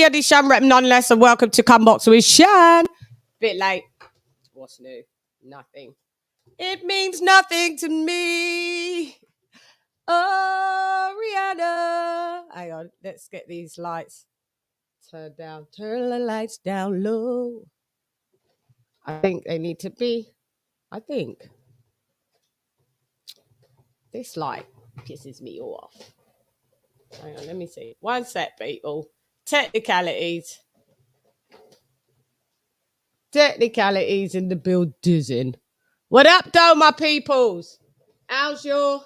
DILLIAN rep nonetheless, and welcome to Come Box with CHANN. Bit late. What's new? Nothing. It means nothing to me. Oh, Rihanna. Hang on, let's get these lights turned down. Turn the lights down low. I think they need to be. I think this light pisses me off. Hang on, let me see. One sec, people. Technicalities in the building. What up, though, my peoples? How's your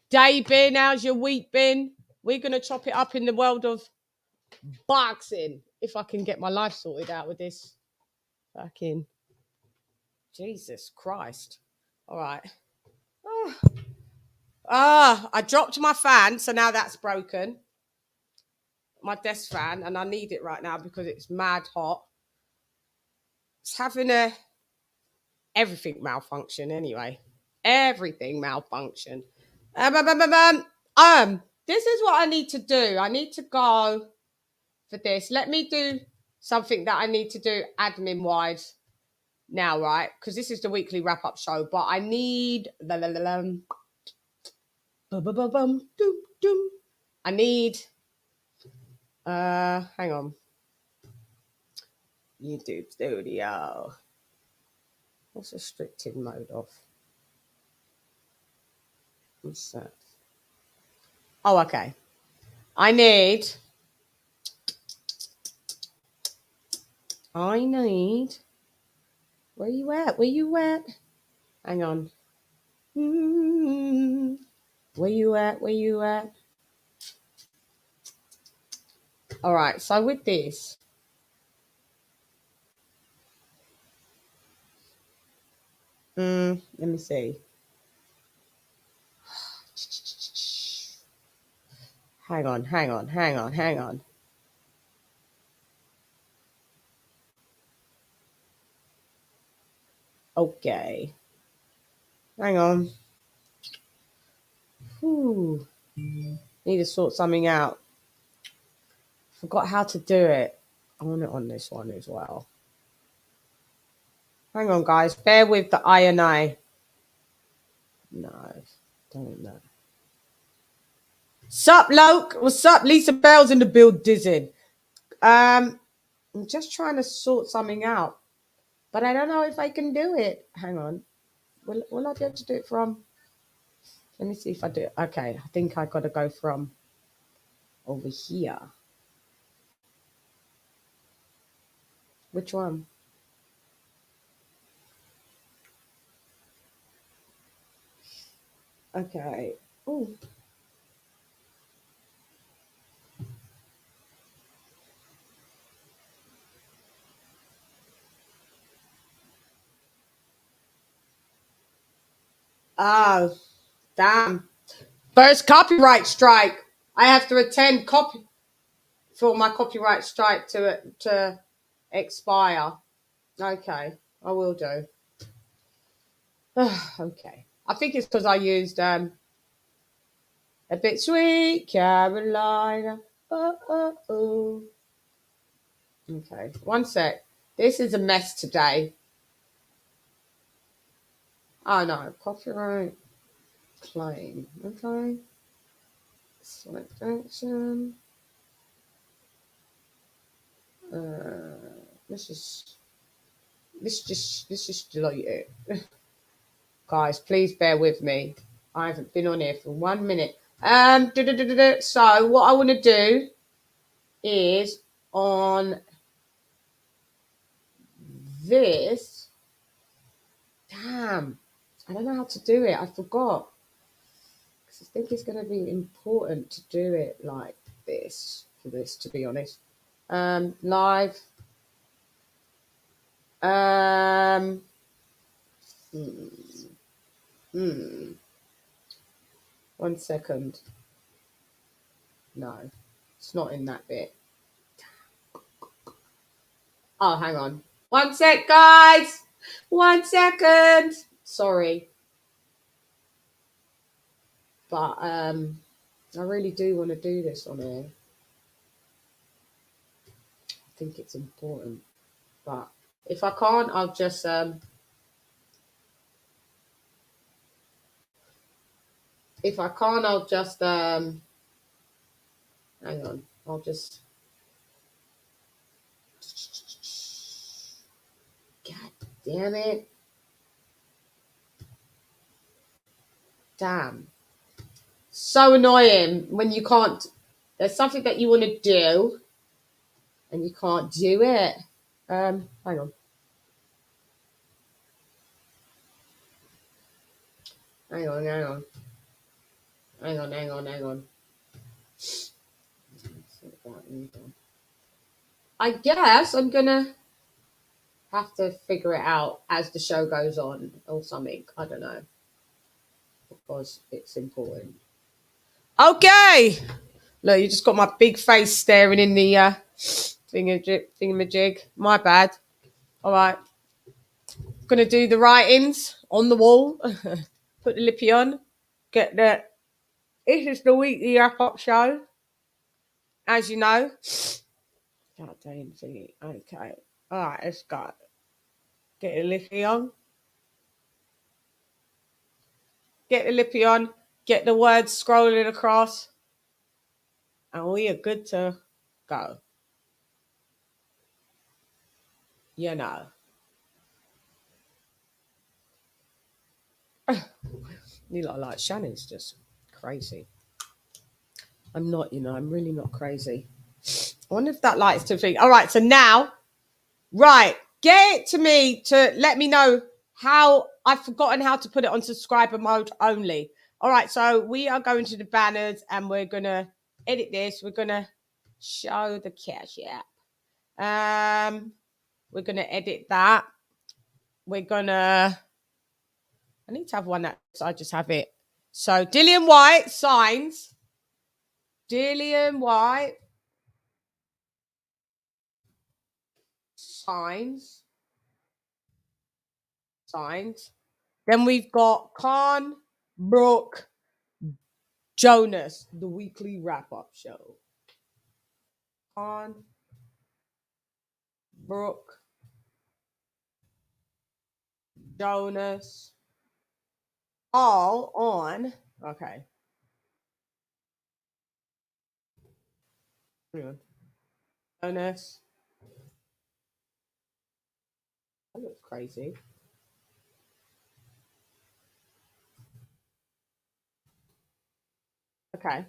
day been? How's your week been? We're going to chop it up in the world of boxing. If I can get my life sorted out with this. Fucking Jesus Christ. All right. I dropped my fan, so now that's broken. My desk fan, and I need it right now because it's mad hot. It's having everything malfunction anyway. Everything malfunction. This is what I need to do. I need to go for this. Let me do something that I need to do admin-wise now, right? Because this is the weekly wrap-up show. But I need... I need... hang on. YouTube Studio. What's restricted mode off? What's that? Oh, okay. I need... Where you at? Where you at? Hang on. Where you at? Where you at? All right. So with this, let me see. Hang on. Okay. Hang on. Need to sort something out. Forgot how to do it. I want it on this one as well. Hang on, guys. Bear with the I. No, don't know. Sup, Loke? What's up? Lisa Bell's in the building. I'm just trying to sort something out. But I don't know if I can do it. Hang on. Will I be able to do it from... Let me see if I do it. Okay, I think I got to go from over here. Which one? Okay. Oh. Oh, damn. First copyright strike. I have to attend for my copyright strike to expire. Okay, I will do. Okay. I think it's because I used a bit Sweet Carolina. Oh. Okay, one sec. This is a mess today. Oh no, copyright claim. Okay. Select action. Let's just delete it. Guys, please bear with me. I haven't been on here for 1 minute. So what I want to do is on this. Damn, I don't know how to do it. I forgot. I think it's going to be important to do it like this for this, to be honest. Live. 1 second. No, it's not in that bit. Oh, hang on. 1 sec, guys. 1 second. Sorry. But I really do want to do this on here. think it's important. But if I can't, I'll just if I can't, I'll just hang on. I'll just God damn it. Damn. So annoying when you can't. There's something that you want to do and you can't do it. Hang on. Hang on, hang on. Hang on, hang on, hang on. I guess I'm gonna have to figure it out as the show goes on or something. I don't know. Because it's important. Okay. Look, you just got my big face staring in the thingamajig. My bad. All right. Gonna do the writings on the wall. Put the lippy on. Get the. This is the weekly wrap-up show. As you know. God damn thingy. Okay. All right, let's go. Get the lippy on. Get the lippy on. Get the words scrolling across. And we are good to go. You know. You lot are like, Shannon's just crazy. I'm not, I'm really not crazy. I wonder if that lights to think. All right, so now, right, get it to me to let me know how I've forgotten how to put it on subscriber mode only. All right, so we are going to the banners and we're going to edit this. We're going to show the cash app. We're going to edit that. We're going to, I need to have one that so I just have it. So DILLIAN WHYTE signs. DILLIAN WHYTE signs. Then we've got CHANN, Brook, JONAS, the weekly wrap-up show. CHANN, Brook, JONAS, all on. Okay. Hang on. JONAS. That looks crazy. Okay.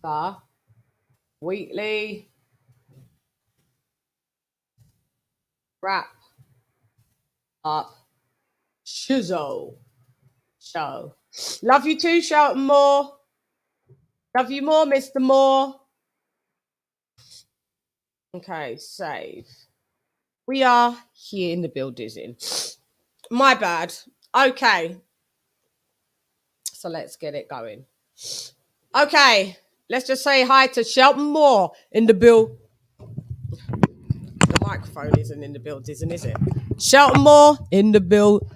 The weekly wrap up shizzo show. Love you too, Shelton Moore. Love you more, Mr. Moore. Okay, save. We are here in the building. My bad. Okay. So let's get it going. Okay. Let's just say hi to Shelton Moore in the bill. The microphone isn't in the building, is it? Shelton Moore in the building.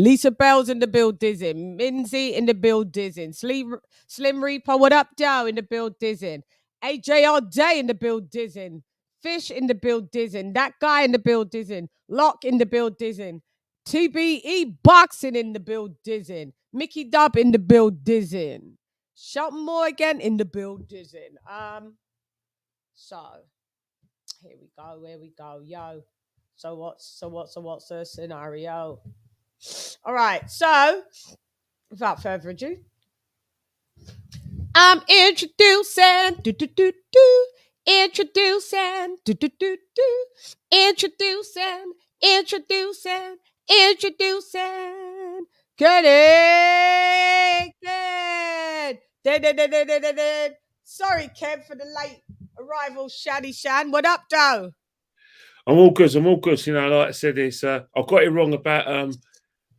Lisa Bell's in the building. Minzy in the building. Slim Reaper, what up, Dow in the building. AJ all day in the building. Fish in the building. That guy in the building. Lock in the building. TBE boxing in the building. Mickey Dub in the building. Shelton Moore again in the building. So here we go, yo. So what's the scenario? All right, so without further ado, I'm introducing, introducing, connected. Sorry, Kev, for the late arrival, Shaddy Shan. What up, Doe? I'm all good. You know, like I said, it's I got it wrong about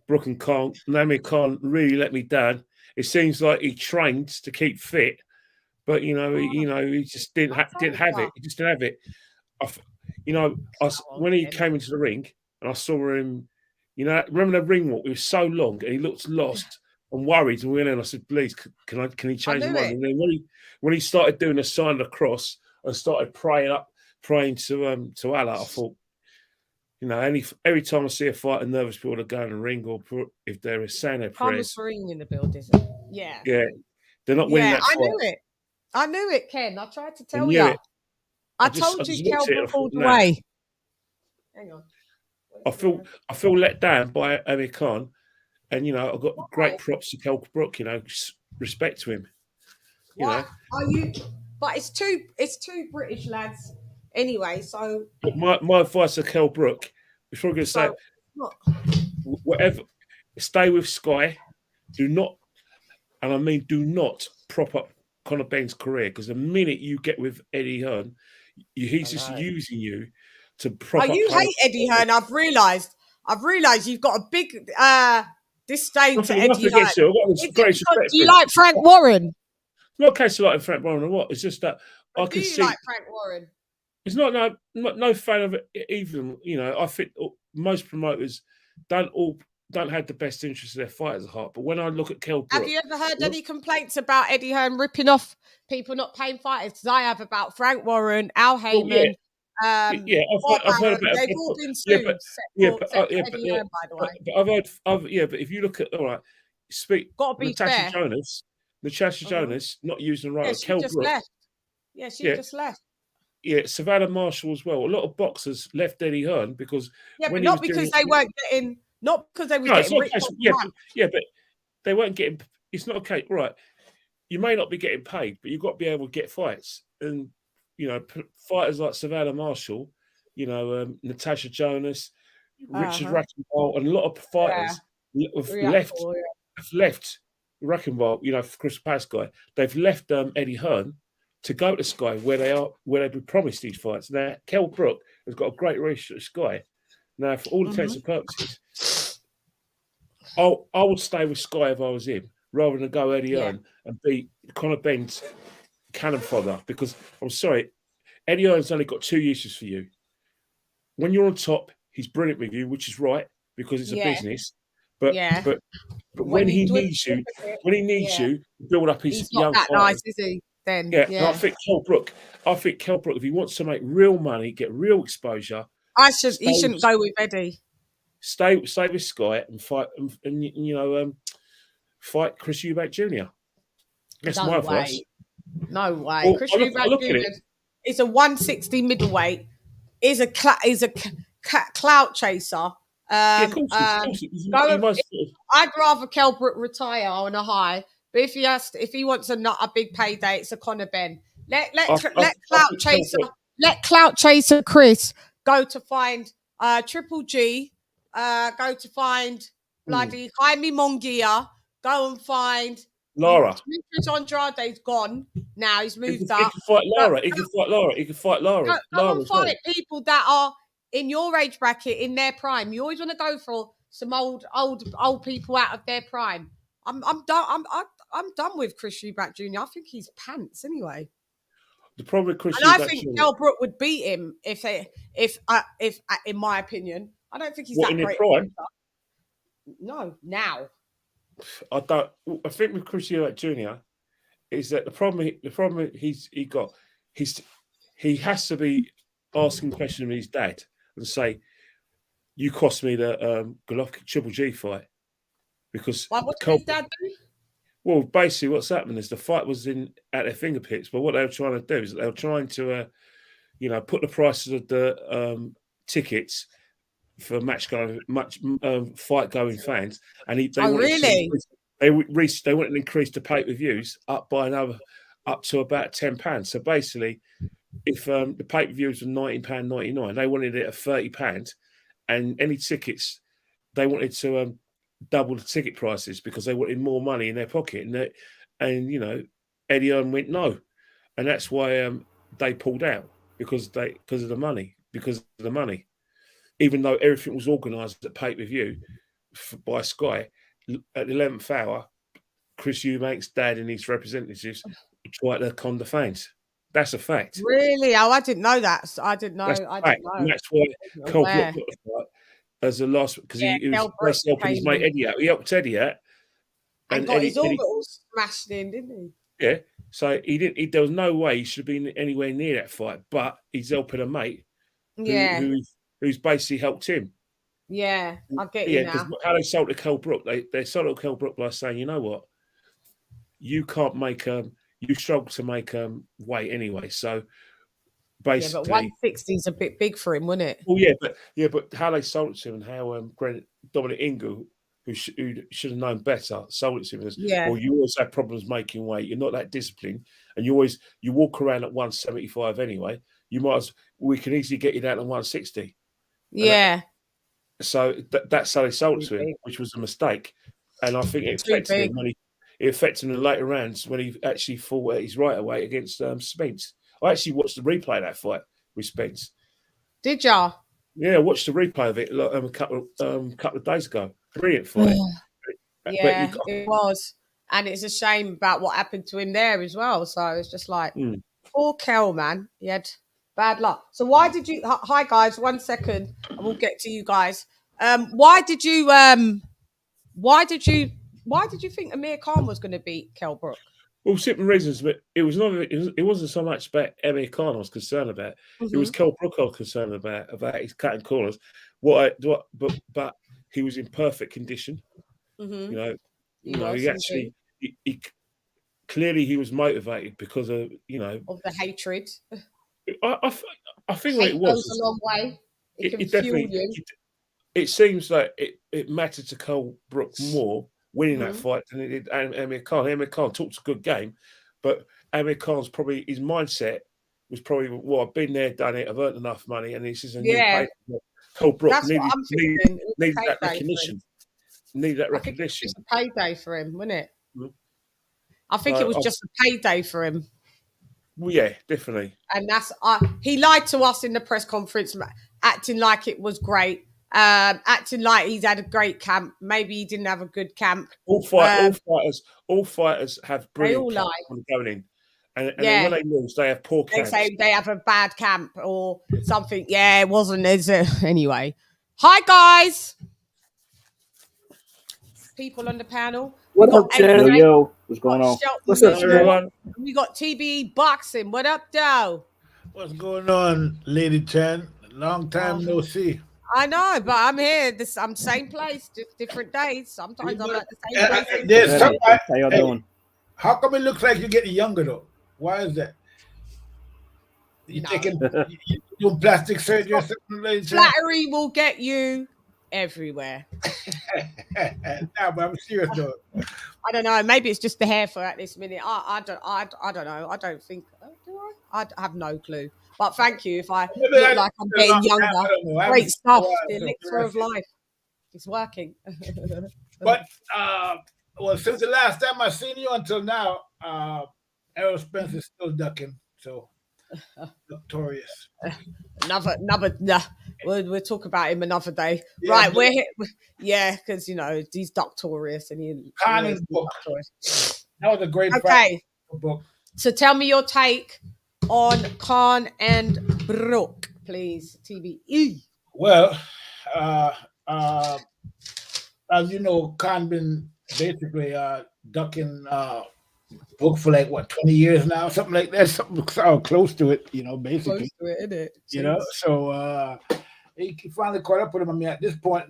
Brook and Khan. Naomi Khan really let me down. It seems like he trains to keep fit, but he just didn't have it. He just didn't have it. When he came into the ring and I saw him, remember the ring walk? It was so long and he looked lost and worried. And we went in. I said, "Please, can he change the mind?" And then when he started doing the sign of the cross, and started praying to Allah. I thought, you know, every time I see a fighter, nervous people that go in the ring, or if they're saying their prayers, Serene in the building. Yeah, they're not winning that fight. I knew it, Ken. I tried to tell you. you. I told you, Kel Brook all the way. Hang on. I feel let down by Amir Khan, and you know, I've got great props to Kel Brook. You know, respect to him. You know, are you? But it's two British lads anyway. So my advice to Kel Brook is probably going to say, whatever, stay with Sky. Do not, and I mean do not prop up Conor Benn's career, because the minute you get with Eddie Hearn, he's just using you to prop up. You hate Eddie Hearn. I've realised you've got a big disdain to Eddie Hearn. Do you like Frank Warren? It's not a case of like Frank Warren or what. It's just that I can see. Like Frank Warren? It's not no fan of it even. You know, I think most promoters don't have the best interest of their fighters at heart. But when I look at Kel Brook, have you ever heard any complaints about Eddie Hearn ripping off people not paying fighters? Because I have about Frank Warren, Al Heyman. I've heard about. They've all been sued. Eddie Hearn, by the way. But if you look at got to be Natasha fair. Natasha Jonas not using the right. She just left. Yeah, she just left. Yeah, Savannah Marshall as well. A lot of boxers left Eddie Hearn because but not because they weren't getting. Not because they were getting rich. But they weren't getting. It's not okay, right? You may not be getting paid, but you've got to be able to get fights. And you know, fighters like Savannah Marshall, you know, Natasha Jonas, Richard Rackenball, and a lot of fighters have left Rackenball. You know, Chris Pass guy, they've left Eddie Hearn to go to Sky, where they've been promised these fights. Now, Kel Brook has got a great relationship with Sky. Now, for all intents and purposes, I would stay with Sky if I was him, rather than go Eddie Hearn and be Conor Benn's cannon fodder. Because I'm sorry, Eddie Hearn's only got 2 uses for you. When you're on top, he's brilliant with you, which is right, because it's a business. But when he needs you, build up his young fighters. Nice, is he? Then and I think Kel Brook, if he wants to make real money, get real exposure, he shouldn't go with Eddie. Stay with Sky and fight, and fight Chris Eubank Jr. That's my advice. No way. Chris Eubank Jr. is a 160 middleweight. Is a clout chaser. I'd rather Kel Brook retire on a high. But if he wants a big payday, it's a Conor Benn. Let clout chaser Chris go to find Triple G. Go to find bloody Jaime Munguia. Go and find Lara. Demetrius Andrade's gone now. He's moved up. He can fight Lara. He can fight Lara. Go and fight people that are in your age bracket, in their prime. You always want to go for some old people out of their prime. I'm done with Chris Eubank Jr. I think he's pants anyway. The problem with Chris Eubank I think Kel Brook would beat him if in my opinion. I don't think he's that great. Prime? No, now. I think with Chris Eubank Jr. is that the problem he has to be asking questions of his dad and say, "You cost me the Golovkin Triple G fight." Because what did his dad do? Well, basically, what's happening is the fight was at their fingertips. But what they were trying to do is they were trying to, put the prices of the tickets for fight going fans. And they wanted to increase the pay-per-views up to about £10. So basically, if the pay-per-views were £19.99, they wanted it at £30, and any tickets they wanted to double the ticket prices because they wanted more money in their pocket. And Eddie Hearn went no, and that's why they pulled out because of the money. Even though everything was organised at pay-per-view by Sky, at the 11th hour, Chris Eubank's dad and his representatives tried to con the fans. That's a fact. Really? Oh, I didn't know that. I didn't know. And that's why Cole Brook got the fight as the last, because he was helping his mate Eddie out. He helped Eddie out. And got his orbital smashed in, didn't he? Yeah. So he didn't. There was no way he should have been anywhere near that fight. But he's helping a mate who's basically helped him. Yeah, I get you because now. how they sold to Kell Brook, they sold to Kell Brook by saying, you know what, you can't make you struggle to make weight anyway. So Yeah, but basically, 160 is a bit big for him, wasn't it? well, but how they sold it to him and how Dominic Ingle, who should have known better, sold it to him as, well, you always have problems making weight. You're not that disciplined, and you walk around at 175 anyway. We can easily get you down to 160. Yeah. So that's how they sold it to him, which was a mistake. And I think it affected him it affected him in the later rounds when he actually fought at his right away against Spence. I actually watched the replay of that fight with Spence. Did ya? Yeah, I watched the replay of it a couple of days ago. Brilliant fight. Yeah, it was. And it's a shame about what happened to him there as well. So it's just like, poor Kel, man. He had bad luck. So why did you? Hi guys, 1 second, and we'll get to you guys. Why did you think Amir Khan was going to beat Kell Brook? Well, simple reasons, but it wasn't so much about Amir Khan I was concerned about. It was Kell Brook I was concerned about his cutting corners. But he was in perfect condition. He clearly he was motivated because of of the hatred. I think what it was goes a long way. It definitely fuel you. It seems like it mattered to Kell Brook more winning that fight than it did Amir Khan. Amir Khan talks a good game, but Amir Khan's his mindset was probably, well, I've been there, done it, I've earned enough money, and this is a new pay. Kell Brook needed that recognition. Need that recognition. It's a payday for him, wasn't it? I think it was just a payday for him. Well, yeah, definitely. And that's he lied to us in the press conference, acting like it was great, acting like he's had a great camp. Maybe he didn't have a good camp. All fighters have brilliant camps when going in, and then when they lose, they have poor camps. They say they have a bad camp or something. Yeah, it wasn't. Is it anyway? Hi guys. People on the panel. What up, Chan? Yo, what's going on? What's up, everyone? We got TBE Boxing. What up, Doe? What's going on, LadyChann? Long time no see. I know, but I'm here. I'm same place, just different days. Sometimes I'm at the same place. How y'all doing? How come it looks like you're getting younger though? Why is that? You doing plastic surgery or something like that? Flattery will get you everywhere. Nah, but I'm serious though. I don't know. Maybe it's just the hair for at this minute. I don't know. I don't think. Do I? I have no clue. But thank you. If I look like I'm getting younger, great stuff. The elixir of life. It's working. But well, since the last time I seen you until now, Errol Spence is still ducking. So notorious. We'll talk about him another day. Yeah, right, we're here. Yeah, because he's doctorious and he. Khan's book. That was a great book. So tell me your take on Khan and Brook, please. TBE. Well, as you know, Khan been basically ducking Brook for like 20 years now, something like that, something close to it, basically. Close to it, isn't it? So he finally caught up with him. I mean, at this point,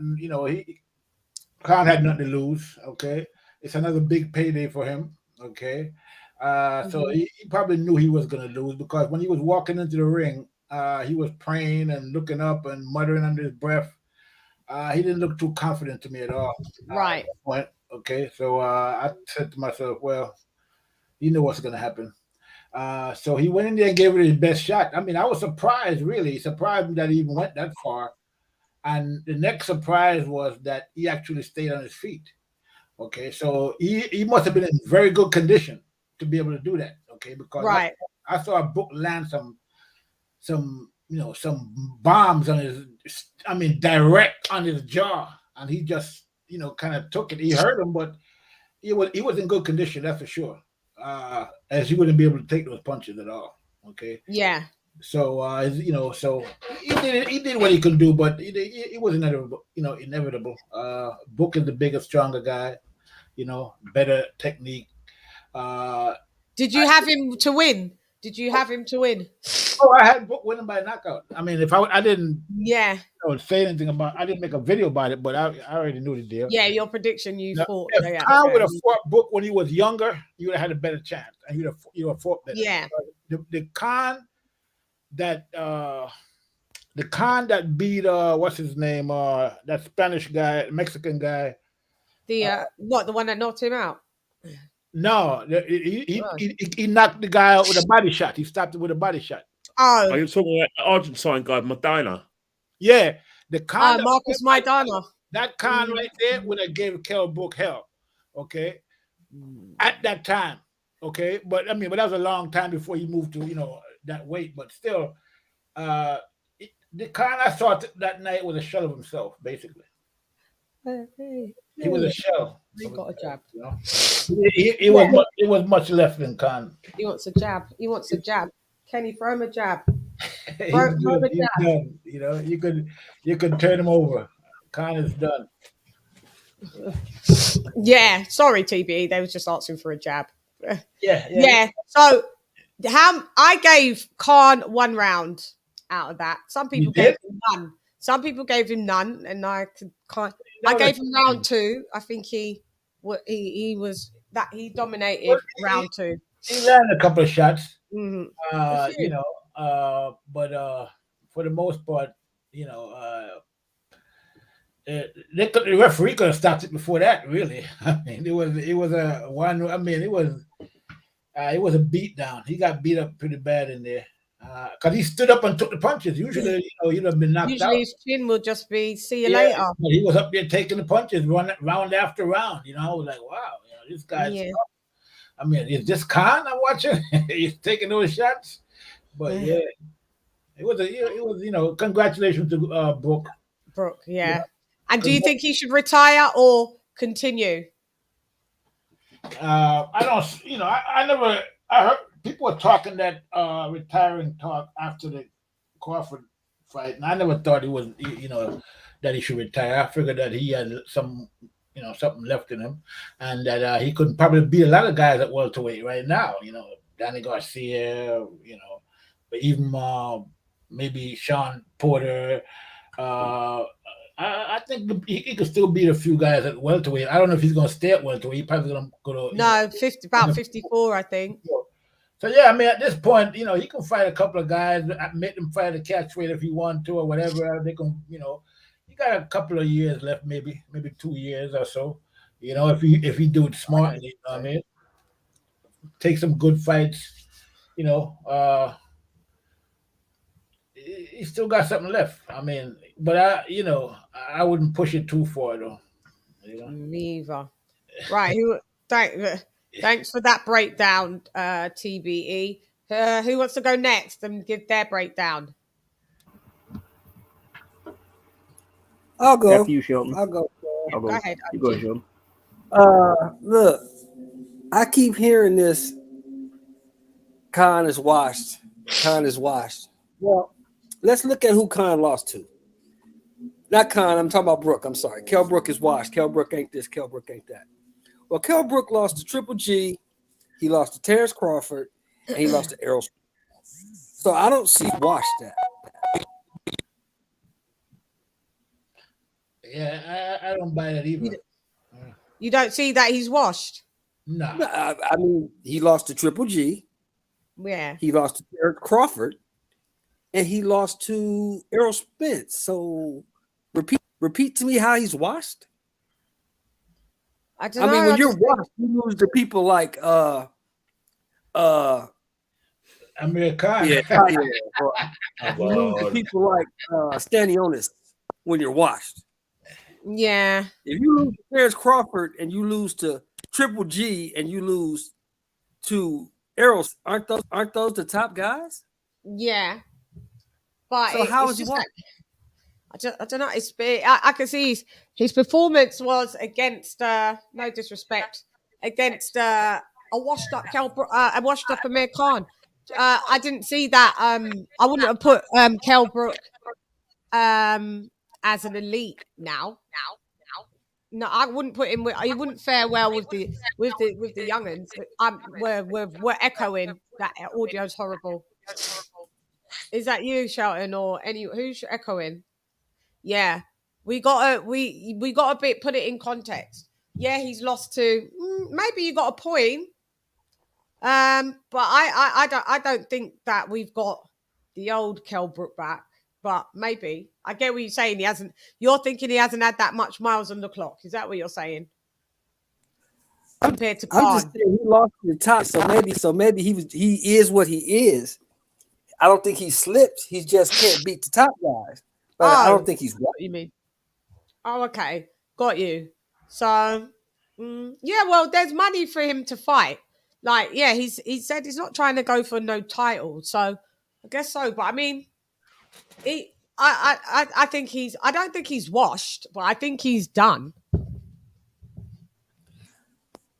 Khan had nothing to lose. Okay, it's another big payday for him. Okay, so he probably knew he was going to lose because when he was walking into the ring, he was praying and looking up and muttering under his breath. He didn't look too confident to me at all. Right. Okay, so I said to myself, well, you know what's going to happen. So he went in there and gave it his best shot. I mean, I was surprised, really. Surprised that he even went that far. And the next surprise was that he actually stayed on his feet. Okay, so he must have been in very good condition to be able to do that. Okay, because I saw Brook land some bombs on his, direct on his jaw, and he just, kind of took it. He hurt him, but he was in good condition, that's for sure. As he wouldn't be able to take those punches at all. Okay. Yeah. So so he did what he could do, but it was inevitable. Brook is the bigger, stronger guy. Better technique. Did you have him to win? Did you have him to win? Oh, I had Brook winning by knockout. I mean, if I didn't say anything about, I didn't make a video about it, but I already knew the deal. Yeah, your prediction, you thought. If Khan would have fought Brook when he was younger, you would have had a better chance, and you would have fought better. Yeah. The Khan that beat what's his name? That Spanish guy, Mexican guy. The one that knocked him out? No, he knocked the guy out with a body shot. He stopped it with a body shot. Oh, are you talking about the Argentine guy, Medina? Yeah, the Khan. Marcus Maidana. That Khan right there would have gave Kell Brook hell. Okay, at that time. Okay, but that was a long time before he moved to that weight. But still, the Khan I saw that night was a shell of himself, basically. He was a shell. He got a jab. It was much less than Khan. He wants a jab. He wants a jab. Kenny, throw him a jab. Throw him a jab. Done. You could turn him over. Khan is done. Yeah, sorry, TB. They was just asking for a jab. Yeah. So, I gave Khan 1 round out of that. Some people gave him none. Some people gave him none, and I gave him round 2. I think he dominated round 2. He landed a couple of shots. Mm-hmm. But for the most part, the referee could have stopped it before that. Really, I mean, it was a one. I mean, it was a beat down. He got beat up pretty bad in there because he stood up and took the punches. Usually, he'd have been knocked out. Usually, his chin will just be "see you later." But he was up there taking the punches, round after round. I was like, wow, this guy's. Yeah. I mean, is this Khan I'm watching? He's taking those shots, but it was congratulations to Brook. Brook, yeah. And do you think he should retire or continue? I don't. I heard people were talking that retiring talk after the Crawford fight, and I never thought he was, that he should retire. I figured that he had something left in him, and that he could probably beat a lot of guys at welterweight right now. Danny Garcia, but even maybe Sean Porter. I think he could still beat a few guys at welterweight. I don't know if he's going to stay at welterweight. He's probably going to go to about 54, I think. So yeah, I mean, at this point, he can fight a couple of guys, make them fight a catchweight if he want to or whatever. They can, he got a couple of years left, maybe 2 years or so. If he do it smartly, I mean, take some good fights. He still got something left. I mean, but I wouldn't push it too far though. Neither. Right. Thanks for that breakdown, TBE. Who wants to go next and give their breakdown? I'll go. After you, Shelton. I'll go. Go ahead. You go, Shelton. Look, I keep hearing this. Khan is washed. Well, let's look at who Khan lost to. Not Khan, I'm talking about Brook. I'm sorry. Kell Brook is washed. Kell Brook ain't this. Kell Brook ain't that. Well, Kell Brook lost to Triple G. He lost to Terrence Crawford. And he lost to Errol. So I don't see washed that. Yeah, I don't buy that either. You don't see that he's washed? No. I mean, he lost to Triple G. Yeah. He lost to Terrence Crawford. And he lost to Errol Spence. So repeat to me how he's washed. I don't know. I mean, when you're washed, you lose to people like Amir Khan. Yeah. You lose to people like Stanionis when you're washed. Yeah. If you lose to Terrence Crawford and you lose to Triple G and you lose to Errol, aren't those the top guys? Yeah. But so how is he washed? I don't know. I can see his performance was against no disrespect against a washed up Amir Khan. I didn't see that. I wouldn't have put Kell Brook as an elite now. No, I wouldn't put him with. He wouldn't fare well with the youngins. We're echoing. That audio's horrible. Is that you, Shelton, or who's echoing? Yeah, we gotta put it in context. Yeah, he's lost to. Maybe you got a point. But I don't think that we've got the old Kell Brook back. But maybe I get what you're saying. He hasn't. You're thinking he hasn't had that much miles on the clock. Is that what you're saying? Compared to I'm just saying he lost the top, so maybe he is what he is. I don't think he slipped. He just can't beat the top guys. But I don't think he's what you mean. Oh, okay, got you. So yeah, well, there's money for him to fight. Like, yeah, he said he's not trying to go for no title, so I guess so. But I mean, I think I don't think he's washed, but I think he's done.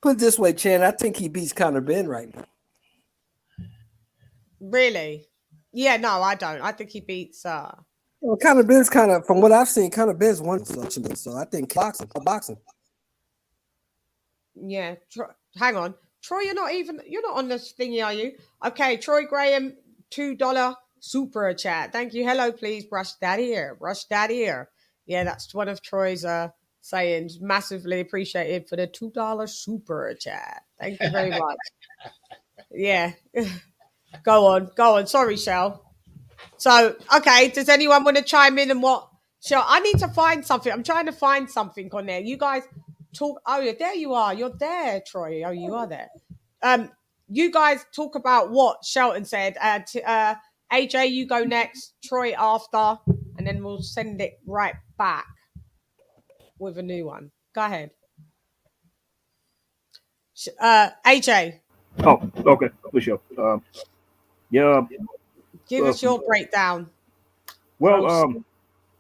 Put it this way, Chan, I think he beats Conor Ben right now. Really? Yeah, no, I don't. I think he beats Well, Conor Ben's kind of, from what I've seen, Conor Ben's one selection, so I think boxing. Yeah, hang on. Troy, you're not on this thingy, are you? Okay, Troy Graham, $2 super chat. Thank you. Hello, please brush that ear. Brush that ear. Yeah, that's one of Troy's sayings. Massively appreciated for the $2 super chat. Thank you very much. Yeah. Go on. Sorry, Shell. So, okay, does anyone want to chime in and what? Shell, I need to find something. I'm trying to find something on there. You guys talk. Oh, yeah, there you are. You're there, Troy. Oh, you are there. You guys talk about what Shelton said. AJ, you go next. Troy after, and then we'll send it right back with a new one. Go ahead. AJ. Oh, okay. For sure. Yeah. Give us your breakdown. Well,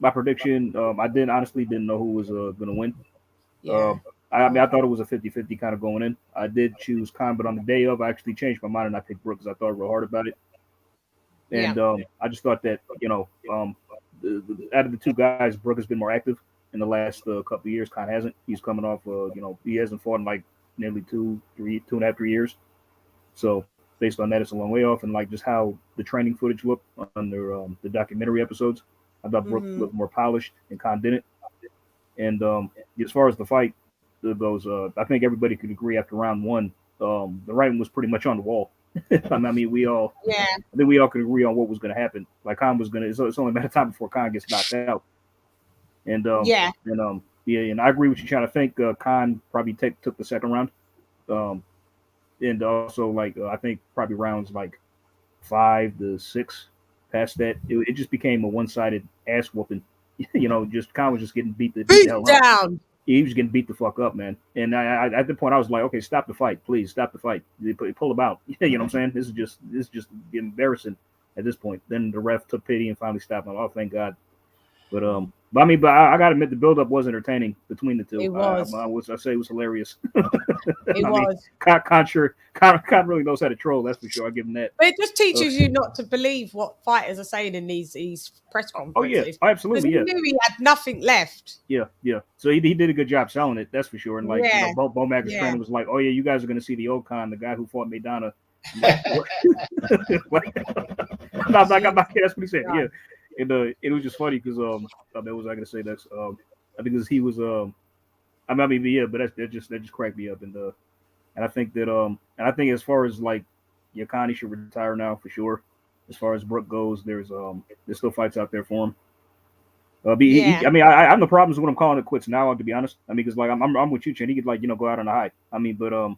my prediction, I honestly didn't know who was going to win. Yeah. I mean, I thought it was a 50-50 kind of going in. I did choose Khan, but on the day of, I actually changed my mind and I picked Brook because I thought real hard about it. And I just thought that, out of the two guys, Brook has been more active in the last couple of years. Khan hasn't. He's coming off, he hasn't fought in like nearly 2.5, 3 years. So based on that, it's a long way off. And like just how the training footage looked under the documentary episodes, I thought Brook looked more polished and Khan didn't. And as far as the fight goes, I think everybody could agree after round one, the writing was pretty much on the wall. I mean, I think we all could agree on what was going to happen. Like Khan was going to, it's only a matter of time before Khan gets knocked out. And and I agree with you, Chan. I think Khan probably took the second round. And also, like, I think probably rounds like 5 to 6 past that, it just became a one-sided ass whooping. Just Khan was just getting beat the hell down. Up. He was getting beat the fuck up, man. And I at the point I was like, okay, stop the fight, please, stop the fight. Pull him out. You know what I'm saying? This is just embarrassing at this point. Then the ref took pity and finally stopped him. Oh, thank God. But I gotta admit the buildup was entertaining between the two. It was. I say it was hilarious. It was. Khan really knows how to troll. That's for sure. I give him that. But it just teaches you not to believe what fighters are saying in these press conferences. Oh yeah, absolutely. He knew he had nothing left. Yeah. So he did a good job selling it. That's for sure. And like, Bo Mac's trainer was like, "Oh yeah, you guys are going to see the old Khan, the guy who fought Maidana." That's what he said. Yeah. And it was just funny because what was I gonna say next? I think he was but that just cracked me up and I think that as far as like Khan should retire now for sure. As far as Brook goes, there's still fights out there for him. I have no problems with him calling it quits now, to be honest. I mean, because like I'm with you, Chen. He could like go out on a high. I mean, but but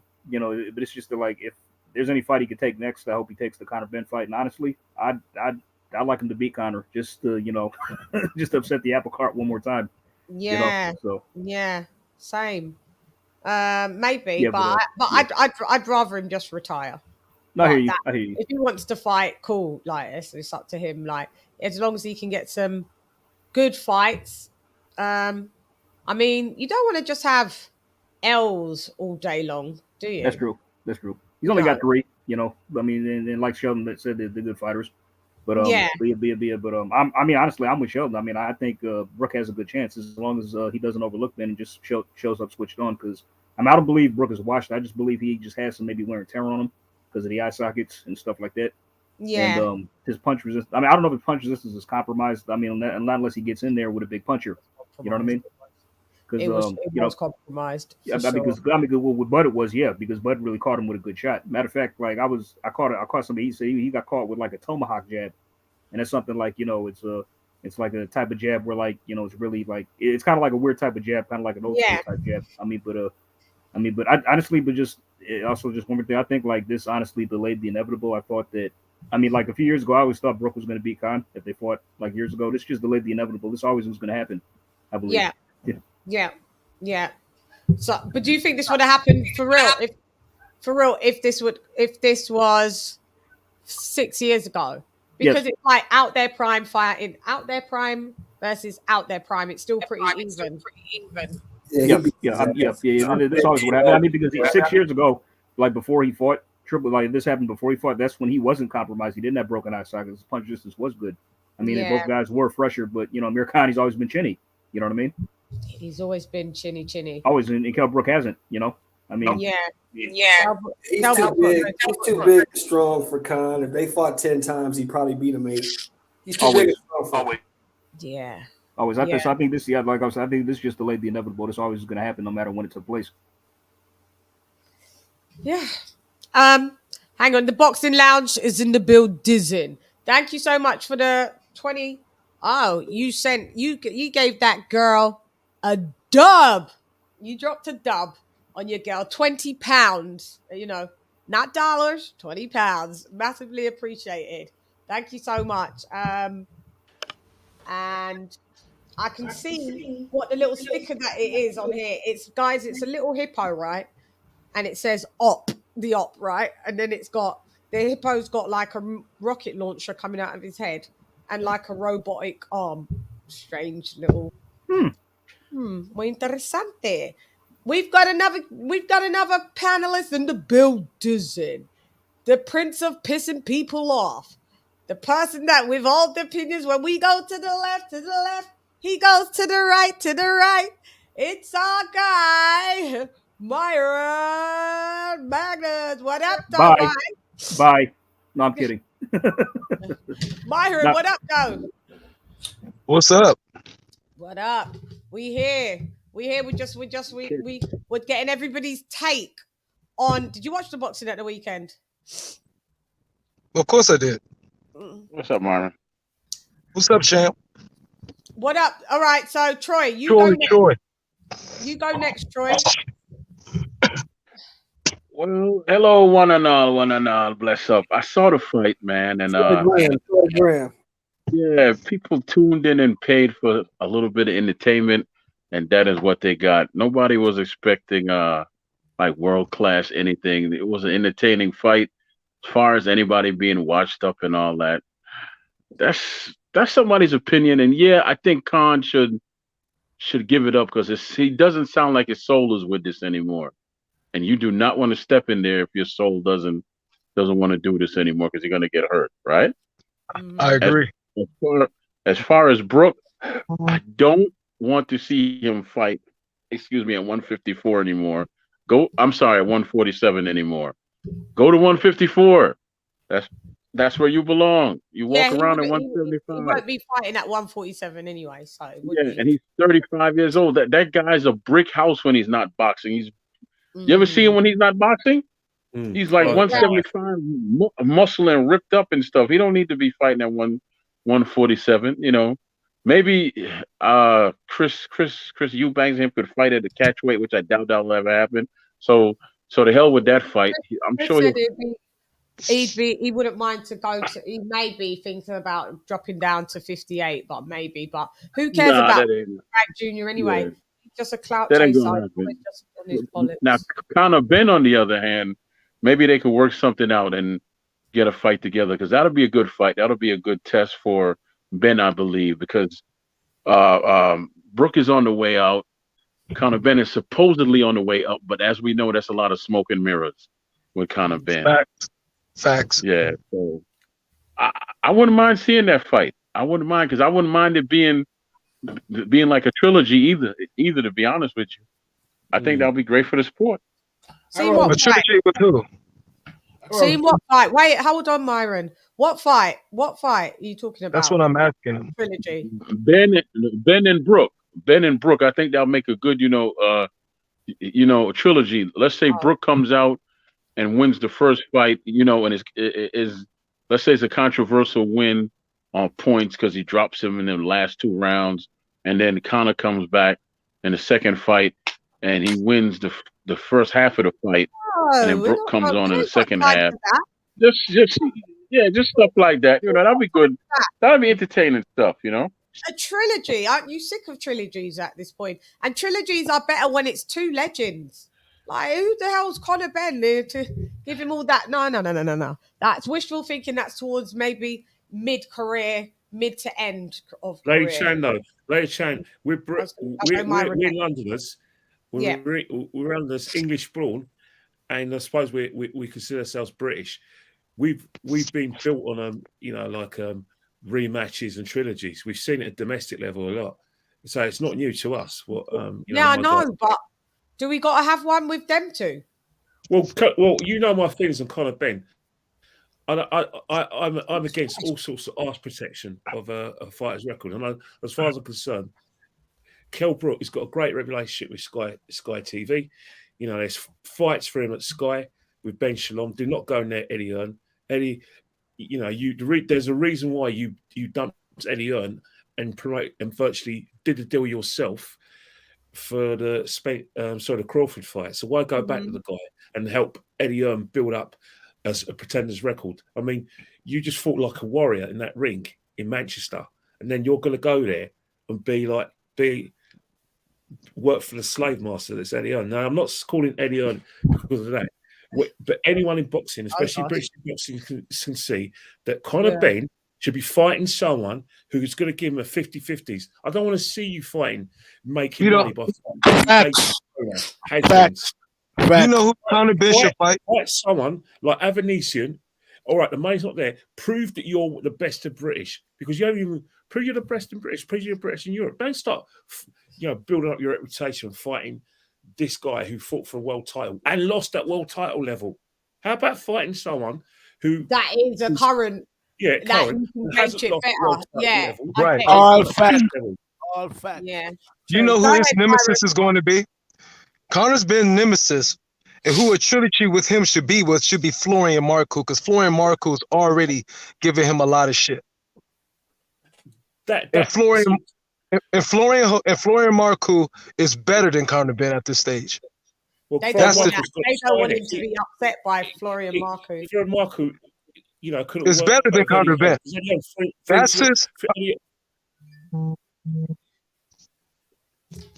it's just that, like, if there's any fight he could take next, I hope he takes the Conor Ben fight. And honestly, I'd like him to beat Conor just to just upset the apple cart one more time. Yeah. Same. Maybe, yeah, but I'd rather him just retire. I hear you. If he wants to fight, cool. Like it's up to him. Like as long as he can get some good fights. I mean, you don't want to just have L's all day long, do you? That's true. He's only got 3. I mean, and like Sheldon said, they're good fighters. But I mean, honestly, I'm with Sheldon. I mean, I think Brook has a good chance as long as he doesn't overlook Ben and just shows up switched on. Because I don't believe Brook is washed. I just believe he just has some maybe wear and tear on him because of the eye sockets and stuff like that. Yeah. And his punch resistance. I mean, I don't know if his punch resistance is compromised. I mean, not unless he gets in there with a big puncher. You know what I mean? Because it was compromised. Yeah, because with Bud it was because Bud really caught him with a good shot. Matter of fact, like I caught somebody. He said he got caught with like a tomahawk jab, and that's something like it's like a type of jab where like it's really like it's kind of like a weird type of jab, kind of like an old school type jab. Also just one more thing. I think like this honestly delayed the inevitable. I thought that. I mean, like a few years ago, I always thought Brook was going to beat Khan if they fought like years ago. This just delayed the inevitable. This always was going to happen, I believe. Yeah. So, but do you think this would have happened for real? If this was 6 years ago, because it's like out their prime fighting, out their prime versus out their prime. It's still pretty even. Yeah. This always would happen. I mean, because 6 years ago, like before he fought Triple, like this happened before he fought. That's when he wasn't compromised. He didn't have broken eye sockets. His punch distance was good. I mean, both guys were fresher, but Amir Khan, he's always been chinny. You know what I mean? He's always been chinny. Always, and Kell Brook hasn't. I mean, He's too big. He's too big and strong for Khan. If they fought 10 times, he'd probably beat him 8. He's too big and strong for him. Yeah. Always. I think this. Yeah, like I said, I think this just delayed the inevitable. This always is going to happen, no matter when it took place. Yeah. Hang on. The Boxing Lounge is in the building. Thank you so much for the 20. Oh, you gave that girl a dub. You dropped a dub on your girl. 20 pounds. Not dollars. 20 pounds. Massively appreciated. Thank you so much. And I can see what the little sticker that it is on here. It's a little hippo, right? And it says the op, right? And then the hippo's got like a rocket launcher coming out of his head and like a robotic arm. Strange little. Muy interesante. We've got another panelist in the building. The Prince of Pissing People Off. The person that with all the opinions, when we go to the left, he goes to the right. It's our guy, Myron Magnus. What up, though? Bye. No, I'm kidding. Myron, what up, though? What's up? What up? We here. We're getting everybody's take on. Did you watch the boxing at the weekend? Well, of course I did. What's up, Marvin? What's up, champ? What up? All right, so Troy, you go next, Troy. Well, hello, one and all. Bless up. I saw the fight, man, and yeah, people tuned in and paid for a little bit of entertainment, and that is what they got. Nobody was expecting like world class anything. It was an entertaining fight. As far as anybody being washed up and all that, that's somebody's opinion. And yeah, I think Khan should give it up because he doesn't sound like his soul is with this anymore. And you do not want to step in there if your soul doesn't want to do this anymore because you're going to get hurt, right? I agree. As far as Brook, I don't want to see him fight. At 154 anymore. At 147 anymore. Go to 154. That's where you belong. You walk around at 175. He won't be fighting at 147 anyway. So and he's 35 years old. That guy's a brick house when he's not boxing. You ever see him when he's not boxing? He's like 175, muscle and ripped up and stuff. He don't need to be fighting at 147. Maybe Chris Eubanks and him could fight at the catch weight, which I doubt that'll ever happen. So the hell with that fight. I'm sure he wouldn't mind to go to. He may be thinking about dropping down to 58, but who cares about Frank Jr. anyway? Yeah. He's just a clout That ain't chaser. gonna happen. Now, Conor Ben, on the other hand, maybe they could work something out and get a fight together because that'll be a good fight. That'll be a good test for Ben, I believe, because Brook is on the way out. Conor Ben is supposedly on the way up, but as we know, that's a lot of smoke and mirrors with Conor Ben. Facts. Yeah. So I wouldn't mind seeing that fight. I wouldn't mind because I wouldn't mind it being like a trilogy either. To be honest with you, I think that would be great for the sport. See what A trilogy with who? See what fight? Wait, hold on, Myron. What fight? What fight are you talking about? That's what I'm asking him. Trilogy. Ben and Brook. Ben and Brook. I think that'll make a good, trilogy. Let's say Brook comes out and wins the first fight, and is let's say it's a controversial win on points because he drops him in the last 2 rounds, and then Conor comes back in the second fight and he wins the first half of the fight, and then Brook comes on in the second half. Just stuff like that. That'd be good. That'd be entertaining stuff. A trilogy. Aren't you sick of trilogies at this point? And trilogies are better when it's 2 legends. Like, who the hell's Conor Benn there to give him all that? No. That's wishful thinking. That's towards maybe mid-career, mid to end of career. LadyChann, though. LadyChann, we're Londoners. We're Londoners, English born, and I suppose we consider ourselves British. We've been built on rematches and trilogies. We've seen it at domestic level a lot, so it's not new to us. I know, but do we got to have one with them too? Well, my feelings on Conor Benn. I'm against all sorts of arse protection of a fighter's record, and as far as I'm concerned, Kell Brook has got a great relationship with Sky TV. There's fights for him at Sky with Ben Shalom. Do not go near Eddie Hearn. Eddie, there's a reason why you dumped Eddie Hearn and virtually did the deal yourself for the Crawford fight. So why go back to the guy and help Eddie Hearn build up as a Pretenders record? I mean, you just fought like a warrior in that ring in Manchester, and then you're going to go there and work for the slave master that's Eddie Hearn. Now, I'm not calling Eddie Hearn because of that, but anyone in boxing, especially British boxing, can see that Conor Benn should be fighting someone who's going to give him a 50-50s. I don't want to see you fighting, making money by fighting. Facts. You know who Conor Benn should fight? Fight someone like Avanesian. All right, the money's not there. Prove that you're the best of British, because you haven't even prove you're the best in British. Prove you're British in Europe. Don't start, building up your reputation and fighting this guy who fought for a world title and lost that world title level. How about fighting someone who that is a current? Yeah, current. You can bench it better. Yeah, right. All facts. All facts. Yeah. Do you know who his nemesis is going to be? Conor's been nemesis, and who a trilogy with him should be Florian Marco, because Florian Marco's already giving him a lot of shit. Florian Marco is better than Conor Benn at this stage. Well, they don't want him to be upset by Florian Marco. Florian Marco, it's better than Conor Benn. That's his. Go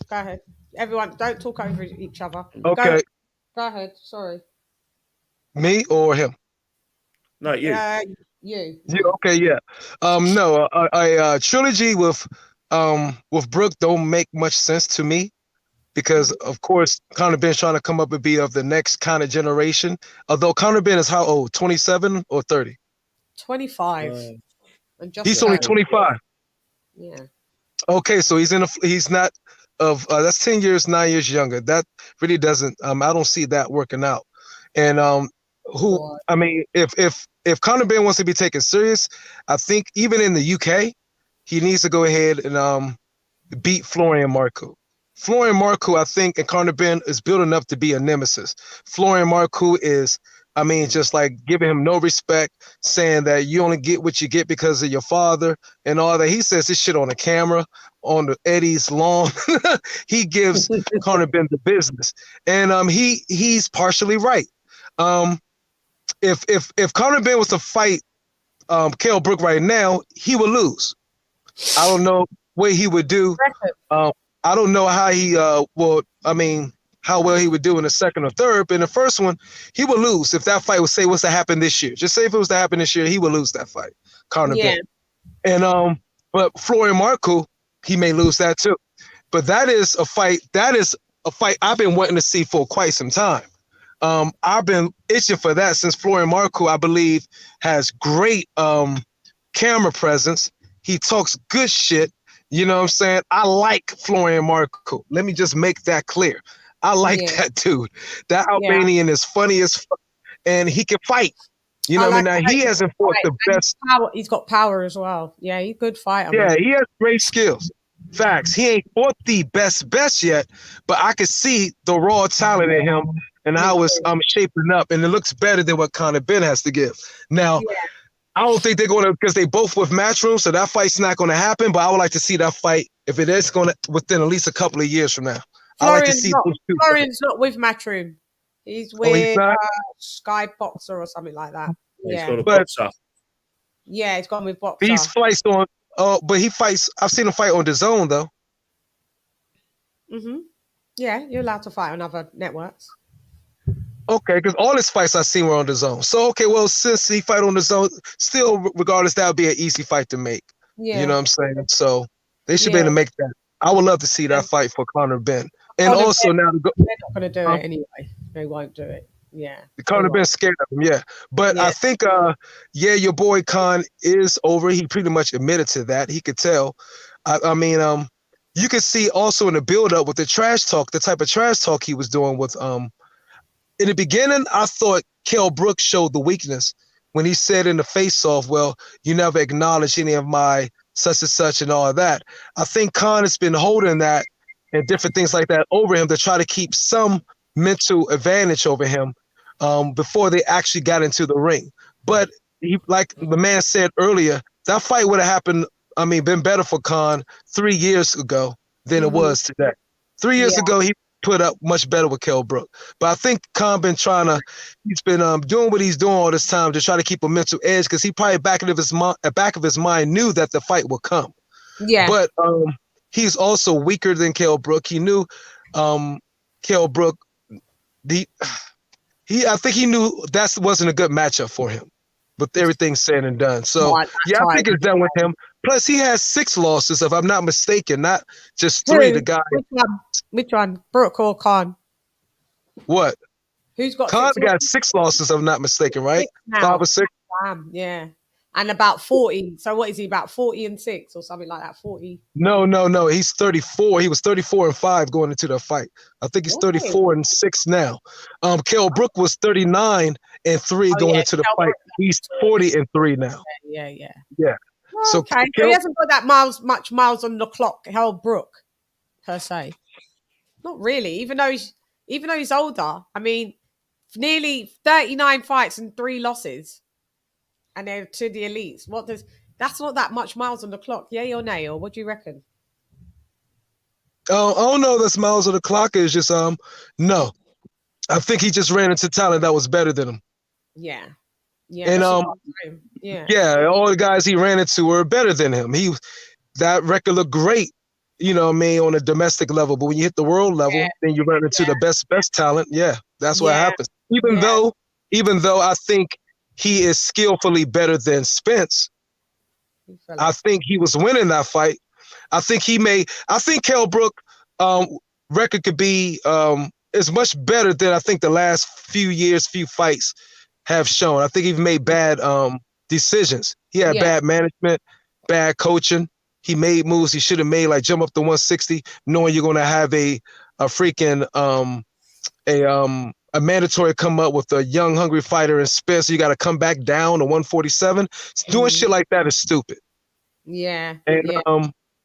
ahead. Everyone, don't talk over each other. Okay. Go ahead. Sorry. Me or him? No, you. You. Okay, yeah. No, a trilogy with Brook don't make much sense to me, because of course Conor Benn trying to come up and be of the next kind of generation. Although Conor Benn is how old? 27 or 30? 25. He's only 25. Yeah. Okay, so he's not of that's 10 years, 9 years younger. That really doesn't I don't see that working out. And if Conor Benn wants to be taken serious, I think even in the UK, he needs to go ahead and beat Florian Marco. Florian Marco, I think, and Conor Benn is building up to be a nemesis. Florian Marco is, just like giving him no respect, saying that you only get what you get because of your father and all that. He says this shit on the camera, on the Eddie's lawn. He gives Conor Benn the business, and he's partially right. If Conor Benn was to fight Kell Brook right now, he would lose. I don't know what he would do. I don't know how he how well he would do in the second or third, but in the first one, he would lose. If that fight was to happen this year, just say if it was to happen this year, he would lose that fight, Conor Benn. And but Florian Marco, he may lose that too. But that is a fight I've been wanting to see for quite some time. I've been itching for that since Florian Marco, I believe, has great camera presence. He talks good shit. You know what I'm saying? I like Florian Marco. Let me just make that clear. I like that dude. That Albanian is funny as fuck, and he can fight. You know what I mean? Now, he hasn't fought the best. He's got power as well. Yeah, he's a good fighter. Yeah, man. he has great skills. Facts. He ain't fought the best yet, but I could see the raw talent in him and how it's shaping up, and it looks better than what Conor Ben has to give. Now, I don't think they're going to, because they both with Matchroom, so that fight's not going to happen, but I would like to see that fight, if it is going to, within at least a couple of years from now. I like to see Florian's not with Matchroom. He's with Sky Boxer or something like that. He's got a boxer. Yeah, he's gone with Boxer. He's fights on, but he fights, I've seen him fight on DAZN though. Yeah, you're allowed to fight on other networks. Okay, because all his fights I've seen were on DAZN. So, okay, well, since he fight on DAZN, still, regardless, that would be an easy fight to make. Yeah. You know what I'm saying? So, they should be able to make that. I would love to see that fight for Conor Ben. And also now... They're not going to do it anyway. They won't do it. Yeah. Conor Ben's scared of him, But I think, your boy Khan is over. He pretty much admitted to that. He could tell. I mean, you could see also in the build-up with the trash talk, the type of trash talk he was doing with... In the beginning, I thought Kell Brook showed the weakness when he said in the face-off, well, you never acknowledged any of my such and such and all of that. I think Khan has been holding that and different things like that over him to try to keep some mental advantage over him before they actually got into the ring. But he, like the man said earlier, that fight would have happened, been better for Khan 3 years ago than it was today. 3 years ago, he put up much better with Kell Brook. But I think Khan been he's been doing what he's doing all this time to try to keep a mental edge, because he probably back of his mind knew that the fight would come. Yeah. But he's also weaker than Kell Brook. He knew Kell Brook, I think he knew that wasn't a good matchup for him, with everything said and done. So I think it's done with him. Plus, he has 6 losses, if I'm not mistaken, not just 3. The guy. Which one? Brook or Khan? What? Who's got Khan got 6 losses, if I'm not mistaken, right? 5 or 6? Yeah. And about 40. So what is he, about 40 and 6 or something like that? 40? No. He's 34. He was 34 and 5 going into the fight. I think he's 34 and 6 now. Kell Brook was 39 and 3 going into the fight. He's 40 and 3 now. Yeah. So, okay, so he hasn't got that much miles on the clock, Kell Brook, per se. Not really, even though he's older. I mean, nearly 39 fights and 3 losses, and they're to the elites. That's not that much miles on the clock? Yay or nay, or what do you reckon? I don't know. That's miles on the clock. Is just no. I think he just ran into talent that was better than him. Yeah. And all the guys he ran into were better than him. That record looked great, on a domestic level. But when you hit the world level, then you run into the best talent. Yeah, that's what happens. Even though I think he is skillfully better than Spence, I think he was winning that fight. I think Kell Brook record could be is much better than I think the last few fights have shown. I think he made bad decisions. He had bad management, bad coaching. He made moves he should have made, like jump up to 160, knowing you're going to have a freaking a mandatory come up with a young hungry fighter in Spence. So you got to come back down to 147. Doing shit like that is stupid. Yeah. And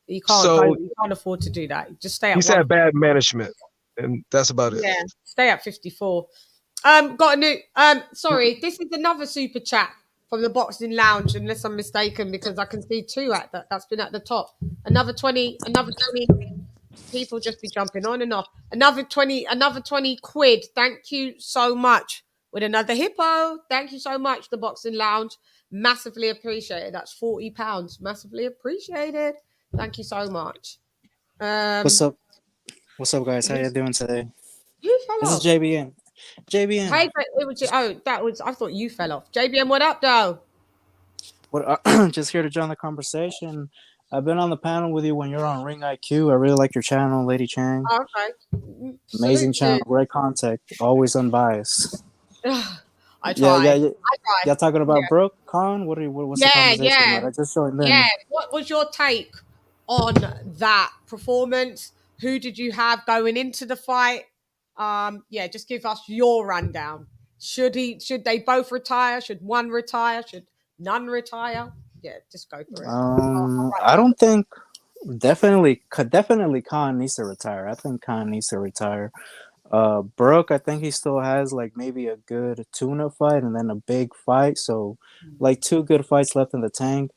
you can't afford to do that. Just stay at. He's had bad management, and that's about it. Yeah, stay at 54. Got a new. Sorry, this is another super chat from the Boxing Lounge, unless I'm mistaken, because I can see 2 that's been at the top. Another 20 people just be jumping on and off. Another 20 quid. Thank you so much. With another hippo. Thank you so much, the Boxing Lounge. Massively appreciated. That's £40. Massively appreciated. Thank you so much. What's up? What's up, guys? How you doing today? Who fell This off? is JBN. JBN. Hey, I thought you fell off. JBN, what up, though? Just here to join the conversation. I've been on the panel with you when you're on Ring IQ. I really like your channel, LadyChann. Oh, okay. Amazing channel, great content, always unbiased. I Yeah, try. yeah, yeah. I try. Y'all talking about Yeah. Brook Khan? What's the Yeah, conversation yeah, about? I just joined in. yeah. What was your take on that performance? Who did you have going into the fight? Yeah, just give us your rundown. Should they both retire? Should one retire? Should none retire? Yeah, just go through it. I don't think definitely Khan needs to retire. I think Khan needs to retire. Brook, I think he still has like maybe a good tune-up fight and then a big fight. So like 2 good fights left in the tank,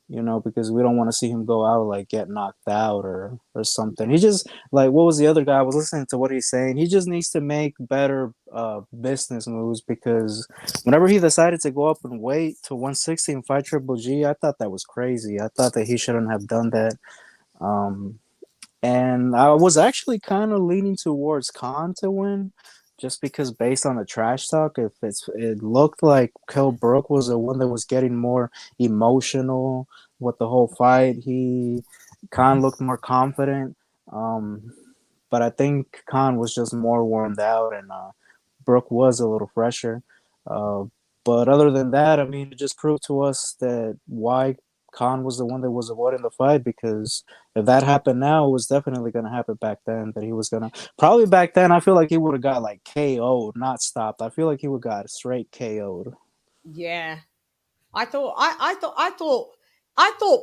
you know, because we don't want to see him go out like get knocked out or something. He just like what was the other guy? I was listening to what he's saying. He just needs to make better business moves because whenever he decided to go up and weight to 160 and fight Triple G, I thought that was crazy. I thought that he shouldn't have done that. And I was actually kind of leaning towards Khan to win, just because based on the trash talk, it looked like Kell Brook was the one that was getting more emotional with the whole fight. Khan looked more confident, but I think Khan was just more warmed out, and Brook was a little fresher. But other than that, I mean, it just proved to us that why Khan was the one that was avoiding the fight, because if that happened now, it was definitely going to happen back then. That he was going to probably back then. I feel like he would have got like KO'd, not stopped. I feel like he would have got straight KO'd. Yeah, I thought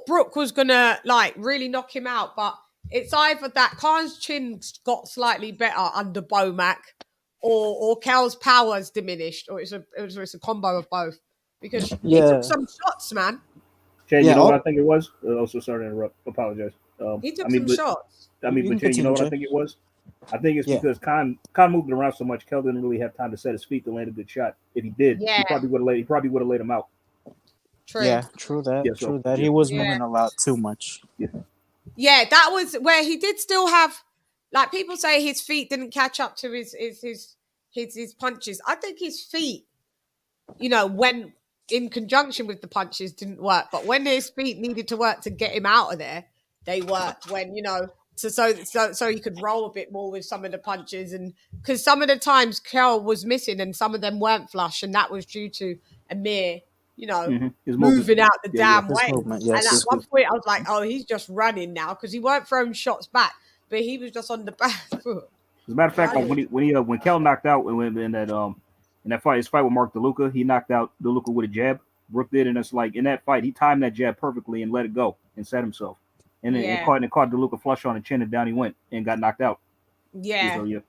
Brook was gonna like really knock him out, but it's either that Khan's chin got slightly better under Bomac, or Kel's powers diminished, or it's a combo of both, because he took some shots, man. Chan, you know what I think it was? Also, sorry to interrupt. Apologize. He took some shots. But Chan, you know what I think it was? I think it's because Khan moved around so much. Kel didn't really have time to set his feet to land a good shot. If he did, he probably would have laid him out. True. Yeah, true that. Yeah, true that. He was moving a lot too much. Yeah, that was where he did still have, like, people say his feet didn't catch up to his punches. I think his feet, you know, when in conjunction with the punches didn't work, but when his feet needed to work to get him out of there, they worked. When, you know, so he could roll a bit more with some of the punches, and because some of the times Kel was missing and some of them weren't flush, and that was due to Amir, you know, moving out the damn way. And at one point I was like, oh, he's just running now, because he weren't throwing shots back, but he was just on the back foot. As a matter of fact, when Kel knocked out in that fight, his fight with Mark DeLuca, he knocked out DeLuca with a jab. Brook did, and it's like in that fight, he timed that jab perfectly and let it go and set himself. And it caught DeLuca flush on the chin, and down he went and got knocked out. Yeah. So,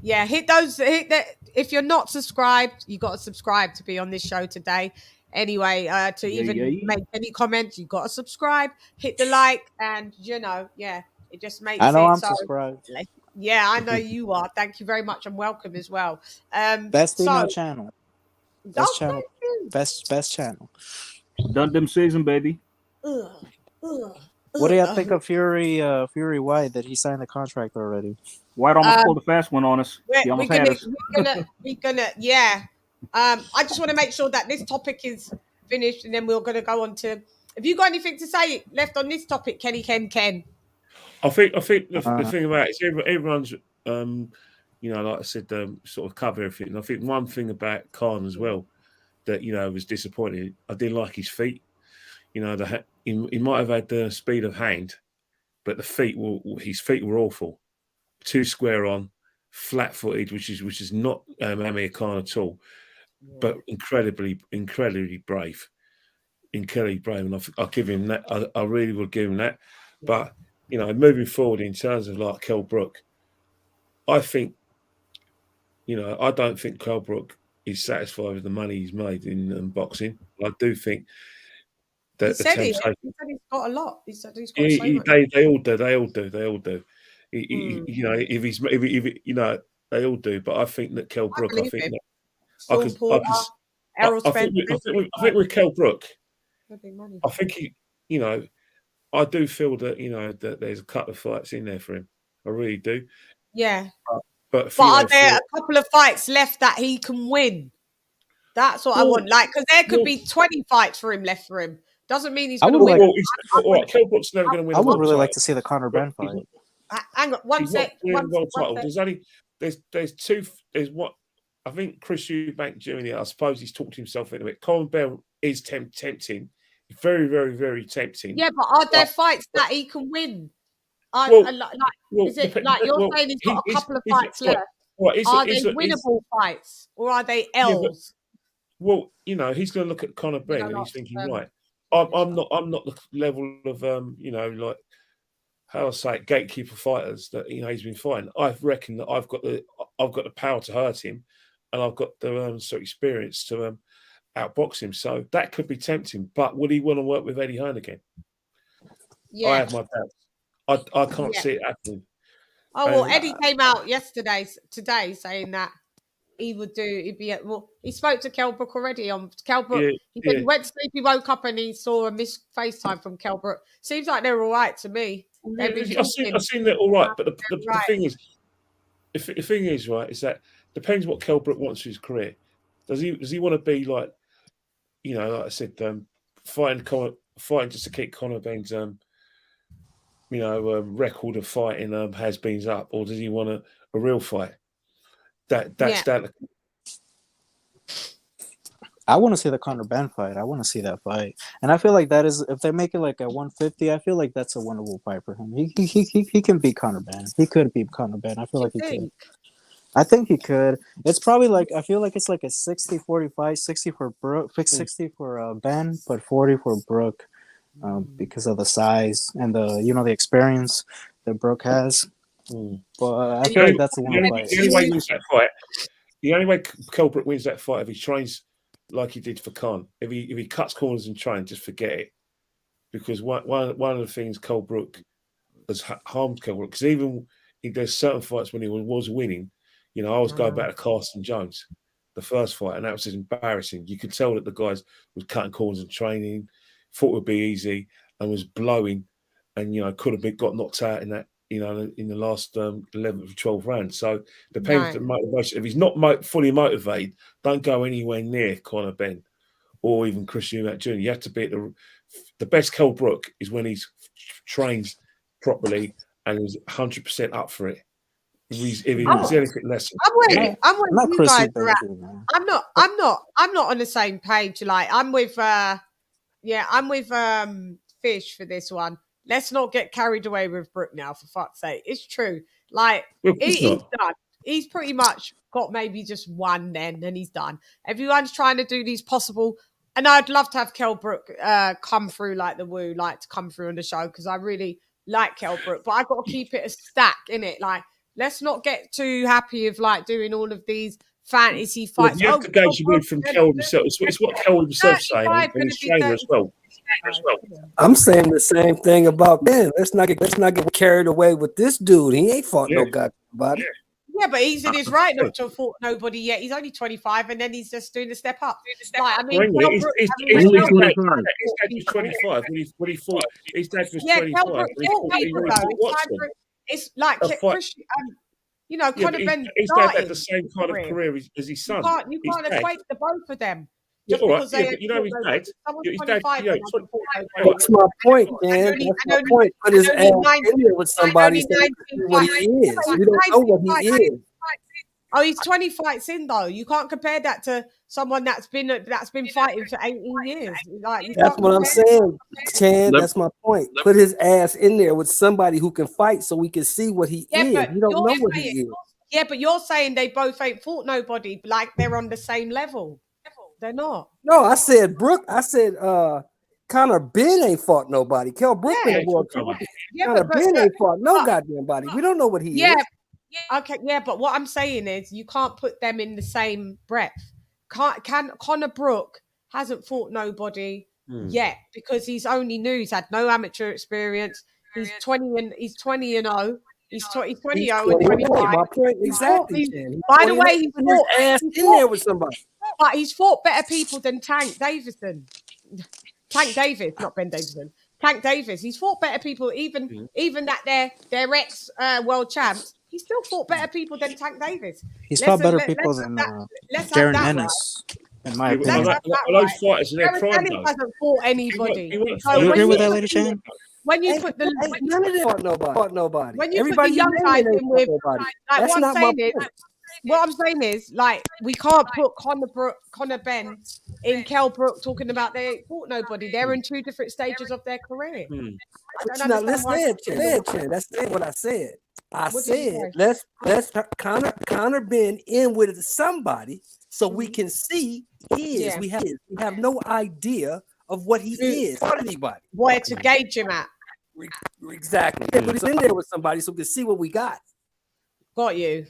Yeah. Hit that. If you're not subscribed, you got to subscribe to be on this show today. Anyway, make any comments, you got to subscribe, hit the like, and it just makes I know I'm so subscribed. Yeah, I know you are. Thank you very much and welcome as well. Best female channel. Best channel. Best channel. Done them season, baby. What do you think of Fury White, that he signed the contract already? White almost pulled a fast one on us. He almost had us. We're gonna I just want to make sure that this topic is finished, and then we're gonna go on to. Have you got anything to say left on this topic, Kenny Ken? I think the thing about it is everyone's like I said, sort of cover everything. And I think one thing about Khan as well that was disappointing. I didn't like his feet. He might have had the speed of hand, but his feet were awful. Too square on, flat-footed, which is not Amir Khan at all, but incredibly brave. Incredibly brave, and I'll give him that. I really would give him that. But moving forward in terms of like Kell Brook, I think, I don't think Kell Brook is satisfied with the money he's made in boxing. I do think. He said he's got a lot. He said he's got so much. They all do. They all do. But I think that Kell Brook, I think with Kell Brook, I think I do feel that that there's a couple of fights in there for him. I really do. Yeah. But are there a couple of fights left that he can win? That's what I want. Like, because there could be 20 fights for him left for him. Doesn't mean he's going to win. Kell Brook's never going to win. I would really like to see the Conor Benn fight. Hang on, one sec. There's two. There's what I think Chris Eubank Jr., I suppose he's talked himself into it. Conor Bell is tempting. Very, very, very tempting. Yeah, but are there fights that he can win? Is it like you're saying he's got a couple of fights left? Are they winnable fights or are they L's? Well, you know, he's going to look at Conor Benn and he's thinking, right, I'm not the level of like how I say it, gatekeeper fighters that he's been fighting. I reckon that I've got the power to hurt him, and I've got the sort of experience to outbox him. So that could be tempting. But would he want to work with Eddie Hearn again? Yeah, I have my doubts. I can't see it happening. Oh well, Eddie came out today saying that he spoke to Kell Brook already on Kell Brook. He went to sleep, he woke up and he saw a missed FaceTime from Kell Brook. Seems like they're all right to me. I've seen that all right, but the thing is, the thing is, right, is that depends what Kell Brook wants for his career. Does he want to be like, like I said, fighting just to keep Conor Benn's record of fighting has-beens up, or does he want a real fight? That's that. I want to see the Conor Benn fight. I want to see that fight, and I feel like that is, if they make it like at 150, I feel like that's a winnable fight for him. He can beat Conor Benn. He could beat Conor Benn. I feel like he could. I think he could. It's probably like, I feel like it's like a 60-45, 60 for Brook, 60 for Benn, but 40 for Brook, because of the size and the experience that Brook has. But I feel like that's the one fight. The only way Kell Brook wins that fight if he trains like he did for Khan. If he cuts corners and trains, just forget it. Because one of the things Kell Brook has harmed Kell Brook, because even there's certain fights when he was winning, I was going back to Carson Jones, the first fight, and that was just embarrassing. You could tell that the guys was cutting corners and training, thought it would be easy, and was blowing, and could have got knocked out in that. In the last 11 or 12 rounds. So depends on the motivation. If he's not fully motivated, don't go anywhere near Conor Benn or even Chris Eubank Jr. You have to be at the best. Kell Brook is when he's trains properly and is 100% up for it. If he's anything less, I'm with you guys. I'm not on the same page. Like I'm with Fish for this one. Let's not get carried away with Brook now, for fuck's sake. It's true. Like, he's done. He's pretty much got maybe just one then, and he's done. Everyone's trying to do these possible... And I'd love to have Kell Brook come through like the Woo, like to come through on the show, because I really like Kell Brook. But I've got to keep it a stack, innit? Like, let's not get too happy of, like, doing all of these fantasy fights. You have to gauge your win from Kell himself. It's what Kell himself saying, and his trainer as well. I'm saying the same thing about Ben. Let's not get carried away with this dude. He ain't fought no goddamn body. Yeah, but he's in his right not to have fought nobody yet. He's only 25, and then he's just doing the step up. Like, I mean, he's 25 when he fought. His dad was 25. It's like Conor Benn. His dad had the same kind of career as his son. You can't equate the both of them. But his dad. That's my point, man. That's my point. Put his ass in there with somebody so what he is. You don't know what he is. Oh, he's 20 fights in though. You can't compare that to someone that's been fighting for 18 years. Like, that's what I'm saying, Chan. That's my point. Put his ass in there with somebody who can fight so we can see what he is. You don't know what he is. Yeah, but you're saying they both ain't fought nobody, like they're on the same level. They're not. No, I said Brook. I said Conor Benn ain't fought nobody. Kell Brook been world champion. Conor Benn ain't fought no goddamn body. We don't know what he is. Okay, yeah, but what I'm saying is you can't put them in the same breath. Conor Brook hasn't fought nobody yet because he's only new. He's had no amateur experience. He's 20 and 0. He's 20 and 25. My point exactly. By the way, he's fought ass in there with somebody. But he's fought better people than Tank Davison. Tank Davis, not Ben Davison. Tank Davis. He's fought better people, even that they're ex world champs. He still fought better people than Tank Davis. He's fought better people than Darren Ennis, in my opinion. Those fighters in their prime, Ennis hasn't fought anybody. You agree with that, LadyChann? When you put the none of them fought nobody. When you put the young guys in with, like what I'm saying is, what I'm saying is, like, we can't put Conor Ben in Kell Brook talking about they ain't fought nobody. They're in two different stages of their career. I But don't you're not understand why. listening, Chan. That's what I said. I What did you said say? let's Conor Ben in with somebody so we can see he is. Yeah. We have no idea of what he is for anybody. Where to gauge him at. Exactly. Yeah, but it's in there with somebody so we can see what we got. Got you.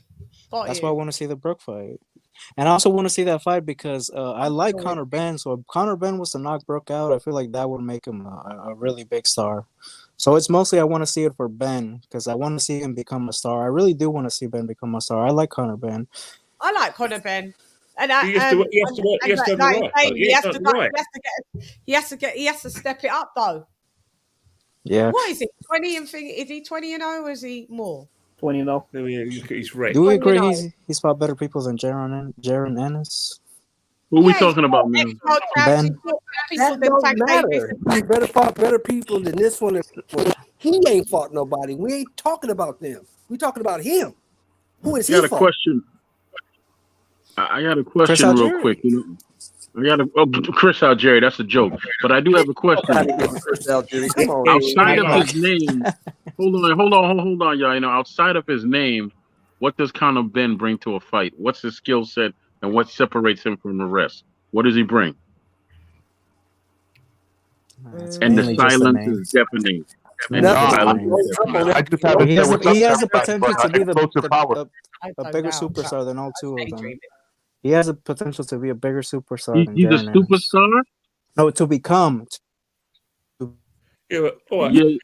That's why I want to see the Brook fight. And I also want to see that fight because I like Conor Ben. So if Conor Ben was to knock Brook out, I feel like that would make him a really big star. So it's mostly I want to see it for Ben because I want to see him become a star. I really do want to see Ben become a star. I like Conor Ben. I like Conor Ben. And He has to step it up though. Yeah. What is it? 20 and thing? Is he 20-0 or is he more? 20-0. He's right. Do we agree he's fought better people than Jaron Ennis? Who are we talking about, man? Ben. That don't matter. He better fought better people than this one. He ain't fought nobody. We ain't talking about them. We talking about him. Who is he? I got a question. I got a question real quick. You know, Chris Algieri. That's a joke. But I do have a question. Chris Algieri. Come on. Outside of his name, hold on, y'all. You know, outside of his name, what does Conor Ben bring to a fight? What's his skill set, and what separates him from the rest? What does he bring? And the silence is deafening. And he has the potential to be a bigger superstar than all two of them. He has a potential to be a bigger superstar than he's Jaron a superstar? No, to become. Yeah, but, but you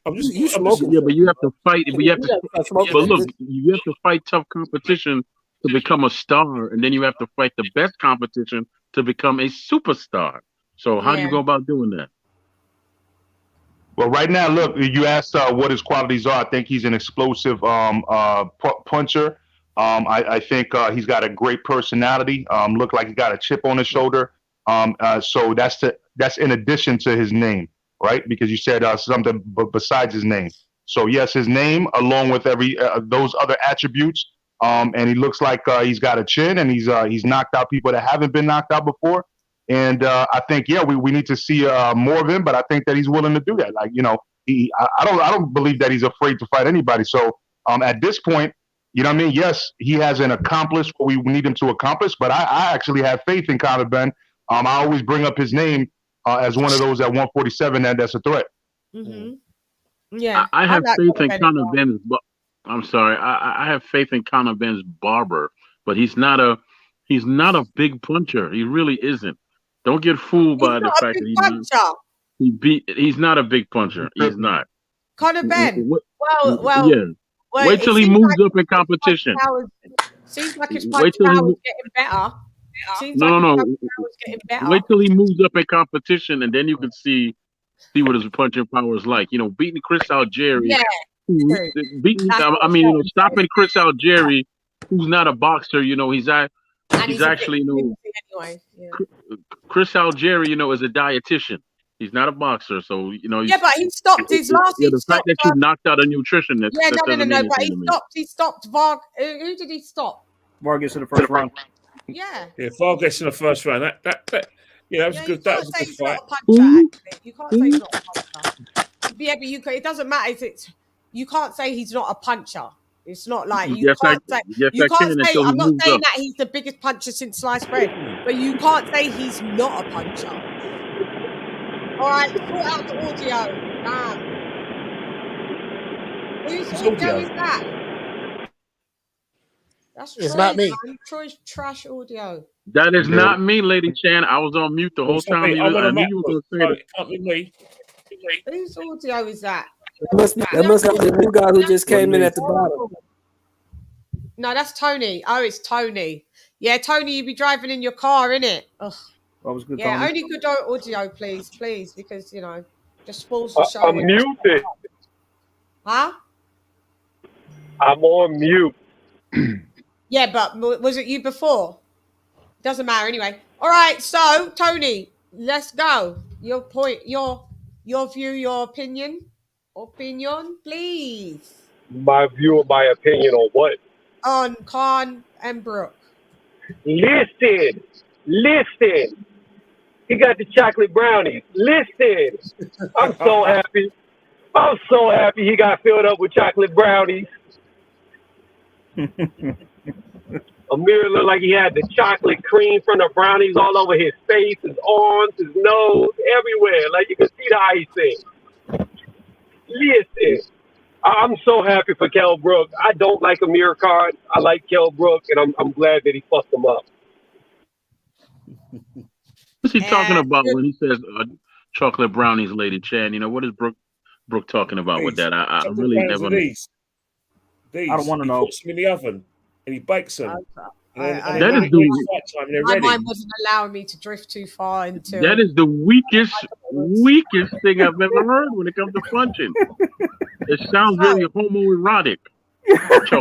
have to fight. But look, you have to fight tough competition to become a star, and then you have to fight the best competition to become a superstar. So how do you go about doing that? Well, right now, look, you asked what his qualities are. I think he's an explosive puncher. I think he's got a great personality. Look like he got a chip on his shoulder. So that's in addition to his name, right? Because you said something besides his name. So yes, his name along with those other attributes. And he looks like he's got a chin, and he's knocked out people that haven't been knocked out before. And I think we need to see more of him, but I think that he's willing to do that. Like, you know, I don't believe that he's afraid to fight anybody. So at this point, you know what I mean? Yes, he hasn't accomplished what we need him to accomplish, but I actually have faith in Conor Ben. I always bring up his name as one of those at 147 that's a threat. Mm-hmm. Yeah, I have faith in Conor Ben's. I'm sorry, I have faith in Conor Ben's barber, but he's not a big puncher. He really isn't. Don't get fooled by the fact that he's not a big puncher. He's not. Conor Ben. Yeah. Wait till he moves up in competition. Seems like his punch power is getting better. Wait till he moves up in competition, and then you can see what his punching power is like. You know, beating Chris Algieri. Yeah. Stopping Chris Algieri, who's not a boxer. You know, he's actually, Chris Algieri, is a dietitian. He's not a boxer, so Yeah, but he stopped his last. The fact that you knocked out a nutritionist. Yeah, no. But he stopped Varg. Who did he stop? Vargas in the first round. Yeah. Yeah, Vargas in the first round. That was good. That was a good fight. You can't say he's not a puncher. Yeah, but it doesn't matter. You can't say he's not a puncher. It's not like you can't say. I'm not saying that he's the biggest puncher since sliced bread, but you can't say he's not a puncher. All right, sort out the audio. Whose audio is that? That's Troy's, not me. Man. Troy's trash audio. That is not me, LadyChann. I was on mute the whole time. I knew you were going to say that. Can't be me. Whose audio is that? That must be the new guy who just came in at the bottom. No, that's Tony. Oh, it's Tony. Yeah, Tony, you be driving in your car, innit? Ugh. That was good. Yeah, Tony. only good audio, please, because just spoils the show. I'm muted. Huh? I'm on mute. Yeah, but was it you before? Doesn't matter anyway. All right, so Tony, let's go. Your point, your view, your opinion, please. My view or my opinion on what? on Khan and Brook? Listen. He got the chocolate brownies. Listen. I'm so happy. I'm so happy he got filled up with chocolate brownies. Amir looked like he had the chocolate cream from the brownies all over his face, his arms, his nose, everywhere. Like you could see the icing. Listen, I'm so happy for Kell Brook. I don't like Amir Khan. I like Kell Brook, and I'm glad that he fucked him up. What's he talking about when he says chocolate brownies, Lady Chan? You know, what is Brook talking about with that? I really never. These. I don't want to He know. puts them in the oven and he bakes them. My mind wasn't allowing me to drift too far into. That is the weakest thing I've ever heard when it comes to punching. It sounds very homoerotic. That's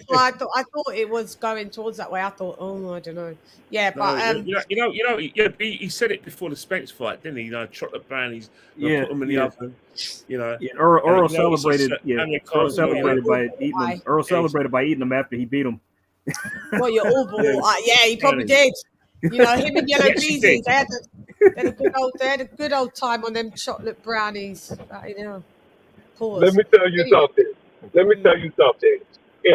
why I thought it was going towards that way. I thought, I don't know. Yeah, but he said it before the Spence fight, didn't he? You know, chocolate brownies, put them in the oven. You know, Earl celebrated. Earl celebrated by eating them. Earl celebrated by eating them after he beat him. Well, you're all he probably did. You know, him and Yellow Jeezy, they had a good old time on them chocolate brownies. You know, pause. Let me tell you something. In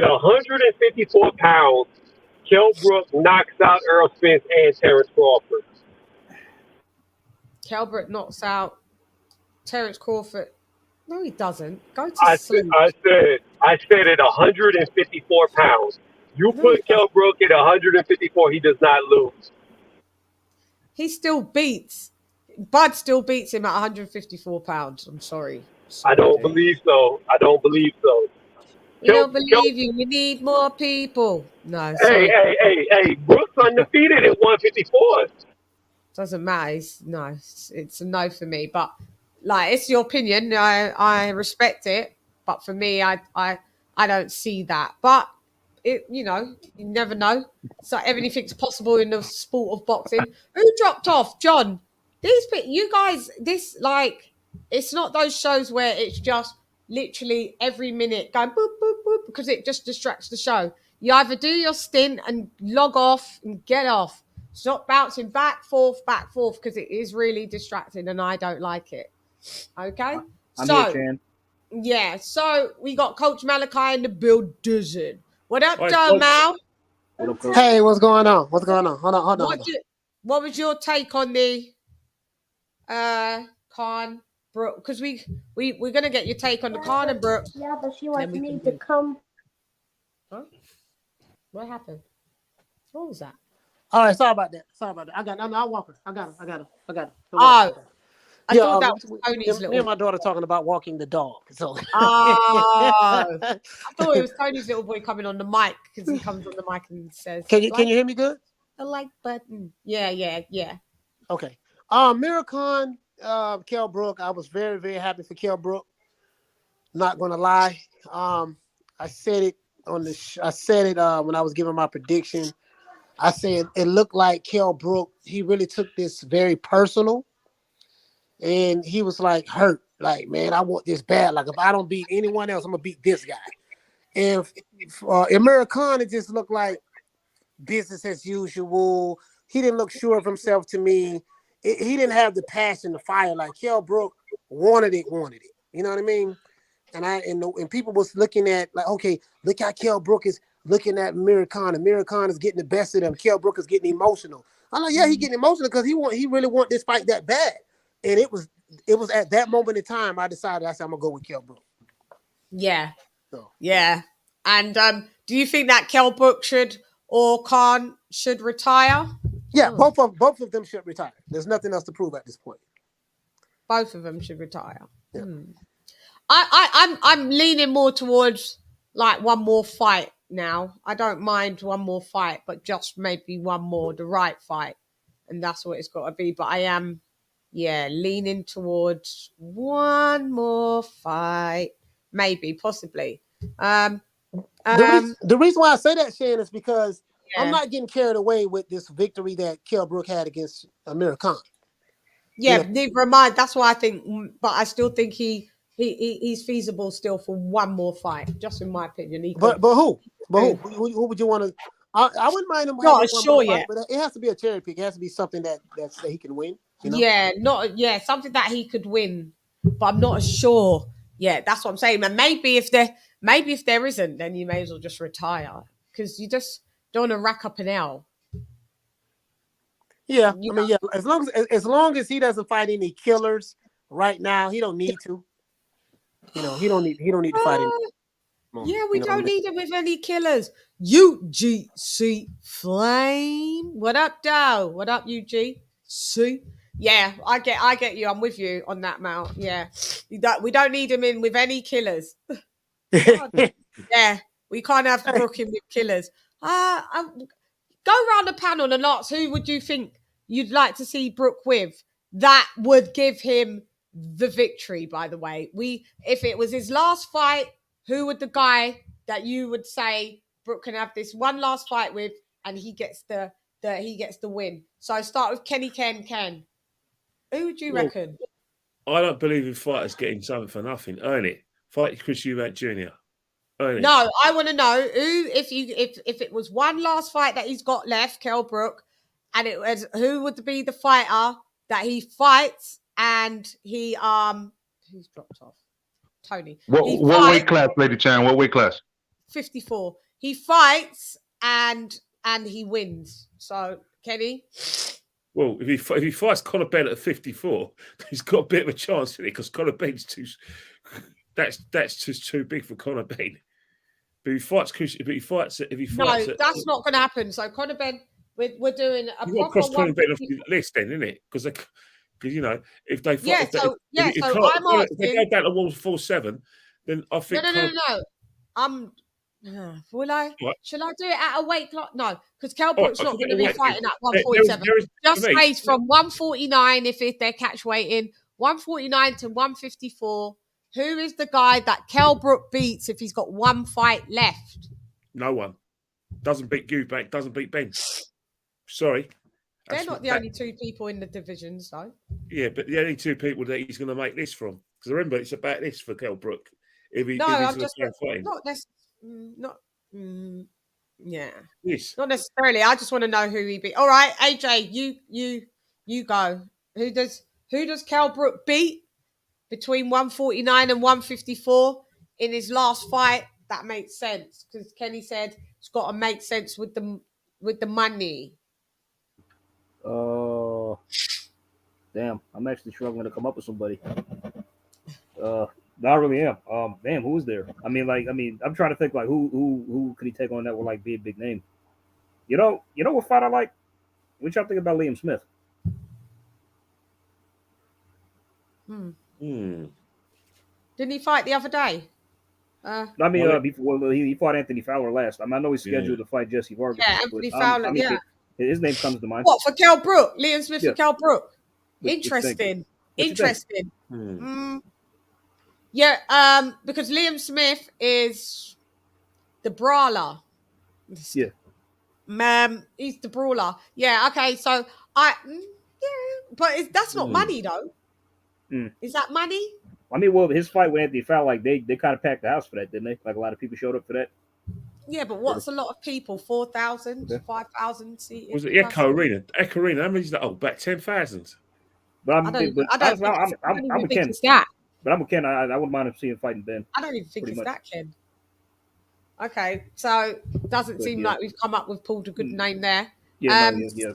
154 pounds, Kell Brook knocks out Errol Spence and Terrence Crawford. Kell Brook knocks out Terrence Crawford. No, he doesn't. Go to sleep. I said at 154 pounds. You put Kell Brook at 154, he does not lose. He still beats. Bud still beats him at 154 pounds. I'm sorry. I don't believe so. We don't believe you. We need more people. No. Sorry. Hey. Brook's undefeated at 154. Doesn't matter. It's a no for me. But like, it's your opinion. I respect it. But for me, I don't see that. But you never know. So everything's possible in the sport of boxing. Who dropped off? John. You guys, it's not those shows where it's just literally every minute going boop, boop, boop, because it just distracts the show. You either do your stint and log off and get off. Stop bouncing back, forth, because it is really distracting and I don't like it. Okay? I'm here, Chan. Yeah, so we got Coach Malachi in the building. What up, Mal? Hey, what's going on? Hold on. What was your take on the Khan Brook? Because we're gonna get your take on the Khan and Brook. Yeah, but she wants me to come. Huh? What happened? What was that? All right, sorry about that. I'll walk her. I got her. Oh, I thought that was Tony's little. Me and my daughter talking about walking the dog. So. I thought it was Tony's little boy coming on the mic because he comes on the mic and says, "Can you hear me good?" The like button. Yeah. Okay. Miracon, Kell Brook. I was very, very happy for Kell Brook. Not gonna lie. I said it when I was giving my prediction. I said it looked like Kell Brook. He really took this very personal, and he was like hurt. Like, man, I want this bad. Like, if I don't beat anyone else, I'm gonna beat this guy. And Miracon, it just looked like business as usual. He didn't look sure of himself to me. He didn't have the passion, the fire like Kell Brook wanted it. You know what I mean? And people was looking at like, okay, look how Kell Brook is looking at Miracon, and Miracon is getting the best of them. Kell Brook is getting emotional. I'm like, yeah, he's getting emotional because he really want this fight that bad. And it was at that moment in time I decided I'm gonna go with Kell Brook. Yeah. So. Yeah. And do you think that Kell Brook or Khan should retire? Yeah, both of them should retire. There's nothing else to prove at this point. Both of them should retire. Yeah. I'm leaning more towards like one more fight now. I don't mind one more fight, but just maybe one more, the right fight. And that's what it's got to be. But I am, leaning towards one more fight. Maybe, possibly. The reason why I say that, Shan, is because I'm not getting carried away with this victory that Kell Brook had against Amir Khan. Yeah, neither am I. That's why I think, but I still think he he's feasible still for one more fight, just in my opinion. But who? But who would you want to? I wouldn't mind him having one more fight, but it has to be a cherry pick. It has to be something that he can win. You know? Something that he could win, but I'm not sure. Yeah, that's what I'm saying. And maybe if there isn't, then you may as well just retire because you just don't want to rack up an L. Yeah, as long as he doesn't fight any killers right now, he don't need to. You know, he don't need to fight any. Yeah, we don't need him with any killers. UGC Flame. What up, Dow? What up, UGC? Yeah, I get you. I'm with you on that, Mal. Yeah. We don't need him in with any killers. Yeah, we can't have Brook in with killers. Go around the panel and ask who would you think you'd like to see Brook with that would give him the victory, by the way. If it was his last fight, who would the guy that you would say Brook can have this one last fight with and he gets the win? So I start with Ken. Who would you reckon? I don't believe in fighters getting something for nothing. Earn it. Fight Chris Eubank Jr. Earn it. No, I want to know who, if it was one last fight that he's got left, Kell Brook, and it was who would be the fighter that he fights and he who's dropped off? Tony. What weight class, LadyChann? What weight class? 54. He fights and he wins. So, Kenny? Well, if he fights Conor Benn at 54, he's got a bit of a chance in it because Conor Benn's that's just too big for Conor Benn. But if he fights, that's not going to happen. So Conor Benn, we're doing a proper cross Conor Benn off the list, then, isn't it? Because you know, if they fight, if they go down to 147, then I think no. Will I? What? Shall I do it at a weight class? No, because Kell Brook's not going to be fighting at 147. Just raised from 149 if they're catch weighting, 149 to 154. Who is the guy that Kell Brook beats if he's got one fight left? No one. Doesn't beat Eubank, doesn't beat Ben. Sorry. They're not the only two people in the divisions, though. Yeah, but the only two people that he's going to make this from. Because remember, it's about this for Kell Brook. Yes. Not necessarily. I just want to know who he beat. All right, AJ, you go. Who does Kell Brook beat between 149 and 154 in his last fight? That makes sense because Kenny said it's got to make sense with the money. Damn, I'm actually struggling to come up with somebody. I really am. Damn, who's there? I'm trying to think like who could he take on that would like be a big name. You know what fight I like? What y'all think about Liam Smith? Didn't he fight the other day? He fought Anthony Fowler last. I know he's scheduled to fight Jesse Vargas. Yeah, Anthony Fowler. His name comes to mind. What for Kell Brook? Liam Smith for Kell Brook. Interesting. Yeah, because Liam Smith is the brawler. Yeah. He's the brawler. Yeah, okay, so but that's not money though. Is that money? I mean, well, his fight with Anthony Fowler, like they kind of packed the house for that, didn't they? Like a lot of people showed up for that. Yeah, but what's a lot of people? 4,000, 5,000 seats. Was it Echo Arena? Echo Arena, how many is that? Oh, back 10,000. But I'm with Ken. That. But I'm with Ken. I wouldn't mind him seeing fighting Ben. I don't even think it's that, Ken. Okay, so doesn't seem like we've pulled a good name there. Yeah. That's only that's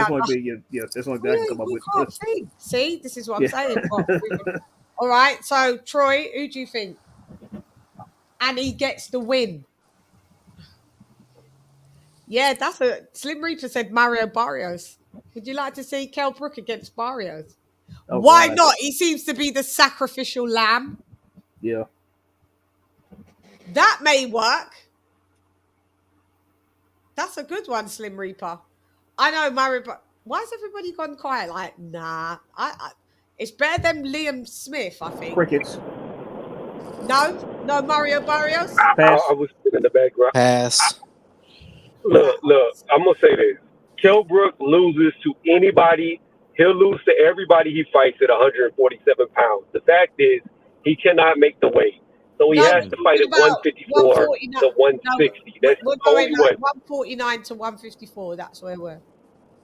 only I can come up with. See, this is what I'm saying. All right, so Troy, who do you think? And he gets the win. Yeah, that's Slim Reaper said Mario Barrios. Would you like to see Kell Brook against Barrios? Oh, why not? He seems to be the sacrificial lamb. Yeah. That may work. That's a good one, Slim Reaper. I know Mario, but why has everybody gone quiet? Like, nah. It's better than Liam Smith, I think. Crickets. No Mario Barrios? I was in the background. Pass. Look, I'm going to say this. Kell Brook loses to anybody He'll lose to everybody he fights at 147 pounds. The fact is, he cannot make the weight. So he No, has we're to fight talking at about 154 149. to 160. That's We're the going only like way. 149 to 154. That's where we're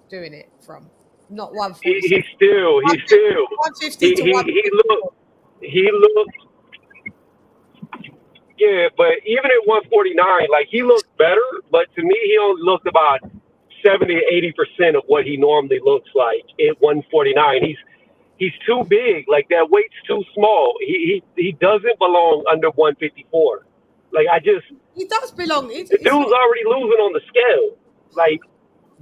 doing it from. Not 147. He's still 150 to 154. he looked yeah, but even at 149, like he looks better, but to me he only looks about 70 to 80% of what he normally looks like at 149. He's too big. Like that weight's too small. He doesn't belong under 154. Like he does belong. The dude's already losing on the scale. Like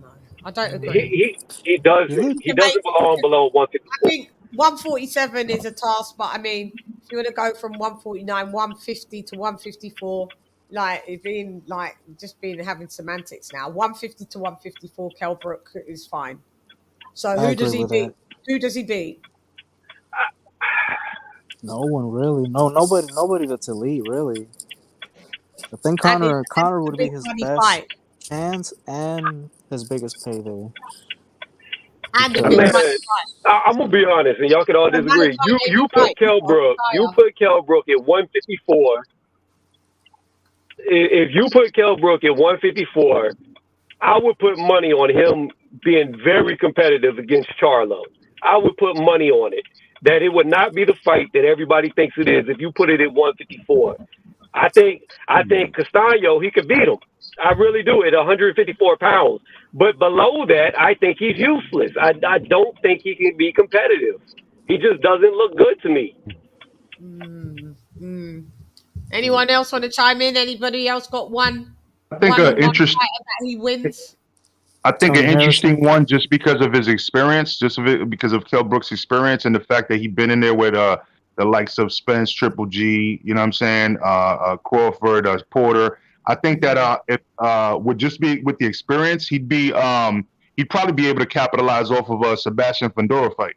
no, I don't agree. He doesn't belong below 154. I think 147 is a task, but I mean, if you want to go from 149, 150 to 154, like it's been like just been having semantics now. 150 to 154, Kell Brook is fine. So who does he beat? Who does he beat? No one really. No, nobody that's elite really. I think Connor would be his best chance and his biggest payday. And a big money fight. I'm gonna be honest, and y'all can all disagree. You put Kell Brook at 154. If you put Kell Brook at 154, I would put money on him being very competitive against Charlo. I would put money on it that it would not be the fight that everybody thinks it is if you put it at 154. I think Castaño, he could beat him. I really do at 154 pounds. But below that, I think he's useless. I don't think he can be competitive. He just doesn't look good to me. Anyone else want to chime in? Anybody else got one? I think one interesting that he wins. I think an interesting one just because of his experience, because of Kell Brook's experience and the fact that he's been in there with the likes of Spence, Triple G, you know what I'm saying, Crawford, Porter. I think that if would just be with the experience, he'd probably be able to capitalize off of a Sebastian Fundora fight.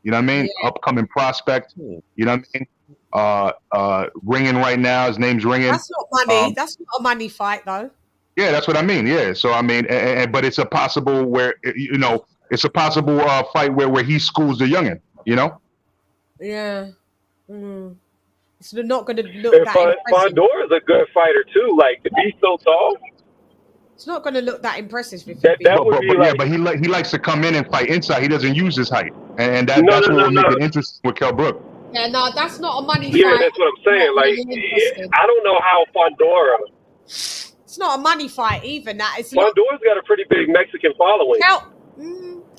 You know what I mean? Yeah. Upcoming prospect. You know what I mean? Ringing right now. His name's ringing. That's not money. That's not a money fight, though. Yeah, that's what I mean. Yeah. So I mean, but it's a possible it's a possible fight where he schools the youngin. You know? Yeah. It's not going to look that impressive. Fondora's a good fighter too. Like to be so tall. It's not going to look that impressive. But he likes to come in and fight inside. He doesn't use his height, and that's what will make it interesting with Kell Brook. Yeah, no, that's not a money fight. Yeah, that's what I'm saying. Like, I don't know how Fondora. It's not a money fight either. Fondora's got a pretty big Mexican following.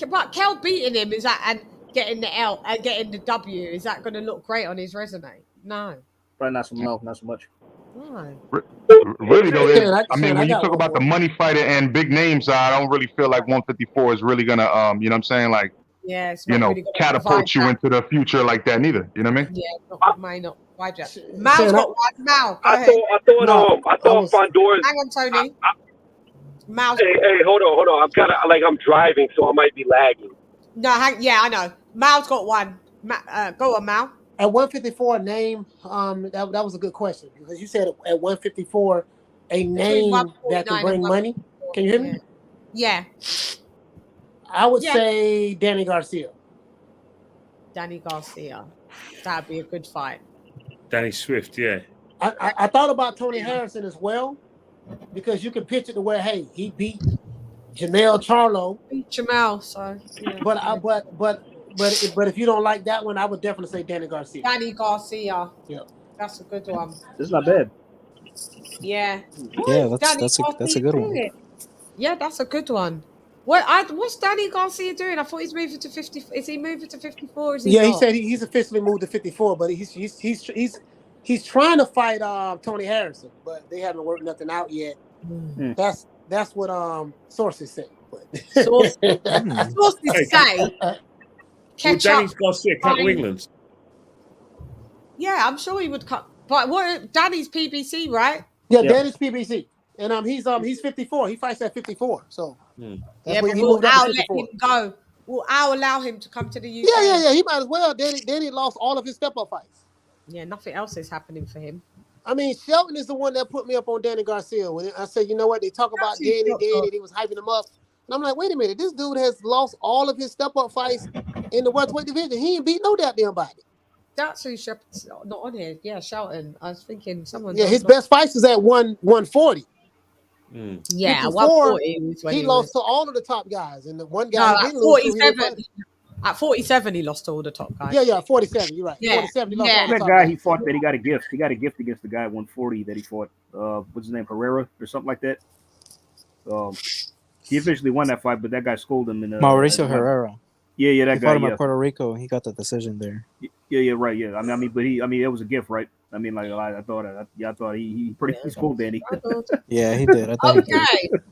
But Kell beating him and getting the L and getting the W, is that going to look great on his resume? No. Probably not so much. No. Really though, I mean, when you talk about the money fighter and big names, I don't really feel like 154 is really gonna, you know what I'm saying, like, yeah, it's not really catapult you into the future like that neither. You know what I mean? Yeah, might not. Why just? Mal's got one. Mal, go ahead. I thought Fondora's. Hang on, Tony. Mal's. Hey, hold on. I'm driving, so I might be lagging. No, I know. Mal's got one. Go on, Mal. At 154, name, that was a good question because you said at 154, a name that can bring money. Can you hear me? Yeah. I would say Danny Garcia. That'd be a good fight. Danny Swift, yeah. I thought about Tony Harrison as well because you can picture to where, hey, he beat Janelle Charlo. Beat Jamal, so. Yeah. But if you don't like that one, I would definitely say Danny Garcia. Yeah, that's a good one. This is not bad. Yeah. Yeah, that's a good one. Yeah, that's a good one. What's Danny Garcia doing? I thought he's moving to 50. Is he moving to 54? Is he? Yeah, he said he's officially moved to 54, but he's trying to fight Tony Harrison, but they haven't worked nothing out yet. That's what sources say. Sources say. Well, Danny's Garcia come to England. Yeah, I'm sure he would come. But Danny's PBC, right? Yeah, Danny's PBC, and he's 54. He fights at 54. So but we'll let him go. I'll allow him to come to the UK. Yeah. He might as well. Danny lost all of his step-up fights. Yeah, nothing else is happening for him. I mean, Shelton is the one that put me up on Danny Garcia. When I said, you know what, they talk about Danny, he was hyping him up. And I'm like, wait a minute, this dude has lost all of his step-up fights in the welterweight division. He ain't beat no damn body. That's who Shepard's not on here. Yeah, Shelton. I was thinking someone. Yeah, his best fights is at 140. Yeah, 54, 140 was when he lost to all of the top guys, and the one guy he at didn't lose to, he was 47. At 47, he lost to all the top guys. Yeah, 47. You're right. Yeah, 47. He lost all the That top guy guys. he fought that he got a gift. He got a gift against the guy at 140 that he fought. What's his name? Herrera or something like that. He officially won that fight, but that guy scolded him in Mauricio Herrera. Yeah, that he guy. fought him at Puerto Rico. He got the decision there. Yeah, right. Yeah, I mean, it was a gift, right? I mean, like I thought he schooled Danny. Yeah, he did. I thought he did.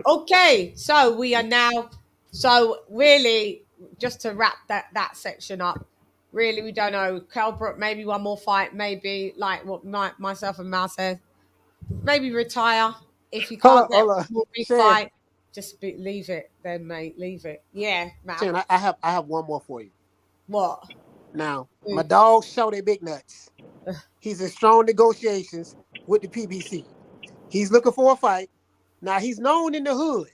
Okay, so we are now. So really, just to wrap that section up, really, we don't know. Kell Brook, maybe one more fight, maybe like what myself and Mal said, maybe retire if you can't get a more big fight. Just leave it, then, mate. Leave it. Yeah, Mal. Chan, I have one more for you. What? Now, my dog Shorty Big Nuts. He's in strong negotiations with the PBC. He's looking for a fight. Now, he's known in the hood.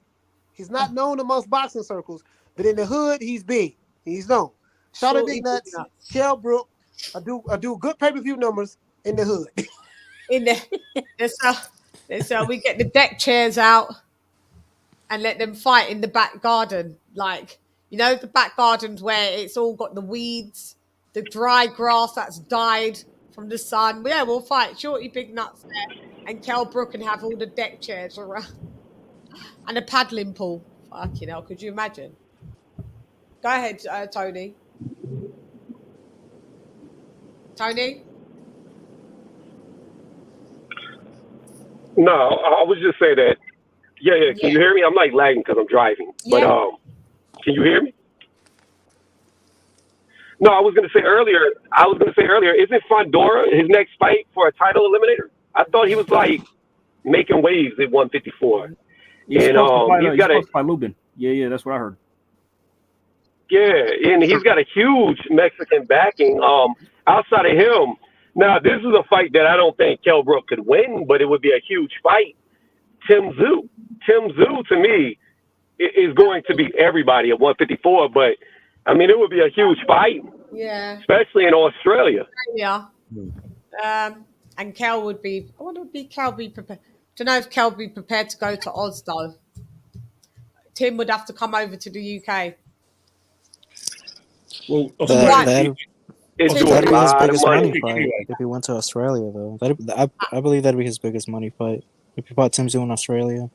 He's not known amongst boxing circles, but in the hood, he's big. He's known. Shorty Big Nuts, Kell Brook, I do good pay-per-view numbers in the hood. So we get the deck chairs out and let them fight in the back garden. Like, you know, the back gardens where it's all got the weeds, the dry grass that's died from the sun. Yeah, we'll fight Shorty Big Nuts there, and Kell Brook can have all the deck chairs around and a paddling pool. Fucking hell, could you imagine? Go ahead, Tony. Tony? No, I was just saying that. Yeah. Can you hear me? I'm like lagging because I'm driving. But can you hear me? No, I was gonna say earlier. Isn't Fondora his next fight for a title eliminator? I thought he was like making waves at 154. And he's got a by Lubin. Yeah, that's what I heard. Yeah, and he's got a huge Mexican backing. Outside of him, now this is a fight that I don't think Kell Brook could win, but it would be a huge fight. Tim Tszyu to me is going to beat everybody at 154, but I mean it would be a huge fight. Yeah, especially in Australia. Yeah, and Kell would be. What would be Kell be prepared? Don't know if Kell would be prepared to go to Oz though. Tim would have to come over to the UK. Well, that'd be his biggest money fight if he went to Australia, though. I believe that'd be his biggest money fight if he fought Tim Tszyu in Australia.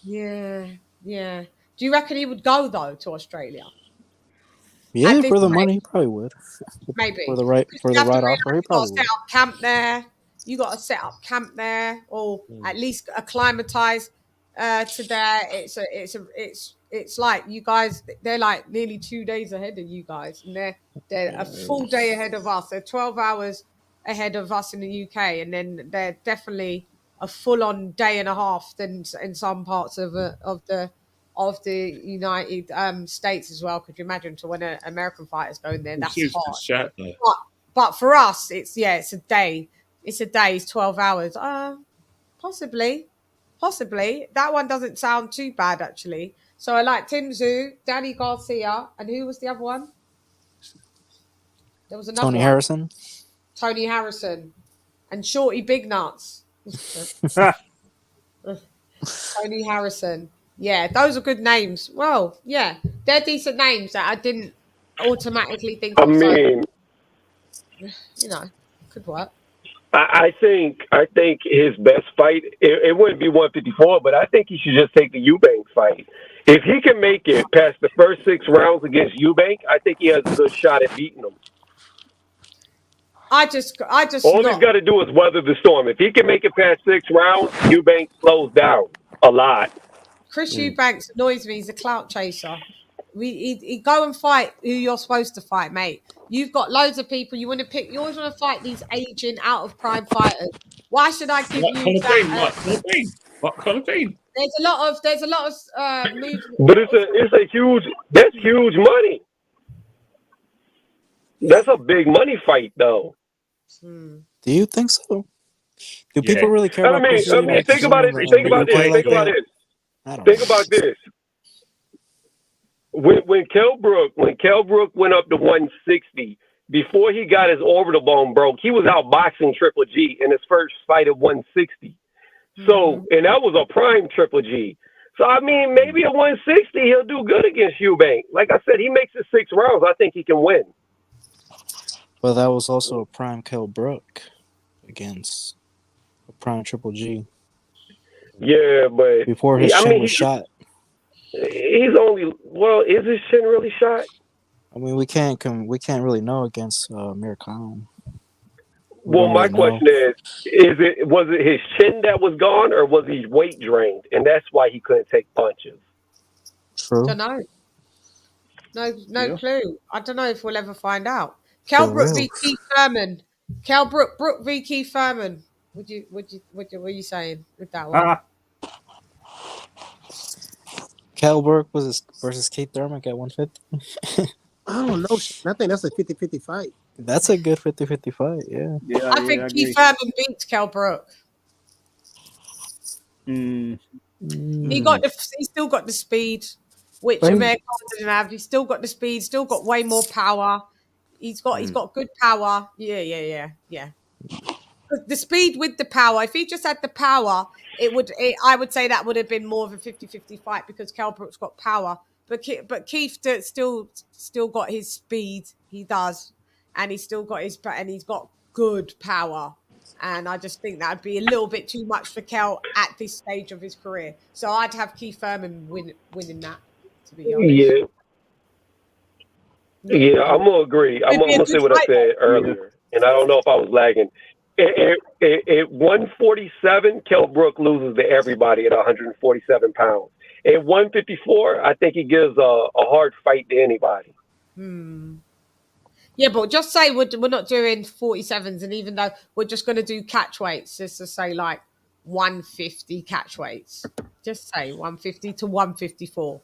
Yeah. Do you reckon he would go though to Australia? Yeah, for the money, he probably would. Maybe for the right offer, he probably would. Set up camp there. You got to set up camp there, or at least acclimatize to there. It's like you guys. They're like nearly 2 days ahead of you guys, and they're a full day ahead of us. They're 12 hours ahead of us in the UK, and they're definitely a full-on day and a half than in some parts of the United States as well. Could you imagine to when an American fighter's going there? That's hard. But for us, it's a day. It's a day. It's 12 hours. Possibly. That one doesn't sound too bad actually. So I like Tim Tszyu, Danny Garcia, and who was the other one? There was another Tony Harrison. Tony Harrison and Shorty Big Nuts. Tony Harrison. Yeah, those are good names. Well, yeah, they're decent names that I didn't automatically think of. I mean, could work. I think his best fight, it wouldn't be 154, but I think he should just take the Eubank fight. If he can make it past the first 6 rounds against Eubank, I think he has a good shot at beating him. I just all he's got to do is weather the storm. If he can make it past 6 rounds, Eubank slows down a lot. Chris Eubanks annoys me. He's a clout chaser. He go and fight who you're supposed to fight, mate. You've got loads of people. You want to fight these aging, out of prime fighters. Why should I give you that? What kind of team? There's a lot of movement. But that's huge money. That's a big money fight, though. Do you think so? Do people really care about think about it. Think about this. when Kell Brook went up to 160, before he got his orbital bone broke, he was out boxing Triple G in his first fight at 160. So, and that was a prime Triple G. So, I mean, maybe at 160 he'll do good against Eubank. Like I said, he makes it 6 rounds. I think he can win. But that was also a prime Kell Brook against a prime Triple G. Yeah, but before his chin was shot. He's only is his chin really shot? I mean, we can't really know against Amir Khan. Well, my question was it his chin that was gone, or was he weight drained, and that's why he couldn't take punches? True. Don't know. No clue. I don't know if we'll ever find out. Kell Brook v Keith Thurman. Kell Brook v Keith Thurman. What were you saying with that one? Kell Brook versus Keith Thurman at 150. I don't know. I think that's a 50-50 fight. That's a good 50-50 fight, yeah. I think Keith Thurman beats Kell Brook. Mm. He still got the speed, which America didn't have. He's still got the speed, still got way more power. He's got good power. Yeah. The speed with the power. If he just had the power, I would say that would have been more of a 50-50 fight because Kell Brook's got power. But Keith still got his speed. He does, and he's still got he's got good power. And I just think that'd be a little bit too much for Kell at this stage of his career. So I'd have Keith Thurman winning that. To be honest. Yeah, I'm gonna agree. I'm gonna say what I said earlier, and I don't know if I was lagging. At 147, Kell Brook loses to everybody at 147 pounds. At 154, I think he gives a hard fight to anybody. Yeah, but just say we're not doing 47s, and even though we're just going to do catch weights, just to say like 150 catch weights. Just say 150 to 154.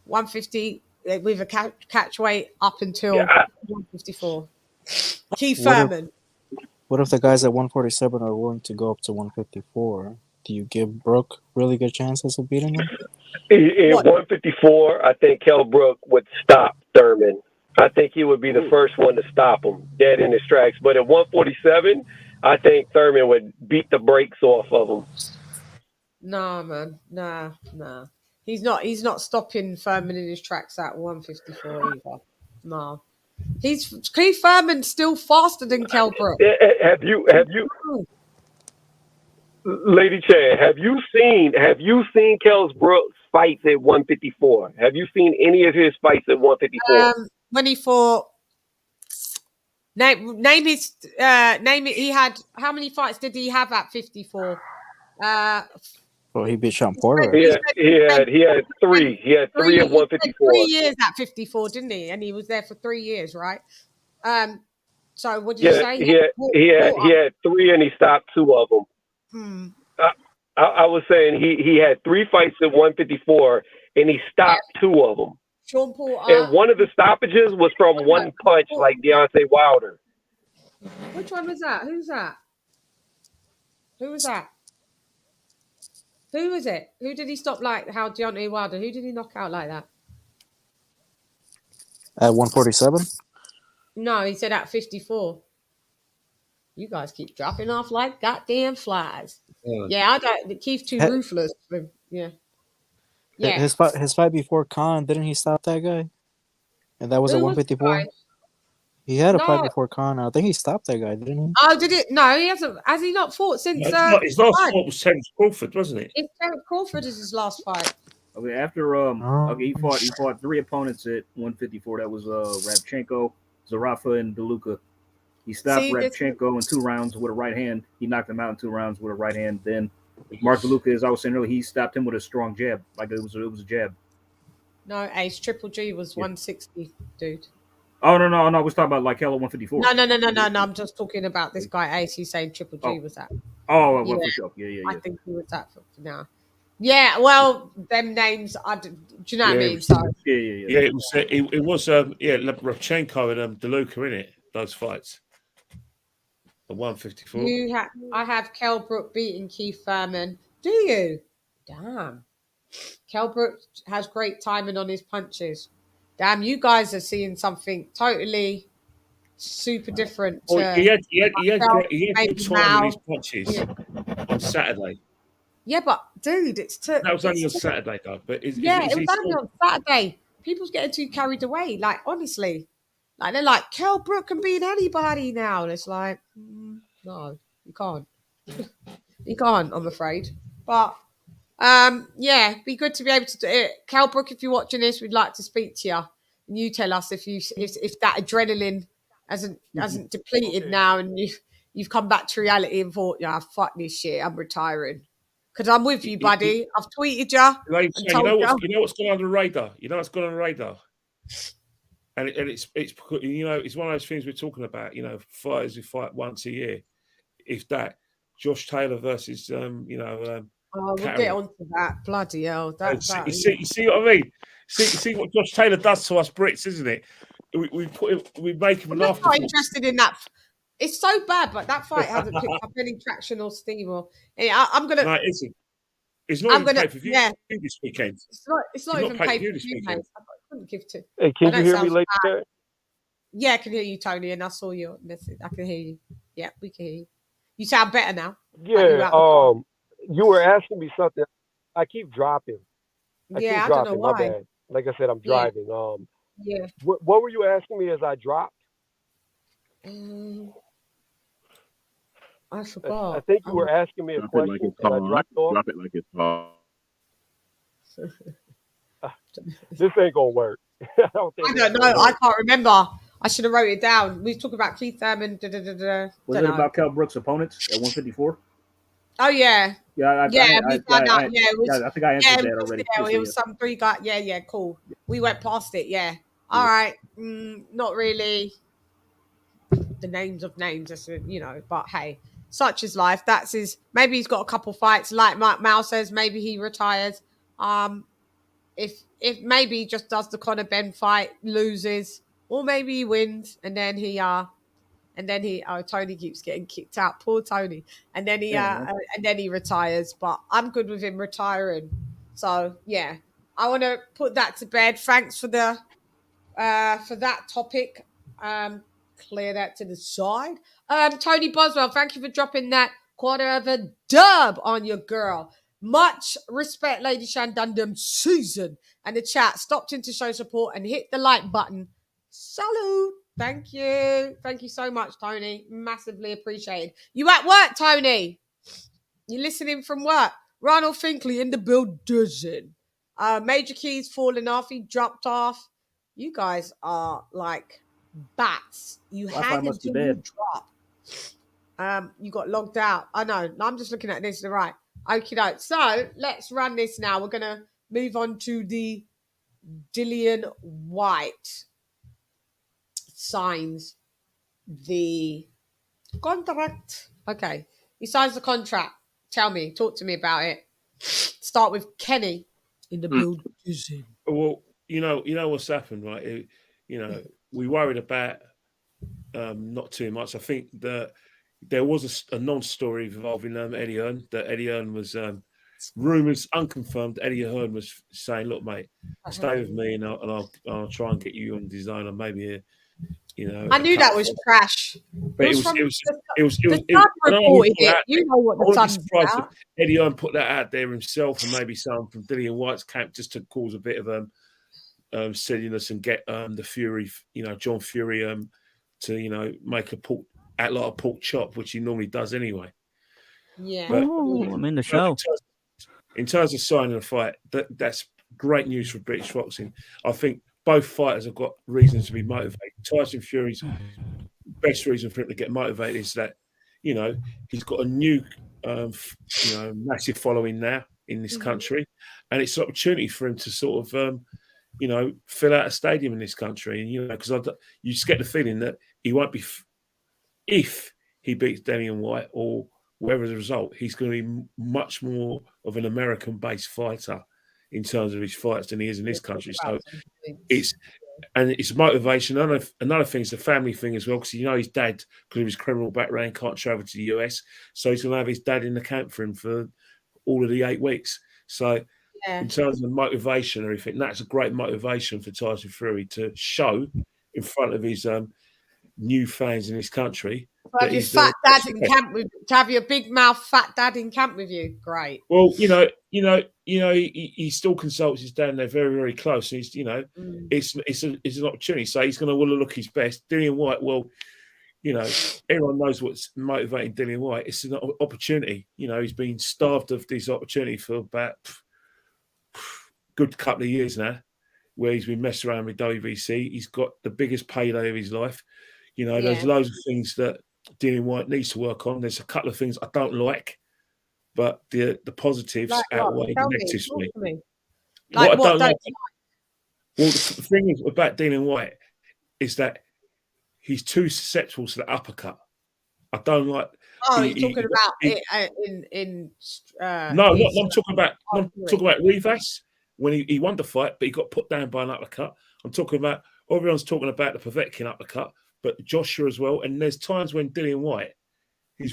150 with a catch weight up until 154. Keith Thurman. What if the guys at 147 are willing to go up to 154? Do you give Brook really good chances of beating him? At 154, I think Kell Brook would stop Thurman. I think he would be the first one to stop him dead in his tracks. But at 147, I think Thurman would beat the brakes off of him. No, man. Nah. He's not stopping Thurman in his tracks at 154 either. No. Keith Thurman's still faster than Kell Brook. Have you LadyChann, have you seen Kell Brook's fights at 154? Have you seen any of his fights at 154? When he fought, name it. He had, how many fights did he have at 54? Well, he beat Sean Porter. He had 3. He had 3 at 154. 3 years at 54, didn't he? And he was there for 3 years, right? So what did you say? He had 3 and he stopped 2 of them. I was saying he had 3 fights at 154 and he stopped 2 of them. Sean Porter. And one of the stoppages was from one punch, like Deontay Wilder. Which one was that? Who was that? Who was it? Who did he stop like how Deontay Wilder? Who did he knock out like that? At 147? No, he said at 54. You guys keep dropping off like goddamn flies. Yeah, I don't. Keith's too ruthless. Yeah. His fight before Khan, didn't he stop that guy? And that was at 154. He had a fight before Khan. I think he stopped that guy, didn't he? Oh, did it? No, he hasn't. Has he not fought since? His last fight was Terence Crawford, wasn't it? It's Terence Crawford is his last fight. Okay, after he fought 3 opponents at 154. That was Rabchenko, Zarafa, and DeLuca. He stopped Rabchenko in 2 rounds with a right hand. He knocked him out in 2 rounds with a right hand. Then Mark DeLuca, as I was saying earlier, he stopped him with a strong jab, like it was a jab. No, Ace Triple G was 160, dude. Oh no! We're talking about like Kell at 154. No. I'm just talking about this guy Ace. He's saying Triple G was that. Oh, well, for sure. Yeah. I think he was that for now. Yeah, well, them names. Do you know what I mean? So yeah. It was Rabchenko and DeLuca in it. Those fights. The 154. I have Kell Brook beating Keith Thurman. Do you? Damn. Kell Brook has great timing on his punches. Damn, you guys are seeing something totally super different Oh, to he had myself, good maybe time with his Mal. punches Yeah. on Saturday. Yeah, but dude, That was only on Saturday, though. But is it was he only still? on Saturday. People's getting too carried away. Like, honestly. Like, they're like, Kell Brook can beat anybody now. And it's like, no, you can't. You can't, I'm afraid. But, yeah, be good to be able to do it. Kell Brook, if you're watching this, we'd like to speak to you. And you tell us if that adrenaline hasn't depleted now and you've come back to reality and thought, yeah, fuck this shit, I'm retiring. Because I'm with you, buddy. I've tweeted you Like, and you told know what's gone under the radar. You know what's gone under the radar. And it's it's one of those things we're talking about. You know, fighters who fight once a year, if that. Josh Taylor versus we'll Carrion. get on to that. Bloody hell. You see what I mean? See what Josh Taylor does to us Brits, isn't it? We make him an I'm not afterthought. interested in that. It's so bad, but that fight hasn't picked up any traction or steam. I'm gonna. No, it isn't. It's not even pay-per-view this weekend. It's not even pay-per-view this weekend. I couldn't give to. Hey, can you hear me, LadyChann? Yeah, I can hear you, Tony, and I saw your message. I can hear you. Yeah, we can hear you. You sound better now. Yeah. You were asking me something. I keep dropping. I don't know why. My bad. Like I said, I'm driving. Yeah. What were you asking me as I dropped? I forgot. I think you were asking me a question, and I dropped off. Drop it like it's hard. This ain't gonna work. I don't know. I can't remember. I should have wrote it down. We talk about Keith Thurman. Was it about Kell Brook's opponents at 154? Oh yeah. We found out. Yeah, I think I answered that already. It was some 3 guys. Yeah, cool. We went past it. Yeah. All right. Not really the names of names, but hey, such is life. That's his. Maybe he's got a couple fights. Like Mark Mal says, maybe he retires. If maybe he just does the Conor Ben fight, loses, or maybe he wins, and then he Tony keeps getting kicked out. Poor Tony. And then he retires. But I'm good with him retiring. So yeah, I want to put that to bed. Thanks for the for that topic. Clear that to the side. Tony Boswell, thank you for dropping that quarter of a dub on your girl. Much respect, LadyChann Dundam Susan. And the chat stopped in to show support and hit the like button. Salute. Thank you. Thank you so much, Tony. Massively appreciated. You at work, Tony? You listening from work? Ronald Finkley in the building. Major Keys falling off. He dropped off. You guys are like bats. You hang until you drop. You got logged out. I know. I'm just looking at this. Right. Okay, so let's run this now. We're gonna move on to the DILLIAN WHYTE signs the contract. Okay, he signs the contract. Talk to me about it. Start with Kenny in the build. Well, you know what's happened, right? We worried about not too much. I think that there was a non-story involving Eddie Hearn. That Eddie Hearn was rumors unconfirmed. Eddie Hearn was saying, "Look, mate, stay with me, and I'll try and get you on design, and maybe I knew that was trash. But it was reported it. You know what the Sun's about. Eddie Hearn put that out there himself, and maybe someone from DILLIAN WHYTE's camp, just to cause a bit of silliness and get the Fury, John Fury, to make a lot of pork chop, which he normally does anyway. Yeah, but, I'm in the show. In terms of signing a fight, that's great news for British boxing. I think both fighters have got reasons to be motivated. Tyson Fury's best reason for him to get motivated is that, he's got a new, massive following now in this country, and it's an opportunity for him to sort of, fill out a stadium in this country. And because you just get the feeling that he won't be, if he beats DILLIAN WHYTE or whatever the result, he's going to be much more of an American-based fighter in terms of his fights than he is in this country. So it's motivation. Another thing is the family thing as well, because his dad, because of his criminal background, can't travel to the US, so he's going to have his dad in the camp for him for all of the 8 weeks. So in terms of motivation and everything. That's a great motivation for Tyson Fury to show in front of his new fans in this country. To have your fat dad in camp with, to have your big mouth fat dad in camp with you, great. Well, he still consults his dad, and they're very, very close. And he's, it's an opportunity. So he's going to want to look his best. Dillian White, well, everyone knows what's motivating Dillian White. It's an opportunity. He's been starved of this opportunity for about good couple of years now, where he's been messing around with WBC. He's got the biggest payday of his life. There's loads of things that Dillian White needs to work on. There's a couple of things I don't like, but the positives outweigh the negatives for me. Well, the thing is about Dillian White is that he's too susceptible to the uppercut. I don't like. Oh, you're talking about it in. No, I'm talking about. I'm talking about Rivas when he won the fight, but he got put down by an uppercut. I'm talking about. Everyone's talking about the Povetkin uppercut, but Joshua as well. And there's times when Dillian White, he's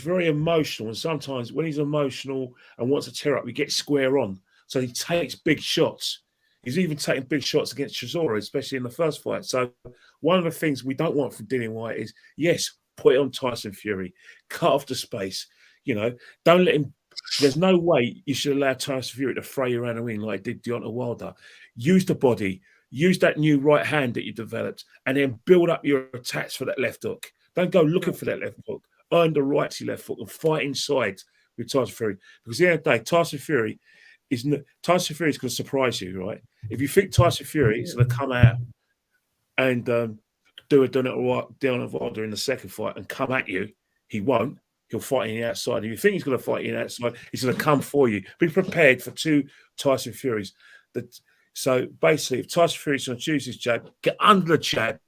very emotional, and sometimes when he's emotional and wants to tear up, he gets square on. So he takes big shots. He's even taking big shots against Chisora, especially in the first fight. So one of the things we don't want from Dillian White is, yes, put it on Tyson Fury, cut off the space. Don't let him. There's no way you should allow Tyson Fury to throw you around the ring like did Deontay Wilder. Use the body, use that new right hand that you developed, and then build up your attacks for that left hook. Don't go looking for that left hook. Earn the right to your left hook and fight inside with Tyson Fury. Because at the end of the day, Tyson Fury is going to surprise you, right? If you think Tyson Fury is going to come out and do a Deontay Wilder in the second fight and come at you, he won't. He'll fight in the outside. If you think he's going to fight in the outside, he's going to come for you. Be prepared for two Tyson Furies. So basically, if Tyson Fury's going to choose his jab, get under the jab,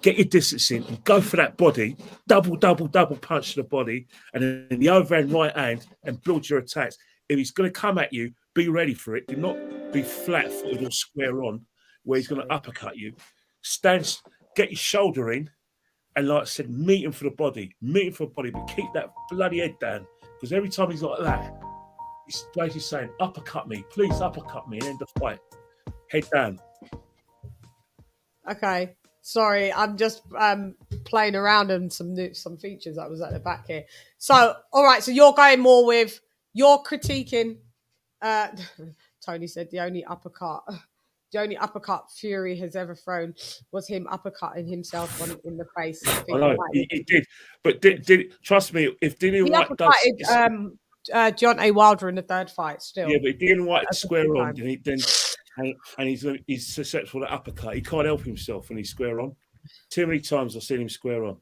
get your distance in, and go for that body, double punch to the body, and then the overhand right hand, and build your attacks. If he's going to come at you, be ready for it. Do not be flat-footed or square on, where he's going to uppercut you. Stand, get your shoulder in, and like I said, meet him for the body, but keep that bloody head down, because every time he's like that, he's basically saying, uppercut me, please uppercut me, and end the fight. Head down. Okay, sorry, I'm just playing around on some features that was at the back here. So, all right, so you're going more with you're critiquing. Tony said the only uppercut Fury has ever thrown was him uppercutting himself in the face. I know he did, but did trust me, if Dillian White does, Deontay Wilder in the third fight, still. Yeah, but if Dillian White square on, and he's susceptible to uppercut. He can't help himself when he's square on. Too many times I've seen him square on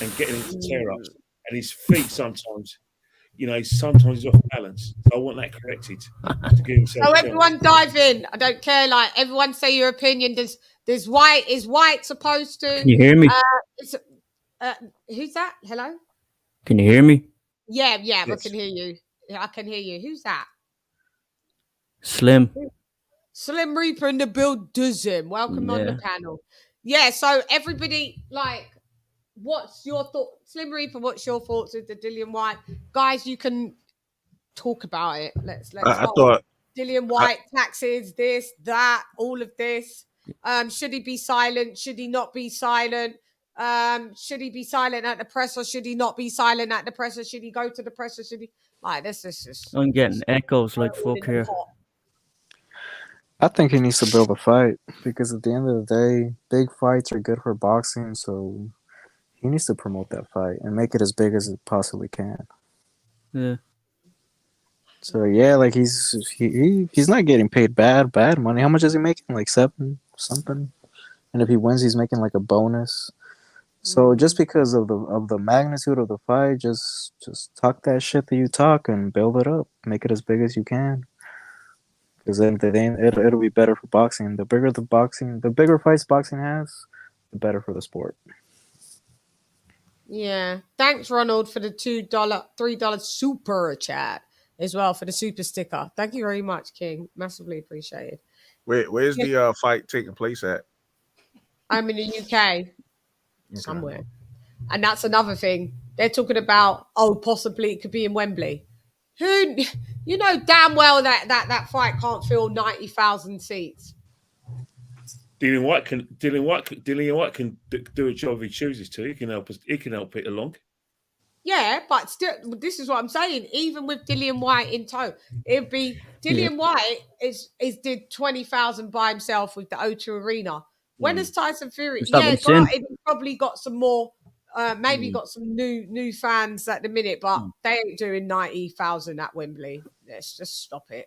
and getting into tear-ups. And his feet sometimes, sometimes he's off balance. So I want that corrected to give himself. So everyone dive in. I don't care. Like, everyone say your opinion. There's White. Is White supposed to? Can you hear me? Who's that? Hello? Can you hear me? Yeah, Yes. I can hear you. I can hear you. Who's that? Slim. Slim Reaper in the building. Welcome on the panel. Yeah, so everybody, what's your thought? Slim Reaper, what's your thoughts with the Dillian White? Guys, you can talk about it. Let's I thought Dillian White, taxes, this, that, all of this. Should he be silent? Should he not be silent? Should he be silent at the press, or should he not be silent at the press, or should he go to the press, or should he this is just I'm getting echoes like fuck here. I think he needs to build a fight, because at the end of the day, big fights are good for boxing, so he needs to promote that fight and make it as big as it possibly can. Yeah. So yeah, he's not getting paid bad money. How much is he making? Like 7 something. And if he wins, he's making like a bonus. So just because of the magnitude of the fight, just talk that shit that you talk and build it up, make it as big as you can. Because then it'll be better for boxing. The bigger fights boxing has, the better for the sport. Yeah. Thanks, Ronald, for the $3 super chat as well, for the super sticker. Thank you very much, King. Massively appreciated. Where's the fight taking place at? I'm in the UK somewhere. And that's another thing. They're talking about, possibly it could be in Wembley. Who, you know damn well that fight can't fill 90,000 seats. Dillian White can do a job if he chooses to. He can help us. He can help it along. Yeah, but still, this is what I'm saying. Even with Dillian White in tow, it'd be Dillian White is did 20,000 by himself with the O2 Arena. When has Tyson Fury? Is that Yeah, insane? he's probably got some more. Maybe got some new fans at the minute, but they ain't doing 90,000 at Wembley. Let's just stop it.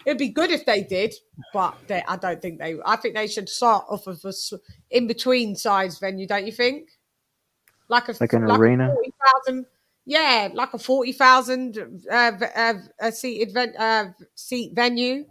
It'd be good if they did, but I don't think they. I think they should start off of a in between size venue. Don't you think? Like an arena, 40,000, yeah, like a 40,000 seat venue.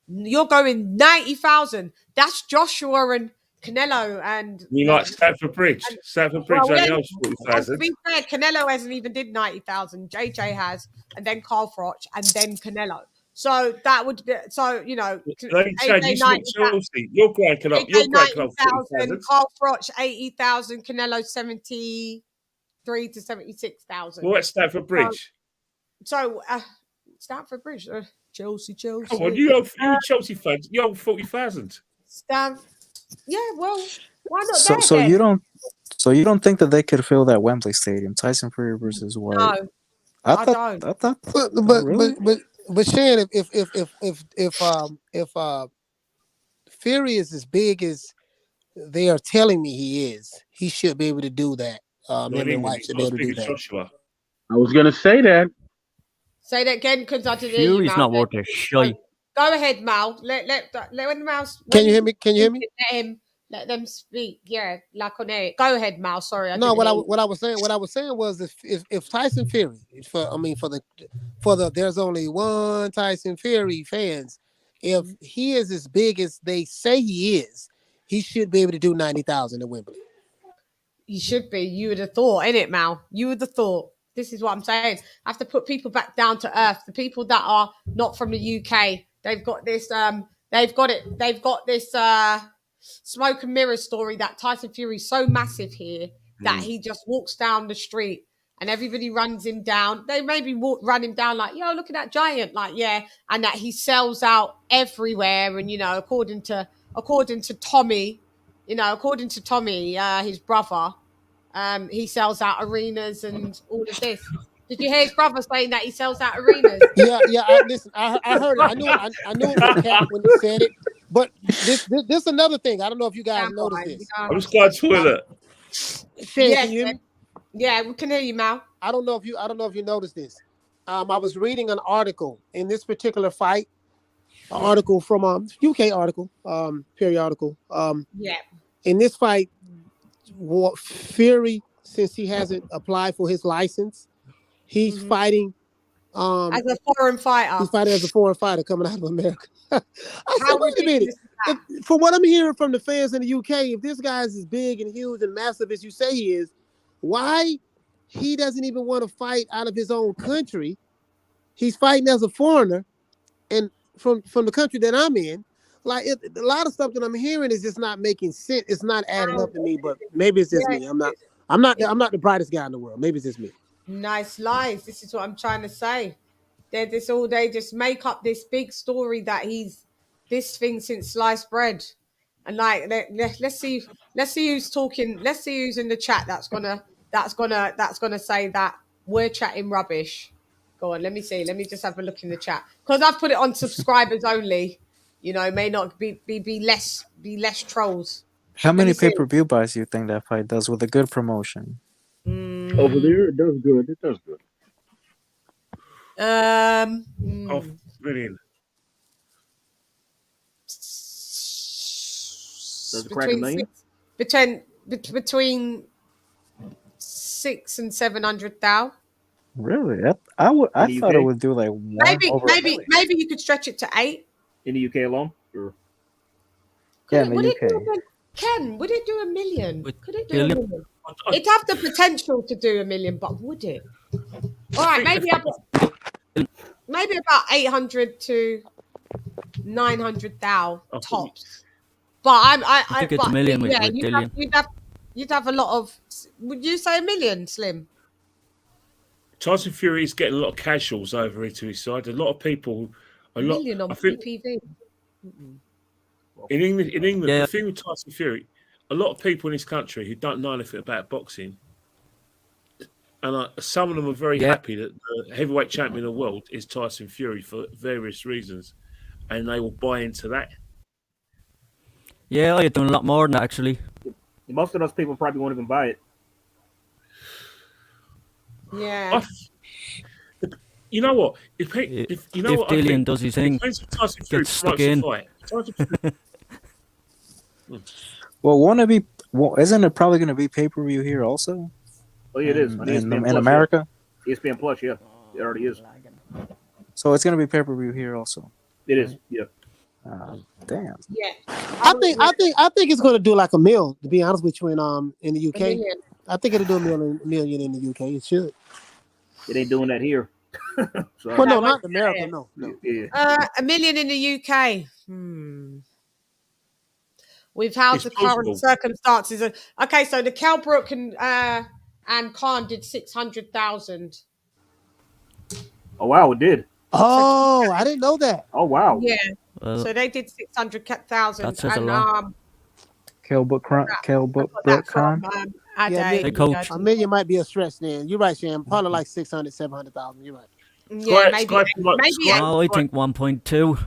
You're going 90,000. That's Joshua and Canelo and You like Stamford Bridge? Stamford Bridge only holds 40,000. To be fair, Canelo hasn't even did 90,000. JJ has, and then Carl Froch, and then Canelo. So that would be, so you know. LadyChann, you support Chelsea. You're cranking up. You're cranking up 40,000. Carl Froch 80,000. Canelo 73 to 76,000. Well, at Stamford Bridge. Stamford Bridge, Chelsea. Come on, you Chelsea fans. You own 40,000. Yeah, well, why not? So you don't think that they could fill that Wembley Stadium? Tyson Fury versus White. No, I don't. I thought. But Shannon, if Fury is as big as they are telling me he is, he should be able to do that. Him and White should be able to do that. Joshua. I was gonna say that. Say that again because I didn't hear you. Fury's not worth a shite. Go ahead, Mal. Let Mal. Can you hear me? Can you hear me? Let them speak. Yeah, like on air. Go ahead, Mal. Sorry. What I was saying was if Tyson Fury for the there's only one Tyson Fury fans, if he is as big as they say he is, he should be able to do 90,000 at Wembley. He should be. You would have thought, innit, Mal? You would have thought. This is what I'm saying. I have to put people back down to earth. The people that are not from the UK, they've got this. They've got this smoke and mirror story that Tyson Fury's so massive here that he just walks down the street and everybody runs him down. They maybe run him down like, yo, look at that giant, like yeah, and that he sells out everywhere. And you know, according to Tommy, his brother. He sells out arenas and all of this. Did you hear his brother saying that he sells out arenas? Yeah. Listen, I heard it. I knew it was cap when he said it. But this another thing. I don't know if you guys noticed this. I'm just going to toilet. Shane, can you hear me? Yeah, we can hear you, Mal. I don't know if you noticed this. I was reading an article in this particular fight, an article from UK article, periodical. In this fight, Fury, since he hasn't applied for his license, he's fighting as a foreign fighter. He's fighting as a foreign fighter coming out of America. I said, wait a minute. From what I'm hearing from the fans in the UK, if this guy's as big and huge and massive as you say he is, why he doesn't even want to fight out of his own country? He's fighting as a foreigner, and from the country that I'm in. Like a lot of stuff that I'm hearing is just not making sense. It's not adding up to me, but maybe it's just me. I'm not the brightest guy in the world. Maybe it's just me. Nice lies. This is what I'm trying to say. They're this all day, just make up this big story that he's this thing since sliced bread. And like let's see who's talking. Let's see who's in the chat that's gonna say that we're chatting rubbish. Go on, let me see. Let me just have a look in the chat. Because I've put it on subscribers only. You know, may not be less trolls. How many pay-per-view buys do you think that fight does with a good promotion? Over there, it does good. It does good. Brilliant. Does it crack $1 million? Between 600,000 and 700,000. Really? I thought it would do like one. Maybe you could stretch it to 8. In the UK alone? Or? Yeah, in the UK. Would it do $1 million? Could it do $1 million? It'd have the potential to do $1 million, but would it? All right, maybe about 800 to 900,000 tops. But I think it's $1 million with Dillian. You'd have a lot of. Would you say $1 million, Slim? Tyson Fury is getting a lot of casuals over into his side. A lot of people, million on I think, PPV. in England, Yeah. the thing with Tyson Fury, a lot of people in this country who don't know anything about boxing, and some of them are very happy that the heavyweight champion of the world is Tyson Fury for various reasons, and they will buy into that. Yeah, you're doing a lot more than that, actually. Most of those people probably won't even buy it. Yeah. You know what? If Dillian does his thing, gets stuck in. Well, won't it be? Well, isn't it probably going to be pay-per-view here also? Oh, yeah, it is. In America? Yeah. ESPN Plus, yeah. It already is. So it's going to be pay-per-view here also. It is, yeah. Damn. Yeah. I think it's going to do like a mil. To be honest with you, in the UK, I think it'll do a million in the UK. It should. It ain't doing that here. Well, no, not America. No. Yeah. $1 million in the UK. With how the current circumstances are. Okay, so the Kell Brook and Khan did 600,000. Oh wow, it did. Oh, I didn't know that. Oh wow. Yeah. So they did 600,000. That says a lot. Kell Brook Khan. Yeah, coach. $1 million might be a stretch then. You're right, Shan. Probably like 600, 700,000. You're right. Yeah, maybe 8. Oh, I think 1.2.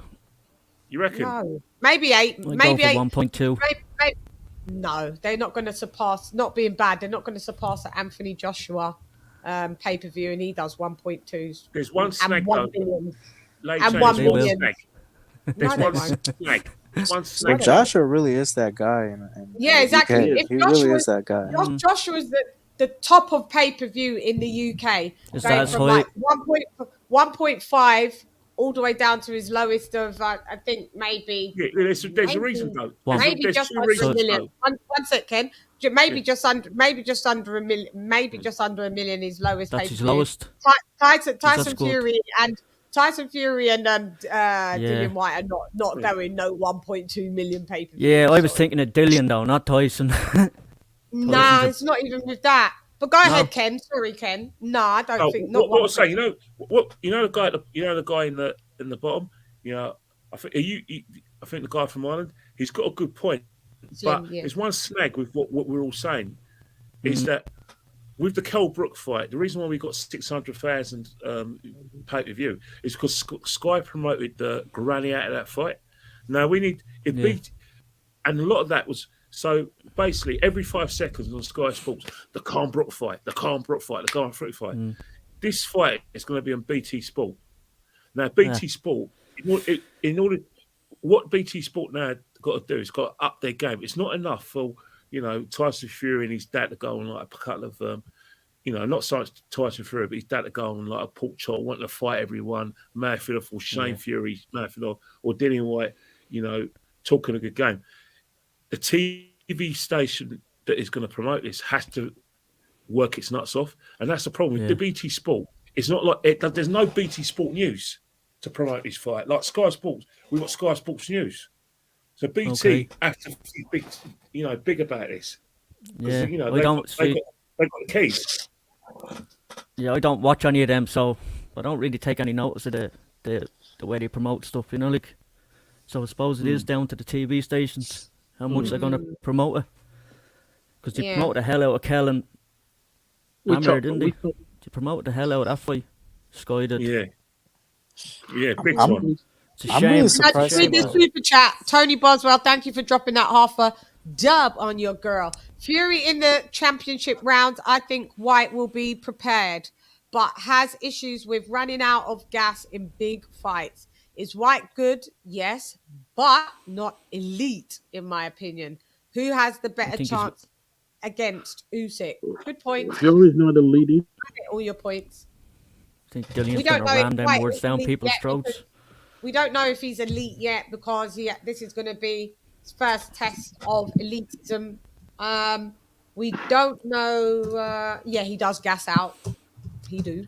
You reckon? No, maybe 8. I'd Maybe go 8. for 1.2. No, they're not going to surpass. Not being bad, they're not going to surpass the Anthony Joshua pay-per-view, and he does 1.2s. There's one snag, and 1 billion. And 1 million. There's one snag. One snag. Joshua really is that guy. Yeah, exactly. He really is that guy. Joshua's the top of pay-per-view in the UK. Is going that from high? like 1.5 all the way down to his lowest of, I think, maybe... Yeah, there's a reason, though. Maybe just under $1 million. One sec, Ken. Maybe just under $1 million. Maybe just under $1 million is lowest. That's his lowest. Tyson Fury and Dillian White are not going no 1.2 million pay-per-view. Yeah, I was thinking of Dillian though, not Tyson. Nah, it's not even with that. But go ahead, Ken. Sorry, Ken. No, I don't think. Not what I was saying, the guy in the bottom. I think the guy from Ireland. He's got a good point, but there's one snag with what we're all saying, is that with the Kell Brook fight, the reason why we got 600,000 pay-per-view is because Sky promoted the granny out of that fight. Now we need it beat, and a lot of that was. So basically, every 5 seconds on Sky Sports, the Khan Brook fight, the Khan Brook fight, the Khan Brook fight. This fight is going to be on BT Sport. Now, BT Sport, in order, what BT Sport now got to do is got to up their game. It's not enough for Tyson Fury and his dad to go on like a couple of not so much Tyson Fury, but his dad to go on like a pork chop, wanting to fight everyone, Mayfield or Shane Fury, Mayfield or Dillian White, talking a good game. The TV station that is going to promote this has to work its nuts off, and that's the problem with the BT Sport. It's not like there's no BT Sport News to promote this fight. Like Sky Sports, we've got Sky Sports News, so BT have to be big about this. Yeah, they've got the keys. Yeah, I don't watch any of them, so I don't really take any notice of the way they promote stuff. So I suppose it is down to the TV stations. How much they're going to promote it? Because they promoted the hell out of Kell and Hammer, didn't they? They promoted the hell out of that fight. Sky did. Yeah, big time. It's a shame. Really surprised. Read this super chat. Tony Boswell, thank you for dropping that half a dub on your girl. Fury in the championship round. I think White will be prepared, but has issues with running out of gas in big fights. Is White good? Yes, but not elite, in my opinion. Who has the better chance against Usyk? Good point. Fury's not elite. All your points. I think Dillian's going to ram them words down people's throats. We don't know if he's elite yet because this is going to be his first test of elitism. We don't know. He does gas out. He do.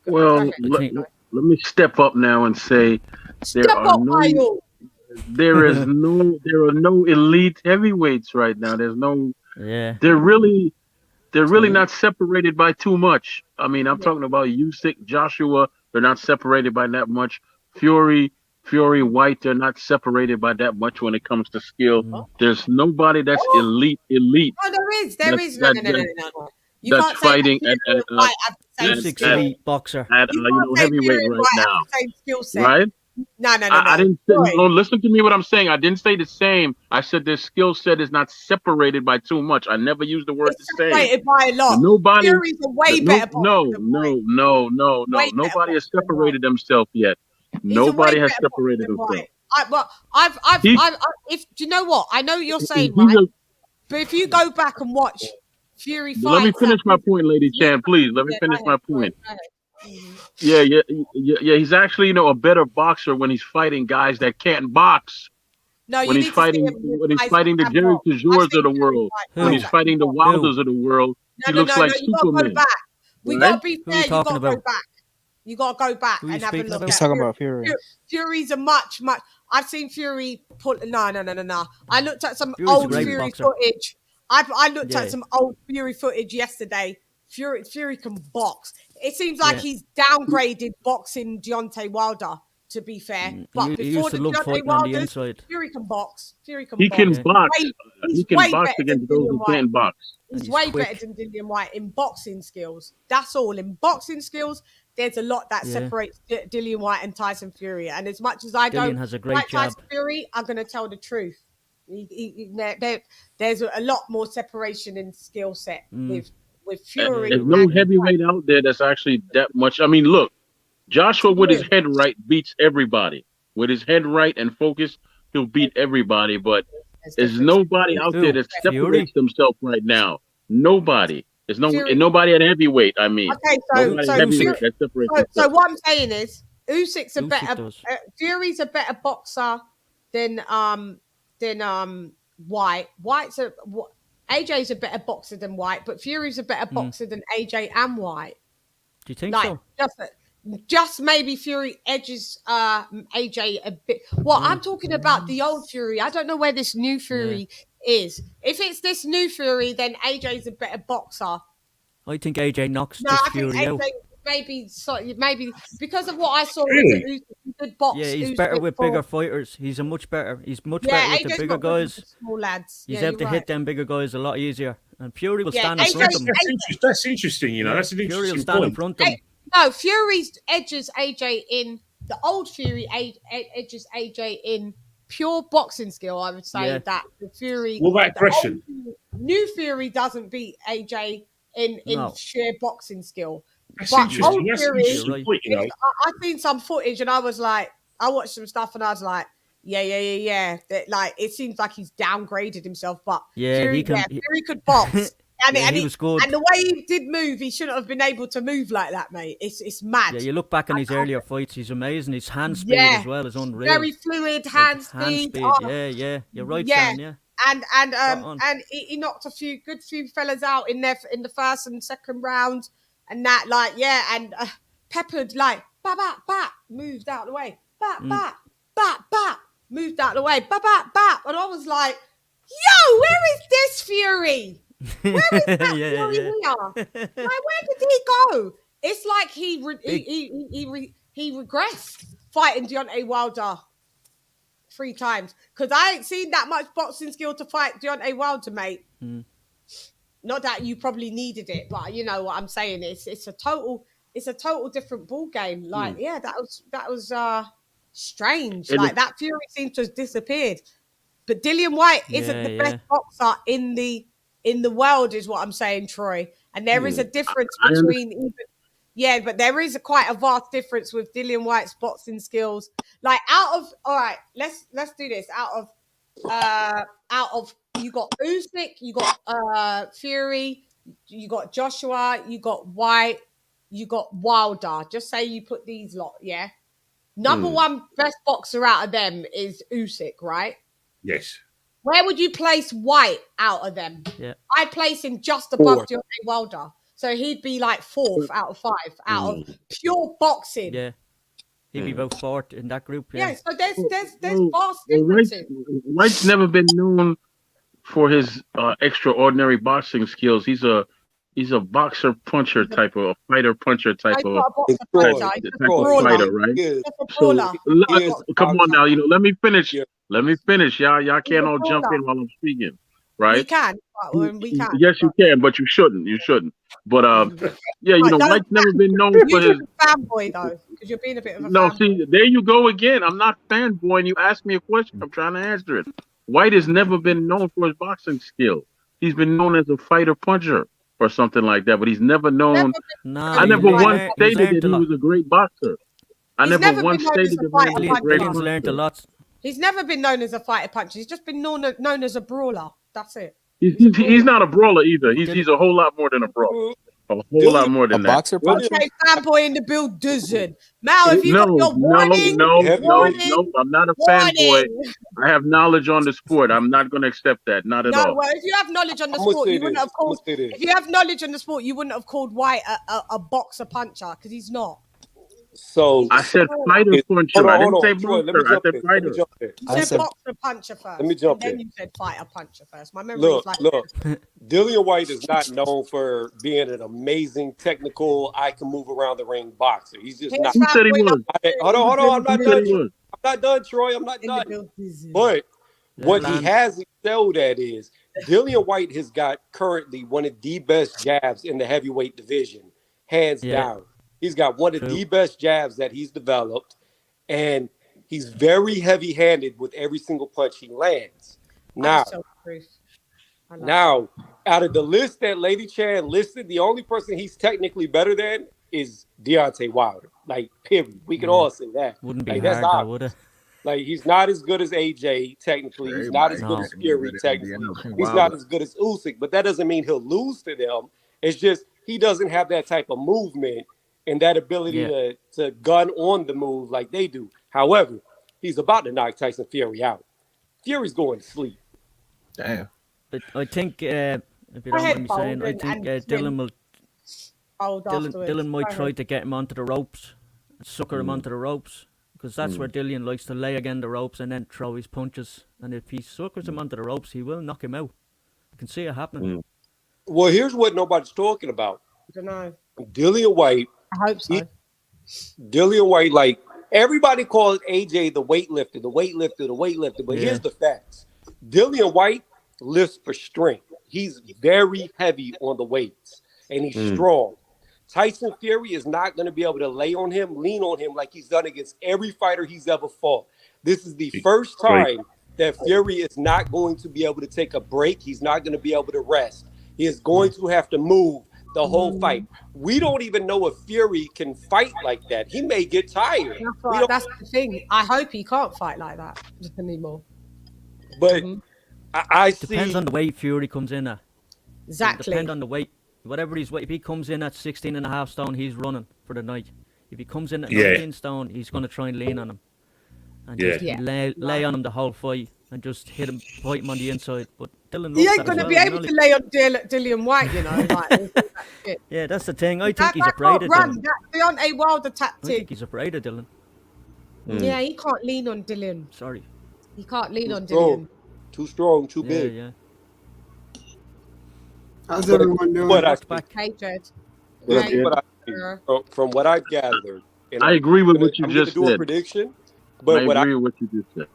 Well, let me step up now and say there are no elite heavyweights right now. There's no. Yeah. They're really They're really not separated by too much. I mean, I'm talking about Usyk, Joshua. They're not separated by that much. Fury, White. They're not separated by that much when it comes to skill. There's nobody that's elite. Oh, there is. No. You That's can't say that fighting Fury and White have the same Usyk's skill. elite boxer. at You can't say heavyweight Fury and right White have now, the same skill set. right? No. I didn't say, Sorry. no, listen to me what I'm saying. I didn't say the same. I said their skill set is not separated by too much. I never used the word It's the same. separated by a lot. Nobody, Fury's a way better boxer than White. no. Way better Nobody has boxer than White. separated themselves yet. He's a way Nobody has better boxer separated than himself. White. If do you know what? I know what you're saying, right? But if you go back and watch Fury fights, Let me finish my point, Lady Chan, please. Let me finish my point. Yeah. He's actually, a better boxer when he's fighting guys that can't box. No, When he's fighting the Jerry Tejors of the world, when he's fighting the Wilders of the world, he looks like you gotta Superman. go back. We Right? gotta be Who are you fair. You gotta talking go about? back. You gotta go back Who are you and have a speaking look. about? He's At talking about Fury. Fury's a much. I've seen Fury put. No. I looked at some Fury's a old great Fury boxer. footage. I looked Yeah. at some old Fury footage yesterday. Fury can box. It seems like Yeah. he's downgraded boxing Deontay Wilder. To be fair, but He before used the to love Deontay fighting on the Wilders, inside. Fury can box. He can box. He can way box better against than those Dillian who White. can't box. He's he's way quick. better than Dillian White in boxing skills. That's all. In boxing skills, there's a lot that Yeah. separates Dillian White and Tyson Fury. And as much as I Dillian don't has a great like jab. Tyson Fury, I'm going to tell the truth. There's a lot more separation in skill set with Fury. There's no heavyweight out there that's actually that much. I mean, look, Joshua with his head right beats everybody. With his head right and focus, he'll beat everybody. But there's nobody out there that separates themselves right now. Nobody. There's nobody at heavyweight. I mean, Okay, nobody at heavyweight that separates so themselves. what I'm saying is, Usyk's a Usyk better does. Fury's a better boxer than White. AJ's a better boxer than White, but Fury's a better boxer than AJ and White. Do you think Like so? just maybe Fury edges AJ a bit. Well, I'm talking about the old Fury. I don't know where this new Fury is. If it's this new Fury, then AJ's a better boxer. I think AJ knocks No, this I think Fury out. AJ maybe because of what I saw Really? with the good box. Yeah, he's better with bigger fighters. He's much better with the AJ's bigger not good with guys. the small lads. He's Yeah, able to you're hit right. them bigger guys a lot easier. And Fury will Yeah, stand in front of him. That's interesting. That's an Fury will interesting stand in point. front of him. No, Fury's edges AJ in the old Fury edges AJ in pure boxing skill. I would say Yeah. that the Fury. What about the old aggression? New Fury doesn't beat AJ in No. sheer boxing skill. That's But interesting. old That's an Fury, interesting point, I've seen some footage and I was like, I watched some stuff and I was like, yeah. That, like it seems like he's downgraded himself, but Yeah, Fury, he can. Fury could box. And, Yeah, and he was good. And the way he did move, he shouldn't have been able to move like that, mate. It's mad. Yeah, you look back on his earlier fights, he's amazing. His hand speed Yeah. as well is unreal. Very fluid hand speed. Oh, Yeah. You're right, yeah. Chan, yeah. And he knocked a few fellas out in the first and second round, and that and peppered like bat moved out of the way, bat moved out of the way, bat, and I was like, yo, where is this Fury? Where is that Fury here? Like, where did he go? It's like he regressed fighting Deontay Wilder 3 times because I ain't seen that much boxing skill to fight Deontay Wilder, mate. Not that you probably needed it, but you know what I'm saying. It's a total different ball game. Like, that was strange. Like that Fury seems to have disappeared. But Dillian White isn't the best boxer in the world, is what I'm saying, Troy. And there is a difference between but there is quite a vast difference with Dillian White's boxing skills. Like all right, let's do this. Out of you got Usyk, you got Fury, you got Joshua, you got White, you got Wilder. Just say you put these lot, yeah. Number one best boxer out of them is Usyk, right? Yes. Where would you place White out of them? Yeah. I'd place him just above Deontay Wilder. So he'd be like 4th out of 5 out of pure boxing. Yeah. He'd be about 4th in that group. Yeah, so there's vast Well, differences. White's never been known for his extraordinary boxing skills. He's a He's a boxer puncher type of a fighter puncher type He's of not a boxer Troy, puncher. He's just a type of Troy, brawler. fighter, right? is Just a So brawler. he is a come on boxer. now, let me finish. Yeah. Let me finish. Y'all He's can't a all jump brawler. in while I'm speaking, We right? can, we can. Yes, you can, but you shouldn't. You shouldn't. But yeah, Right, don't White's never been known you for his. should be a fanboy though, because you're being a bit of a No, fanboy. see, there you go again. I'm not fanboying. You asked me a question. I'm trying to answer it. White has never been known for his boxing skill. He's been known as a fighter puncher or something like that, but he's never known. Nah, I never once he's stated learned that a he lot. was a great boxer. I He's never never once been known as stated a the fighter man was a puncher. great Dillian's learned a puncher. lot. He's never been known as a fighter puncher. He's just been known as a brawler. That's it. He's not a brawler either. He's a whole lot more than a brawler. A whole lot more than that. boxer puncher? Okay, fanboy in the building. Mal, if you got your No, warning, I'm not a fanboy. I have knowledge on the sport. I'm not going to accept that. Not at No, all. well, if you have knowledge on the I'm gonna sport, say you wouldn't this. have called. If you have knowledge on the sport, you wouldn't have called White a boxer puncher because he's not. So I said fighter puncher. I didn't say Troy, let me boxer. I jump said in. Let me fighter. jump in. You said boxer puncher first. Let me jump and then in. you said fighter puncher first. My memory is like Look. Dillian White is not known for being an amazing technical, I can move around the ring boxer. He's just not. Who said he was? Hold on. I'm not Who said he done. was? I'm not done, Troy. I'm not done. But what he has excelled at is Dillian White has got currently one of the best jabs in the heavyweight division, hands down. He's got one of the best jabs that he's developed, and he's very heavy-handed with every single punch he lands. Now, out of the list that LadyChann listed, the only person he's technically better than is Deontay Wilder. Like, period. We can all say that. Wouldn't be like, hard, that's though, obvious. would it? Like, he's not as good as AJ technically. He's not as good as Fury technically. He's not as good as Usyk, but that doesn't mean he'll lose to them. It's just he doesn't have that type of movement and that ability to gun on the move like they do. However, he's about to knock Tyson Fury out. Fury's going to sleep. Damn. But I think, if you don't mind me saying, I think Dylan might try to get him onto the ropes, sucker him onto the ropes, because that's where Dillian likes to lay against the ropes and then throw his punches. And if he suckers him onto the ropes, he will knock him out. I can see it happening. Well, here's what nobody's talking about. I don't know. Dillian White. I hope so. Dillian White, like everybody calls AJ the weightlifter. But here's the facts. Dillian White lifts for strength. He's very heavy on the weights, and he's strong. Tyson Fury is not going to be able to lean on him like he's done against every fighter he's ever fought. This is the first time that Fury is not going to be able to take a break. He's not going to be able to rest. He is going to have to move the whole fight. We don't even know if Fury can fight like that. He may get tired. That's the thing. I hope he can't fight like that anymore. But I see. Depends on the weight Fury comes in at. Exactly. Depends on the weight. Whatever his weight. If he comes in at 16.5 stone, he's running for the night. If he comes in at 19 stone, he's going to try and lean on him. And just lay on him the whole fight and just hit him, fight him on the inside. But Dylan he ain't going to be able to lay on Dillian White, you know. Like, yeah, that's the thing. I think he's afraid of Dylan. That Deontay Wilder tactic. I think he's afraid of Dylan. Yeah, he can't lean on Dylan. Sorry. He can't lean on Dylan. Too strong, too big. Yeah. How's everyone doing? From what I've gathered, I agree with what you just said. I prediction, but I agree with what you just said.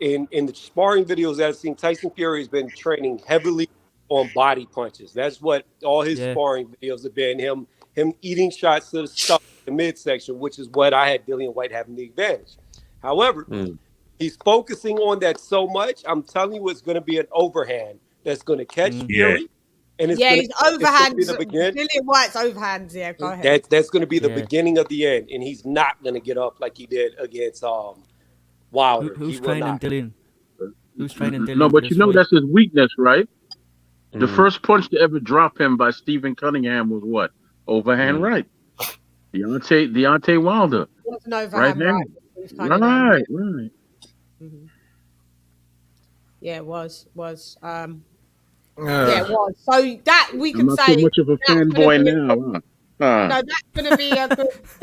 In the sparring videos that I've seen, Tyson Fury has been training heavily on body punches. That's what all his sparring videos have been. Him eating shots to the stuff in the midsection, which is what I had Dillian White having the advantage. However, he's focusing on that so much. I'm telling you, it's going to be an overhand that's going to catch Fury. And it's he's overhand. Dillian White's overhands. Yeah, go ahead. That's going to be the beginning of the end, and he's not going to get up like he did against Wilder. Who's training Dillian? Who's training Dillian? No, but you know that's his weakness, right? The first punch to ever drop him by Stephen Cunningham was what? Overhand right. Deontay Wilder. It was an overhand right. Right. Yeah, it was. Yeah, it was. So that we can say. I'm not so much of a fanboy now. No, that's going to be a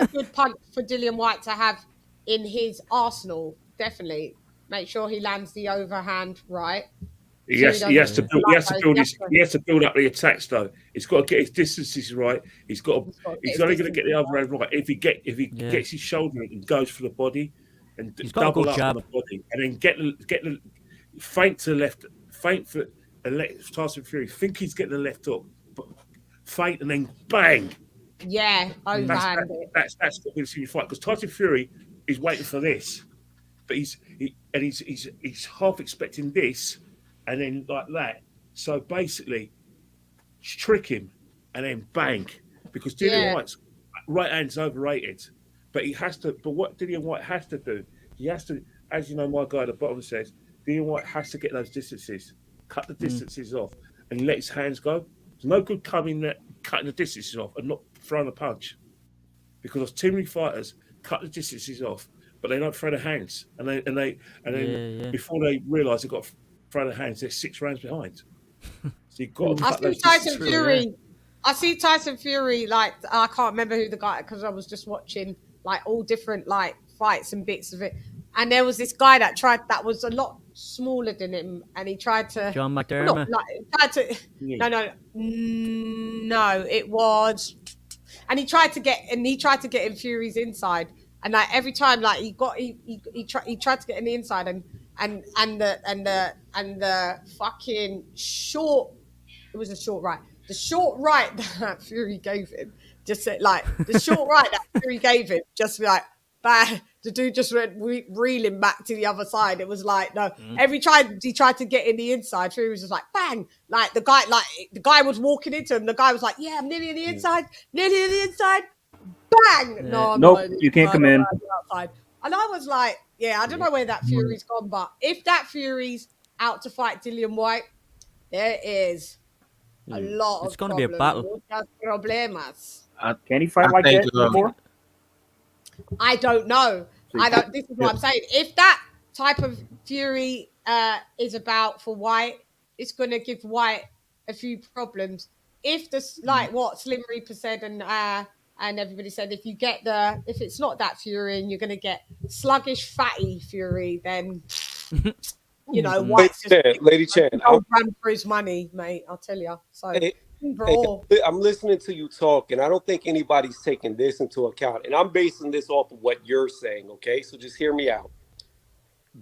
good punch for Dillian White to have in his arsenal. Definitely make sure he lands the overhand right. He has to build up the attacks though. He's got to get his distances right. He's only going to get the other hand right if he gets his shoulder and goes for the body and double up on the body and then get the feint to the left, feint for Tyson Fury. Think he's getting the left hook, but feint and then bang. Yeah, overhand. That's what we'll see you fight because Tyson Fury is waiting for this, but he's half expecting this. And then like that. So basically, trick him and then bang. Because Dillian White's right hand's overrated. But he has to, but what Dillian White has to do, he has to, as you know, my guy at the bottom says, Dillian White has to get those distances, cut the distances off, and let his hands go. There's no good cutting the distances off and not throwing a punch. Because too many fighters cut the distances off, but they don't throw their hands. And then before they realise they've got front of hands, they're 6 rounds behind. So you've got to cut those Tyson Fury. I see Tyson Fury, like, I can't remember who the guy, because I was just watching like all different like fights and bits of it. And there was this guy that was a lot smaller than him, and he tried to John McDermott. No, it was, and he tried to get in Fury's inside, and like every time like he tried to get in the inside and the fucking short, it was a short right. The short right that Fury gave him, just like the short right that Fury gave him, just like bad. The dude just went reeling back to the other side. It was like no. Every time he tried to get in the inside, Fury was just like bang. Like the guy was walking into him. The guy was like, "Yeah, I'm nearly in the inside, Bang! No, nope, you can't come in. Outside. And I was like, yeah, I don't know where that Fury's gone, but if that Fury's out to fight Dillian White, there is a lot of. It's going to be a battle. Problemas. Can he fight like that before? I don't know. This is what I'm saying. If that type of Fury is about for White, it's going to give White a few problems. If this, like what Slim Reaper said, and everybody said, if it's not that Fury and you're going to get sluggish, fatty Fury, then you know White's just LadyChann, I'll run for his money, mate. I'll tell you. So I'm listening to you talk, and I don't think anybody's taking this into account. And I'm basing this off of what you're saying. Okay, so just hear me out.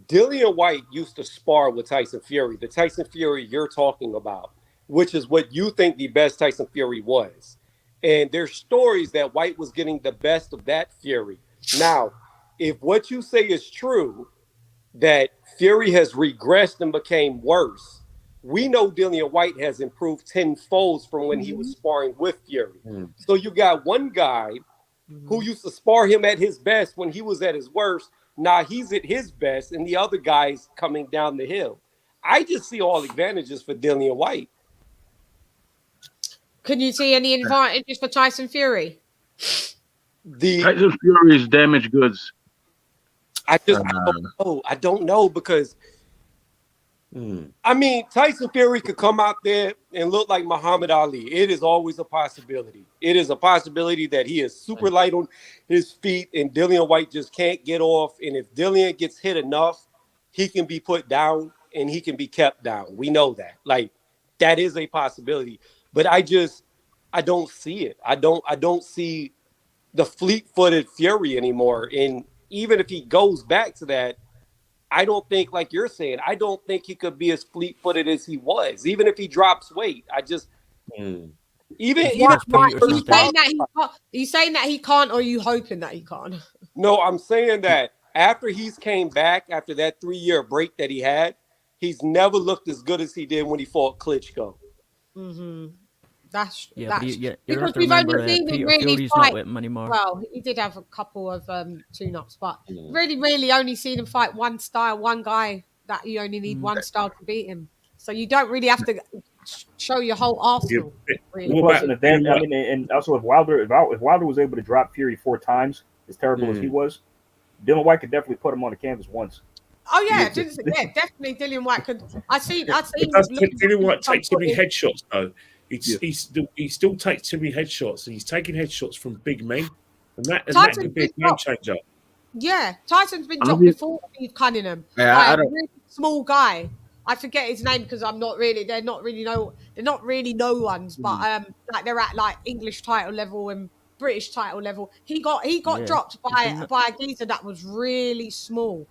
Dillian White used to spar with Tyson Fury, the Tyson Fury you're talking about, which is what you think the best Tyson Fury was. And there's stories that White was getting the best of that Fury. Now, if what you say is true, that Fury has regressed and became worse, we know Dillian White has improved tenfold from when he was sparring with Fury. So you got one guy who used to spar him at his best when he was at his worst. Now he's at his best, and the other guy's coming down the hill. I just see all advantages for Dillian White. Can you see any advantages for Tyson Fury? Tyson Fury is damaged goods. I don't know because I mean Tyson Fury could come out there and look like Muhammad Ali. It is always a possibility. It is a possibility that he is super light on his feet and Dillian White just can't get off. And if Dillian gets hit enough, he can be put down and he can be kept down. We know that. Like that is a possibility. But I don't see it. I don't see the fleet-footed Fury anymore. And even if he goes back to that, I don't think, like you're saying, I don't think he could be as fleet-footed as he was. Even if he drops weight, I just Are you saying that he can't, or are you hoping that he can't? No, I'm saying that after he's came back after that 3-year break that he had, he's never looked as good as he did when he fought Klitschko. That's because we've only seen him really fight. Well, he did have a couple of tune-ups, but really only seen him fight one guy that you only need one style to beat him. So you don't really have to show your whole arsenal. Really. And also if Wilder was able to drop Fury 4 times, as terrible as he was, Dillian White could definitely put him on the canvas once. Oh yeah, definitely Dillian White could. I seen. Dillian White takes too many headshots though. He still takes too many headshots, and he's taking headshots from big men, and that could be a game changer. Yeah, Tyson's been dropped before. Steve Cunningham, a really small guy, I forget his name because they're not really no ones, but like they're at like English title level and British title level. He got dropped by a geezer that was really small.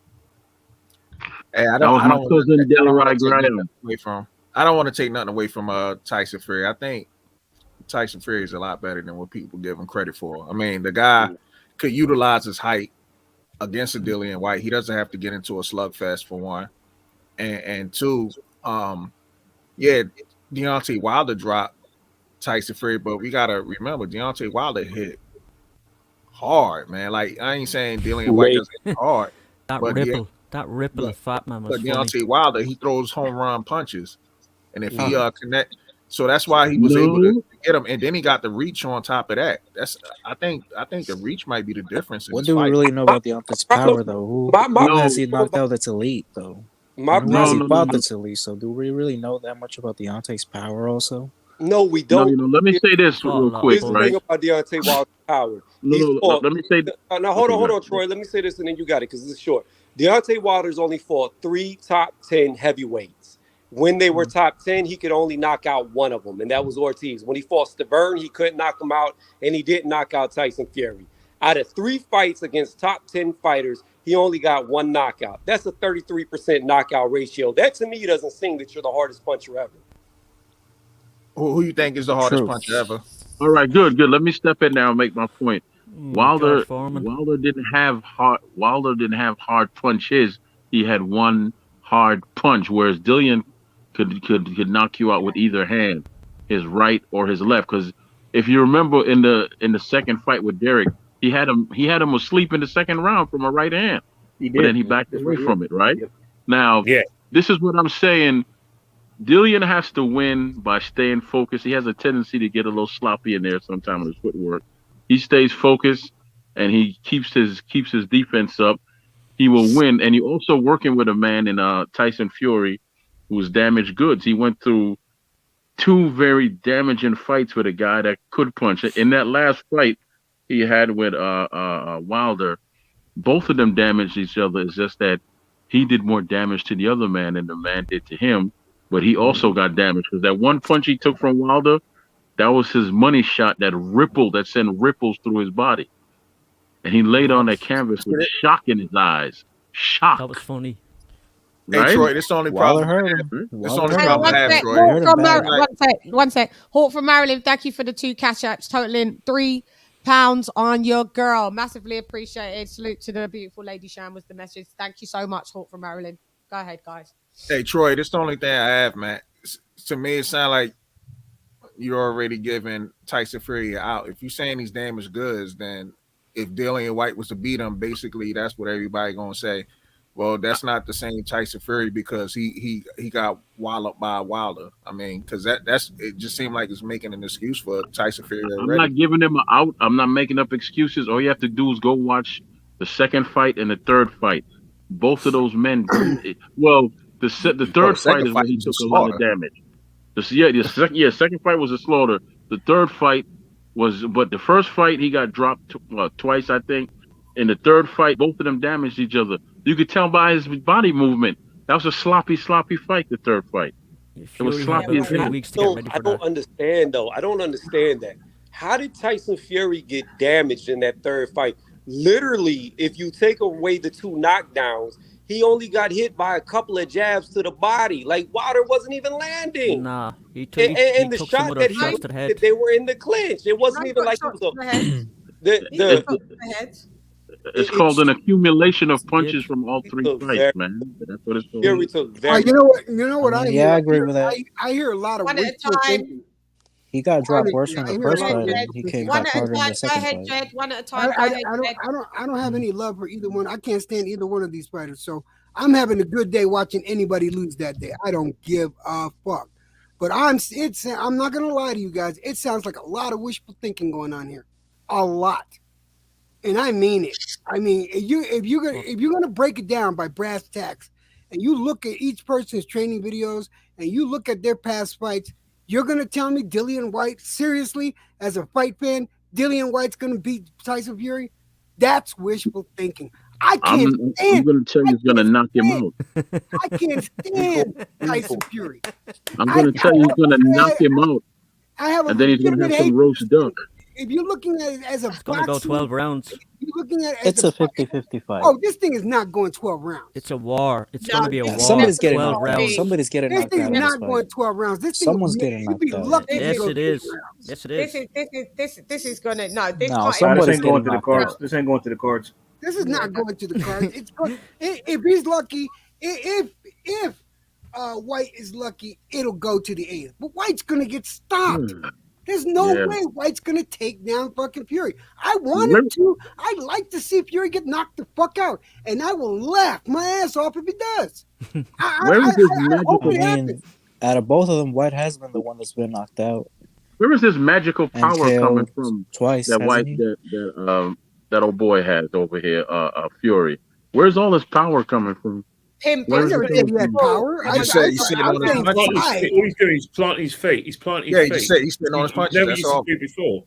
Hey, I That was my don't cousin Delroy take nothing Graham. away from. I don't want to take nothing away from Tyson Fury. I think Tyson Fury is a lot better than what people give him credit for. I mean, the guy could utilize his height against a Dillian White. He doesn't have to get into a slugfest for one, and two, Deontay Wilder dropped Tyson Fury, but we gotta remember Deontay Wilder hit hard, man. Like I ain't saying Dillian White doesn't hit hard, That but ripple of Fat Man was but funny. Deontay Wilder, he throws home run punches, and if he connect, so that's why he was able to get him, and then he got the reach on top of that. That's I think the reach might be the difference. In What this do we fight. really know about Deontay's power, though? Who has he knocked out that's elite, though? Who has he fought that's elite? So do we really know that much about Deontay's power also? No, we don't. Let me say this real quick, Here's the right? thing about Deontay Wilder's power. Let me say. Now hold on, Troy. Let me say this, and then you got it because this is short. Deontay Wilder's only fought 3 top 10 heavyweights. When they were top 10, he could only knock out one of them, and that was Ortiz. When he fought Stavern, he couldn't knock him out, and he didn't knock out Tyson Fury. Out of 3 fights against top 10 fighters, he only got 1 knockout. That's a 33% knockout ratio. That, to me, doesn't seem that you're the hardest puncher ever. Who you think is the hardest puncher ever? All right, good. Let me step in now and make my point. Wilder didn't have hard punches. He had 1 hard punch, whereas Dillian could knock you out with either hand, his right or his left. Because if you remember in the second fight with Derek, he had him asleep in the second round from a right hand. But then he backed away from it, right? Now, this is what I'm saying. Dillian has to win by staying focused. He has a tendency to get a little sloppy in there sometimes with his footwork. He stays focused and he keeps his defense up. He will win. And he also working with a man in Tyson Fury who was damaged goods. He went through 2 very damaging fights with a guy that could punch. In that last fight he had with Wilder, both of them damaged each other. It's just that he did more damage to the other man than the man did to him. But he also got damaged because that 1 punch he took from Wilder, that was his money shot that sent ripples through his body. And he laid on that canvas with shock in his eyes. Shock. That was funny. Hey, Right? Troy, this is the only problem. This only problem I have, Troy. One sec. Hawk from Maryland, thank you for the 2 cash apps totaling £3 on your girl. Massively appreciated. Salute to the beautiful LadyChann was the message. Thank you so much, Hawk from Maryland. Go ahead, guys. Hey, Troy, this is the only thing I have, man. To me, it sounds like you're already giving Tyson Fury out. If you're saying he's damaged goods, then if Dillian White was to beat him, basically that's what everybody gonna say. Well, that's not the same Tyson Fury because he got walloped by Wilder. I mean, because that's it just seemed like it's making an excuse for Tyson Fury already. I'm not giving him an out. I'm not making up excuses. All you have to do is go watch the second fight and the third fight. Both of those men. The third fight is when he took a lot of damage. The second fight was a slaughter. The third fight but the first fight he got dropped twice, I think. In the third fight, both of them damaged each other. You could tell by his body movement. That was a sloppy fight. The third fight. It was sloppy as hell. I don't understand though. I don't understand that. How did Tyson Fury get damaged in that third fight? Literally, if you take away the 2 knockdowns, he only got hit by a couple of jabs to the body. Like Wilder wasn't even landing. Nah, he took the some shot of that those shots to the head. they were in the clinch. It wasn't even like it was It's called an accumulation of punches from all 3 fights, man. That's what it's called. Fury took you know what I hear? I agree with that. I hear a lot of One at a time. He got dropped worse from the first fight, and he came back harder in the second fight. Jed. One at a time. I don't have any love for either one. I can't stand either one of these fighters. So I'm having a good day watching anybody lose that day. I don't give a fuck. But I'm not gonna lie to you guys. It sounds like a lot of wishful thinking going on here. A lot. And I mean it. I mean, if you're gonna break it down by brass tacks, and you look at each person's training videos, and you look at their past fights, you're gonna tell me Dillian White, seriously, as a fight fan, Dillian White's gonna beat Tyson Fury? That's wishful thinking. I can't I'm stand. going to tell you, it's going to knock him out. I can't stand Tyson Fury. I'm going to tell you, he's going to knock him out, I have a and then he's going to legitimate have some hate. roast duck. If you're looking at it as a It's gonna go 12 rounds. you're looking at it as It's a 50-50 fight. Oh, this thing is not going 12 rounds. It's a war. It's No, gonna be a war. Somebody's getting 12 knocked out. rounds. Somebody's getting This knocked thing's out in this not fight. going 12 rounds. This thing Someone's would, getting you'd knocked be out. lucky if Yes, goes it is. 8 rounds. Yes, it is. This is gonna no. This No, can't. Nah, somebody's this ain't going getting to the knocked cards. out. This ain't going to the cards. This is not going to the cards. It's going, if he's lucky, if White is lucky, it'll go to the 8th. But White's gonna get stopped. There's no Yeah. way White's gonna take down fucking Fury. I wanted to. I'd like to see Fury get knocked the fuck out, and I will laugh my ass off if he does. Where is this I magical? hope it I happens. mean, out of both of them, White has been the one that's been knocked out Where is this magical and power coming KO'd from? twice, That hasn't white, he? that old boy has over here, Fury. Where's all this power coming from? Him. Where I is never it said he coming had from? power. You just said he's sitting on his saying punches. fight. All he's doing is planting his feet. He's planting his Yeah, feet. he just said he's sitting on his punches. Never That's used to all. do before.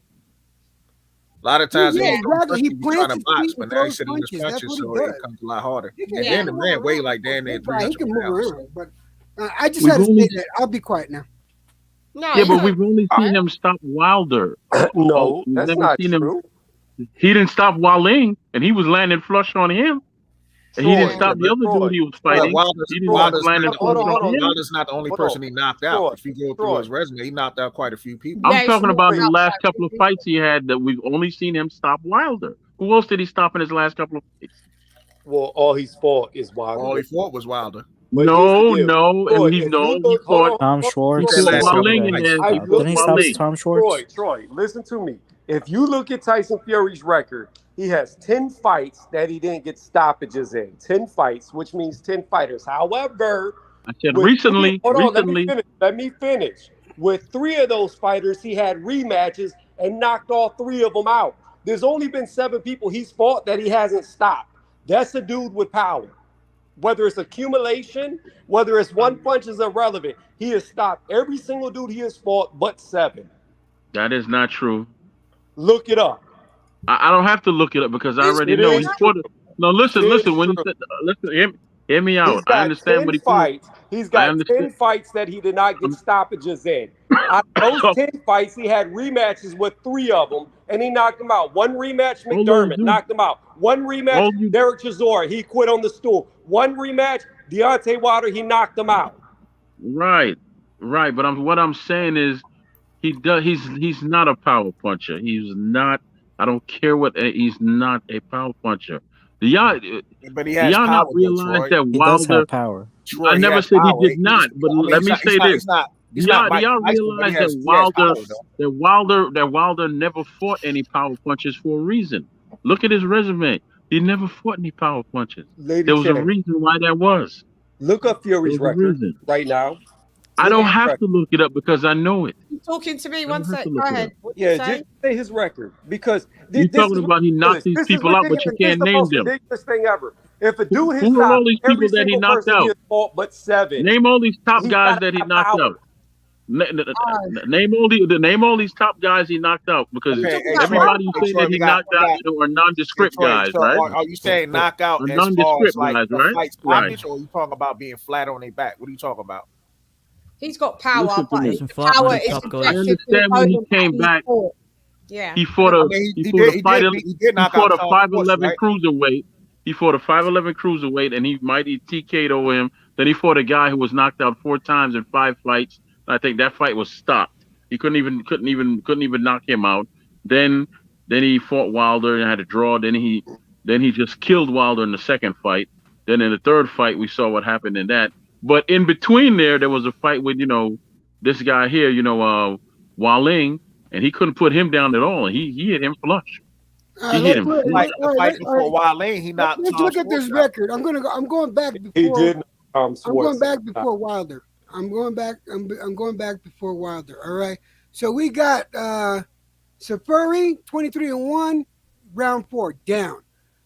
A lot of times, Yeah, when he's exactly. He trying plants to his box, feet but and now he's throws sitting on his punches. That's punches, what so he it does. comes a lot harder. He And then the man weigh like damn near He can 300 move pounds. around, but I just We've had to only- say that. I'll be quiet now. No, Yeah, he's but not. we've only seen him stop Wilder. No, We've that's never not seen true. him. He didn't stop Waling, and he was landing flush on him. And he didn't Troy, stop the other Troy, dude he was Troy, fighting. Wilder's He didn't Troy, land not flush the only, hold on. on him. Wilder's not the only Hold person on. he knocked Troy, out. If you go through Troy. his resume, he knocked out quite a few people. I'm Yeah, talking he's about not his last outside. couple of fights he had that we've only seen him stop Wilder. Who else did he stop in his last couple of fights? Well, all he's fought is All Wilder. he fought was Wilder. But No, here's the deal. no, Troy, and he if no, you he look, fought Tom Schwartz. He said fought last couple Waling of in fights. there. I He look, fought Didn't he stop Waling. Tom Schwartz? Troy, listen to me. If you look at Tyson Fury's record, he has 10 fights that he didn't get stoppages in. 10 fights, which means 10 fighters. However, I said with recently. hold on, Recently, let me finish. With 3 of those fighters, he had rematches and knocked all 3 of them out. There's only been 7 people he's fought that he hasn't stopped. That's a dude with power. Whether it's accumulation, whether it's one punch is irrelevant. He has stopped every single dude he has fought but 7. that is not true. Look it up. I don't have to look it up because I already It know. is He fought. No, listen. It is When he true. said, listen, hear me He's out. I got understand 10 what he fought. fights. He's I got understand. 10 fights that he did not get stoppages in. Out of those 10 fights, he had rematches with 3 of them, and he knocked them out. One rematch, All those McDermott dudes- knocked him out. One rematch, all you- Derek Chisora, he quit on the stool. One rematch, Deontay Wilder, he knocked him out. Right. But what I'm saying is, he's not a power puncher. He's not. I don't care what. He's not a power puncher. Do y'all But he has not power, though, realize Troy. that He does Wilder? have power. Troy, I he never has said power. he did not. But let me say this. He's not Do y'all Mike Tyson, but realize he that has power, Wilder though. that Wilder never fought any power punches for a reason? Look at his resume. He never fought any power punches. Lady There was a Chann, reason why that was. look up Fury's There was a record reason. right now. I Look don't at his have record. to look it up because I know it. You talking to me? I One don't have sec. to Go look it ahead. up. What you Yeah, say? just say his record because You this talking is about he knocked these This is people out, but you ridiculous. This is can't the name most them. ridiculous thing ever. If a dude has Who are all stopped these every people that he single knocked person he out? has fought but 7, Name all these top he's guys gotta that he have knocked power. out. Name all these top guys he knocked out because Okay, hey, everybody you Troy, say Troy, that he knocked out are nondescript Troy, guys, so right? are you saying knockout Are as far as nondescript like guys, the right? fight Right. stoppage, or are you talking about being flat on their back? What are you talking about? He's got power, Listen to but me. his Hasn't fought power many is top subjective guys. I to the understand when he opponent came that back. fought. Yeah. He fought I a mean, he fought a fighter. he did He knock fought out a Tom 5'11" Schwartz, right? cruiserweight. He fought a 5'11" cruiserweight, and he TK'd over him. Then he fought a guy who was knocked out 4 times in 5 fights. I think that fight was stopped. He couldn't even knock him out. Then he fought Wilder and had a draw. Then he just killed Wilder in the second fight. Then in the third fight, we saw what happened in that. But in between there was a fight with this guy here, Waling, and he couldn't put him down at all. He hit him flush. He hit him. Like the fight before Waling, he knocked. Let's Tom look at this Schwartz out. record. I'm going back before. He did. I'm going back before Wilder. I'm going back before Wilder. All right. So we got Safari 23-1, round 4 down.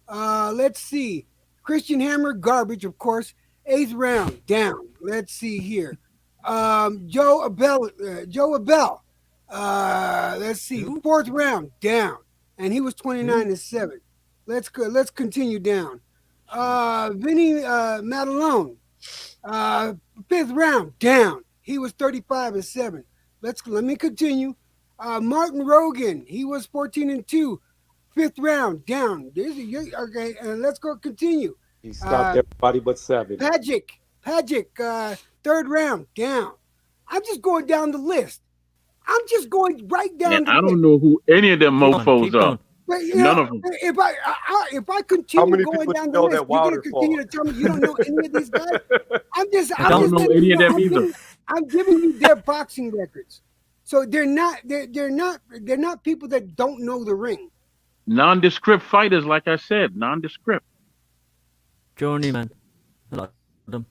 Let's see. Christian Hammer, garbage, of course. 8th round down. Let's see here. Joe Abel. Let's see. 4th round down, and he was 29-7. Let's go. Let's continue down. Vinny Madelone, 5th round, down. He was 35-7. Let me continue. Martin Rogan, he was 14-2. 5th round, down. Okay, and let's go continue. He stopped everybody but 7. Pagic, 3rd round, down. I'm just going down the list. I'm just going right down And the I list. don't know who any of them mofos are. But, None of them. If I continue going down the list, you're going to continue to tell me you don't know any of these guys. I don't know any of them either. I'm giving you their boxing records, so they're not people that don't know the ring. Nondescript fighters, like I said, nondescript. Journeyman. I like them.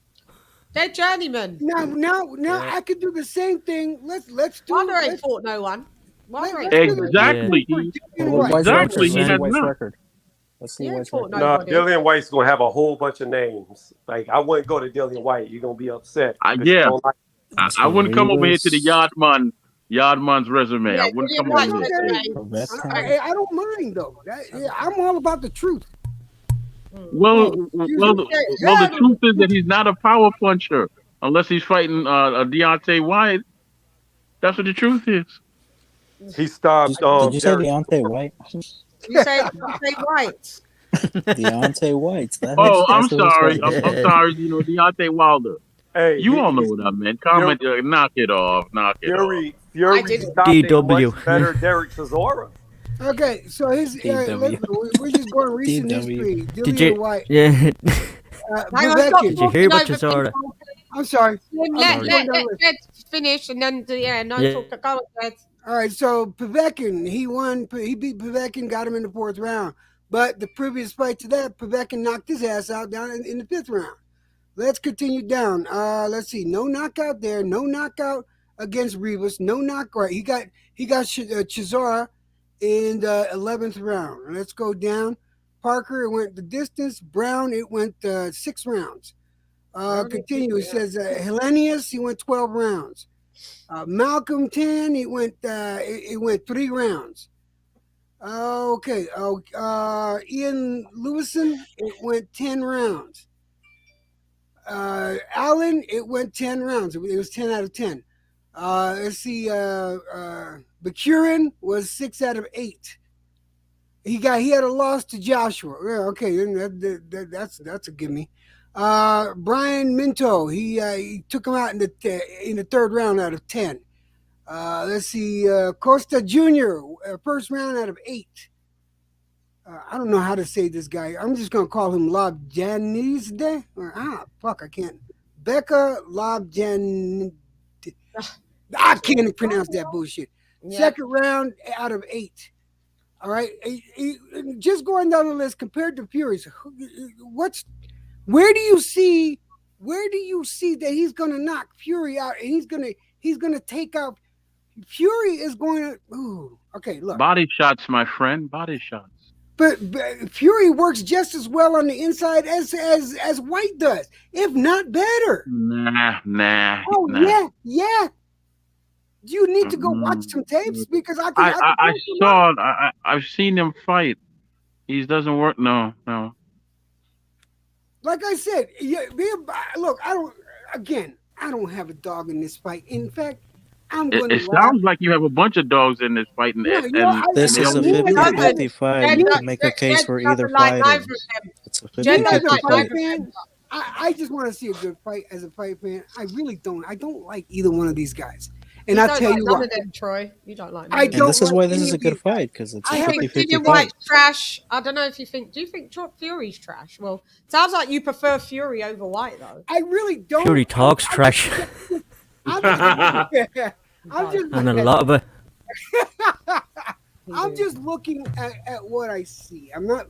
They're journeymen. Now I could do the same thing. Let's do. Wilder ain't fought no one. Exactly. Exactly. He has not. record. Let's see White's record. No, Dillian White's gonna have a whole bunch of names. Like I wouldn't go to Dillian White. You're gonna be upset. Yeah. I wouldn't come over here to the Yardman's resume. Yeah, I wouldn't come over here. I don't mind though. I'm all about the truth. Well, the truth is that he's not a power puncher unless he's fighting Deontay White. That's what the truth is. He stopped. Did you say Deontay White? You say Deontay White. Deontay White. I'm sorry. I'm sorry. Deontay Wilder. Hey, you all know what I meant. Comment. Knock it off. Knock it off. Fury stopped DW. Better Derek Chisora. Okay, so we're just going recent history. Dillian White. Yeah. Did you hear what you saw? I'm sorry. Let's finish and then talk. Go ahead. All right, so Povetkin, he won. He beat Povetkin, got him in the 4th round. But the previous fight to that, Povetkin knocked his ass out down in the 5th round. Let's continue down. Let's see. No knockout there. No knockout against Rivas. No knockout. He got Chisora in the 11th round. Let's go down. Parker, it went the distance. Brown, it went 6 rounds. Continue. It says Hellenius, he went 12 rounds. Malcolm 10, it went 3 rounds. Okay. Ian Lewison, it went 10 rounds. Allen, it went 10 rounds. It was 10 out of 10. Let's see. Bakurin was 6 out of 8. He had a loss to Joshua. Yeah, okay, that's a gimme. Brian Minto, he took him out in the 3rd round out of 10. Let's see. Costa Jr., 1st round out of 8. I don't know how to say this guy. I'm just gonna call him Labjanizde. I can't. Becca Labjan. I can't pronounce that bullshit. Yeah. 2nd round out of 8. All right, just going down the list compared to Fury's. Where do you see that he's gonna knock Fury out and he's gonna take out? Fury is going to. Ooh, okay, look. Body shots, my friend. Body shots. But Fury works just as well on the inside as White does, if not better. Nah. Oh nah. Yeah. You need to go watch some tapes because I've seen him fight. He doesn't work. No. Like I said, look, I don't have a dog in this fight. In fact, it sounds like you have a bunch of dogs in this fight. This is a 50-50 fight. You can make a case for either fighter. It's a 50-50 fight. I just want to see a good fight as a fight fan. I really don't. I don't like either one of these guys. And I'll tell you none what. of them, Troy. You don't like them. And this is why this is a good fight, because it's a 50-50 fight. Trash. I don't know if you think. Do you think Fury's trash? Well, sounds like you prefer Fury over White, though. I really don't. Fury talks trash. I'm just and a lot of it. I'm just looking at what I see. I'm not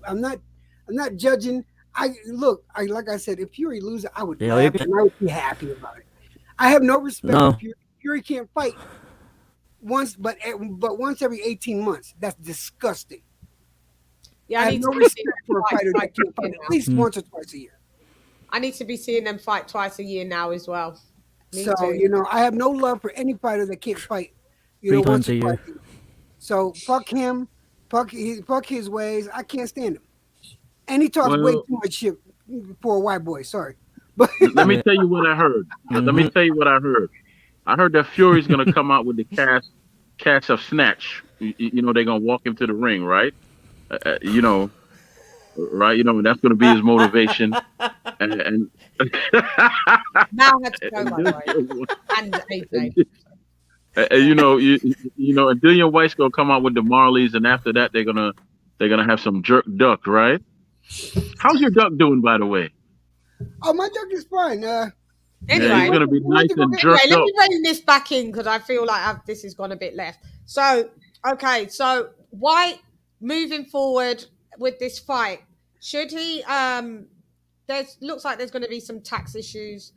judging. Like I said, if Fury loses, I would laugh and I would be happy about it. I have no respect for Fury. Fury can't fight once, but once every 18 months. That's disgusting. Yeah, I have no respect for a fighter that can't fight at least once or twice a year. I need to be seeing them fight twice a year now as well. Me so too. I have no love for any fighter that can't fight. 3 times a year. So fuck him, fuck his ways. I can't stand him. And he talks way Well, too much shit for a white boy. Sorry. let me tell you what I heard. Let me tell you what I heard. I heard that Fury's gonna come out with the cast of snatch. You know, they're gonna walk him to the ring, right? You know, right? You know, that's gonna be his motivation. And Now I had to go, and by the way. And AJ. you know, you know, and Dillian White's gonna come out with the Marleys, and after that, they're gonna have some jerk duck, right? How's your duck doing, by the way? Oh, my duck is fine. Yeah, Anyway, he's gonna be nice and jerked let up. me rein this back in because I feel like this has gone a bit left. So, okay, so White moving forward with this fight, should he? Looks like there's going to be some tax issues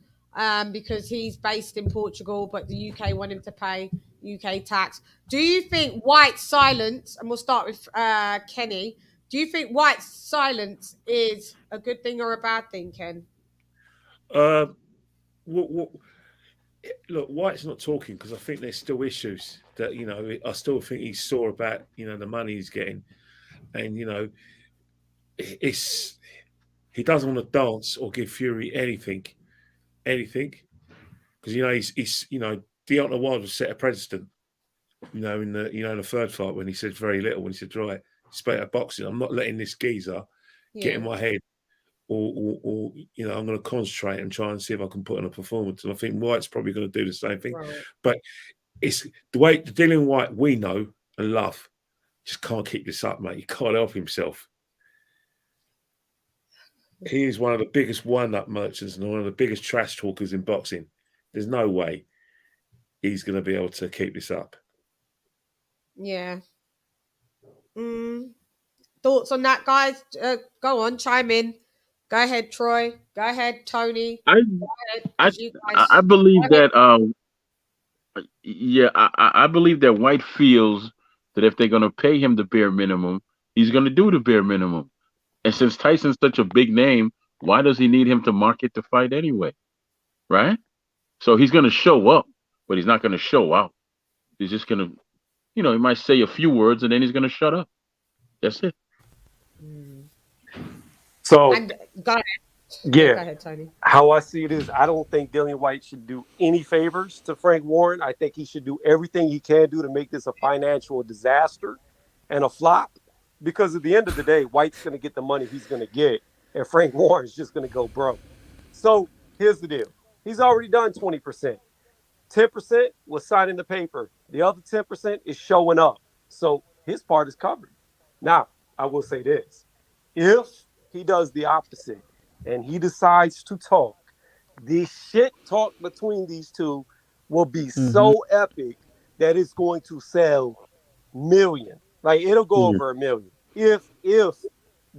because he's based in Portugal, but the UK want him to pay UK tax. Do you think White's silence, and we'll start with Kenny, do you think White's silence is a good thing or a bad thing, Ken? Look, White's not talking because I think there's still issues that, you know, I still think he's sore about, you know, the money he's getting. And, you know, he doesn't want to dance or give Fury anything. Because, you know, he's you know, Deontay Wilder set a precedent, you know, in the third fight when he said very little, when he said, right, spate of boxing, I'm not letting this geezer get in my head. Or you know, I'm going to concentrate and try and see if I can put on a performance. And I think White's probably going to do the same thing. Right. But it's the Dillian White we know and love just can't keep this up, mate. He can't help himself. He is one of the biggest wind-up merchants and one of the biggest trash talkers in boxing. There's no way he's going to be able to keep this up. Yeah. Thoughts on that, guys? Go on, chime in. Go ahead, Troy. Go ahead, Tony. I believe that. Yeah, I believe that White feels that if they're going to pay him the bare minimum, he's going to do the bare minimum. And since Tyson's such a big name, why does he need him to market the fight anyway? Right? So he's going to show up, but he's not going to show out. He's just going to, you know, he might say a few words and then he's going to shut up. That's it. So, and go ahead. Yeah. Go ahead, Tony. How I see it is, I don't think Dillian White should do any favors to Frank Warren. I think he should do everything he can do to make this a financial disaster and a flop. Because at the end of the day, White's going to get the money he's going to get, and Frank Warren's just going to go broke. So here's the deal. He's already done 20%. 10% was signing the paper. The other 10% is showing up. So his part is covered. Now, I will say this. If he does the opposite and he decides to talk, the shit talk between these two will be so epic that it's going to sell million. Like, it'll go over 1 million if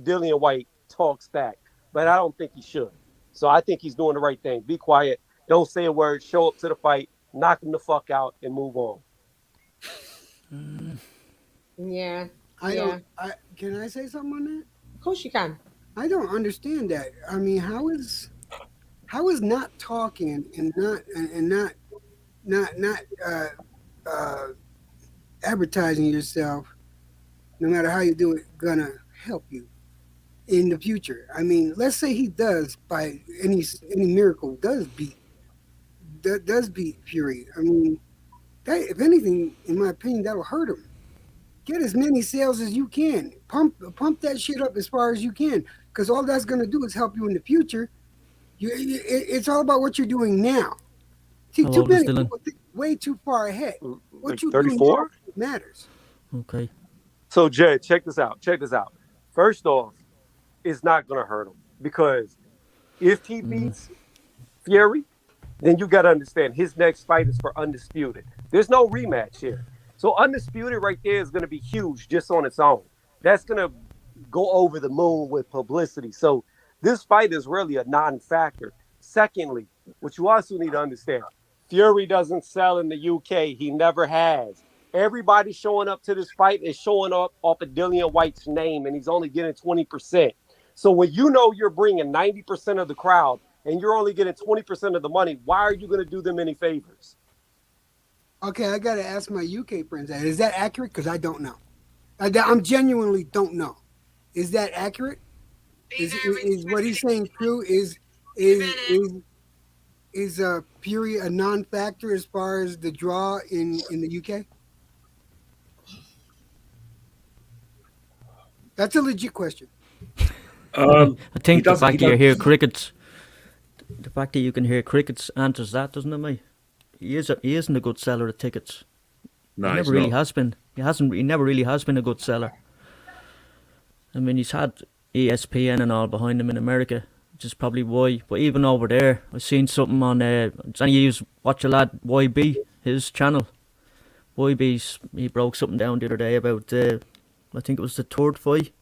Dillian White talks back. But I don't think he should. So I think he's doing the right thing. Be quiet. Don't say a word. Show up to the fight. Knock him the fuck out and move on. Yeah. Can I say something on that? Of course you can. I don't understand that. I mean, how is not talking and not advertising yourself, no matter how you do it, gonna help you in the future? I mean, let's say he does, by any miracle, does beat Fury. I mean, that, if anything, in my opinion, that'll hurt him. Get as many sales as you can. Pump that shit up as far as you can, because all that's going to do is help you in the future. It's all about what you're doing now. See, too many people think way too far ahead. What like you 34 do matters. Okay. So, Jed, check this out. First off, it's not going to hurt him, because if he beats Fury, then you got to understand his next fight is for Undisputed. There's no rematch here. So Undisputed right there is going to be huge just on its own. That's going to go over the moon with publicity. So this fight is really a non-factor. Secondly, what you also need to understand, Fury doesn't sell in the UK. He never has. Everybody showing up to this fight is showing up off of Dillian White's name, and he's only getting 20%. So when you know you're bringing 90% of the crowd and you're only getting 20% of the money, why are you going to do them any favors? Okay, I got to ask my UK friends that. Is that accurate? Because I don't know. I'm genuinely don't know. Is that accurate? Is what he's saying true? Is Fury a non-factor as far as the draw in the UK? That's a legit question. I think the doesn't- fact he that you hear doesn't- crickets, the fact that you can hear crickets answers that, doesn't it, mate? He isn't a good seller of tickets. No, he he's never really not. has been. He never really has been a good seller. I mean, he's had ESPN and all behind him in America, which is probably why. But even over there, I've seen something on. Watch a lad YB, his channel. He broke something down the other day about. I think it was the third fight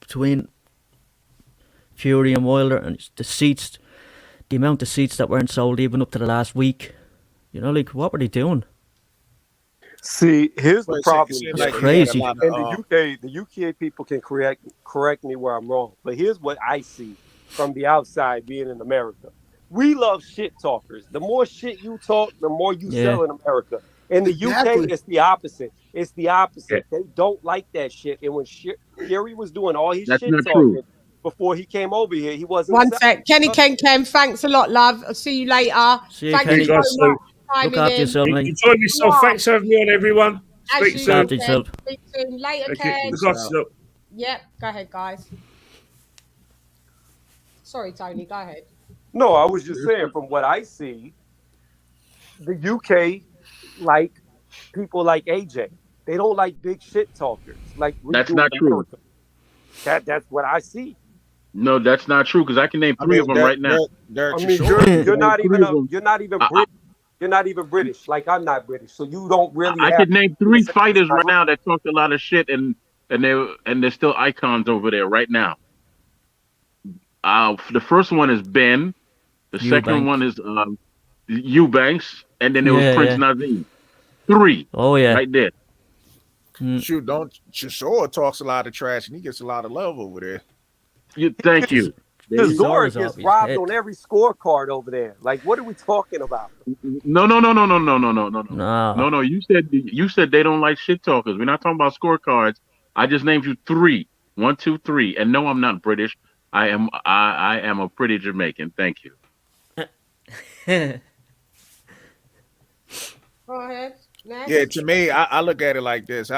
between Fury and Wilder, and the amount of seats that weren't sold even up to the last week. You know, like, what were they doing? See, here's the problem. That's crazy. In the UK people can correct me where I'm wrong, but here's what I see from the outside being in America. We love shit talkers. The more shit you talk, the more you sell in America. In the UK, it's the opposite. It's the opposite. They don't like that shit. And when Fury was doing all his shit talking before he came over here, he wasn't. One sec. Kenny Ken, thanks a lot, love. I'll see you later. See you, Thank Kenny. you so much. Look after yourself, mate. Enjoy yourself. Thanks for having me on, everyone. Speak soon. Look after yourself. Speak soon. Later, Look Ken. after yourself. Yep. Go ahead, guys. Sorry, Tony. Go ahead. No, I was just saying from what I see, the UK like people like AJ. They don't like big shit talkers. Like That's not true. That's what I see. No, that's not true because I can name three of them right now. You're not even British. Like, I'm not British, so you don't really. I could name three fighters right now that talk a lot of shit and they're still icons over there right now. The first one is Ben. The second one is Eubanks, and then there was Prince Nazim. Three. Oh yeah. Right there. Shoot, Chisora talks a lot of trash and he gets a lot of love over there. Thank you. Chisora gets robbed on every scorecard over there. Like, what are we talking about? No. You said they don't like shit talkers. We're not talking about scorecards. I just named you three. 1, 2, 3. And no, I'm not British. I am a pretty Jamaican. Thank you. Go ahead. Next. Yeah, to me, I look at it like this.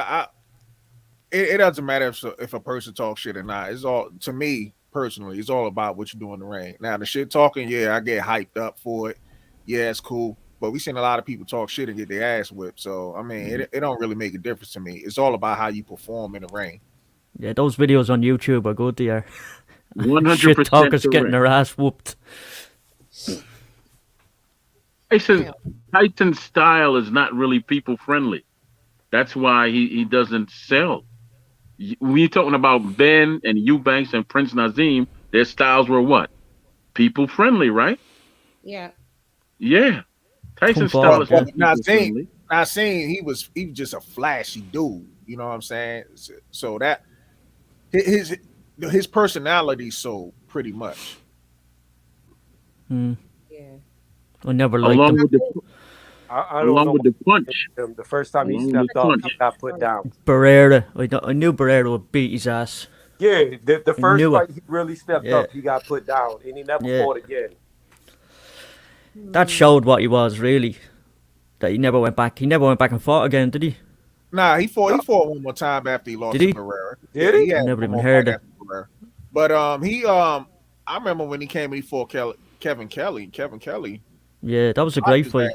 It doesn't matter if a person talks shit or not. It's all, to me personally, it's all about what you do in the ring. Now, the shit talking, I get hyped up for it. Yeah, it's cool. But we've seen a lot of people talk shit and get their ass whipped. So, I mean, it don't really make a difference to me. It's all about how you perform in the ring. Yeah, those videos on YouTube are good. They are. 100% shit talkers getting correct. their ass whooped. Tyson's style is not really people friendly. That's why he doesn't sell. When you're talking about Ben and Eubanks and Prince Nazim, their styles were what? People friendly, right? Yeah. Yeah. Tyson's style is not people friendly. Not saying he was just a flashy dude. You know what I'm saying? So that his personality sold pretty much. Yeah. I never liked Along him. with the along with the punch. The first time he stepped up, he got put down. Barrera. I knew Barrera would beat his ass. Yeah, the first knew fight it. he really stepped up, he got put down, and he never fought again. That showed what he was, really. That he never went back. He never went back and fought again, did he? Nah, he fought one more time after he lost Did he? to Pereira. Did he? had I never one even more heard fight it. after Pereira. But I remember when he came and he fought Kevin Kelly. Kevin Kelly. Yeah, that was a great fight.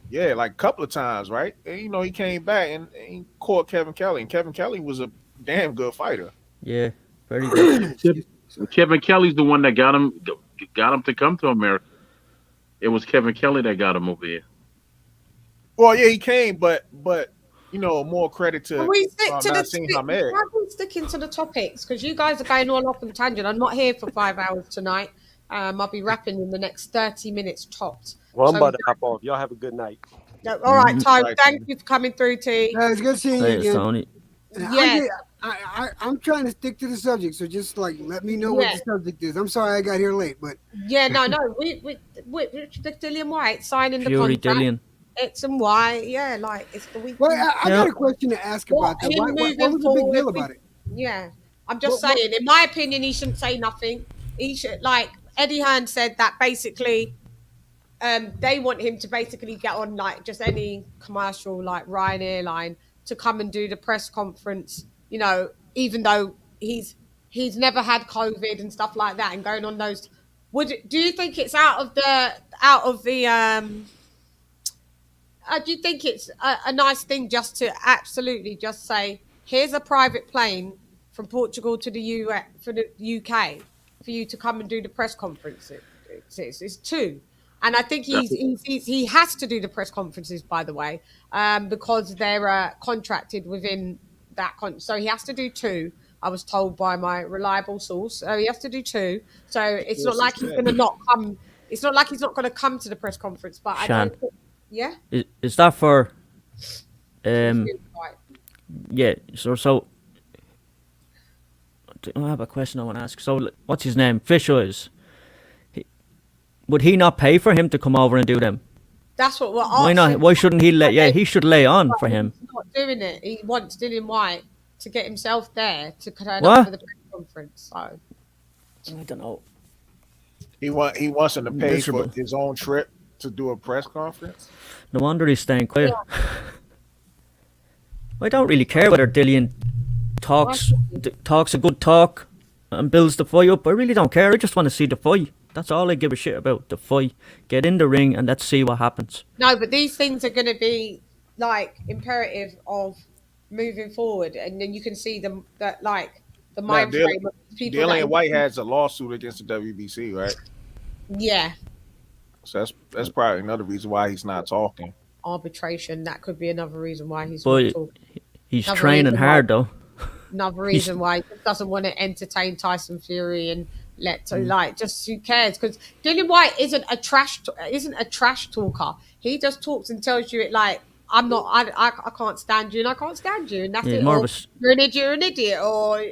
Yeah, like a couple of times, right? And, he came back and he caught Kevin Kelly, and Kevin Kelly was a damn good fighter. Yeah, very good. Kevin Kelly's the one that got him to come to America. It was Kevin Kelly that got him over here. Well, yeah, he came, but more credit to We stick to Nassim Hamed. sticking to the topics because you guys are going all off on tangent. I'm not here for 5 hours tonight. I'll be wrapping in the next 30 minutes topped. Well, I'm about to hop off. Y'all have a good night. All right, Ty. Thank you for coming through, T. It's good seeing you again. Tony. Yeah. I'm trying to stick to the subject, so just like let me know what the subject is. I'm sorry I got here late, but Yeah, no. We DILLIAN WHYTE signing the Fury contract. Dillian. X and Y, yeah, like it's the weekend. well, I got a question to ask about that. Him What moving was the big forward deal with- about it? Yeah, I'm just saying, in my opinion, he shouldn't say nothing. He should, like Eddie Hearn said, that basically they want him to basically get on like just any commercial, like Ryan Airline, to come and do the press conference, you know, even though he's never had COVID and stuff like that, and going on those. Do you think it's out of the do you think it's a nice thing just to absolutely just say, here's a private plane from Portugal to the US, for the UK, for you to come and do the press conference? It's two. And I think he has to do the press conferences, by the way, because they're contracted within that. So he has to do two. I was told by my reliable source. So he has to do two. So it's not like he's going to not come. It's not like he's not going to come to the press conference. But I don't think, yeah. Is that for? Yeah. So. I have a question I want to ask. So, what's his name? Fisher is. Would he not pay for him to come over and do them? That's what we're asking. Why not? Why shouldn't he let? Yeah, he should lay on for him. He's not doing it. He wants Dillian White to get himself there to turn up for the press conference. So I don't know. He wants him to pay for his own trip to do a press conference. No wonder he's staying quiet. Yeah. I don't really care whether Dillian talks a good talk and builds the fight up. I really don't care. I just want to see the fight. That's all I give a shit about, the fight. Get in the ring and let's see what happens. No, but these things are going to be like imperative of moving forward, and then you can see them that like the mind frame of people. Dillian White has a lawsuit against the WBC, right? Yeah. So that's probably another reason why he's not talking. Arbitration. That could be another reason why he's not talking. He's training hard though. Another reason why he doesn't want to entertain Tyson Fury and just who cares? Because Dillian White isn't a trash talker. He just talks and tells you it like, I can't stand you and I can't stand you, and that's it. Or, you're an idiot, or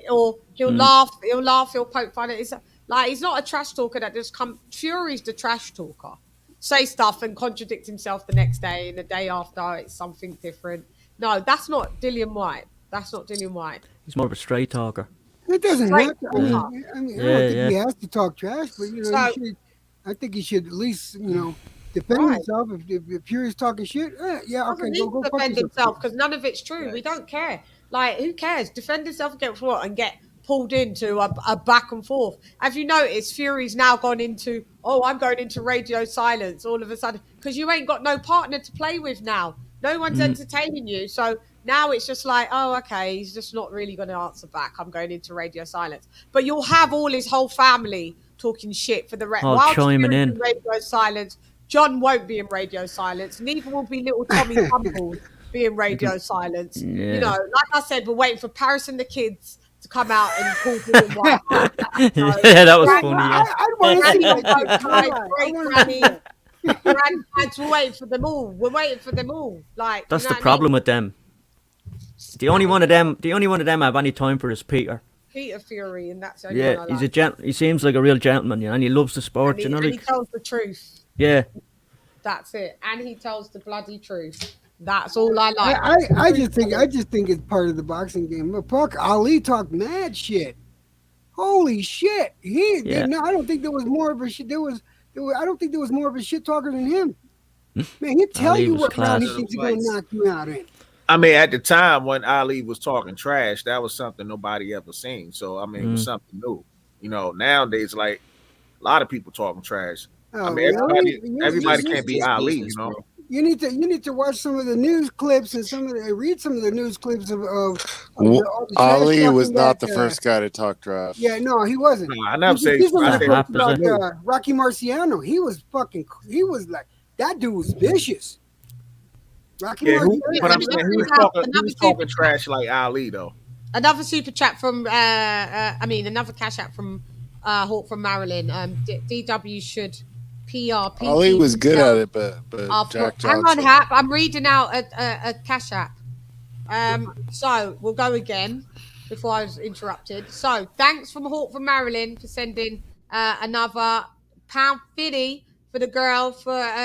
he'll laugh, he'll poke fun at it. Like, he's not a trash talker that just Fury's the trash talker. Say stuff and contradict himself the next day, and the day after it's something different. No, that's not Dillian White. That's not Dillian White. He's more of a straight talker. It doesn't have to. I don't think he has to talk trash, but I think he should at least defend himself. If Fury's talking shit, okay, go defend himself, because none of it's true. Yes. We don't care. Like, who cares? Defend himself against what, and get pulled into a back and forth. Have you noticed Fury's now gone into, I'm going into radio silence all of a sudden, because you ain't got no partner to play with now. No one's entertaining you, so now it's just like, okay, he's just not really going to answer back. I'm going into radio silence. But you'll have all his whole family talking shit for the rest. While chiming in radio silence, John won't be in radio silence. Neither will be little Tommy Tumble be in radio silence. Yeah. You know, like I said, we're waiting for Paris and the kids to come out and call Dillian White. Yeah, that was funny. I want to see we're waiting for them all. We're waiting for them all. Like, that's the problem with them. The only one of them have any time for is Peter Fury, and that's he seems like a real gentleman, and he loves the sport, and he tells the truth. Yeah, that's it, and he tells the bloody truth. That's all I like. I just think it's part of the boxing game. Look, fuck, Ali talked mad shit. Holy shit! I don't think there was more of a shit. I don't think there was more of a shit talker than him. Man, he'll tell you what round he thinks he's gonna knock you out in. I mean, at the time when Ali was talking trash, that was something nobody ever seen. So, I mean, it was something new. You know, nowadays, like, a lot of people talking trash. I mean, everybody can't be Ali, you know. You need to watch some of the news clips and read some of the news clips of Ali was not the first guy to talk trash. Yeah, no, he wasn't. No, I never say about Rocky Marciano. He was like, that dude was vicious. Rocky Marciano. Who's talking trash like Ali though? Another super chat from another cash out from Hawk from Maryland. DW should PRP. Ali was good at it, but Jack Johnson. Hang on, Hap. I'm reading out a cash app. So we'll go again before I was interrupted. So thanks from Hawk from Maryland for sending another £50 for the girl.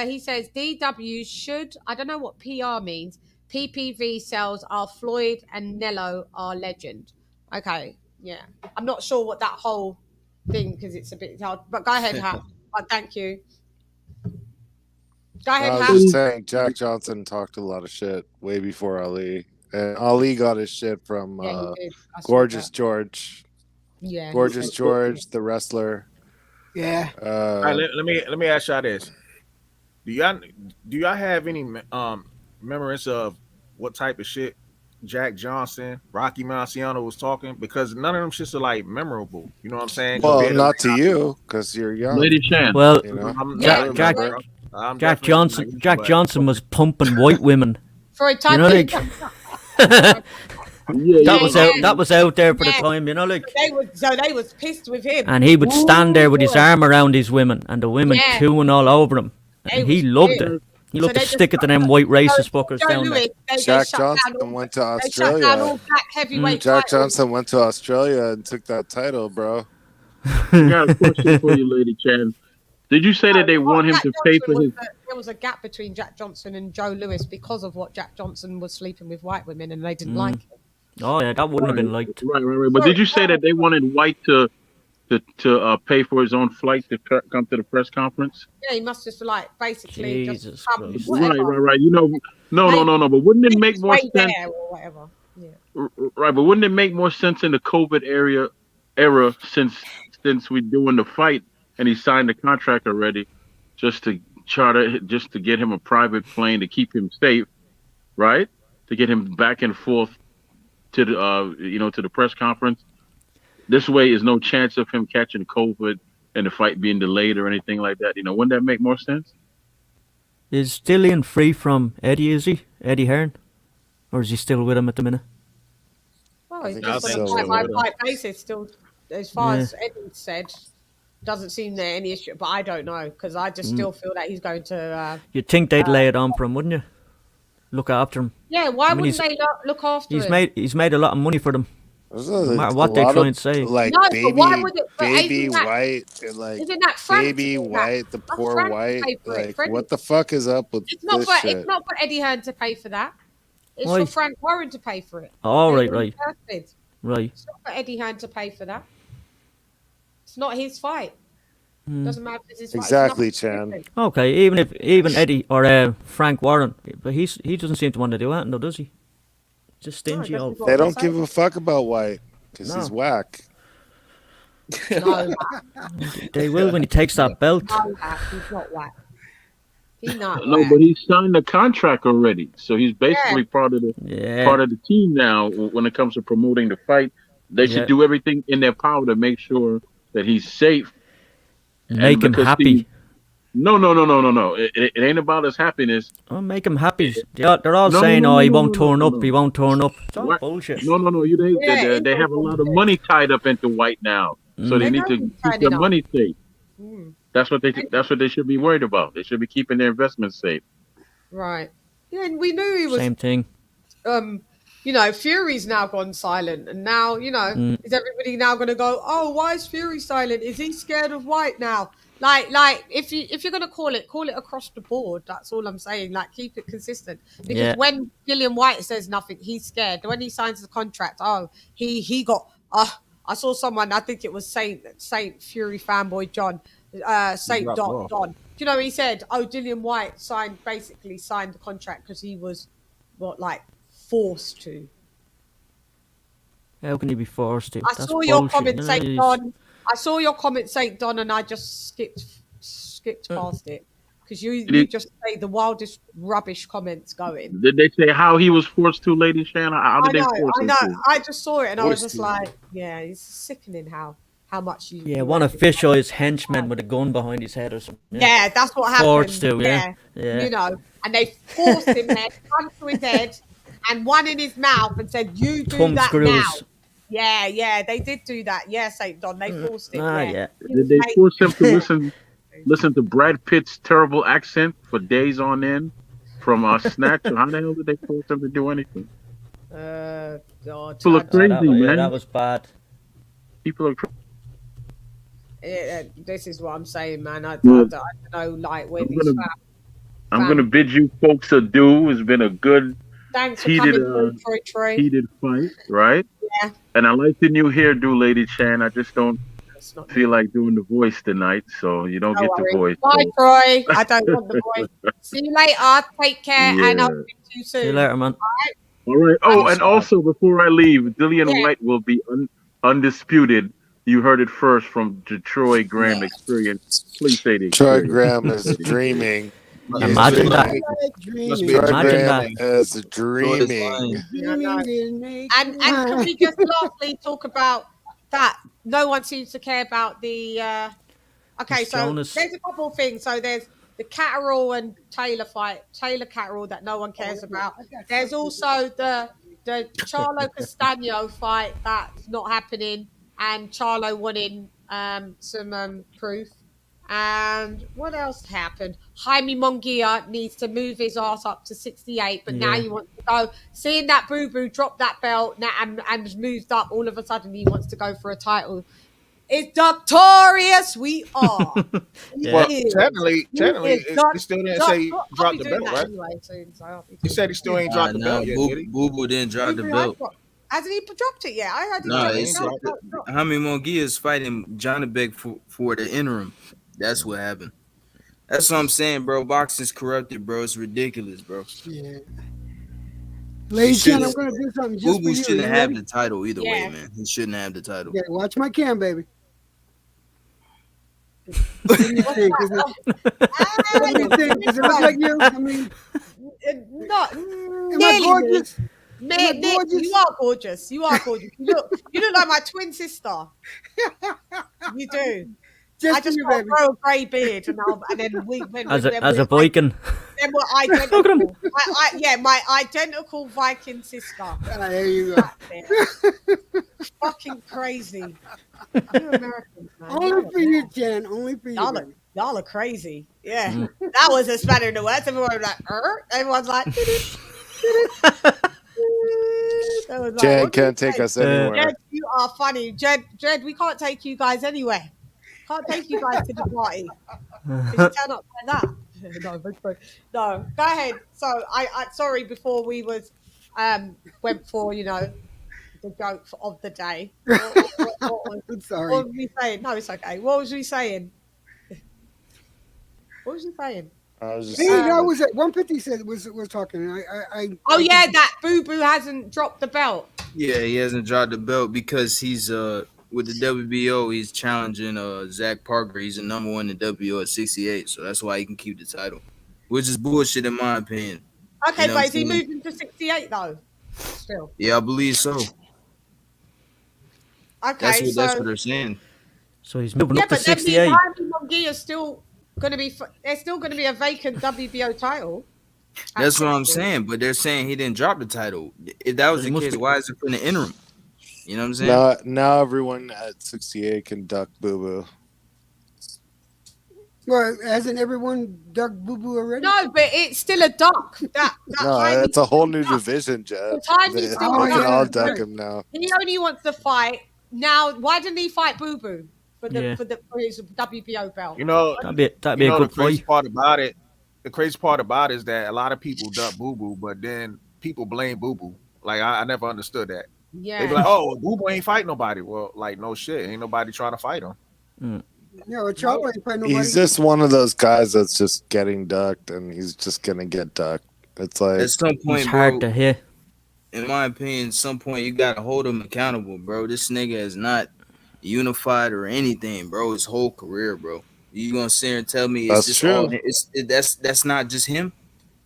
He says DW should, I don't know what PR means. PPV sells are Floyd and Nello are legend. Okay, Yeah, I'm not sure what that whole thing because it's a bit hard. But go ahead, Hap. Thank you. Go ahead, I was Hap. just saying, Jack Johnson talked a lot of shit way before Ali, and Ali got his shit from Yeah, he did. I saw Gorgeous that. George. Yeah, Gorgeous George, the wrestler. Yeah. All right, let me ask y'all this: Do y'all have any memories of what type of shit Jack Johnson, Rocky Marciano was talking? Because none of them shits are like memorable. You know what I'm saying? Well, Compared to not to you, because you're young. LadyChann. Well, you know, Jack Johnson was pumping white women. For a You time, know, like that was out there for the time. You know, like. They was pissed with him. And he would stand there with his arm around these women, and the women Yeah. cooing all over him. And he loved pissed. it. He loved So to they stick it to them white racist fuckers Joe down Lewis, there. Jack Johnson went to They shut down all Australia. black heavyweight Jack titles. Johnson went to Australia and took that title, bro. I got a question for you, LadyChann. Did you say that they want him Jack to pay Johnson for his? there was a gap between Jack Johnson and Joe Lewis because of what Jack Johnson was sleeping with white women, and they didn't like it. Oh yeah, that wouldn't have been liked. Right. But did you say that they wanted White to pay for his own flight to come to the press conference? Yeah, he must just like basically Jesus just come, Christ. whatever. Right. You know, no. But wouldn't it make more Way sense? there or whatever. Yeah. Right, but wouldn't it make more sense in the COVID era since we're doing the fight and he signed the contract already, just to get him a private plane to keep him safe, right? To get him back and forth to the to the press conference. This way is no chance of him catching COVID and the fight being delayed or anything like that. Wouldn't that make more sense? Is Dillian free from Eddie? Is he Eddie Hearn, or is he still with him at the minute? Well, he's just on a fight-by-fight basis. Still, as far as Eddie said, doesn't seem there any issue. But I don't know because I just still feel that he's going to. You'd think they'd lay it on for him, wouldn't you? Look after him. Yeah, why wouldn't they look after him? He's made a lot of money for them. No matter what they A lot try of, and say. like No, but baby, why would it? But baby isn't that- White, and like Isn't that Frank baby to do that? White, the That's poor Frank to White. pay for it. Like, Freddie- what the fuck is up with It's not this for shit? it's not for Eddie Hearn to pay for that. It's Why? for Frank Warren to pay for it. Oh, They're right. interested. Right. It's not for Eddie Hearn to pay for that. It's not his fight. Doesn't matter if it's his fight. It's Exactly, nothing Chan. different. Okay, even Eddie or Frank Warren, but he doesn't seem to want to do that, though, does he? Just stingy old. They don't give a fuck about White because No. he's whack. No, They will when he takes that belt. no, he's not whack. He's not No, whack. but he signed the contract already, so he's basically part of the team now. When it comes to promoting the fight, they should do everything in their power to make sure that he's safe. Make him happy. No. It ain't about his happiness. Oh, make him happy. They're all saying, he won't turn up. He won't turn up. It's all bullshit. No. They have a lot of money tied up into White now, so they need to keep their money safe. That's what they should be worried about. They should be keeping their investments safe. Right. Yeah, and we knew he was. Same thing. Fury's now gone silent, and now is everybody now going to go? Oh, why is Fury silent? Is he scared of White now? Like if you're going to call it across the board. That's all I'm saying. Like, keep it consistent, because when DILLIAN WHYTE says nothing, he's scared. When he signs the contract, he got. I saw someone. I think it was Saint Fury fanboy John. Saint Don. He said, DILLIAN WHYTE signed the contract because he was forced to. How can he be forced to? I saw your comment, Saint Don. I saw your comment, Saint Don, and I just skipped past it because you just say the wildest rubbish comments going. Did they say how he was forced to, LadyChann? How did they force him to? I just saw it and I was just like, yeah, it's sickening how much you. Yeah, one of Fisher's henchmen with a gun behind his head or something. Yeah, that's what happened. Forced to, yeah. And they forced him there, gun to his head, and one in his mouth, and said, "You do Thumb that screws. now." Yeah, they did do that. Yeah, Saint Don, they forced him. Did they force him to listen to Brad Pitt's terrible accent for days on end from Snatch? Or how the hell did they force him to do anything? God, People are crazy, man. That was bad. People are crazy. This is what I'm saying, man. I don't know, like, where these I'm gonna bid you folks adieu. It's been a good thanks for heated coming through, Troy. heated fight, right? And I like the new hairdo, Lady Chan. I just don't feel like doing the voice tonight, so you don't No get the worries. voice. Bye, so- Troy. I don't want the voice. See you later. Take care, and I'll Yeah. speak to you soon. See you later, man. All right. Oh, and also before I leave, Dillian Yeah. White will be undisputed. You heard it first from the Troy Graham experience. Please say the Troy experience. Graham is dreaming. Imagine that. Troy Imagine Graham that. is dreaming. And can we just lastly talk about that? No one seems to care about the. Okay, It's so Jonas. there's a couple of things. So there's the Catterall and Taylor fight, Taylor Catterall that no one cares about. There's also the Charlo Castagno fight that's not happening, and Charlo wanting some proof. And what else happened? Jaime Munguia needs to move his ass up to 68, but now Yeah. you want to go. Seeing that Boo Boo drop that belt now and moved up, all of a sudden he wants to go for a title. It's victorious. We are. Yeah. Well, is. technically, He is he still didn't say he I'll dropped be the doing belt, that right? anyway soon. So I'll be He said he still ain't dropped the belt yet, did he? Boo Boo didn't drop the belt. Hasn't he dropped it yet? I heard he Nah, dropped it's it. Jaime Munguia is fighting Johnny Beck for the interim. That's what happened. That's what I'm saying, bro. Boxing's corrupted, bro. It's ridiculous, bro. Yeah. Lady Chan, I'm gonna do something just Boo for Boo you. shouldn't You have ready? the title either way, Yeah. man. He shouldn't have the title. Yeah, watch my cam, baby. What do you think? What do you think? Does it look like you? I mean, Not am I nearly gorgeous? me. Am I gorgeous? You are gorgeous. You are gorgeous. You look like my twin sister. You do. Just I just you, got to baby. grow a grey beard, and then As a Viking. Then we're identical. My identical Viking sister. Ah, there you go. Fucking crazy. You Americans, man. Only for you, Chan. Only for you. baby. Y'all are crazy. Yeah. That was a spanner in the West. Everyone was like, everyone's like, Jan can't take us anywhere. Jed, you are funny. Jed, we can't take you guys anywhere. Can't take you guys to the party. 'Cause you turn up like that. No, go ahead. So I sorry before we was went for the joke of the day. I'm sorry. What was we saying? No, it's okay. What was we saying? What was you saying? I was just Hey, saying that that- was it. 150 said was talking. Oh yeah, that Boo Boo hasn't dropped the belt. Yeah, he hasn't dropped the belt because he's with the WBO. He's challenging Zach Parker. He's the number one in the WBO at 68, so that's why he can keep the title, which is bullshit in my opinion. Okay, You know but what is he I'm saying? moving to 68 though? Still. Yeah, I believe so. Okay, That's what they're saying. So he's moving yeah, up to but then 68. Jaime Munguia is still going to be. There's still going to be a vacant WBO title. That's what I'm saying, but they're saying he didn't drop the title. If that was So he the must case, be- why is it in the interim? You know what I'm saying? Now everyone at 68 can duck Boo Boo. Well, hasn't everyone ducked Boo Boo already? No, but it's still a duck. That No, Jaime it's a whole new duck. division, Jeff. The Jaime's They still can duck. all duck him now. He only wants to fight now. Why didn't he fight Boo Boo for Yeah. his WBO belt? You know, That'd be a the good crazy fight. part about it. The crazy part about it is that a lot of people duck Boo Boo, but then people blame Boo Boo. Like I never understood that. Yeah. They be like, "Oh, Boo Boo ain't fight nobody." Well, like no shit, ain't nobody trying to fight him. Yeah, well, Charlo ain't fighting nobody. He's just one of those guys that's just getting ducked, and he's just gonna get ducked. It's like At some point, It's hard bro, to hear. in my opinion, at some point you gotta hold him accountable, bro. This nigga is not unified or anything, bro. His whole career, bro. You gonna sit here and tell me That's it's just true. that's not just him?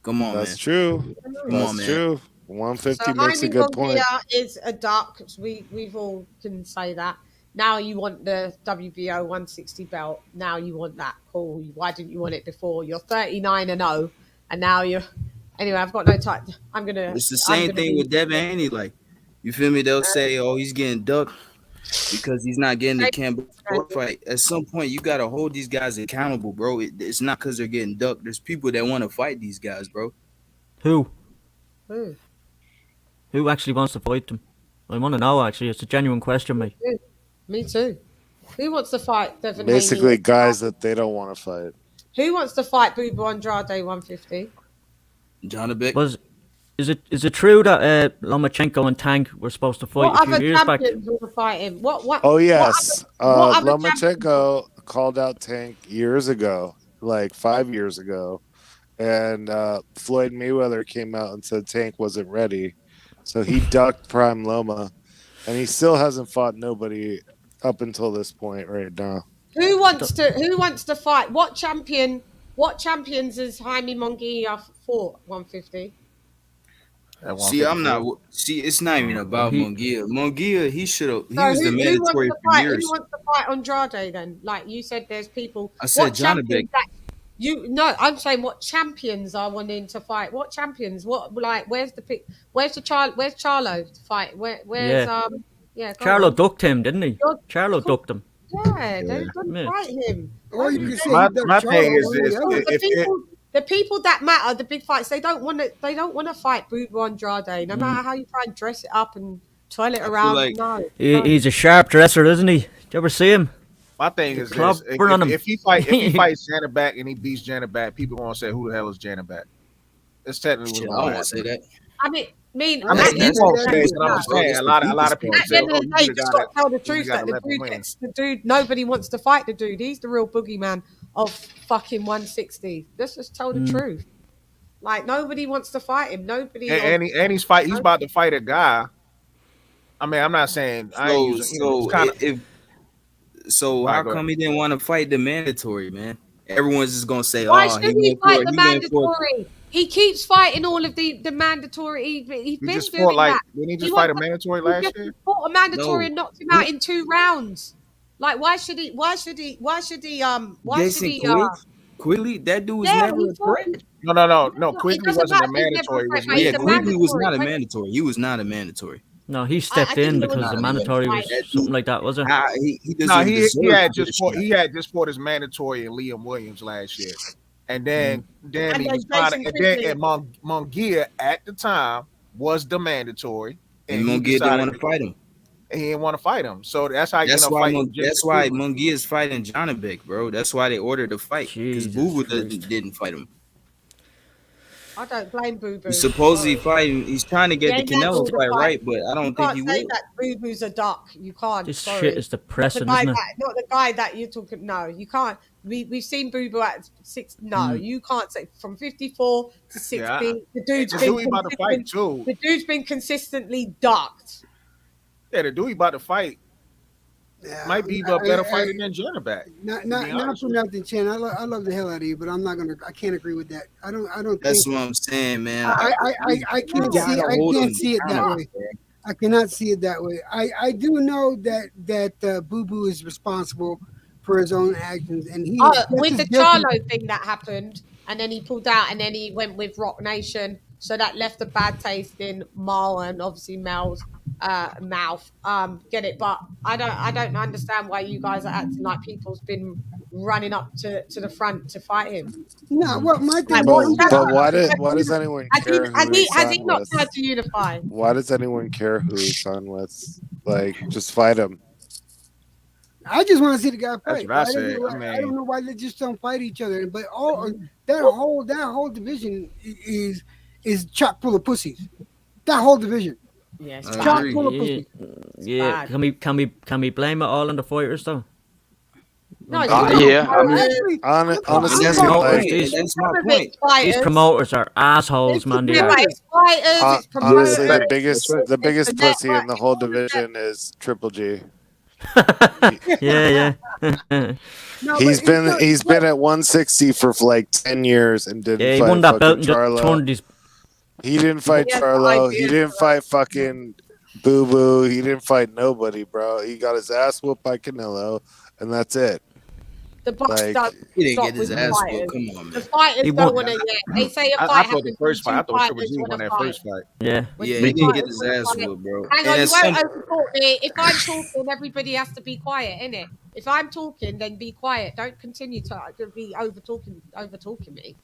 Come on, that's man. true. Come That's on, man. true. 150 So makes a Jaime good point. Munguia is a duck. We've all can say that. Now you want the WBO 160 belt. Now you want that. Cool. Why didn't you want it before? You're 39-0, and now you're. Anyway, I've got no time. I'm gonna. It's the same thing with Devin Haney. Like, you feel me? They'll say, "Oh, he's getting ducked because he's not getting the Cambodia fight." At some point, you gotta hold these guys accountable, bro. It's not because they're getting ducked. There's people that want to fight these guys, bro. Who? Who? Who actually wants to fight them? I want to know, actually. It's a genuine question, mate. Me too. Who wants to fight Devin Basically, Haney? guys that they don't want to fight. Who wants to fight Boo Boo Andrade 150? Johnny Beck. Was Is it true that Lomachenko and Tank were supposed to fight What a few other years back? champions want to fight him? What? Oh yes, What other champions? Lomachenko called out Tank years ago, like 5 years ago, and Floyd Mayweather came out and said Tank wasn't ready, so he ducked Prime Loma, and he still hasn't fought nobody up until this point right now. Who wants to fight? What champions has Jaime Munguia fought 150? See, I'm not. See, it's not even about Munguia. Munguia, he should have. He So was the who mandatory wants to for fight? years. Who wants to fight Andrade then? Like you said, there's people. I said What champions Jonabek. that no, I'm saying what champions are wanting to fight. What champions? What where's the pick? Where's Charlo to fight? Where's go Charlo on. ducked him, didn't he? Charlo ducked him. Yeah, they couldn't fight him. Or you can say my thing is this: the people that matter, the big fights, they don't want to fight Boo Boo Andrade, no matter how you try and dress it up and twirl it around. like He's a sharp dresser, isn't he? Did you ever see him? My thing is this: Clobber on him. if he fights Janet back and he beats Janet back, people gonna say, "Who the hell is Janet back?" It's technically. Shit, I won't say that. I mean, you won't say it, but I'm just saying a lot of people at the say, end of the day, you just gotta got to tell the truth that the dude, nobody wants to fight the dude. He's the real boogeyman of fucking 160. Let's just tell the truth. Like nobody wants to fight him. Nobody. And he's about to fight a guy. I mean, I'm not saying I ain't using. How come he didn't want to fight the mandatory, man? Everyone's just gonna say, Why "Oh, should he fight the mandatory?" He keeps fighting all of the mandatory. He's been just doing fought that. Didn't he just fight a mandatory last year? Fought a mandatory and knocked him out in 2 rounds. Like, why should he? Quigley, that dude was never a threat. No. Quigley wasn't a mandatory. Quigley was not a mandatory. He was not a mandatory. No, he stepped in because the mandatory was something like that, wasn't it? He had just fought his mandatory and Liam Williams last year, and then he was trying to, and Munguia at the time was the mandatory, and Munguia didn't want to fight him. And he didn't want to fight him, so that's how that's why Munguia is fighting Jonabek, bro. That's why they ordered the fight because Boo Boo didn't fight him. I don't blame Boo Boo. He's supposedly fighting. He's trying to get the Canelo fight right, but I don't think he will. You can't say that Boo Boo's a duck. You can't. This shit is depressing, isn't it? Not the guy that you're talking. No, you can't. We've seen Boo Boo at 6. No, you can't say from 54 to 60. Yeah, the dude's about to fight too. The dude's been consistently ducked. Yeah, the dude about to fight might be a better fighter than Jonabek. Not for nothing, Chan. I love the hell out of you, but I can't agree with that. I don't. That's what I'm saying, man. I can't see it that way. I cannot see it that way. I do know that Boo Boo is responsible for his own actions, and he with the Charlo thing that happened, and then he pulled out, and then he went with Rock Nation, so that left a bad taste in Mal and obviously Mel's mouth. Get it? But I don't understand why you guys are acting like people's been running up to the front to fight him. No, well, my thing. But why does anyone care? Has he not tried to unify? Why does anyone care who he's on with? Like, just fight him. I just want to see the guy fight. That's what I said. I don't know why they just don't fight each other. But that whole division is chock full of pussies. That whole division. Yes, chock full of pussies. Yeah. Can we blame it all on the fighters though? No, honestly, that's my point. These promoters are assholes, man. Honestly, the biggest pussy in the whole division is Triple G. Yeah. He's been at 160 for like 10 years and didn't fight fucking Charlo. He didn't fight Charlo. He didn't fight fucking Boo Boo. He didn't fight nobody, bro. He got his ass whooped by Canelo, and that's it. The box he didn't get his ass whooped. Come on, man. The fighters don't want to. They say a fight. I thought the first fight. I thought Triple G won that first fight. Yeah, he didn't get his ass whooped, bro. Hang on, you won't overtalk me. If I'm talking, everybody has to be quiet, innit? If I'm talking, then be quiet. Don't continue to be over talking me.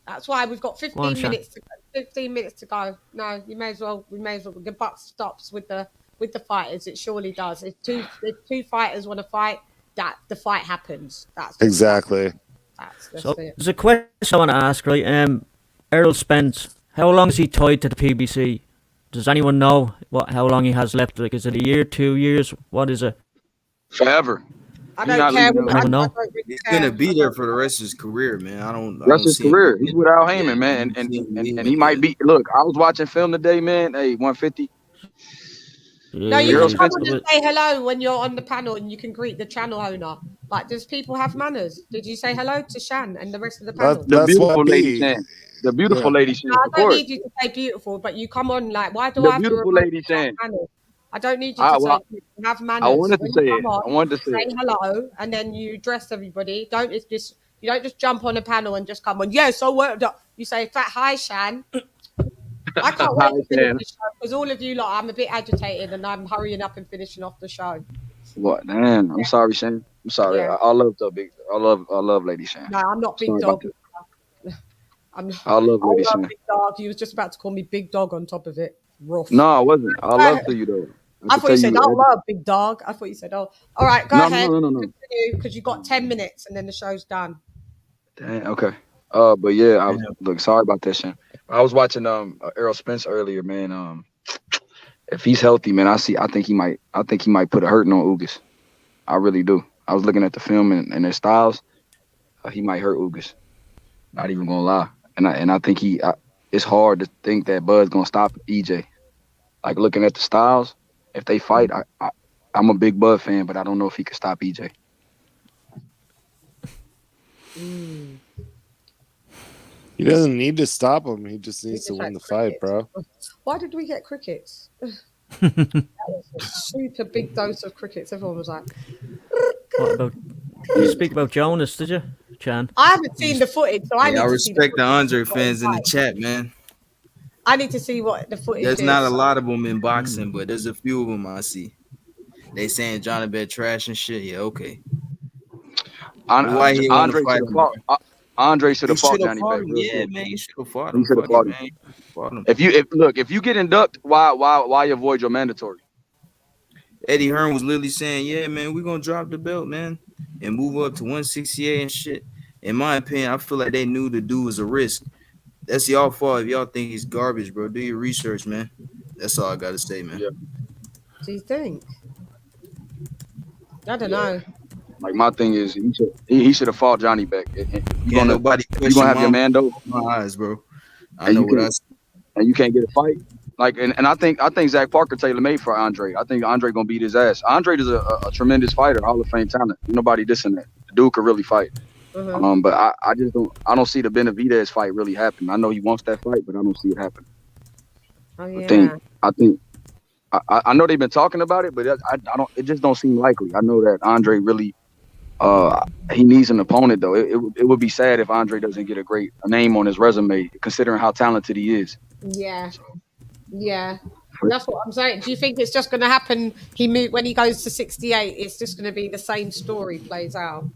That's why we've got 15 minutes to go. 15 minutes to go. No, we may as well. The buck stops with the fighters. It surely does. If two fighters want to fight, that the fight happens. That's exactly. So there's a question I want to ask, right? Errol Spence How long is he tied to the PBC? Does anyone know how long he has left? Like, is it a year, 2 years? What is it? Forever. I He's don't not care. leaving. I don't know. don't really He's care. gonna be there for the rest of his career, man. I don't That's his see him career. He's leaving. without Heyman, Yeah, man. I don't see him And leaving he might yet. be. Look, I was watching film today, man. Hey, 150. No, you Errol can come Spence. on and say hello when you're on the panel, and you can greet the channel owner. Like, does people have manners? Did you say hello to Shan and the rest of the panel? The That's beautiful what lady B. Chan. The beautiful lady No, Chan, I of don't course. need you to say beautiful, but you come on like, why do The I have to beautiful remind lady you to have Chan. manners? I don't need you to say have I manners. wanted to When say you it. come on, I wanted to say say it. hello, and then you address everybody. You don't just jump on a panel and just come on. Yeah, so what? You say, hi, Shan. I can't wait Hi, to finish Chan. the show because all of you lot, I'm a bit agitated and I'm hurrying up and finishing off the show. What? Damn. I'm sorry, Shan. I'm sorry. Yeah. I love the big. I love Lady Shan. No, I'm not big Sorry about dog. that. I I love Lady love Shan. big dog. You was just about to call me big dog on top of it. Rough. No, I wasn't. I love to you though. I thought you said, "Oh, love big dog." I thought you said, "Oh, all right, go ahead." No. Because you got 10 minutes and then the show's done. Damn, okay. But yeah, I was look. Sorry about that, Shan. I was watching Errol Spence earlier, man. If he's healthy, man, I think he might put a hurting on Ugas. I really do. I was looking at the film and their styles. He might hurt Ugas. Not even gonna lie. And I think it's hard to think that Bud's gonna stop EJ. Like looking at the styles, if they fight, I'm a big Bud fan, but I don't know if he could stop EJ. He doesn't need to stop him. He just needs to win the fight, bro. Why did we get crickets? That was a super big dose of crickets. Everyone was like, What about? Did you speak about Jonas? Did you, Chan? I haven't seen the footage, so I need I to see the respect the footage. Andre fans in the chat, man. I need to see what the footage There's is. not a lot of them in boxing, but there's a few of them I see. They saying Jonathan trash and shit. Yeah, okay. Andre should have fought Johnny Beck. Yeah, man, you should have fought him. He should have fought him. If you get inducted, why avoid your mandatory? Eddie Hearn was literally saying, "Yeah, man, we're gonna drop the belt, man, and move up to 168 and shit." In my opinion, I feel like they knew the dude was a risk. That's y'all fault if y'all think he's garbage, bro. Do your research, man. That's all I gotta say, man. Yeah. Do you think? I don't know. Like my thing is, he should have fought Johnny Beck. Nobody you gonna have your Mando? My eyes, bro. I know what I see. And you can't get a fight. Like, and I think Zach Parker tailor made for Andre. I think Andre gonna beat his ass. Andre is a tremendous fighter, Hall of Fame talent. Nobody dissing that. The dude could really fight. But I just don't see the Benavidez fight really happen. I know he wants that fight, but I don't see it happen. Oh yeah. I know they've been talking about it, but I don't. It just don't seem likely. I know that Andre really, he needs an opponent though. It would be sad if Andre doesn't get a name on his resume, considering how talented he is. Yeah. Yeah. That's what I'm saying. Do you think it's just going to happen? When he goes to 68, it's just going to be the same story plays out.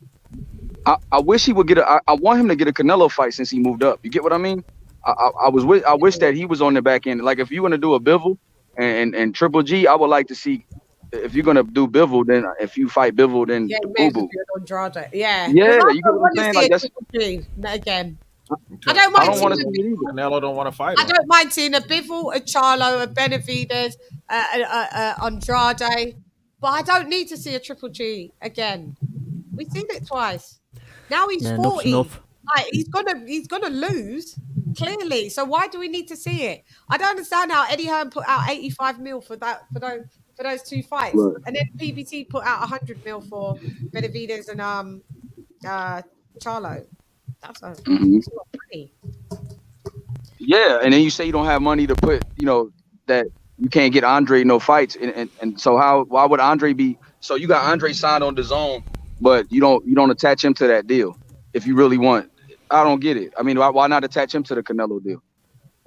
I wish he would get I want him to get a Canelo fight since he moved up. You get what I mean? I wish that he was on the back end. Like if you're gonna do a Bivol and Triple G, I would like to see if you're gonna do Bivol, then if you fight Bivol, then Boo Boo. Andrade. Yeah. Yeah, I you get what I'm saying? Like that's again. I don't mind want to seeing see it either. Canelo don't want to fight I him. don't mind seeing a Bivol, a Charlo, a Benavidez, Andrade, but I don't need to see a Triple G again. We've seen it twice. Now he's 40. Enough. Like, he's gonna lose clearly. So why do we need to see it? I don't understand how Eddie Hearn put out 85 mil for those two fights, Right. and then PBT put out 100 mil for Benavidez and Charlo. That's a lot of money. Yeah, and then you say you don't have money to put, that you can't get Andre no fights, and so why would Andre be? So you got Andre signed on DAZN, but you don't attach him to that deal if you really want. I don't get it. I mean, why not attach him to the Canelo deal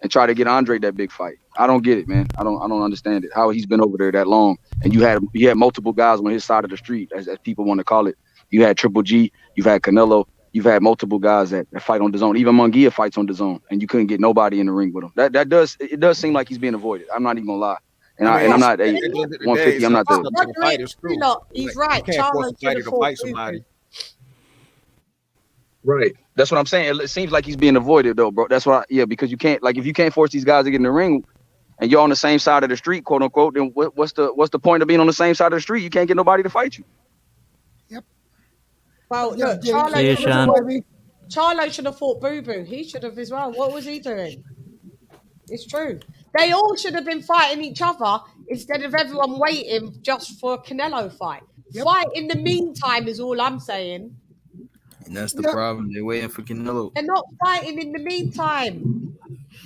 and try to get Andre that big fight? I don't get it, man. I don't understand it. How he's been over there that long, and you had multiple guys on his side of the street, as people want to call it. You had Triple G, you've had Canelo. You've had multiple guys that fight on DAZN. Even Munguia fights on DAZN, and you couldn't get nobody in the ring with him. It does seem like he's being avoided. I'm not even gonna lie, and I'm not 150. I'm not there. He's right. You can't force a fighter to fight somebody. Right. That's what I'm saying. It seems like he's being avoided though, bro. That's why. Yeah, because you can't if you can't force these guys to get in the ring, and you're on the same side of the street, quote unquote, then what's the point of being on the same side of the street? You can't get nobody to fight you. Well, look, See you, Shan. Charlo should have fought Boo Boo. He should have as well. What was he doing? It's true. They all should have been fighting each other instead of everyone waiting just for a Canelo fight. Fight in the meantime is all I'm saying. And that's the problem. They're waiting for Canelo. They're not fighting in the meantime.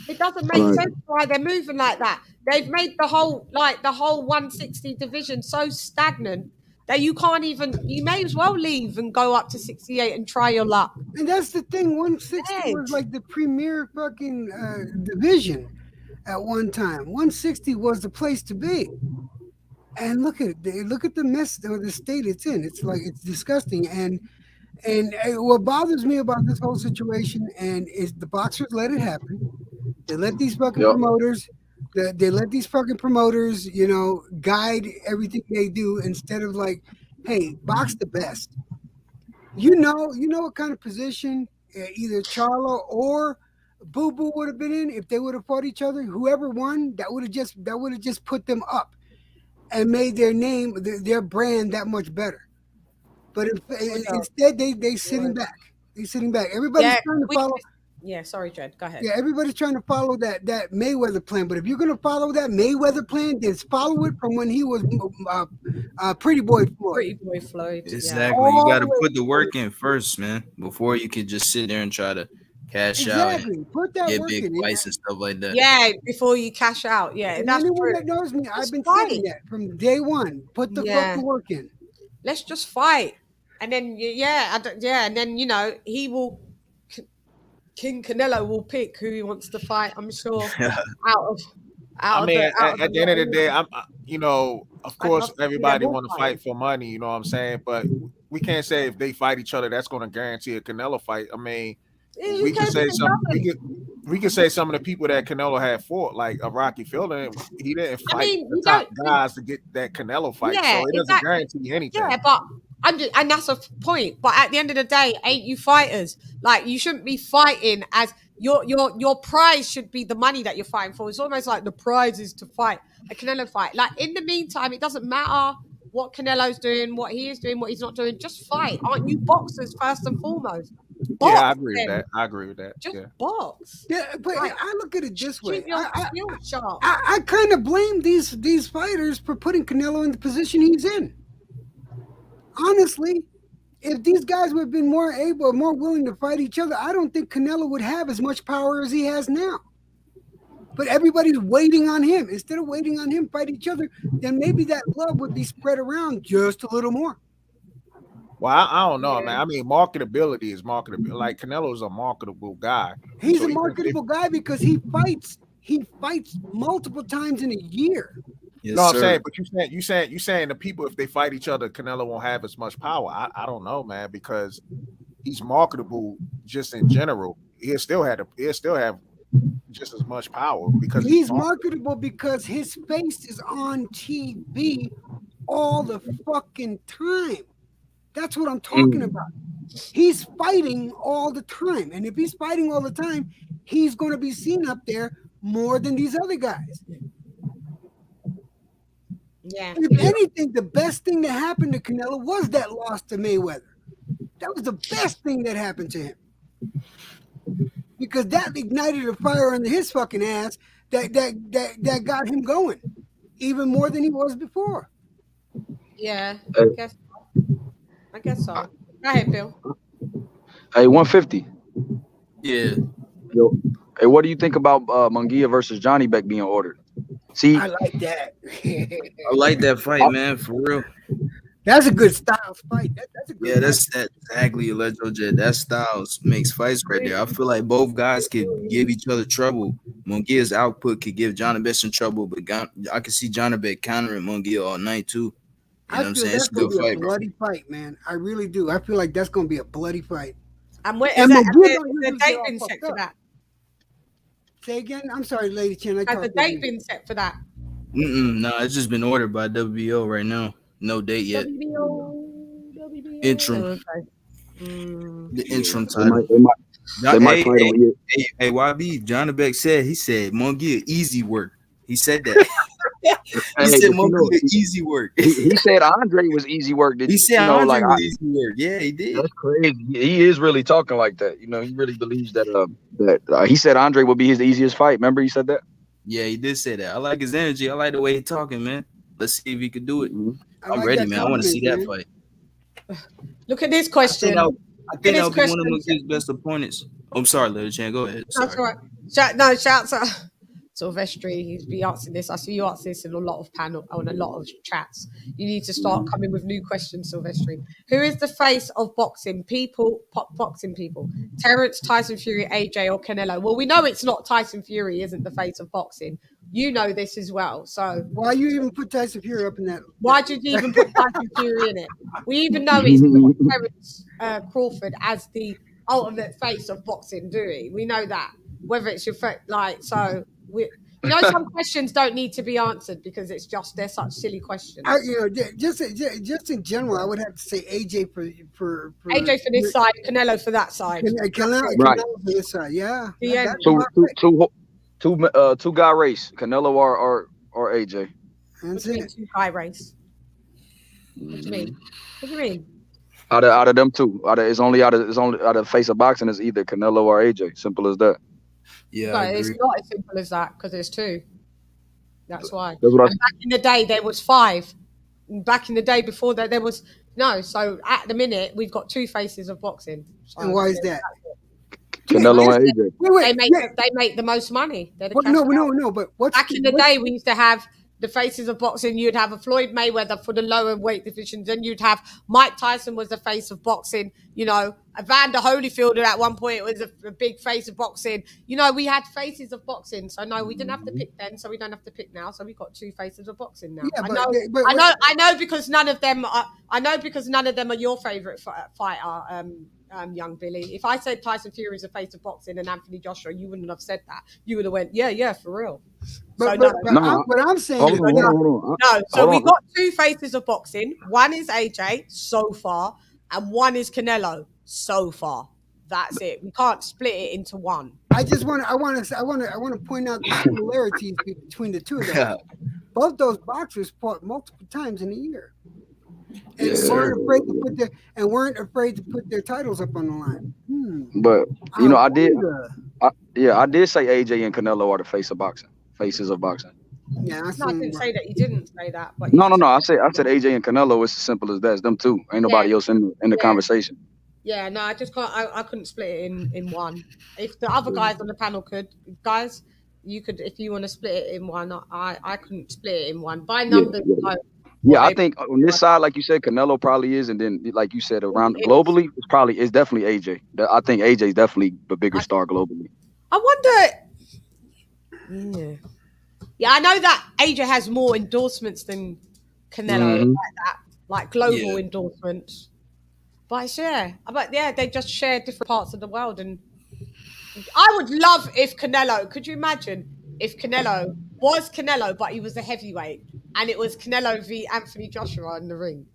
It doesn't make sense why they're moving like that. They've made the whole 160 division so stagnant that you can't even. You may as well leave and go up to 68 and try your luck. And that's the thing. 160 was like the premier fucking division at one time. 160 was the place to be. And look at it. Look at the mess or the state it's in. It's like it's disgusting. And what bothers me about this whole situation is the boxers let it happen. They let these fucking promoters. They let these fucking promoters, guide everything they do instead of like, hey, box the best. You know what kind of position either Charlo or Boo Boo would have been in if they would have fought each other. Whoever won, that would have just put them up and made their name, their brand that much better. But instead, they sitting back. They sitting back. Everybody's trying to follow. Yeah, sorry, Jed. Go ahead. Yeah, everybody's trying to follow that Mayweather plan. But if you're going to follow that Mayweather plan, then follow it from when he was Pretty Boy Floyd. Pretty Boy Floyd. Exactly. You got to put the work in first, man, before you can just sit there and try to cash out and put that get work big in. fights and stuff like that. Yeah, before you cash out. Yeah, And that's anyone true. that knows me, I've been saying that from day one. Put the fucking work in. Let's just fight, and then and then he will. King Canelo will pick who he wants to fight. I'm sure. At the end of the day, of course, everybody want to fight for money. You know what I'm saying? But we can't say if they fight each other, that's going to guarantee a Canelo fight. I mean, we can say some. We can say some of the people that Canelo had fought, like a Rocky Fielding, he didn't fight the top guys to get that Canelo fight. Yeah, so it doesn't guarantee anything. Yeah, but and that's a point. But at the end of the day, ain't you fighters? Like, you shouldn't be fighting as your prize should be the money that you're fighting for. It's almost like the prize is to fight a Canelo fight. Like, in the meantime, it doesn't matter what Canelo's doing, what he is doing, what he's not doing. Just fight. Aren't you boxers first and foremost? Box, I agree with that. Just box. Yeah, but I look at it this way. Keep your skills sharp. I kind of blame these fighters for putting Canelo in the position he's in. Honestly, if these guys would have been more willing to fight each other, I don't think Canelo would have as much power as he has now. But everybody's waiting on him. Instead of waiting on him fight each other, then maybe that love would be spread around just a little more. Well, I don't know, man. I mean, marketability is marketable. Like, Canelo's a marketable guy. He's a marketable guy because he fights multiple times in a year. Yes, no, I'm saying, but you saying the people, if they fight each other, Canelo won't have as much power. I don't know, man, because he's marketable just in general. He'll still have just as much power because he's marketable because his face is on TV all the fucking time. That's what I'm talking about. He's fighting all the time, and if he's fighting all the time, he's going to be seen up there more than these other guys. Yeah. If anything, the best thing that happened to Canelo was that loss to Mayweather. That was the best thing that happened to him. Because that ignited a fire under his fucking ass that got him going even more than he was before. Yeah, I guess so. Go ahead, Bill. Hey, 150. Yeah. Yo, hey, what do you think about Munguia versus Johnny Beck being ordered? See, I like that. I like that fight, man, for real. That's a good style fight. That's a good Yeah, that's exactly Jet. That style makes fights right there. I feel like both guys could give each other trouble. Munguia's output could give Johnny Beck some trouble, but I can see Johnny Beck countering Munguia all night too. You know what I'm saying? It's a good fight, bro. Bloody fight, man. I really do. I feel like that's going to be a bloody fight. And what is the date been set for that? Say again? I'm sorry, LadyChann. Has the date been set for that? No, it's just been ordered by WBO right now. No date yet. WBO. Interim. Okay. The interim They title. they might fight on it. Hey, YB, John Beck said, he said, Mongia, easy work. He said that. He said, Mongia, easy work. He said Andre was easy work. He said Andre was easy work. Yeah, he did. That's crazy. He is really talking like that. You know, he really believes that he said Andre would be his easiest fight. Remember he said that? Yeah, he did say that. I like his energy. I like the way he's talking, man. Let's see if he could do it. I'm like ready, that man. I want to see that fight. Look at this question. I think that'll be one of his best opponents. I'm sorry, LadyChann. Go ahead. That's all right. Shouts out Sylvestri. He's been answering this. I see you answer this in a lot of on a lot of chats. You need to start coming with new questions, Sylvestri. Who is the face of boxing people? Boxing people. Terrence, Tyson Fury, AJ, or Canelo? Well, we know it's not Tyson Fury. Isn't the face of boxing? You know this as well. So why you even put Tyson Fury up in that? Why did you even put Tyson Fury in it? We even know it's not Terrence Crawford as the ultimate face of boxing, do we? We know that. Whether it's your some questions don't need to be answered because they're such silly questions. Just in general, I would have to say AJ for AJ for this side, Canelo for that side. Canelo for this side, yeah. Two guy race, Canelo or AJ. That's it. Two guy race. What do you mean? What do you mean? Out of them two, it's only out of face of boxing is either Canelo or AJ. Simple as that. Yeah, but it's not as simple as that because there's two. That's why. Back in the day, there was 5. Back in the day before that, there was no. So at the minute, we've got 2 faces of boxing. So and why is that? Canelo and AJ. They make the most money. No. But back in the day, we used to have the faces of boxing. You'd have a Floyd Mayweather for the lower weight divisions, and you'd have Mike Tyson was the face of boxing. You know, Evander Holyfield at one point was a big face of boxing. You know, we had faces of boxing. So no, we didn't have to pick then, so we don't have to pick now. So we've got 2 faces of boxing now. Yeah, I know because none of them are your favorite fighter. Young Billy. If I said Tyson Fury is a face of boxing and Anthony Joshua, you wouldn't have said that. You would have went, yeah, for real. What I'm saying is, we've got 2 faces of boxing. One is AJ so far, and one is Canelo so far. That's it. We can't split it into one. I want to point out the similarities between the two of them. Both those boxers fought multiple times in a year. And weren't afraid to put their titles up on the line. But I did say AJ and Canelo are the faces of boxing. Yeah, I didn't say that. You didn't say that. But no. I said AJ and Canelo. It's as simple as that. It's them two. Ain't nobody else in the conversation. Yeah, no, I just can't. I couldn't split it in one. If the other guys on the panel could, guys, you could. If you want to split it in one, I couldn't split it in one. By numbers, Yeah, I think on this side, like you said, Canelo probably is, and then like you said, around globally, it's definitely AJ. I think AJ is definitely the bigger star globally. I wonder. Yeah, I know that AJ has more endorsements than Canelo, like global endorsements. But they just share different parts of the world, and I would love if Canelo. Could you imagine if Canelo was Canelo, but he was a heavyweight? And it was Canelo v. Anthony Joshua in the ring.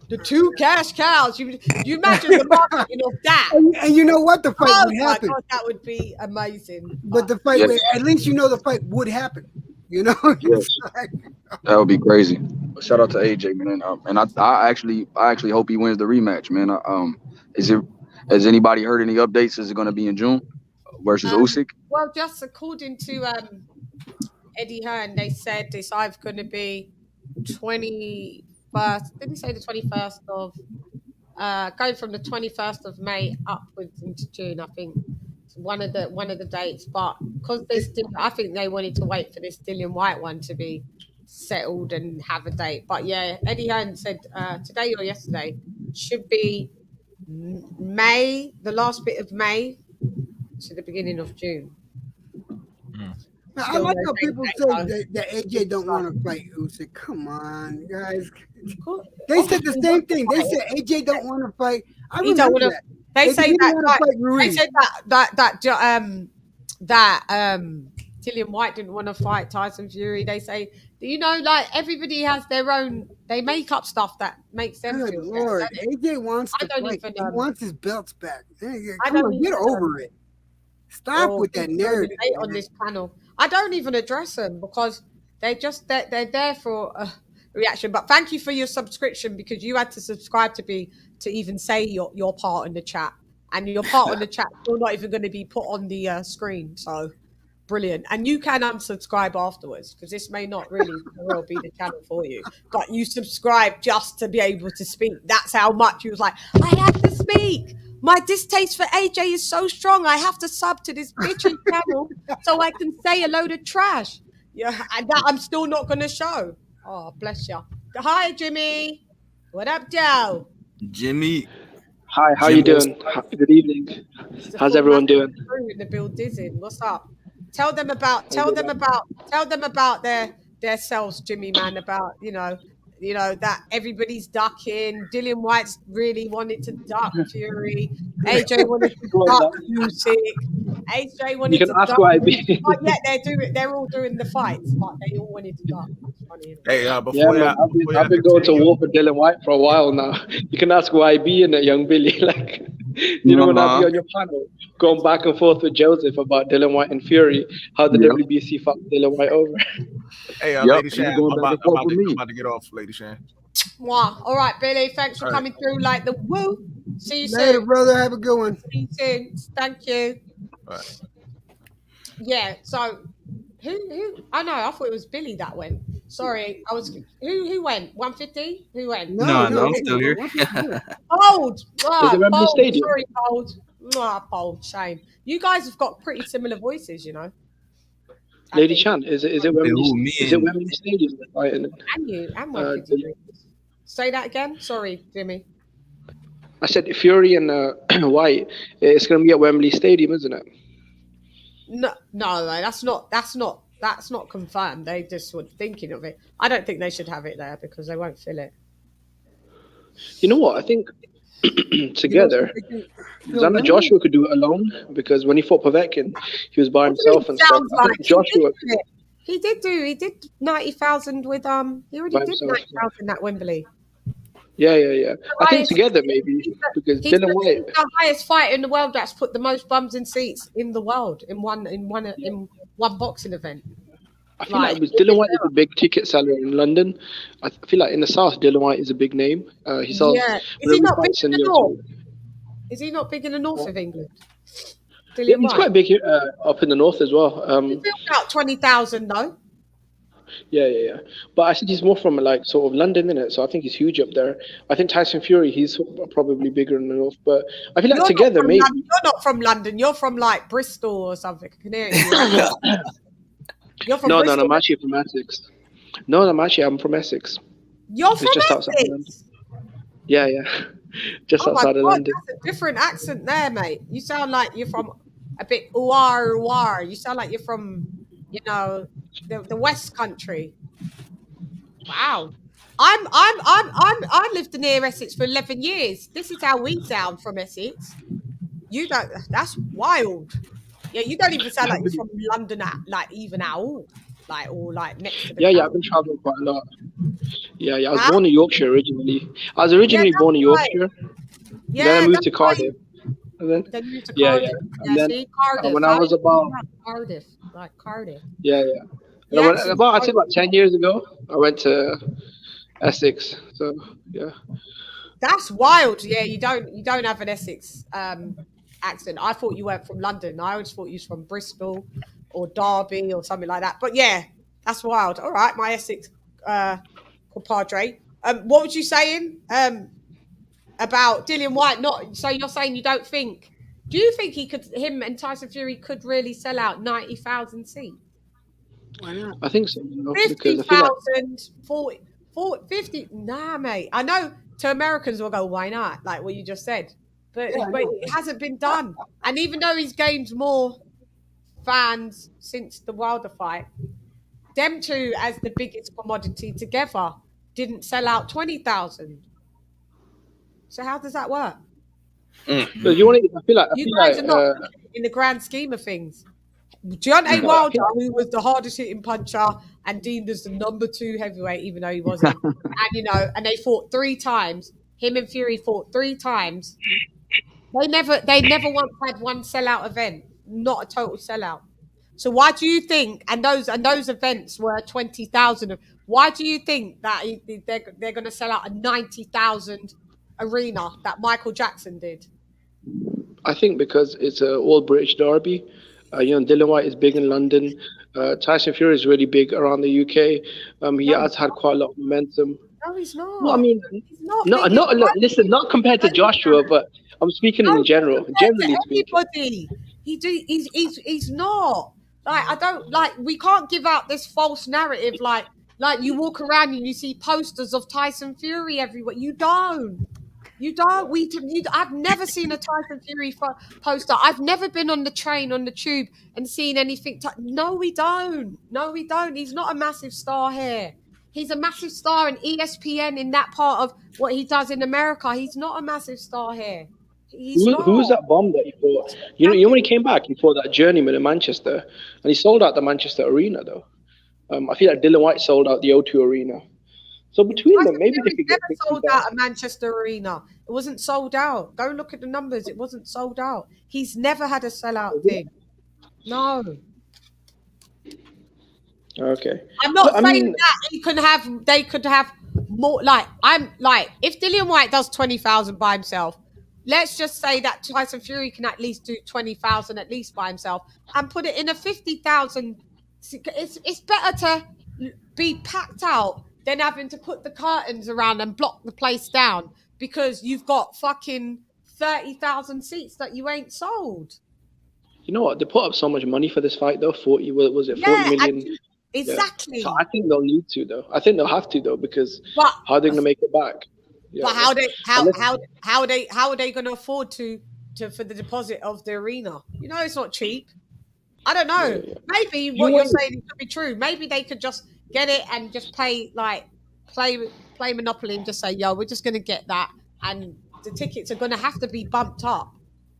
The 2 cash cows. You imagine the marketing of that. And you know what? The fight would happen. God, that would be amazing. But the fight, at least the fight would happen. You know? Yes. That would be crazy. Shout out to AJ, man. And I actually hope he wins the rematch, man. Has anybody heard any updates? Is it going to be in June versus Usyk? Well, just according to Eddie Hearn, they said it's either going to be 21st. Did he say the 21st of? Going from the 21st of May upwards into June, I think. It's one of the dates, but because I think they wanted to wait for this Dillian White one to be settled and have a date. But yeah, Eddie Hearn said today or yesterday should be May, the last bit of May to the beginning of June. I like how people say that AJ don't want to fight Usyk. Come on, guys. They said the same thing. They said AJ don't want to fight. I remember that. They say that Dillian White didn't want to fight Tyson Fury. They say, you know, like everybody has their own. They make up stuff that makes them Good feel Lord, better. AJ wants to fight. Even, he wants his belts back. I Come don't on, get even, over it. Stop with that narrative on this panel. I don't even address them because they're there for a reaction. But thank you for your subscription, because you had to subscribe to even say your part in the chat, and your part in the chat is still not even going to be put on the screen. So brilliant. And you can unsubscribe afterwards, because this may not really be the channel for you, but you subscribe just to be able to speak. That's how much he was like, I have to speak. My distaste for AJ is so strong. I have to sub to this bitchy channel so I can say a load of trash. Yeah, and that I'm still not going to show. Oh, bless you. Hi, Jimmy. What up, Joe? Jimmy. Hi, how you doing? Good evening. How's everyone doing? In the Bill Dizzin. What's up? Tell them about their selves, Jimmy, man, about you know that everybody's ducking. Dillian White's really wanted to duck Fury. AJ wanted to duck Usyk. AJ wanted to duck. But yeah, they're all doing the fights, but they all wanted to duck. It's funny. Hey, I've been going to war for Dillian White for a while now. You can ask YB and Young Billy. Like, you know, when I be on your panel, going back and forth with Joseph about Dillian White and Fury, how the WBC fucked Dillian White over. Hey, Lady Shan, I'm about to get off, Lady Shan. Mwah. All right, Billy, thanks for coming through like the woo. See you Later, soon. brother. Have a good one. See you soon. Thank you. Right. Yeah, so who I know, I thought it was Billy that went. Sorry, I was who went? 150? Who went? No, I'm still here. Bold. Is it Wembley Bold. Stadium? Sorry, Bold. Bold, shame. You guys have got pretty similar voices, you know. LadyChann, is it Wembley? Is it Wembley Stadium? And you and 150. Say that again. Sorry, Jimmy. I said Fury and White. It's going to be at Wembley Stadium, isn't it? No, that's not confirmed. They just were thinking of it. I don't think they should have it there because they won't fill it. You know what? I think together, Xander Joshua could do it alone, because when he fought Povetkin, he was by himself and stuff. I think Joshua. He did 90,000 with he already did 90,000 at Wembley. Yeah. I think together maybe, because Dillian White, he's the highest fighter in the world that's put the most bums in seats in the world in one boxing event. I feel like Dillian White is a big ticket seller in London. I feel like in the South, Dillian White is a big name. He sells. Yeah, is he not big in the north? Is he not big in the north of England? Yeah, he's quite big here, up in the north as well. He built out 20,000 though. Yeah. But I think he's more from like sort of London, innit? So I think he's huge up there. I think Tyson Fury, he's probably bigger in the north. But I feel like together maybe. You're not from London. You're from like Bristol or something. I can hear you. You're from Bristol. No, I'm actually from Essex. I'm from Essex. You're from just outside of London. Yeah. Just outside of London. That's a different accent there, mate. You sound like you're from a bit war. You sound like you're from, the West Country. Wow. I lived near Essex for 11 years. This is how we sound from Essex. You don't. That's wild. Yeah, you don't even sound like you're from London even at all. Or next to the Yeah, I've been traveling quite a lot. Yeah, I was born in Yorkshire originally. I was originally born in Yorkshire. Yeah, then I moved to Cardiff. And then you moved to Cardiff. And then Cardiff. When I was about Cardiff. Yeah. I'd say about 10 years ago, I went to Essex. So yeah. That's wild. Yeah, you don't have an Essex accent. I thought you weren't from London. I always thought you was from Bristol or Derby or something like that. But yeah, that's wild. All right, my Essex compadre. What was you saying about Dillian White? So you're saying you don't think? Do you think him and Tyson Fury could really sell out 90,000 seats? Why not? I think so. 50,000, 40, 50. Nah, mate. I know to Americans will go, why not? Like what you just said. But it hasn't been done. And even though he's gained more fans since the Wilder fight, them two as the biggest commodity together didn't sell out 20,000. So how does that work? So you want to? I feel like are not in the grand scheme of things. Deontay Wilder, who was the hardest hitting puncher and deemed as the number 2 heavyweight, even though he wasn't. And and they fought 3 times. Him and Fury fought 3 times. They never once had one sellout event, not a total sellout. So why do you think? And those events were 20,000. Why do you think that they're going to sell out a 90,000 arena that Michael Jackson did? I think because it's an all British derby. Dillian White is big in London. Tyson Fury is really big around the UK. He has had quite a lot of momentum. No, he's not. Well, I mean, he's not. Listen, not compared to Joshua, but I'm speaking in general. Generally speaking, everybody, he's not. Like, I don't like. We can't give out this false narrative. Like you walk around and you see posters of Tyson Fury everywhere. You don't. I've never seen a Tyson Fury poster. I've never been on the train, on the tube, and seen anything. No, we don't. He's not a massive star here. He's a massive star in ESPN in that part of what he does in America. He's not a massive star here. who was that bomb that he fought? You know when he came back, he fought that journeyman in Manchester, and he sold out the Manchester arena though. I feel like Dillian White sold out the O2 arena. So between them, maybe they could get never sold out a Manchester arena. It wasn't sold out. Go look at the numbers. It wasn't sold out. He's never had a sellout thing. No. Okay. I'm not saying that they could have more. If Dillian White does 20,000 by himself, let's just say that Tyson Fury can at least do 20,000 at least by himself and put it in a 50,000. It's better to be packed out than having to put the curtains around and block the place down because you've got fucking 30,000 seats that you ain't sold. You know what? They put up so much money for this fight though. 40 million? Exactly. Yeah. So I think they'll need to though. I think they'll have to though because how are they going to make it back? Yeah. But how are they going to afford to for the deposit of the arena? You know, it's not cheap. I don't know. Yeah. Maybe what you're saying could be true. Maybe they could just get it and just play Monopoly and just say, yo, we're just going to get that. And the tickets are going to have to be bumped up.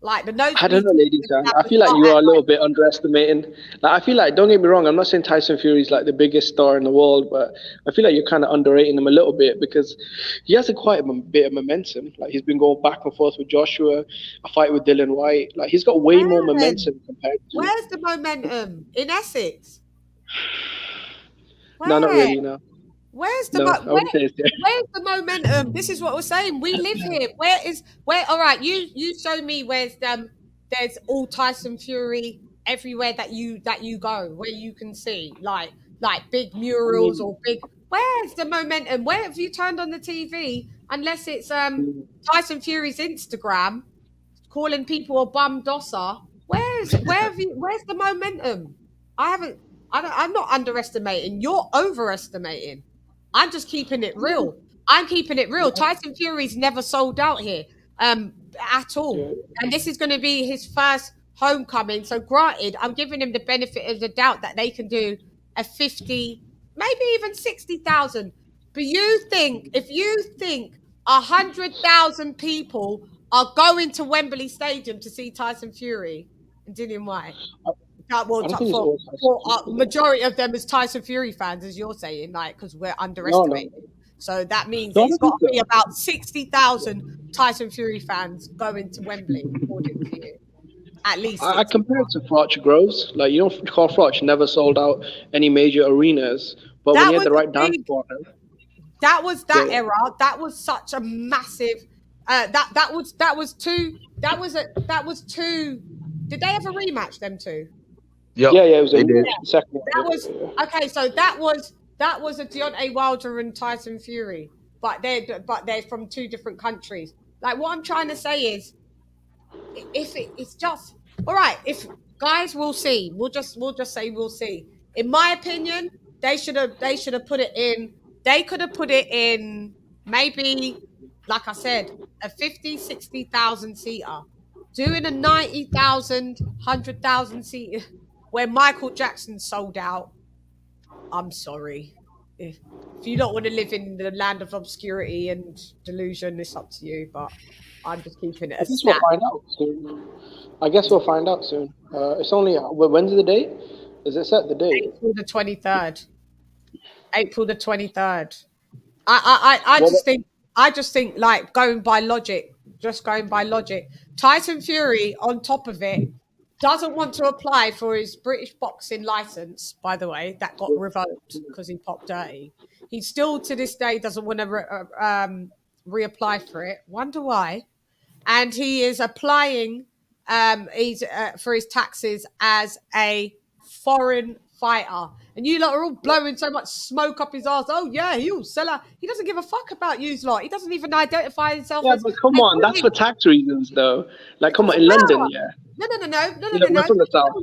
Like the notes. I don't know, LadyChann. I feel like you are a little bit underestimating. Like, I feel like, don't get me wrong, I'm not saying Tyson Fury is like the biggest star in the world, but I feel like you're kind of underrating him a little bit because he has quite a bit of momentum. Like he's been going back and forth with Joshua, a fight with Dillian White. Like he's got way more momentum compared to. Where's the momentum? In Essex? No, not really. No. Where's the momentum? This is what we're saying. We live here. All right, you show me where's there's all Tyson Fury everywhere that you go, where you can see like big murals or big. Where's the momentum? Where have you turned on the TV? Unless it's Tyson Fury's Instagram calling people a bum dosser. Where's the momentum? I'm not underestimating. You're overestimating. I'm just keeping it real. Tyson Fury's never sold out here at all. And this is going to be his first homecoming. So granted, I'm giving him the benefit of the doubt that they can do a 50, maybe even 60,000. But if you think 100,000 people are going to Wembley Stadium to see Tyson Fury and Dillian White, majority of them is Tyson Fury fans, as you're saying, like because we're underestimating. No. So that means it's got to be about 60,000 Tyson Fury fans going to Wembley, according to you. At least. I compare it to Froch Groves. Like Carl Froch never sold out any major arenas, but when he had the right dance partner. That was that era. That was such a massive. That was two. Did they ever rematch them two? Yep. Yeah, it was the second one. That was okay. So that was a Deontay Wilder and Tyson Fury, but they're from two different countries. Like what I'm trying to say is, it's just all right. If guys, we'll see. We'll just say we'll see. In my opinion, they should have put it in. They could have put it in maybe, like I said, a 50, 60,000 seater. Doing a 90,000, 100,000 seater where Michael Jackson sold out. I'm sorry. If you don't want to live in the land of obscurity and delusion, it's up to you. But I'm just keeping it a snap. I guess we'll find out soon. It's only when's the date? Is it set the date? April the 23rd. April the 23rd. I just think like going by logic. Tyson Fury, on top of it, doesn't want to apply for his British boxing license, by the way, that got revoked because he popped dirty. He still, to this day, doesn't want to reapply for it. Wonder why. And he is applying for his taxes as a foreign fighter. And you lot are all blowing so much smoke up his ass. Oh, yeah, he'll sell out. He doesn't give a fuck about you lot. He doesn't even identify himself as... but come on, that's for tax reasons, though. Like, come on, in London, yeah. No. We're from the South.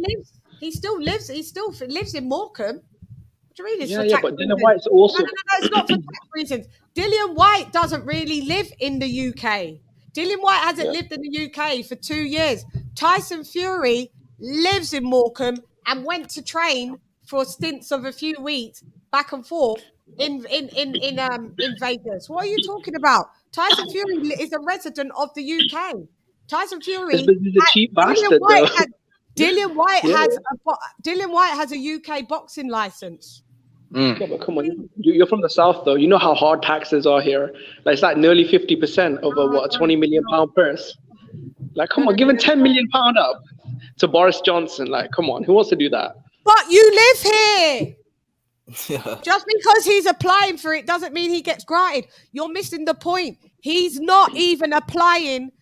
He still lives in Morecambe. What do you mean? It's for Yeah, tax but reasons. Dillian White's also... No, it's not for tax reasons. Dillian White doesn't really live in the UK. Dillian White hasn't lived in the UK for 2 years. Tyson Fury lives in Morecambe and went to train for stints of a few weeks back and forth in Vegas. What are you talking about? Tyson Fury is a resident of the UK. Tyson Fury. He's a cheap bastard, though. Dillian White has a UK boxing license. Yeah, but come on, you're from the South, though. You know how hard taxes are here. Like, it's like nearly 50% of a £20 million purse. Like, come on, giving £10 million up to Boris Johnson. Like, come on, who wants to do that? But you live here. Just because he's applying for it doesn't mean he gets granted. You're missing the point. He's not even applying.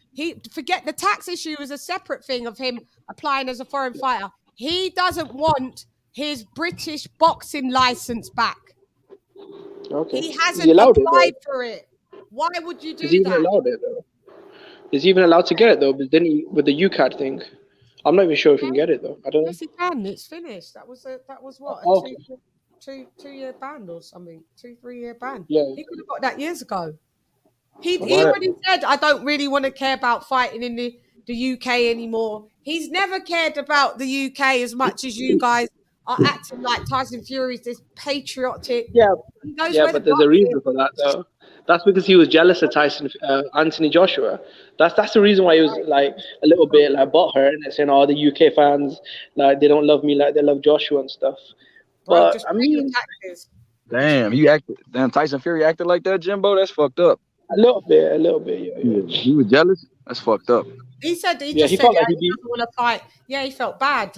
Forget the tax issue is a separate thing of him applying as a foreign fighter. He doesn't want his British boxing license back. Okay. He hasn't applied for it. Why would you do that? Is he even allowed it, though? Is he even allowed to get it, though? But then with the UCAD thing, I'm not even sure if he can get it, though. I don't know. Yes, he can. It's finished. That was what? Okay. Two-year ban or something. 2-3 year ban. Yeah. He could have got that years ago. He already said, I don't really want to care about fighting in the UK anymore. He's never cared about the UK as much as you guys are acting like Tyson Fury's this patriotic. Yeah, but there's a reason for that, though. That's because he was jealous of Anthony Joshua. That's the reason why he was like a little bit like butthurt and saying, "Oh, the UK fans like they don't love me like they love Joshua and stuff." But just I mean, Damn, Tyson Fury acted like that, Jimbo. That's fucked up. A little bit, yeah. He was jealous. That's fucked up. He said he doesn't want to fight. Yeah, he felt bad.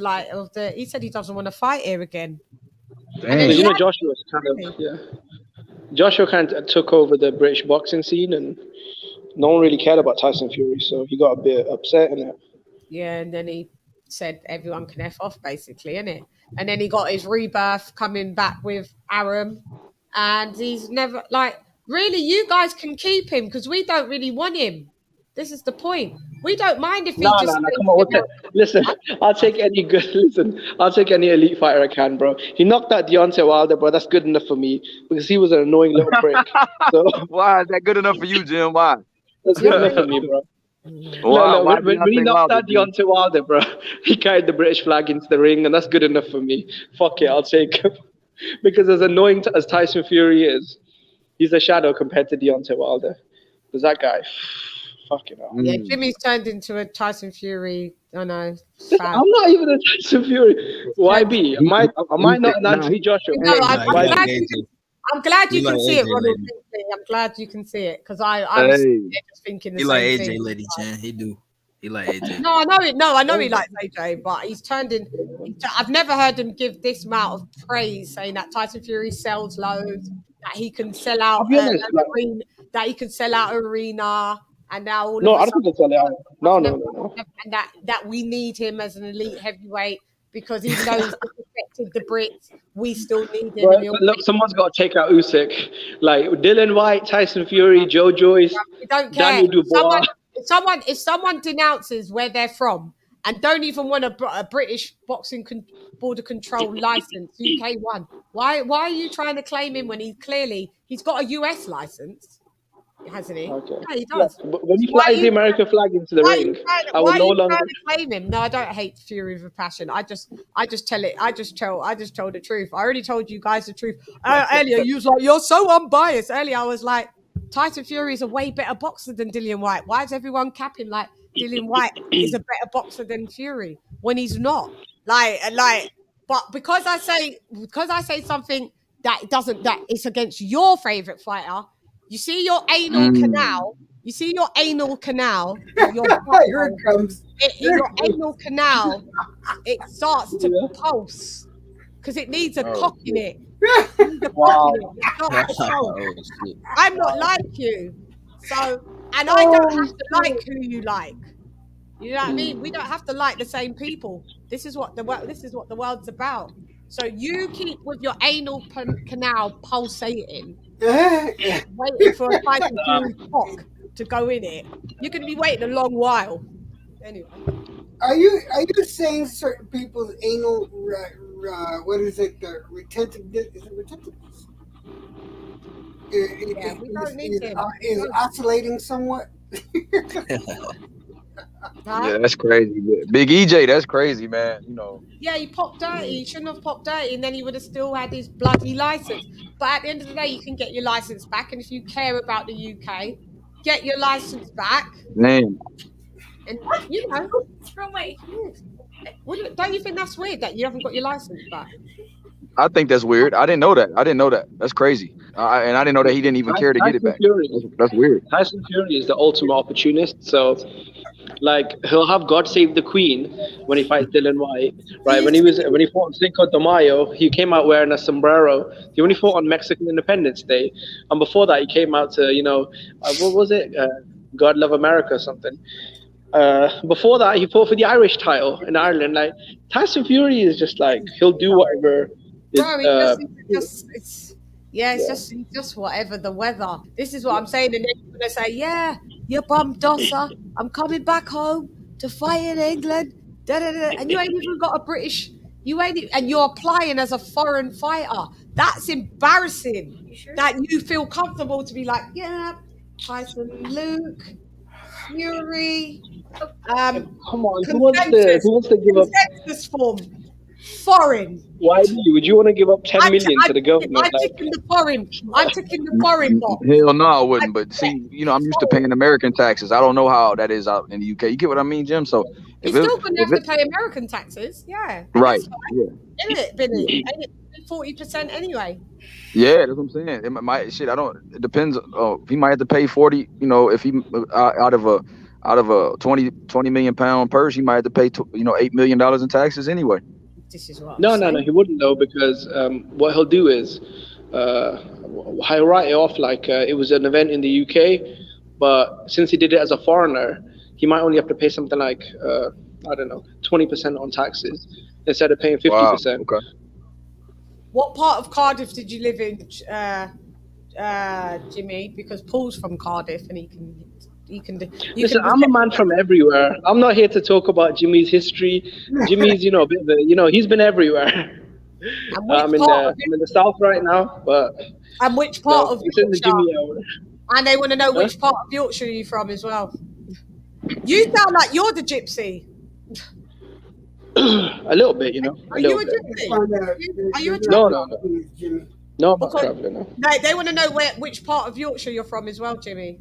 He said he doesn't want to fight here again. Damn. Joshua kind of took over the British boxing scene, and no one really cared about Tyson Fury, so he got a bit upset in it. Yeah, and then he said everyone can F off, basically, innit? And then he got his rebirth coming back with Aram, and he's never really. You guys can keep him because we don't really want him. This is the point. We don't mind if he No, come on. Listen, I'll take any elite fighter I can, bro. He knocked out Deontay Wilder, bro. That's good enough for me because he was an annoying little prick. So why is that good enough for you, Jim? Why? That's good enough for me, bro. When he knocked out Deontay Wilder, bro, he carried the British flag into the ring, and that's good enough for me. Fuck it, I'll take him. Because as annoying as Tyson Fury is, he's a shadow compared to Deontay Wilder. Because that guy, fucking hell. Yeah, Jimmy's turned into a Tyson Fury. I know. I'm not even a Tyson Fury. YB, am I not an Anthony Joshua? No, I'm glad you can see it, Ronald. I'm glad you can see it because I was just thinking the same like AJ, thing. LadyChann. He do. He like AJ. No, I know it. No, I know he likes AJ, but he's turned in. I've never heard him give this amount of praise, saying that Tyson Fury sells loads, that he can sell out arena, that he can sell out arena, and now all No, of I a don't think they sell it out. No. and that we need him as an elite heavyweight because even though he's disrespected the Brits, we still need him. But look, someone's got to take out Usyk. Like Dillian White, Tyson Fury, Joe Joyce, we don't care. Daniel Dubois. If someone denounces where they're from and don't even want a British boxing border control license, UK one, why are you trying to claim him when he's got a US license, hasn't he? Okay. Yeah, he does. Yeah, but when he flies the American flag into the ring, I will no longer claim him. No, I don't hate Fury with a passion. I just tell it. I just tell the truth. I already told you guys the truth earlier. You was like, you're so unbiased. Earlier, I was like, Tyson Fury is a way better boxer than Dillian White. Why is everyone capping like Dillian White is a better boxer than Fury when he's not. But because I say something that it's against your favorite fighter, you see your anal canal. You see your anal canal of your Here it comes. your anal canal. It starts to pulse because it needs a cock in it. It needs a cock in it. It starts to pulse. I'm not like you, and I don't have to like who you like. You know what I mean? We don't have to like the same people. This is what the world's about. So you keep with your anal canal pulsating, waiting for a Tyson Fury cock to go in it. You're going to be waiting a long while. Anyway, are you saying certain people's anal what is it? The retentive is it retentive? Is oscillating somewhat. Yeah, that's crazy. Big EJ, that's crazy, man. You know. Yeah, he popped dirty. He shouldn't have popped dirty, and then he would have still had his bloody license. But at the end of the day, you can get your license back, and if you care about the UK, get your license back. Man. And you know, don't you think that's weird that you haven't got your license back? I think that's weird. I didn't know that. That's crazy. And I didn't know that he didn't even care to get it back. That's weird. Tyson Fury is the ultimate opportunist. So, like, he'll have God Save the Queen when he fights Dillian White, right? When he fought on Cinco de Mayo, he came out wearing a sombrero. He only fought on Mexican Independence Day, and before that, he came out to what was it? God Love America or something. Before that, he fought for the Irish title in Ireland. Like, Tyson Fury is just like, he'll do whatever. It's just whatever the weather. This is what I'm saying, and then you're gonna say, "Yeah, you bum dosser. I'm coming back home to fight in England." And you ain't even got a British. And you're applying as a foreign fighter. That's embarrassing. That you feel comfortable to be like, "Yeah, Tyson, Luke, Fury." Come on, who wants to give up consensus form? Foreign. Why would you want to give up 10 million to the government? I'm taking the foreign. I'm taking the foreign box. Hell no, I wouldn't. But see, I'm used to paying American taxes. I don't know how that is out in the UK. You get what I mean, Jim? So you're still going to have to pay American taxes. Yeah. Right. Yeah. Isn't it, Billy? Ain't it 40% anyway? Yeah, that's what I'm saying. It depends. He might have to pay 40. If he out of a 20 million pound purse, he might have to pay $8 million in taxes anyway. This is what No, he wouldn't though, because what he'll do is he'll write it off like it was an event in the UK, but since he did it as a foreigner, he might only have to pay something like 20% on taxes instead of paying 50%. Wow. Okay. What part of Cardiff did you live in, Jimmy? Because Paul's from Cardiff and he can. Listen, I'm a man from everywhere. I'm not here to talk about Jimmy's history. Jimmy's, he's been everywhere. I'm in the south right now, but. And which part of it's in the Jimmy hour. And they want to know which part of Yorkshire you're from as well. You sound like you're the gypsy. A little bit, Are you a gypsy? Are you a gypsy? No. No, I'm not traveling. No. They want to know which part of Yorkshire you're from as well, Jimmy.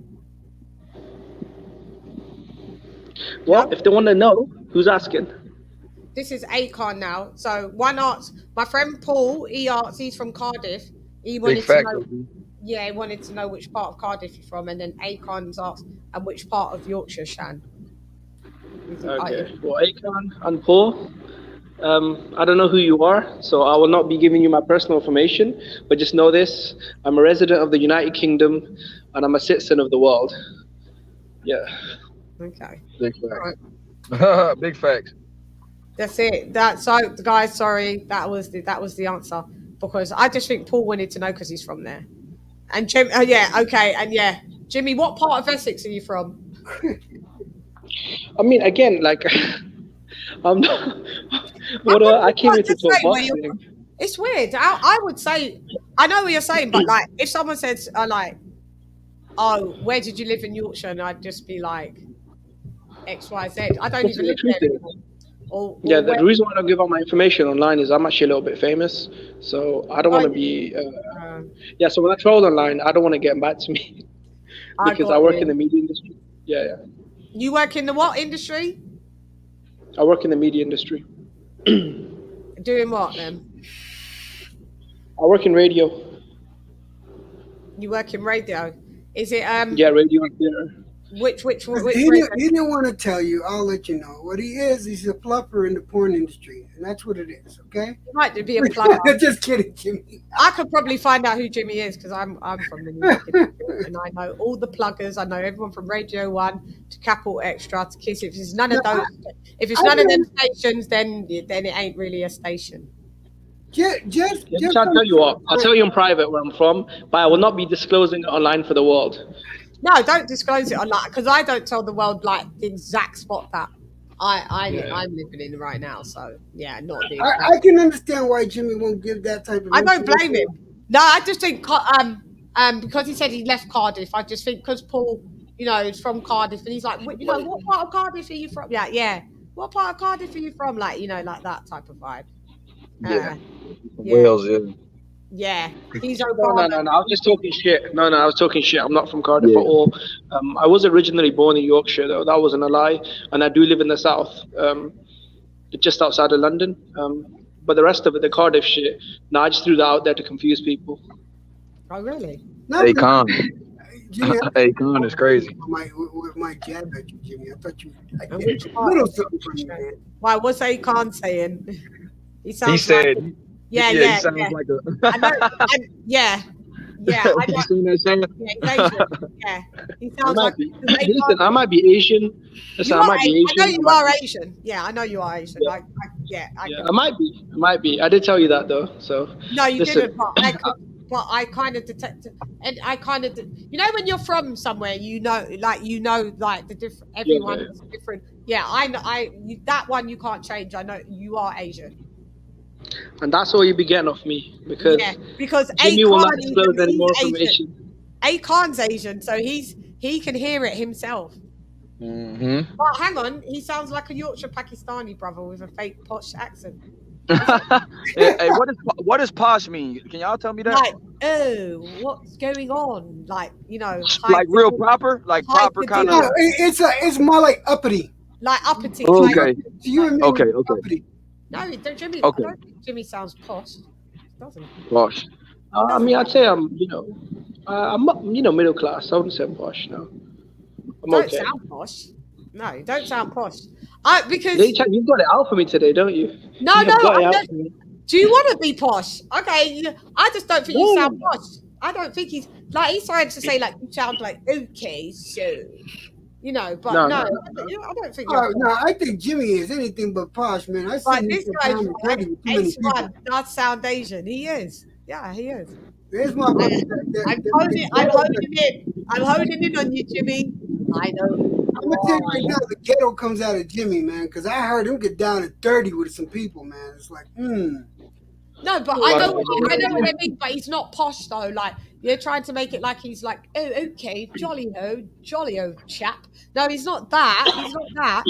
Well, if they want to know, who's asking? This is Akon now. So one asks, my friend Paul, he's from Cardiff. He wanted to know. Yeah, he wanted to know which part of Cardiff you're from, and then Akon's asked, and which part of Yorkshire, Shan? Okay. Well, Akon and Paul, I don't know who you are, so I will not be giving you my personal information, but just know this: I'm a resident of the United Kingdom, and I'm a citizen of the world. Yeah. Okay. Big facts. Big facts. That's it. Guys, sorry, that was the answer, because I just think Paul wanted to know because he's from there. And Jim, Jimmy, what part of Essex are you from? I mean, again, like, I'm not. I came here to talk boxing. It's weird. I would say, I know what you're saying, but like, if someone says, "Oh, where did you live in Yorkshire?" and I'd just be like, XYZ. I don't even live there anymore. The reason why I don't give out my information online is I'm actually a little bit famous, so I don't want to be. So when I troll online, I don't want to get back to me because I work in the media industry. Yeah. You work in the what industry? I work in the media industry. Doing what then? I work in radio. You work in radio. Is it Yeah, radio and theater. Which He radio? didn't want to tell you. I'll let you know. What he is, he's a fluffer in the porn industry, and that's what it is. Okay. He might be a plumber. Just kidding, Jimmy. I could probably find out who Jimmy is because I'm from the music industry and I know all the pluggers. I know everyone from Radio 1 to Capital Extra to Kiss. If it's none of those, if it's none of them stations, then it ain't really a station. Just I'll tell you what. I'll tell you in private where I'm from, but I will not be disclosing it online for the world. No, don't disclose it online because I don't tell the world like the exact spot that I'm living in right now. So yeah, not the exact. I can understand why Jimmy won't give that type of. I don't blame him. No, I just think because he said he left Cardiff. I just think because Paul, is from Cardiff, and he's like, what part of Cardiff are you from? Yeah. What part of Cardiff are you from? Like, like that type of vibe. Wales, yeah. Yeah, he's No, I was just talking shit. No, I was talking shit. I'm not from Cardiff at all. I was originally born in Yorkshire, though. That wasn't a lie. And I do live in the south, just outside of London. But the rest of it, the Cardiff shit, I just threw that out there to confuse people. Oh, really? Akon. Akon is crazy. With my jab at you, Jimmy. I thought you a little something from you, man. Why? What's Akon saying? He said. Yeah. He sounds like a. I know. Yeah. I You seen that saying? Yeah, he's Asian. Yeah. He sounds like. Listen, I might be Asian. Listen, I might be Asian. I know you are Asian. Yeah, I know you are Asian. I might be. I did tell you that though. So. No, you didn't. But I kind of detected, and I kind of, when you're from somewhere, like the different. Everyone is different. Yeah, I know. That one you can't change. I know you are Asian. And that's all you be getting off me because Jimmy will not disclose any more information. Akon's Asian, so he can hear it himself. Mm-hmm. But hang on, he sounds like a Yorkshire Pakistani brother with a fake posh accent. Hey, what does posh mean? Can y'all tell me that? Like, what's going on? Like, like real proper, like proper kind of. No, it's more like uppity. Like uppity. Okay. Okay. Uppity. No, Jimmy. Okay. I don't think Jimmy sounds posh. Doesn't he? Posh. I mean, I'd say I'm middle class. I wouldn't say I'm posh. No. Don't sound posh. No, don't sound posh. Because LadyChann, you've got it out for me today, don't you? No. Do you want to be posh? Okay, I just don't think you sound posh. I don't think he's like he's trying to say like you sound like okay, so but no. I don't think. No, I think Jimmy is anything but posh, man. I see this guy does sound Asian. He is. Yeah, he is. There's my. I'm holding in on you, Jimmy. I know. I'm gonna tell you right now, the ghetto comes out of Jimmy, man, because I heard him get down to 30 with some people, man. It's like, No, but I know what I mean. But he's not posh though. Like you're trying to make it like he's like, oh, okay, jolly old chap. No, he's not that. He's not that.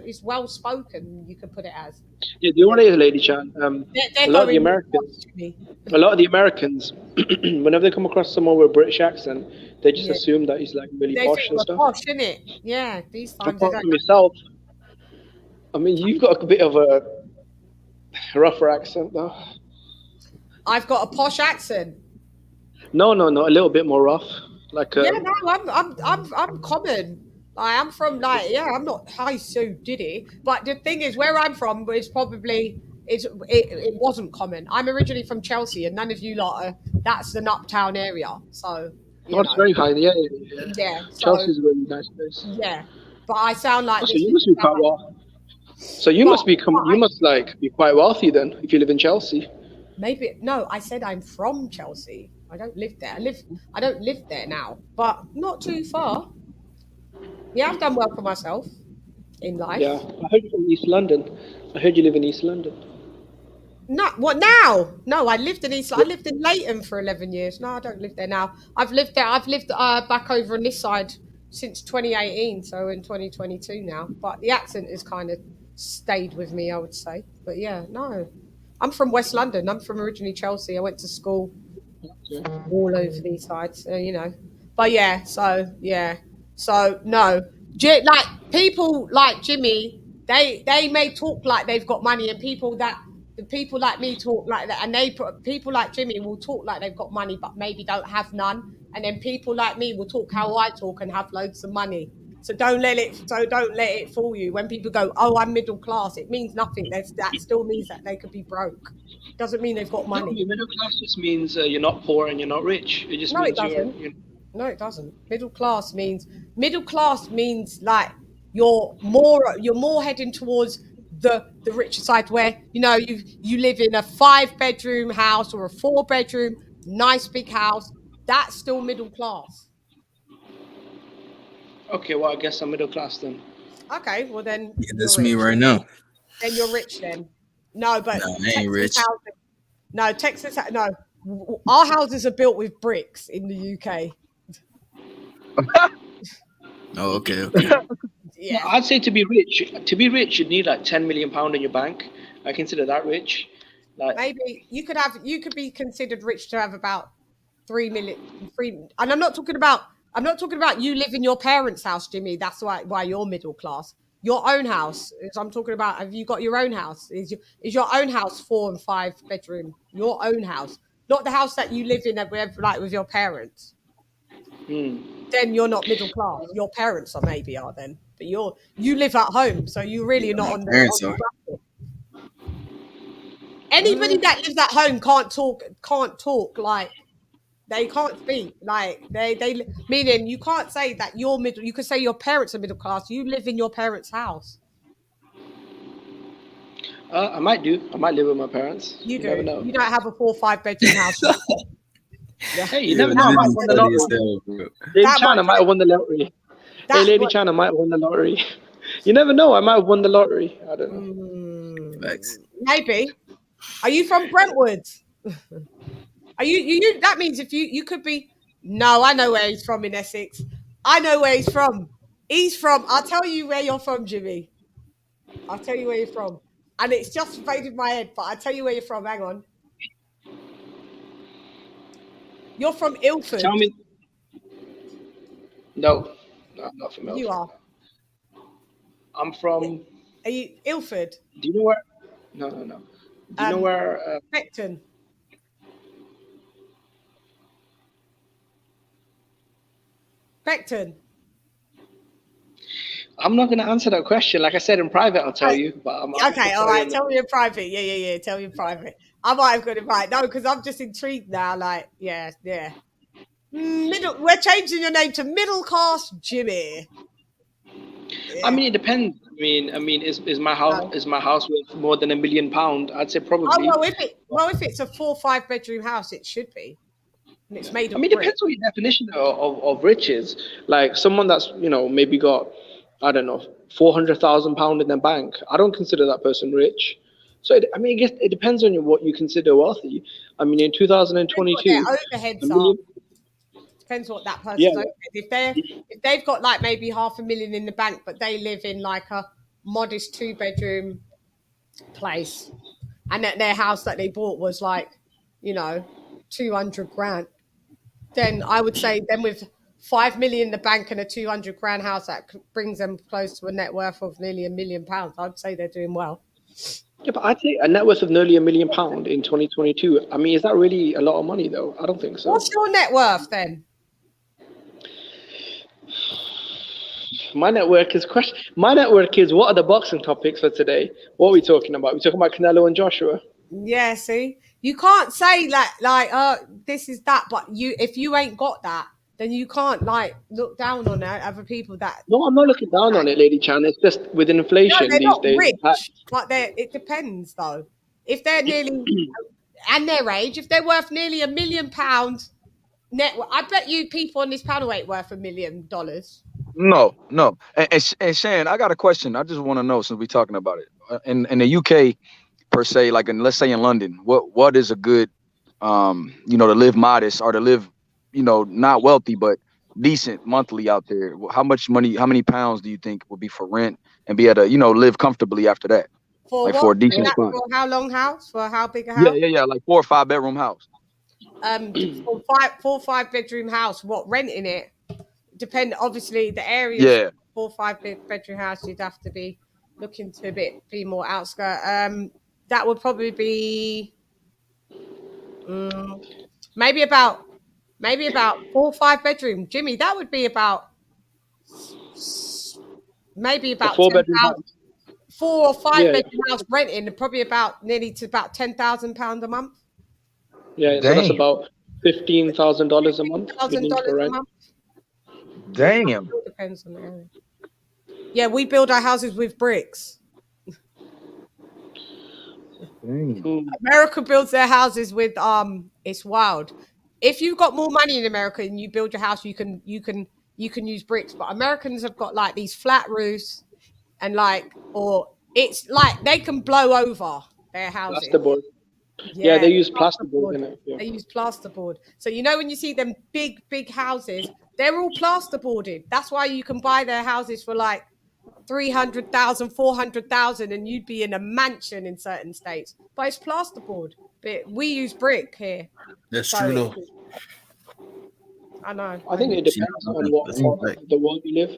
He's well spoken. You could put it as. Yeah, do you know what it is, LadyChann? A lot of the Americans, whenever they come across someone with a British accent, they just assume that he's like really posh and stuff. Posh, isn't it? Yeah, these times. Apart from yourself, I mean, you've got a bit of a rougher accent, though. I've got a posh accent. No, a little bit more rough. Like I'm common. I'm from I'm not high so diddy. But the thing is, where I'm from is probably it wasn't common. I'm originally from Chelsea, and none of you lot that's an uptown area. So it's very high. Yeah. Chelsea's a really nice place. Yeah, but I sound like. So you must be quite well. So you must be quite wealthy then, if you live in Chelsea. Maybe no. I said I'm from Chelsea. I don't live there. I don't live there now, but not too far. Yeah, I've done well for myself in life. Yeah, I heard you're from East London. I heard you live in East London. No, what now? No, I lived in East. I lived in Leighton for 11 years. No, I don't live there now. I've lived there. I've lived back over on this side since 2018, so in 2022 now. But the accent has kind of stayed with me, I would say. But yeah, no, I'm from West London. I'm from originally Chelsea. I went to school all over these sides. But yeah, so no, like people like Jimmy, they may talk like they've got money, and people like me talk like that, and people like Jimmy will talk like they've got money, but maybe don't have none, and then people like me will talk how I talk and have loads of money. So don't let it fool you. When people go, "Oh, I'm middle class," it means nothing. That still means that they could be broke. Doesn't mean they've got No, money. middle class just means you're not poor and you're not rich. It just No, it means doesn't. you're No, it doesn't. Middle class means like you're more heading towards the richer side, where you live in a 5-bedroom house or a 4-bedroom nice big house. That's still middle class. okay. Well, I guess I'm middle class then. Okay, well then Yeah, you're that's rich. me right now. Then you're rich then. No, but No, I ain't rich. Our houses are built with bricks in the UK. Oh, okay. Yeah. No, I'd say to be rich, you'd need like £10 million in your bank. I consider that rich. Like maybe you could be considered rich to have about 3 million. And I'm not talking about you live in your parents' house, Jimmy. That's why you're middle class. Your own house. I'm talking about, have you got your own house? Is your own house 4 and 5 bedroom? Your own house, not the house that you live in with your parents. Then you're not middle class. Your parents are then, but you live at home, so you really are not on the bracket. Anybody that lives at home can't talk like they can't speak like they meaning you can't say that you're middle. You could say your parents are middle class. You live in your parents' house. I might live with my parents. You do. Never know. You don't have a 4 or 5 bedroom house. Yeah. Hey, you never know. I might win the lottery. LadyChann, I might have won the lottery. Hey, LadyChann, I might have won the lottery. You never know. I might have won the lottery. I don't know. Maybe. Are you from Brentwood? Are you? That means if you could be. No, I know where he's from in Essex. I know where he's from. He's from. I'll tell you where you're from, Jimmy. I'll tell you where you're from, and it's just faded my head. But I'll tell you where you're from. Hang on. You're from Ilford. Tell me. No, I'm not from Ilford. You are. I'm from. Are you Ilford? Do you know where? No. Do you know where? Beckton. Beckton. I'm not going to answer that question. Like I said in private, I'll tell you. But Okay, all right. Tell me in private. Yeah. Tell me in private. I might have got it right. No, because I'm just intrigued now. Like, yeah. We're changing your name to Middle Class Jimmy. Yeah. I mean, it depends. I mean, is my house worth more than £1 million? I'd say probably. Oh well, if it's a 4 or 5 bedroom house, it should be. And it's made of. I mean, it depends on your definition of rich is. Like someone that's maybe got, I don't know, £400,000 in their bank. I don't consider that person rich. So I guess it depends on what you consider wealthy. I mean, in 2022, overheads are. Depends what that person's overhead. If they've got like maybe $500,000 in the bank, but they live in like a modest 2-bedroom place, and that their house that they bought was like, 200 grand, then I would say then with $5 million in the bank and a 200 grand house, that brings them close to a net worth of nearly £1 million. I'd say they're doing well. Yeah, but I'd say a net worth of nearly £1 million in 2022. I mean, is that really a lot of money though? I don't think so. What's your net worth then? My network is what are the boxing topics for today? What are we talking about? We're talking about Canelo and Joshua. Yeah, see, you can't say like this is that, but if you ain't got that, then you can't like look down on other people that. No, I'm not looking down on it, LadyChann. It's just with inflation they're these not days. Rich, but it depends though. If they're nearly and their age, if they're worth nearly £1 million net, I bet you people on this panel ain't worth $1 million. No. And Shan, I got a question. I just want to know, since we're talking about it. In the UK, per se, like let's say in London, what is a good, to live modest or to live, not wealthy, but decent monthly out there? How much money, how many pounds do you think would be for rent and be able to, live comfortably after that? For like what? for a decent spot. For how long house? For how big a house? Yeah, like 4 or 5 bedroom house. for 4 or 5 bedroom house, what renting it? Depend obviously the area. Yeah. 4 or 5 bedroom house, you'd have to be looking to be more outskirt. That would probably be maybe about 4 or 5 bedroom. Jimmy, that would be about maybe A about 4-bedroom 10,000. house. 4 or 5 Yeah, bedroom house renting, probably about nearly to about £10,000 a month. yeah. So that's about $15,000 a month. You need $15,000 for a rent. month. Damn. It all depends on the area. Yeah, we build our houses with bricks. America builds their houses with it's wild. If you've got more money in America and you build your house, you can use bricks. But Americans have got like these flat roofs and or it's like they can blow over their houses. Plasterboard. Yeah, they use plasterboard in it. Yeah. They use plasterboard. So when you see them big houses, they're all plasterboarded. That's why you can buy their houses for like 300,000, 400,000, and you'd be in a mansion in certain states. But it's plasterboard. But we use brick here. That's true though. I know. I think it depends on what part of the world you live.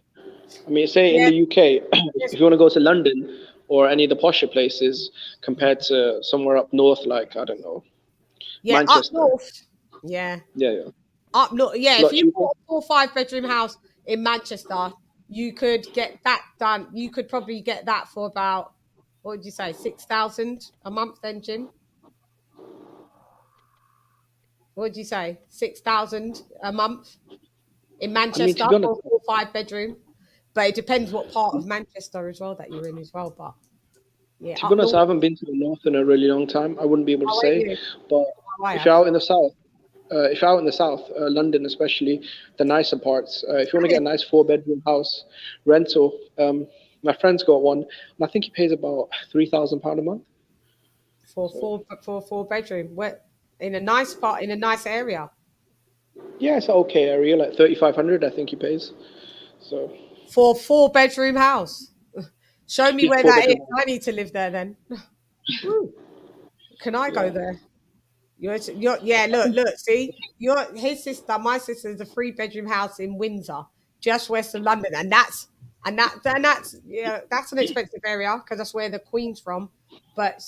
I mean, say in the UK, if you want to go to London or any of the posher places compared to somewhere up north, like, I don't know, Manchester. Up north. Yeah. Up north. Yeah, if you bought a 4 or 5 bedroom house in Manchester, you could get that done. You could probably get that for about, what would you say, 6,000 a month then, Jim? What would you say? 6,000 a month in Manchester for a 4 or 5 bedroom? But it depends what part of Manchester as well that you're in as well. But yeah, to be honest, I haven't been to the north in a really long time. I wouldn't be able to say. But if you're out in the south, London especially, the nicer parts, if you want to get a nice 4-bedroom house rental, my friend's got one, and I think he pays about £3,000 a month. For 4 bedroom, where in a nice part, in a nice area. Yeah, it's an okay area, like 3,500, I think he pays. So for a 4-bedroom house. Show me where that is. I need to live there then. Can I go there? You're look, see, his sister, my sister's a 3-bedroom house in Windsor, just west of London, and that's an expensive area because that's where the Queen's from. But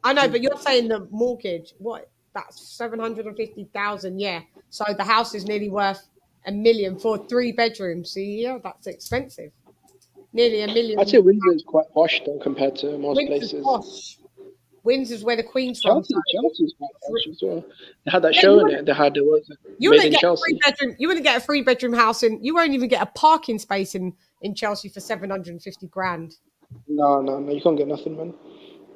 I know, but you're saying the mortgage, what? That's 750,000, yeah. So the house is nearly worth $1 million for 3 bedrooms. See, yeah, that's expensive. Nearly $1 million. I'd say Windsor is quite posh though compared to most Windsor's places. Posh. Windsor's where the Queen's from. Chelsea's quite posh as well. They had that show in it. They had Made in Chelsea. You wouldn't get a 3-bedroom house you won't even get a parking space in Chelsea for 750 grand. No, you can't get nothing, man.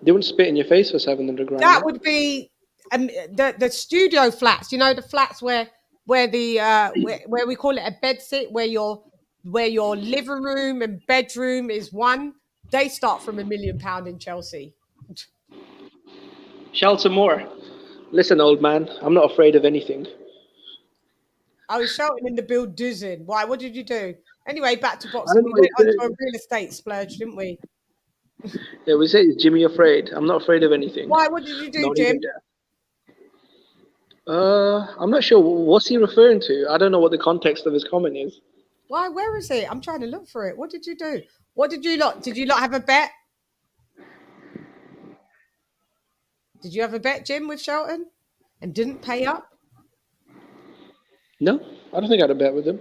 They wouldn't spit in your face for 700 grand. That would be the studio flats. You know, the flats where we call it a bed sit, where your living room and bedroom is one. They start from £1 million in Chelsea. Shelter more. Listen, old man, I'm not afraid of anything. I was shouting in the building. Why? What did you do? Anyway, back to boxing. We went onto a real estate splurge, didn't we? Yeah, we say, is Jimmy afraid? I'm not afraid of anything. Why? What did you do, Jim? I'm not sure. What's he referring to? I don't know what the context of his comment is. Why? Where is it? I'm trying to look for it. What did you do? What did you lot? Did you lot have a bet? Did you have a bet, Jim, with Shelton, and didn't pay up? No, I don't think I had a bet with him.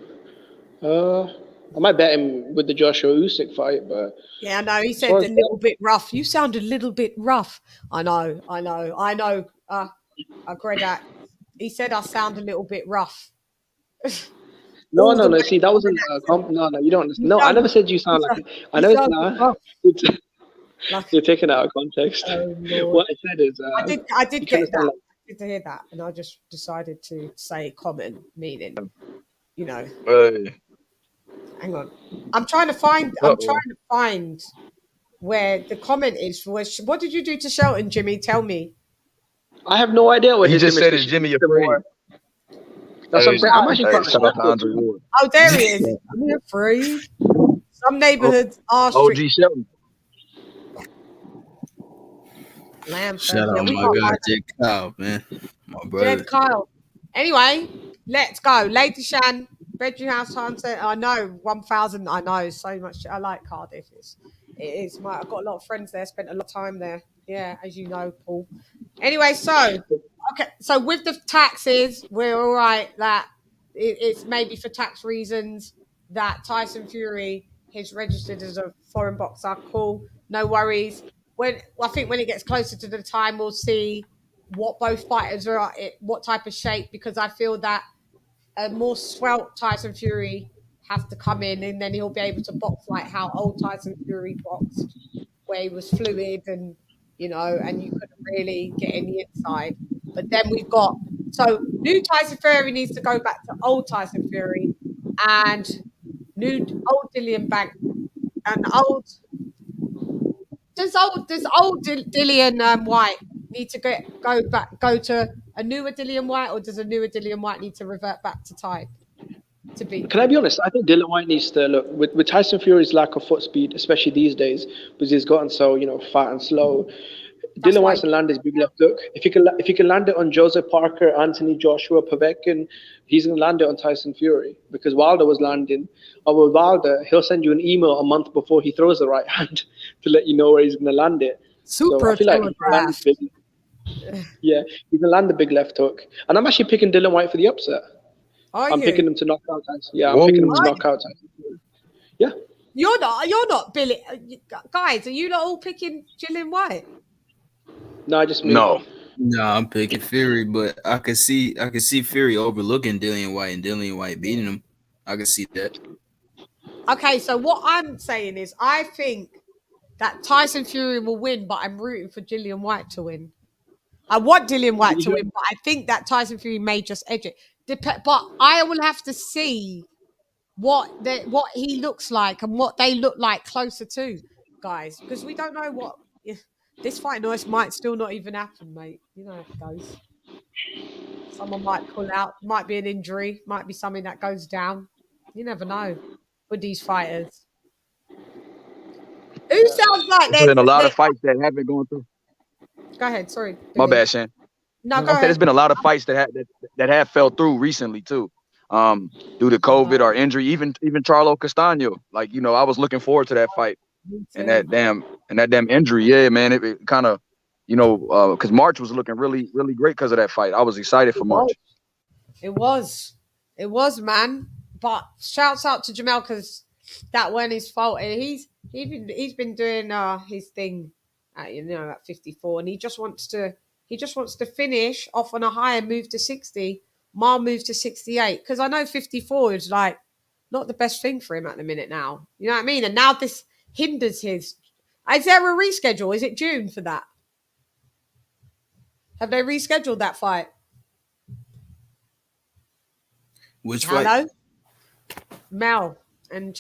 I might bet him with the Joshua Usyk fight, but yeah, I know. He said a little bit rough. You sound a little bit rough. I know. I agree that. He said I sound a little bit rough. No. See, that wasn't no. You don't understand. No, I never said you sound like. I know it's not. You're taking it out of context. Oh, what I said is, I did get that. I did hear that, and I just decided to say common meaning. You know. Hang on. I'm trying to find where the comment is. What did you do to Shelton, Jimmy? Tell me. I have no idea what he just said. Is Jimmy afraid? That's what I'm saying. I'm actually quite Oh, there he is. I'm afraid. Some neighborhoods are OG Shelton. Lamb Shout first. Yeah, out we my got guy Jake Kyle, man, my brother. Jed Kyle. Anyway, let's go. LadyChann, Bedroom House Time Centre. I know 1,000. I know so much. I like Cardiff. I've got a lot of friends there. Spent a lot of time there. Yeah, as you know, Paul. Anyway, so with the taxes, we're all right. That it's maybe for tax reasons that Tyson Fury is registered as a foreign boxer. Cool, no worries. I think when it gets closer to the time, we'll see what both fighters are what type of shape, because I feel that a more svelte Tyson Fury has to come in, and then he'll be able to box like how old Tyson Fury boxed, where he was fluid and and you couldn't really get in the inside. But then we've got new Tyson Fury needs to go back to old Tyson Fury, and old Dillian Bank and does old Dillian White need to go to a newer Dillian White, or does a newer Dillian White need to revert back to type to beat? Can I be honest? I think Dillian White needs to look with Tyson Fury's lack of foot speed, especially these days, because he's gotten so fat and slow. Dillian White's can land his big left hook. If he can land it on Joseph Parker, Anthony Joshua, Povetkin, he's gonna land it on Tyson Fury, because Wilder was landing. Or with Wilder, he'll send you an email a month before he throws the right hand to let you know where he's gonna land it. So I feel like he can land big. Yeah, he can land the big left hook. And I'm actually picking Dillian White for the upset. I'm picking him to knock out Tyson. Yeah, I'm picking him to knock out Tyson Fury. Yeah. You're not Billy. Guys, are you not all picking Dillian White? No, I just No, I'm picking Fury, but I can see Fury overlooking Dillian White and Dillian White beating him. I can see that. Okay, so what I'm saying is, I think that Tyson Fury will win, but I'm rooting for Dillian White to win. I want Dillian White to win, but I think that Tyson Fury may just edge it. But I will have to see what he looks like and what they look like closer to, guys, because we don't know what this fight noise might still not even happen, mate. You know how it goes. Someone might pull out, might be an injury, might be something that goes down. You never know with these fighters. Who sounds like there's been a lot of fights that have been going through. Go ahead, sorry. My bad, Shan. No, go ahead. There's been a lot of fights that have fell through recently too, due to COVID or injury. Even Charlo Castano, I was looking forward to that fight, and that damn injury. Yeah, man, it kind of, because March was looking really, really great because of that fight. I was excited for March. It was, man. But shouts out to Jamel, because that wasn't his fault, and he's been doing his thing, at 54, and he just wants to finish off on a high and move to 60. Ma moved to 68, because I know 54 is like not the best thing for him at the minute now. You know what I mean? And now this hinders his. Is there a reschedule? Is it June for that? Have they rescheduled that fight? Which fight? Hello? Mel and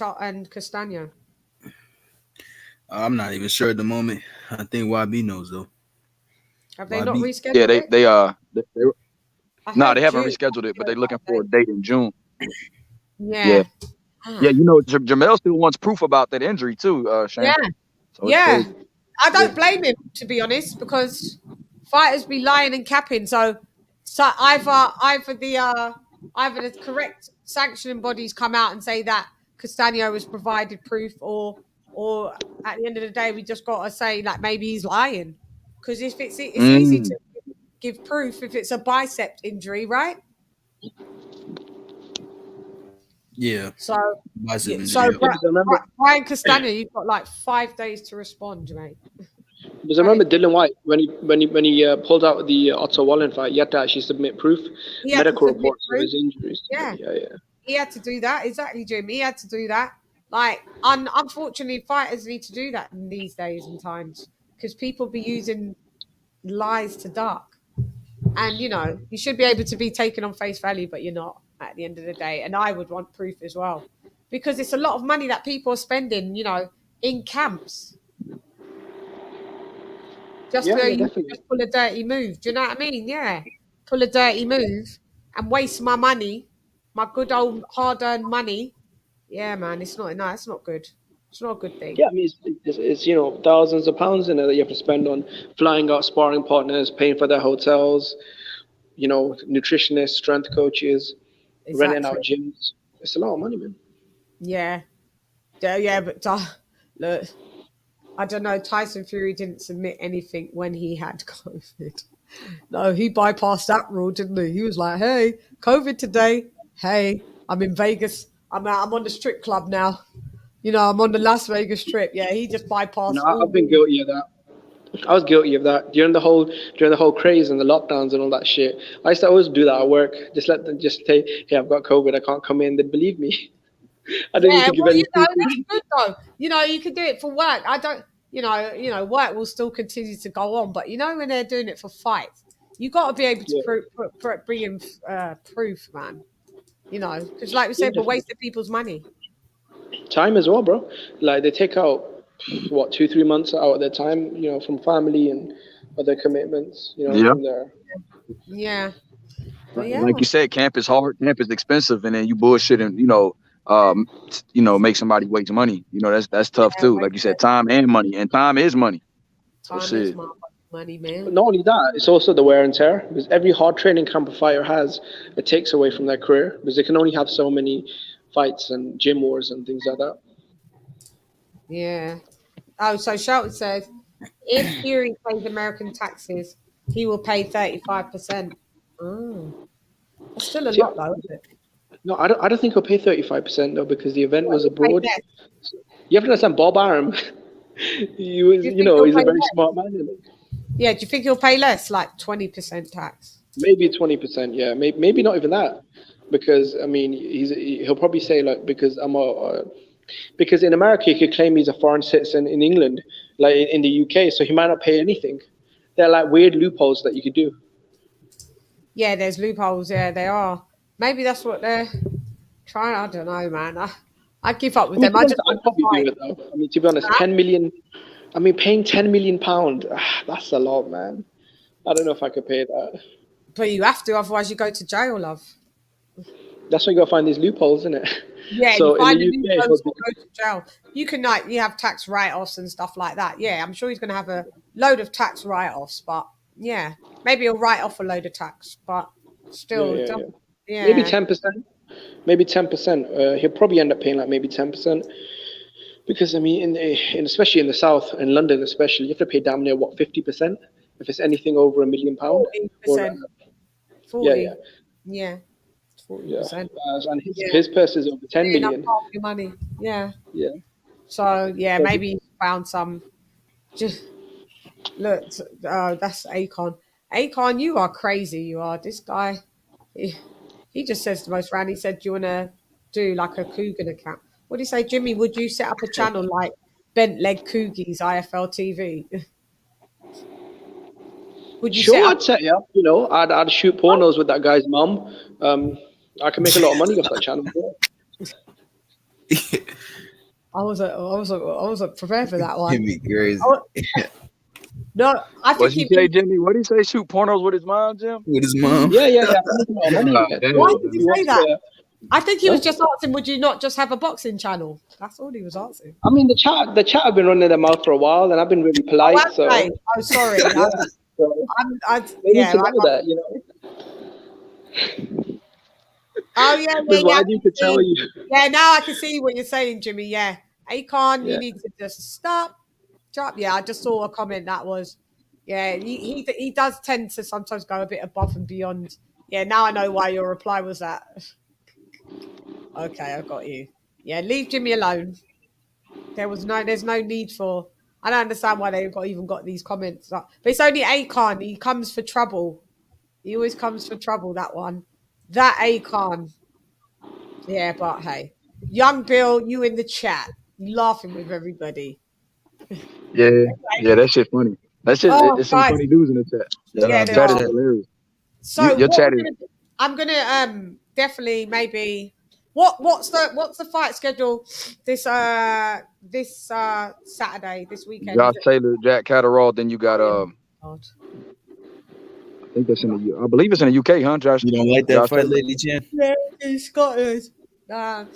Castano. I'm not even sure at the moment. I think YB knows though. Have they not rescheduled? Yeah, it? they haven't rescheduled it, but they're looking for a date in June. Yeah. Yeah, Jamel still wants proof about that injury too, Shane. Yeah. So yeah. I don't blame him, to be honest, because fighters be lying and capping. So either the correct sanctioning bodies come out and say that Castano has provided proof, or at the end of the day, we just got to say like maybe he's lying. Because if it's easy to give proof if it's a bicep injury, right? Yeah. So Bicep injury. so Brian Castano, you've got like 5 days to respond, mate. Because I remember Dillian White when he pulled out the Otto Wallen fight, he had to actually submit proof, medical reports of his injuries. Yeah. Yeah. He had to do that. Exactly, Jim. He had to do that. Like, unfortunately, fighters need to do that in these days and times, because people be using lies to duck. And, you should be able to be taken on face value, but you're not at the end of the day. And I would want proof as well, because it's a lot of money that people are spending, in camps. Just pull a dirty move. Do you know what I mean? Yeah. Pull a dirty move and waste my money, my good old hard-earned money. Yeah, man, it's not good. It's not a good thing. Yeah, I mean, it's thousands of pounds in it that you have to spend on flying out sparring partners, paying for their hotels, nutritionists, strength coaches, renting out gyms. It's a lot of money, man. Yeah, but look, I don't know. Tyson Fury didn't submit anything when he had COVID. No, he bypassed that rule, didn't he? He was like, "Hey, COVID today. Hey, I'm in Vegas. I'm on the strip club now. I'm on the Las Vegas Strip." Yeah, he just bypassed. I've been guilty of that. I was guilty of that during the whole craze and the lockdowns and all that shit. I used to always do that at work. Just let them just say, "Hey, I've got COVID. I can't come in." They believe me. I didn't need to give any. That's good though. You can do it for work. I don't. Work will still continue to go on, but when they're doing it for fights, you got to be able to bring in proof, man. Because like we said, we're wasting people's money. Time as well, bro. Like they take out 2-3 months out of their time, from family and other commitments, from there. Yeah. Like you said, camp is hard, camp is expensive, and then you bullshit and make somebody waste money. That's tough too. Like you said, time and money, and time is money. Time is money, man. But not only that, it's also the wear and tear, because every hard training camp a fighter has, it takes away from their career, because they can only have so many fights and gym wars and things like that. Yeah. Oh, so Shelton says, if Fury pays American taxes, he will pay 35%. Oh. That's still a lot, though, isn't it? No, I don't think he'll pay 35% though, because the event was abroad. You have to understand, Bob Arum. He's a very smart man. Yeah, do you think he'll pay less, like 20% tax? Maybe 20%. Yeah, maybe not even that, because I mean, he'll probably say because because in America he could claim he's a foreign citizen in England, like in the UK, so he might not pay anything. They're like weird loopholes that you could do. Yeah, there's loopholes. Yeah, they are. Maybe that's what they're trying. I don't know, man. I'd give up with them. I'd probably do it though. I mean, to be honest, 10 million. I mean, paying £10 million, that's a lot, man. I don't know if I could pay that. But you have to, otherwise you go to jail, love. That's why you got to find these loopholes, isn't it? Yeah, so you find in the the UK, loopholes or go to jail. You can you have tax write-offs and stuff like that. Yeah, I'm sure he's going to have a load of tax write-offs, but yeah, maybe he'll write off a load of tax, but still, yeah. Maybe 10%. Maybe 10%. He'll probably end up paying like maybe 10%. Because I mean, especially in the South, in London especially, you have to pay damn near 50% if it's anything over £1 million. 40%. 40. Yeah. 40%. And his purse is over 10 million. Half your money. Yeah. Yeah. So yeah, maybe he found some. Just look. That's Akon. Akon, you are crazy. You are. This guy. He just says the most random. He said, "Do you want to do like a Coogan account?" What do you say, Jimmy? Would you set up a channel like Bent Leg Coogies IFL TV? Would you? Sure, I'd set it up. I'd shoot pornos with that guy's mum. I can make a lot of money off that channel. I wasn't prepared for that one. Jimmy crazy. No, I think What did he say, Jimmy? What did he say? Shoot pornos with his mom, Jim? With his mom? Yeah. Why did you say that? I think he was just asking, would you not just have a boxing channel? That's all he was asking. I mean, the chat have been running their mouth for a while, and I've been really polite. Oh, sorry. Oh yeah. Why do you tell you? Yeah, now I can see what you're saying, Jimmy. Yeah, Akon, you need to just stop. Drop. Yeah, I just saw a comment that was. Yeah, he does tend to sometimes go a bit above and beyond. Yeah, now I know why your reply was that. Okay, I got you. Yeah, leave Jimmy alone. There's no need for. I don't understand why they've even got these comments. But it's only Akon. He comes for trouble. He always comes for trouble. That one. That Akon. Yeah, but hey, young Bill, you in the chat, you laughing with everybody. Yeah, that shit funny. That shit, it's some funny dudes in the chat. Yeah, chat is hilarious. So your chat is. I'm gonna definitely maybe. What's the fight schedule this Saturday, this weekend? Josh Taylor, Jack Catterall. Then you got I think that's I believe it's in the UK, huh, Josh? You don't like that fight, LadyChann? Yeah, in Scotland. You're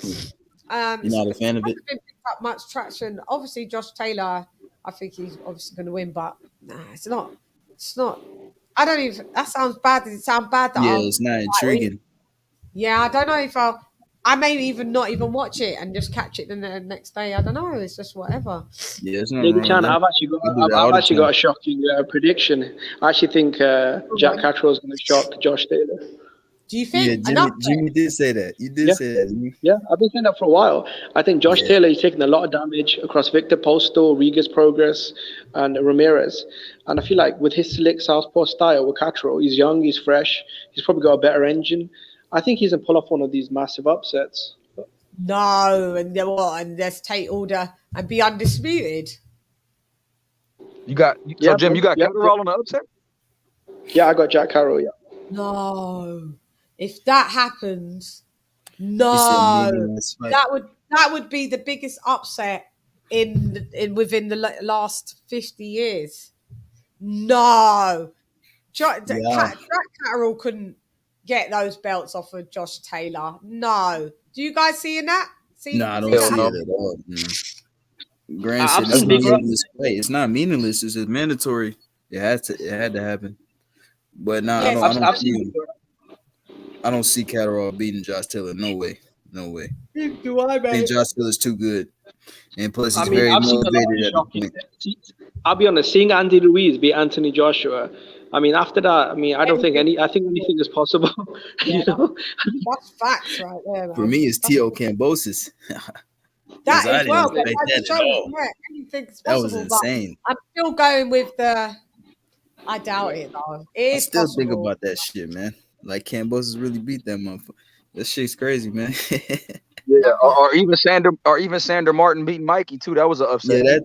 not a fan of it? that much traction. Obviously, Josh Taylor, I think he's obviously going to win, but nah, it's not. It's not. I don't even. That sounds bad. Does it sound bad that Yeah, I'll? it's not intriguing. Yeah, I don't know if I'll. I may even not even watch it and just catch it the next day. I don't know. It's just whatever. Yeah, it's not Lady wrong Chan, with that. I've actually got We do that all I've the actually time. got a shocking prediction. I actually think Jack Catterall is going to shock Josh Taylor. Do you Yeah, think? Jimmy did say that. You did say that. Jimmy. Yeah, I've been saying that for a while. I think Josh Taylor is taking a lot of damage across Victor Postal, Riga's Progress, and Ramirez. And I feel like with his slick southpaw style with Catterall, he's young, he's fresh, he's probably got a better engine. I think he's going to pull off one of these massive upsets. No, and then what? And let's take order and be undisputed. You got so Jim, you got Catterall on the upset? Yeah, I got Jack Carroll. Yeah. No, if that happens, no, that would be the biggest upset within the last 50 years. No, Jack Catterall couldn't get those belts off of Josh Taylor. No, do you guys see that? No, I don't see it at all. Grant said it's not meaningless play. It's not meaningless. It's just mandatory. It had to happen. But no, I don't see Catterall beating Josh Taylor. No way. No way. Do I, I think Josh Taylor's too good. And plus he's I mean, very I've seen a lot motivated of at the shocking. point. I'll be honest, seeing Andy Ruiz beat Anthony Joshua. I mean, after that, I mean, I think anything is possible. You know, that's facts right there, man. For me, it's T.O. Cambosis. That I as well. didn't expect that at all. Anything's That possible, was insane. I'm still going with the. I doubt it though. I still think about that shit, man. Like Cambosis really beat that motherfucker. That shit's crazy, man. Yeah, or even Sander Martin beating Mikey too. That was an upset. Yeah,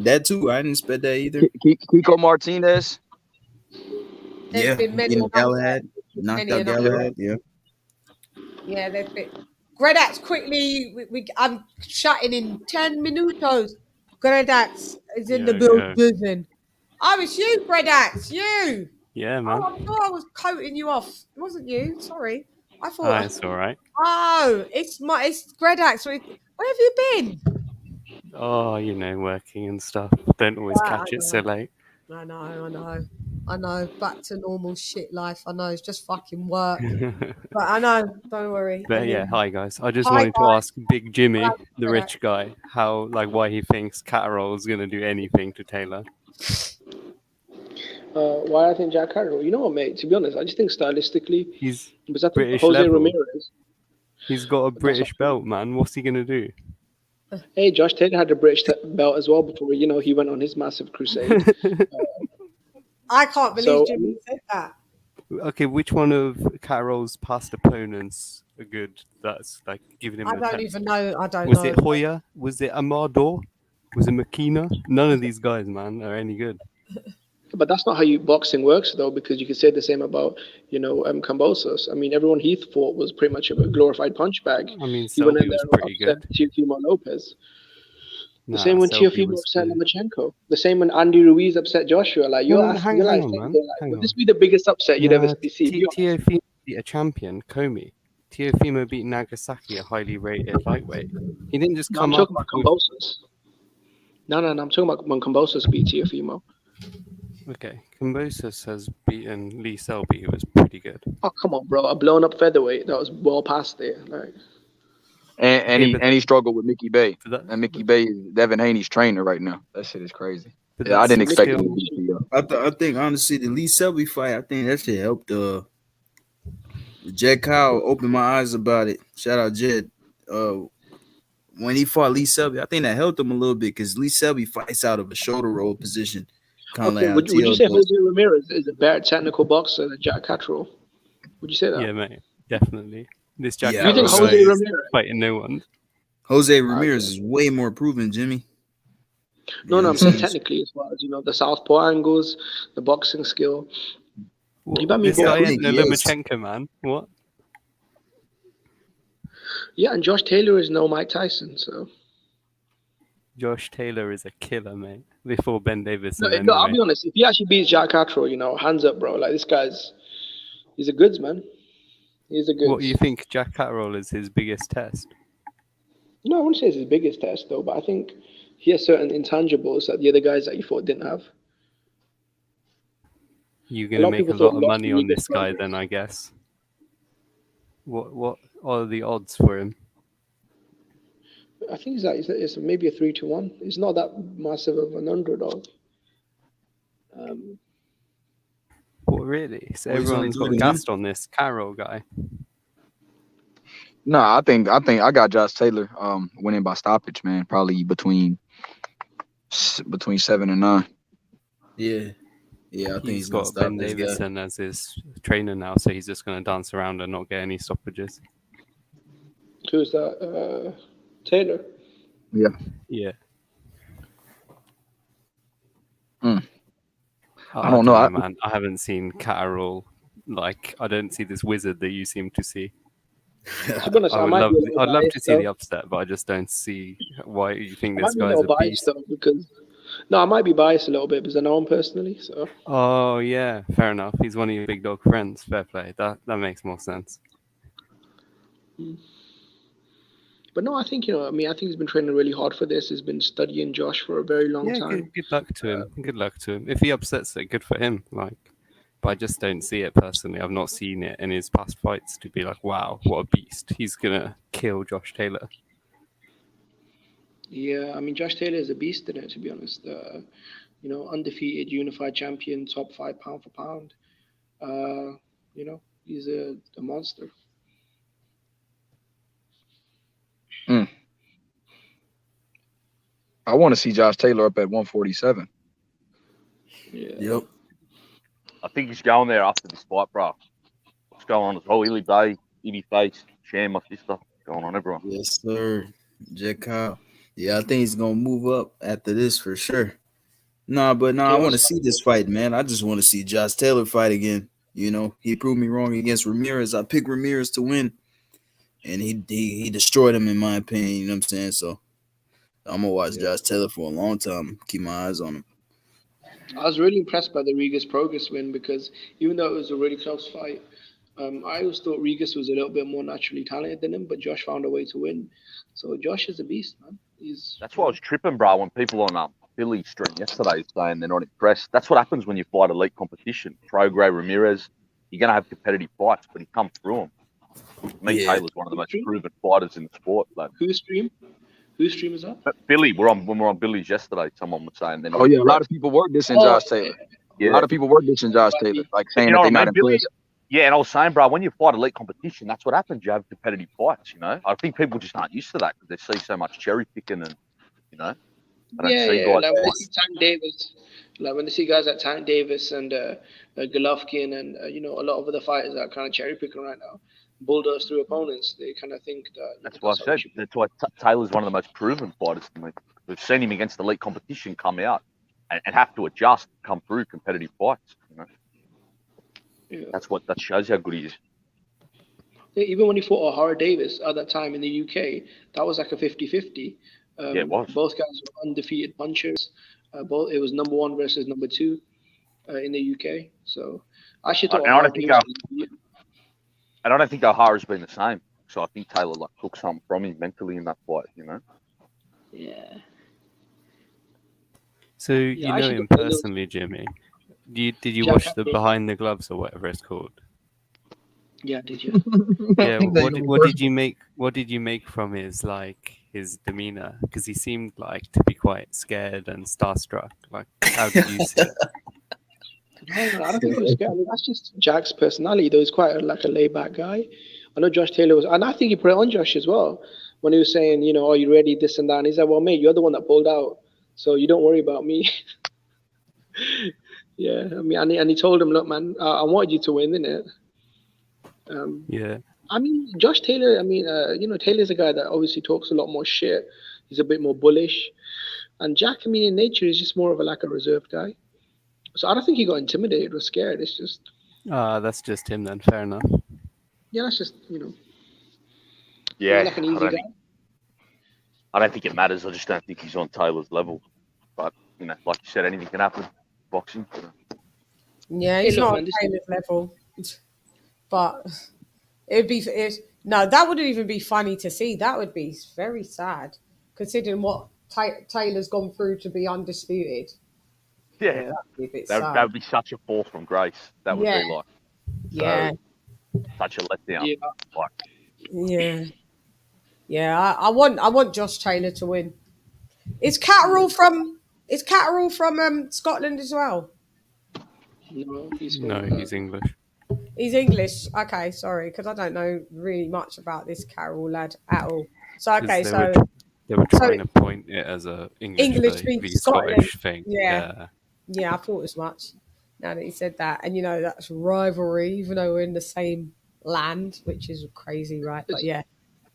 that too. I didn't expect that either. Kiko Martinez. There's been many Galahad, knocked out Galahad. Yeah. Yeah, there's been. Gredax, quickly, I'm shutting in 10 minutos. Gredax is in the building. Oh, it's you, Gredax, you. Yeah, man. Oh, I thought I was coating you off. It wasn't you. Sorry. I thought. It's all right. Oh, it's Gredax. Where have you been? Oh, working and stuff. Don't always catch it so late. I know. Back to normal shit life. I know. It's just fucking work. But I know. Don't worry. But yeah, hi guys. I just wanted to ask Big Jimmy, the rich guy, why he thinks Catterall is going to do anything to Taylor. Why I think Jack Catterall? You know what, mate? To be honest, I just think stylistically, he's British Jose level. Ramirez. He's got a British belt, man. What's he going to do? Hey, Josh Taylor had a British belt as well before, he went on his massive crusade. I can't believe Jimmy said that. Okay, which one of Catterall's past opponents are good? That's like giving him. I don't even know. I don't know. Was it Hoya? Was it Amador? Was it Makina? None of these guys, man, are any good. But that's not how boxing works, though, because you could say the same about, Cambosos. I mean, everyone he fought was pretty much a glorified punch bag. I mean, he went in was there pretty upset good. Teofimo Lopez. The same when Teofimo upset Lomachenko. The same when Andy Ruiz upset Joshua. Like, hang on, man. Would this be the biggest upset you'd ever see? Teofimo beat a champion, Comey. Teofimo beat Nagasaki, a highly rated lightweight. He didn't just come I'm up. talking about Cambosos. No. I'm talking about when Cambosos beat Teofimo. Okay, Cambosos has beaten Lee Selby, who was pretty good. Oh, come on, bro. A blown up featherweight that was well past there. Like. And he struggled with Mickey Bay. And Mickey Bay is Devin Haney's trainer right now. That shit is crazy. Yeah, I didn't expect it to be. I think honestly the Lee Selby fight, I think that shit helped Jed Kyle opened my eyes about it. Shout out Jed. When he fought Lee Selby, I think that helped him a little bit because Lee Selby fights out of a shoulder roll position. Okay, would you say Jose Ramirez is a better technical boxer than Jack Catterall? Would you say that? Yeah, mate, definitely. This Jack you think Jose Ramirez fighting no one? Jose Ramirez is way more proven, Jimmy. No, I'm saying technically as well as the southpaw angles, the boxing skill. This guy ain't no Lomachenko, man. What? Yeah, and Josh Taylor is no Mike Tyson, so. Josh Taylor is a killer, mate. Before Ben Davis. No, I'll be honest. If he actually beats Jack Catterall, hands up, bro. Like this he's a goods man. He's a goods. What, you think Jack Catterall is his biggest test? No, I wouldn't say it's his biggest test though, but I think he has certain intangibles that the other guys that you thought didn't have. You're A going to lot of make a people thought lot he of lost money to on Rigas this guy, progress. then, I guess. What are the odds for him? I think it's maybe a 3-1. It's not that massive of an underdog. What, really? So Well, he's only everyone's got 3-1. gassed on this Carroll guy. No, I think I got Josh Taylor winning by stoppage, man. Probably between 7 and 9. Yeah, I think He's he's gonna got stop Ben this guy. Davison as his trainer now, so he's just going to dance around and not get any stoppages. Who's that? Taylor. Yeah. Yeah. I don't know, man. I haven't seen Carroll. Like, I don't see this wizard that you seem to see. To be honest, I I would might love. be a little I'd love to biased, see though. the upset, but I just don't see why you think I this might be a guy's little a biased beast. though because I might be biased a little bit because I know him personally. So Oh yeah, fair enough. He's one of your big dog friends. Fair play. That makes more sense. but no, I think I think he's been training really hard for this. He's been studying Josh for a very long Yeah, time. good luck to him. Good luck to him. If he upsets it, good for him. Like, but I just don't see it personally. I've not seen it in his past fights to be like, wow, what a beast. He's gonna kill Josh Taylor. Yeah, I mean Josh Taylor is a beast in it, to be honest. Undefeated, unified champion, top 5 pound for pound. He's a monster. I want to see Josh Taylor up at 147. Yeah. Yep. I think he's going there after this fight, bro. What's going on as well? Illy Bay, Ibby Face, Chan, my sister. What's going on, everyone? Yes, sir. Jack Kyle. Yeah, I think he's gonna move up after this for sure. I want to see this fight, man. I just want to see Josh Taylor fight again. He proved me wrong against Ramirez. I picked Ramirez to win, and he destroyed him in my opinion. You know what I'm saying? So I'm gonna watch Josh Taylor for a long time. Keep my eyes on him. I was really impressed by the Rigas Progress win because even though it was a really close fight, I always thought Rigas was a little bit more naturally talented than him, but Josh found a way to win. So Josh is a beast, man. That's why I was tripping, bro, when people on Billy's stream yesterday saying they're not impressed. That's what happens when you fight elite competition. Prograis, Ramirez, you're going to have competitive fights, but he comes through them. Taylor's one of the most proven fighters in the sport. Like. Whose stream is that? Billy, when we were on Billy's yesterday, someone was saying they're not Oh yeah, a impressed. lot of people were dissing Josh Taylor. Yeah. A lot of people were dissing Josh Taylor, like saying that they're not impressed. Yeah, and I was saying, bro, when you fight elite competition, that's what happens. You have competitive fights, I think people just aren't used to that because they see so much cherry picking and, they don't see guys like when they see Tank Davis, like when they see guys like Tank Davis and Golovkin and a lot of other fighters that are kind of cherry picking right now, bulldoze through opponents, they kind of think that. That's why I said that's why Taylor's one of the most proven fighters to me. We've seen him against elite competition come out and have to adjust, come through competitive fights. Yeah. That shows how good he is. Yeah, even when he fought O'Hara Davis at that time in the UK, that was like a 50-50. It was. Both guys were undefeated punchers. It was number 1 versus number 2 in the UK. So I actually thought I don't think O'Hara's been the same. So I think Taylor took something from him mentally in that fight. Yeah. So you know him personally, Jimmy. Did you watch the Behind the Gloves or whatever it's called? Yeah, did you? Yeah. What did you make? What did you make from his demeanor? Because he seemed to be quite scared and starstruck. Like, how did you see it? I don't think he was scared. I mean, that's just Jack's personality. Though he's quite a laid back guy. I know Josh Taylor was, and I think he put it on Josh as well when he was saying, are you ready? This and that. And he's like, well, mate, you're the one that pulled out, so you don't worry about me. Yeah, I mean, and he told him, look, man, I wanted you to win, innit? Yeah. I mean, Josh Taylor, Taylor's a guy that obviously talks a lot more shit. He's a bit more bullish. And Jack, in nature, is just more of a reserved guy. So I don't think he got intimidated or scared. It's just... that's just him then. Fair enough. Yeah, that's just, Yeah, like an easy guy. I don't think it matters. I just don't think he's on Taylor's level. But, like you said, anything can happen. Boxing. Yeah, he's not on Taylor's level. But it'd be No, that wouldn't even be funny to see. That would be very sad, considering what Taylor's gone through to be undisputed. Yeah, that'd be a bit that sad. would be such a fall from grace. That would Yeah. be like Yeah. such a letdown. Like, Yeah. I want Josh Taylor to win. Is Catterall from Scotland as well? No, he's English. He's English. Okay, sorry, because I don't know really much about this Carroll lad at all. So okay, They were trying to point it as a English v Scottish thing. Yeah, I thought as much. Now that he said that, and that's rivalry, even though we're in the same land, which is crazy, right? But yeah,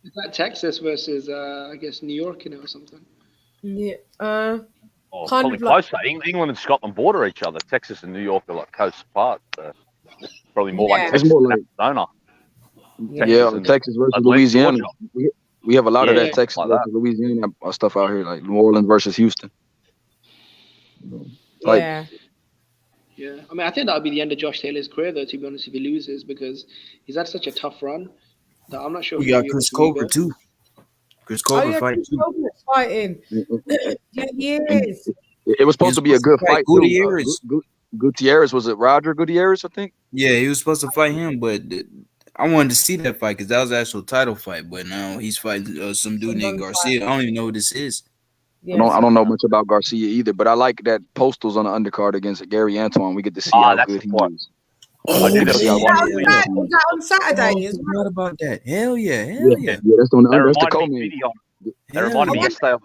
is that Texas versus I guess New York, or something? Yeah. probably closer. England and Scotland border each other. Texas and New York are like coast apart. So probably more like Texas and Arizona. Texas versus Louisiana. We have a lot of that Texas versus Louisiana stuff out here, like New Orleans versus Houston. Yeah. I mean, I think that would be the end of Josh Taylor's career, though, to be honest, if he loses, because he's had such a tough run that I'm not sure. We got Chris Colbert, too. Chris Colbert fighting. Chris Colbert's fighting. Yeah, he is. It was supposed to be a good fight. Gutierrez, was it Roger Gutierrez, I think? Yeah, he was supposed to fight him, but I wanted to see that fight because that was the actual title fight. But now he's fighting some dude named Garcia. I don't even know who this is. I don't know much about Garcia either, but I like that Postal's on the undercard against Gary Antoine. We get to see how good he is. Was that on Saturday as well? What about that? Hell yeah. Yeah, that's the co-main. That reminded me yesterday.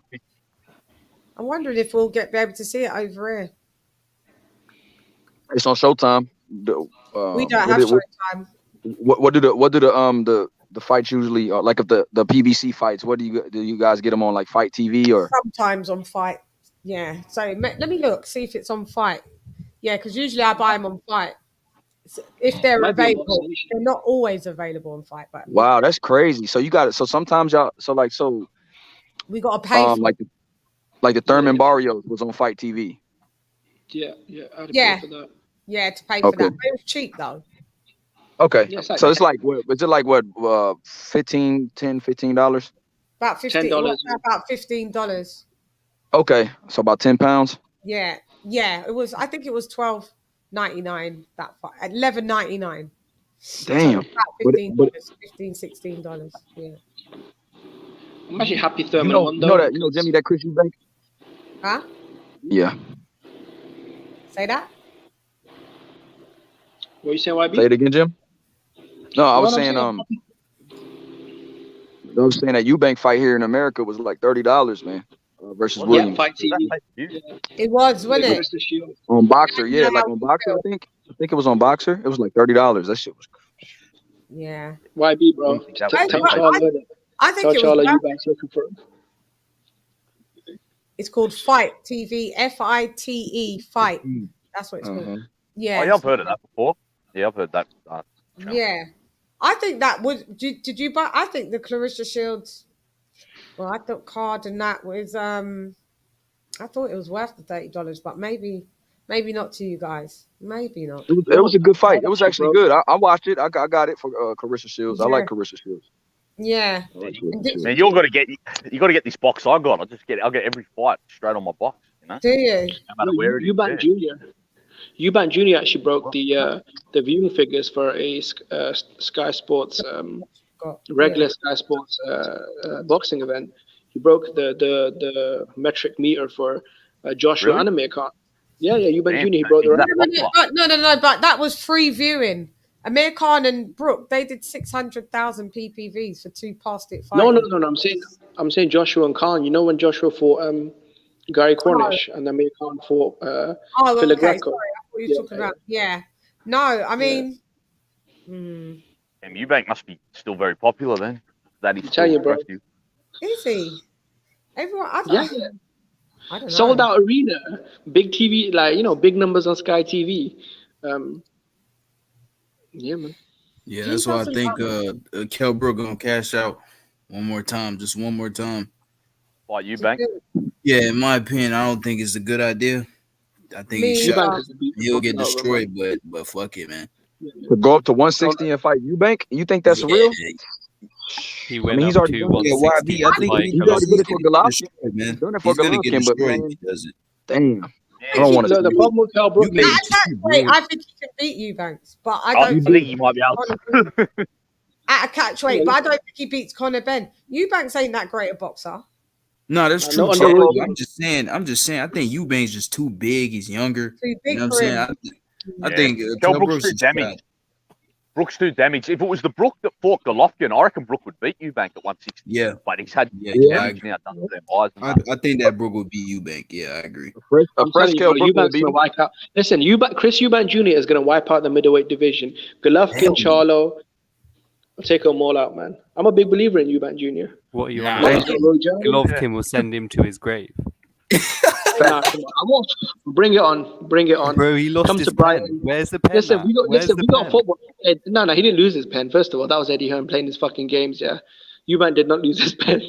I'm wondering if we'll be able to see it over here. It's on Showtime. We don't have Showtime. What do the fights usually like? If the PBC fights, what do you guys get them on, like Fight TV or sometimes on Fight? Yeah. So let me look, see if it's on Fight. Yeah, because usually I buy them on Fight. If they're available, they're not always available on Fight. But wow, that's crazy. So you got it. So sometimes y'all. We got to pay. Like the Thurman Barrios was on Fight TV. Yeah. I had to pay for that. Yeah, to pay for that. But it was cheap though. Okay, so it's like what? Is it like what? $15? About $15. About $15. Okay, so about £10. Yeah. It was. I think it was $12.99. That fight, $11.99. Damn. So about $16. Yeah. I'm actually happy Thurman won though. You know Jimmy, that Chris Eubank? Huh? Yeah. Say that. What you saying, YB? Say it again, Jim. No, I was saying that Eubank fight here in America was like $30, man, versus Williams. Fight TV. It was, wasn't it? On Boxer, like on Boxer, I think it was on Boxer. It was like $30. That shit was. Yeah. YB, bro. I think it was. Eubank's looking for. It's called Fight TV. FITE Fight. That's what it's called. Yeah. Oh, yeah, I've heard of that before. Yeah, I've heard that. Yeah. I think that was. Did you buy? I think the Clarissa Shields. Well, I thought card and that was. I thought it was worth the $30, but maybe not to you guys. Maybe not. It was a good fight. It was actually good. I watched it. I got it for Clarissa Shields. I like Clarissa Shields. Yeah. Man, you got to get this box I got. I'll get every fight straight on my box. You know. Do you? No matter where it is. Eubank Jr. actually broke the viewing figures for a Sky Sports regular Sky Sports boxing event. He broke the metric meter for Joshua and Amir Khan. Yeah, Eubank Jr. He broke the record. No, but that was free viewing. Amir Khan and Brook, they did 600,000 PPVs for two past it fights. No. I'm saying Joshua and Khan. You know when Joshua fought Gary Cornish and Amir Khan fought Phil Greco. Sorry, I thought you were talking about. Yeah. No, I mean. And Eubank must be still very popular then. That is tell you, bro. Is he? Everyone, I don't know. Sold out arena, big TV, big numbers on Sky TV. Yeah, man. Yeah, that's why I think Kell Brook gonna cash out just one more time. Why, Eubank? Yeah, in my opinion, I don't think it's a good idea. I think he'll get destroyed, but fuck it, man. To go up to 160 and fight Eubank, you think that's real? He I went mean, he's up already to done it. 160. Yeah, I think like he's already did it for Golovkin. man. He's done it for He's gonna get Golovkin, but destroyed man, if he does it. damn, I don't want to. Look, the problem with Kell Brook At is that weight, I think he can beat Eubanks, but I I don't think he might be able to. at a catch weight. But I don't think he beats Conor Ben. Eubanks ain't that great a boxer. No, that's true. no Chad. underwood. I'm just saying. I think Eubanks just too big. He's younger. Too big You know what for I'm him. saying? I think Kell Kell Brook's Brooks too is damaged. Brook's too damaged. If it was the Brook that fought Golovkin, I reckon Brook would beat Eubank at 160. Yeah, but he's had yeah. damage now done to them eyes. I think that Brook would beat Eubank. Yeah, I agree. I'm telling you, bro, Eubank's gonna wipe out. Listen, Chris Eubank Jr. is gonna wipe out the middleweight division. Golovkin, Charlo, I'll take them all out, man. I'm a big believer in Eubank Jr. What are you Nah, on about? Golovkin will send him to his grave. Nah, come on. I won't. Bring it on. Bring it on. Bro, he lost Come his to Brighton. pen. Where's the pen? Listen, Where's we the got pen? football. No, he didn't lose his pen. First of all, that was Eddie Hearn playing his fucking games. Yeah, Eubank did not lose his pen.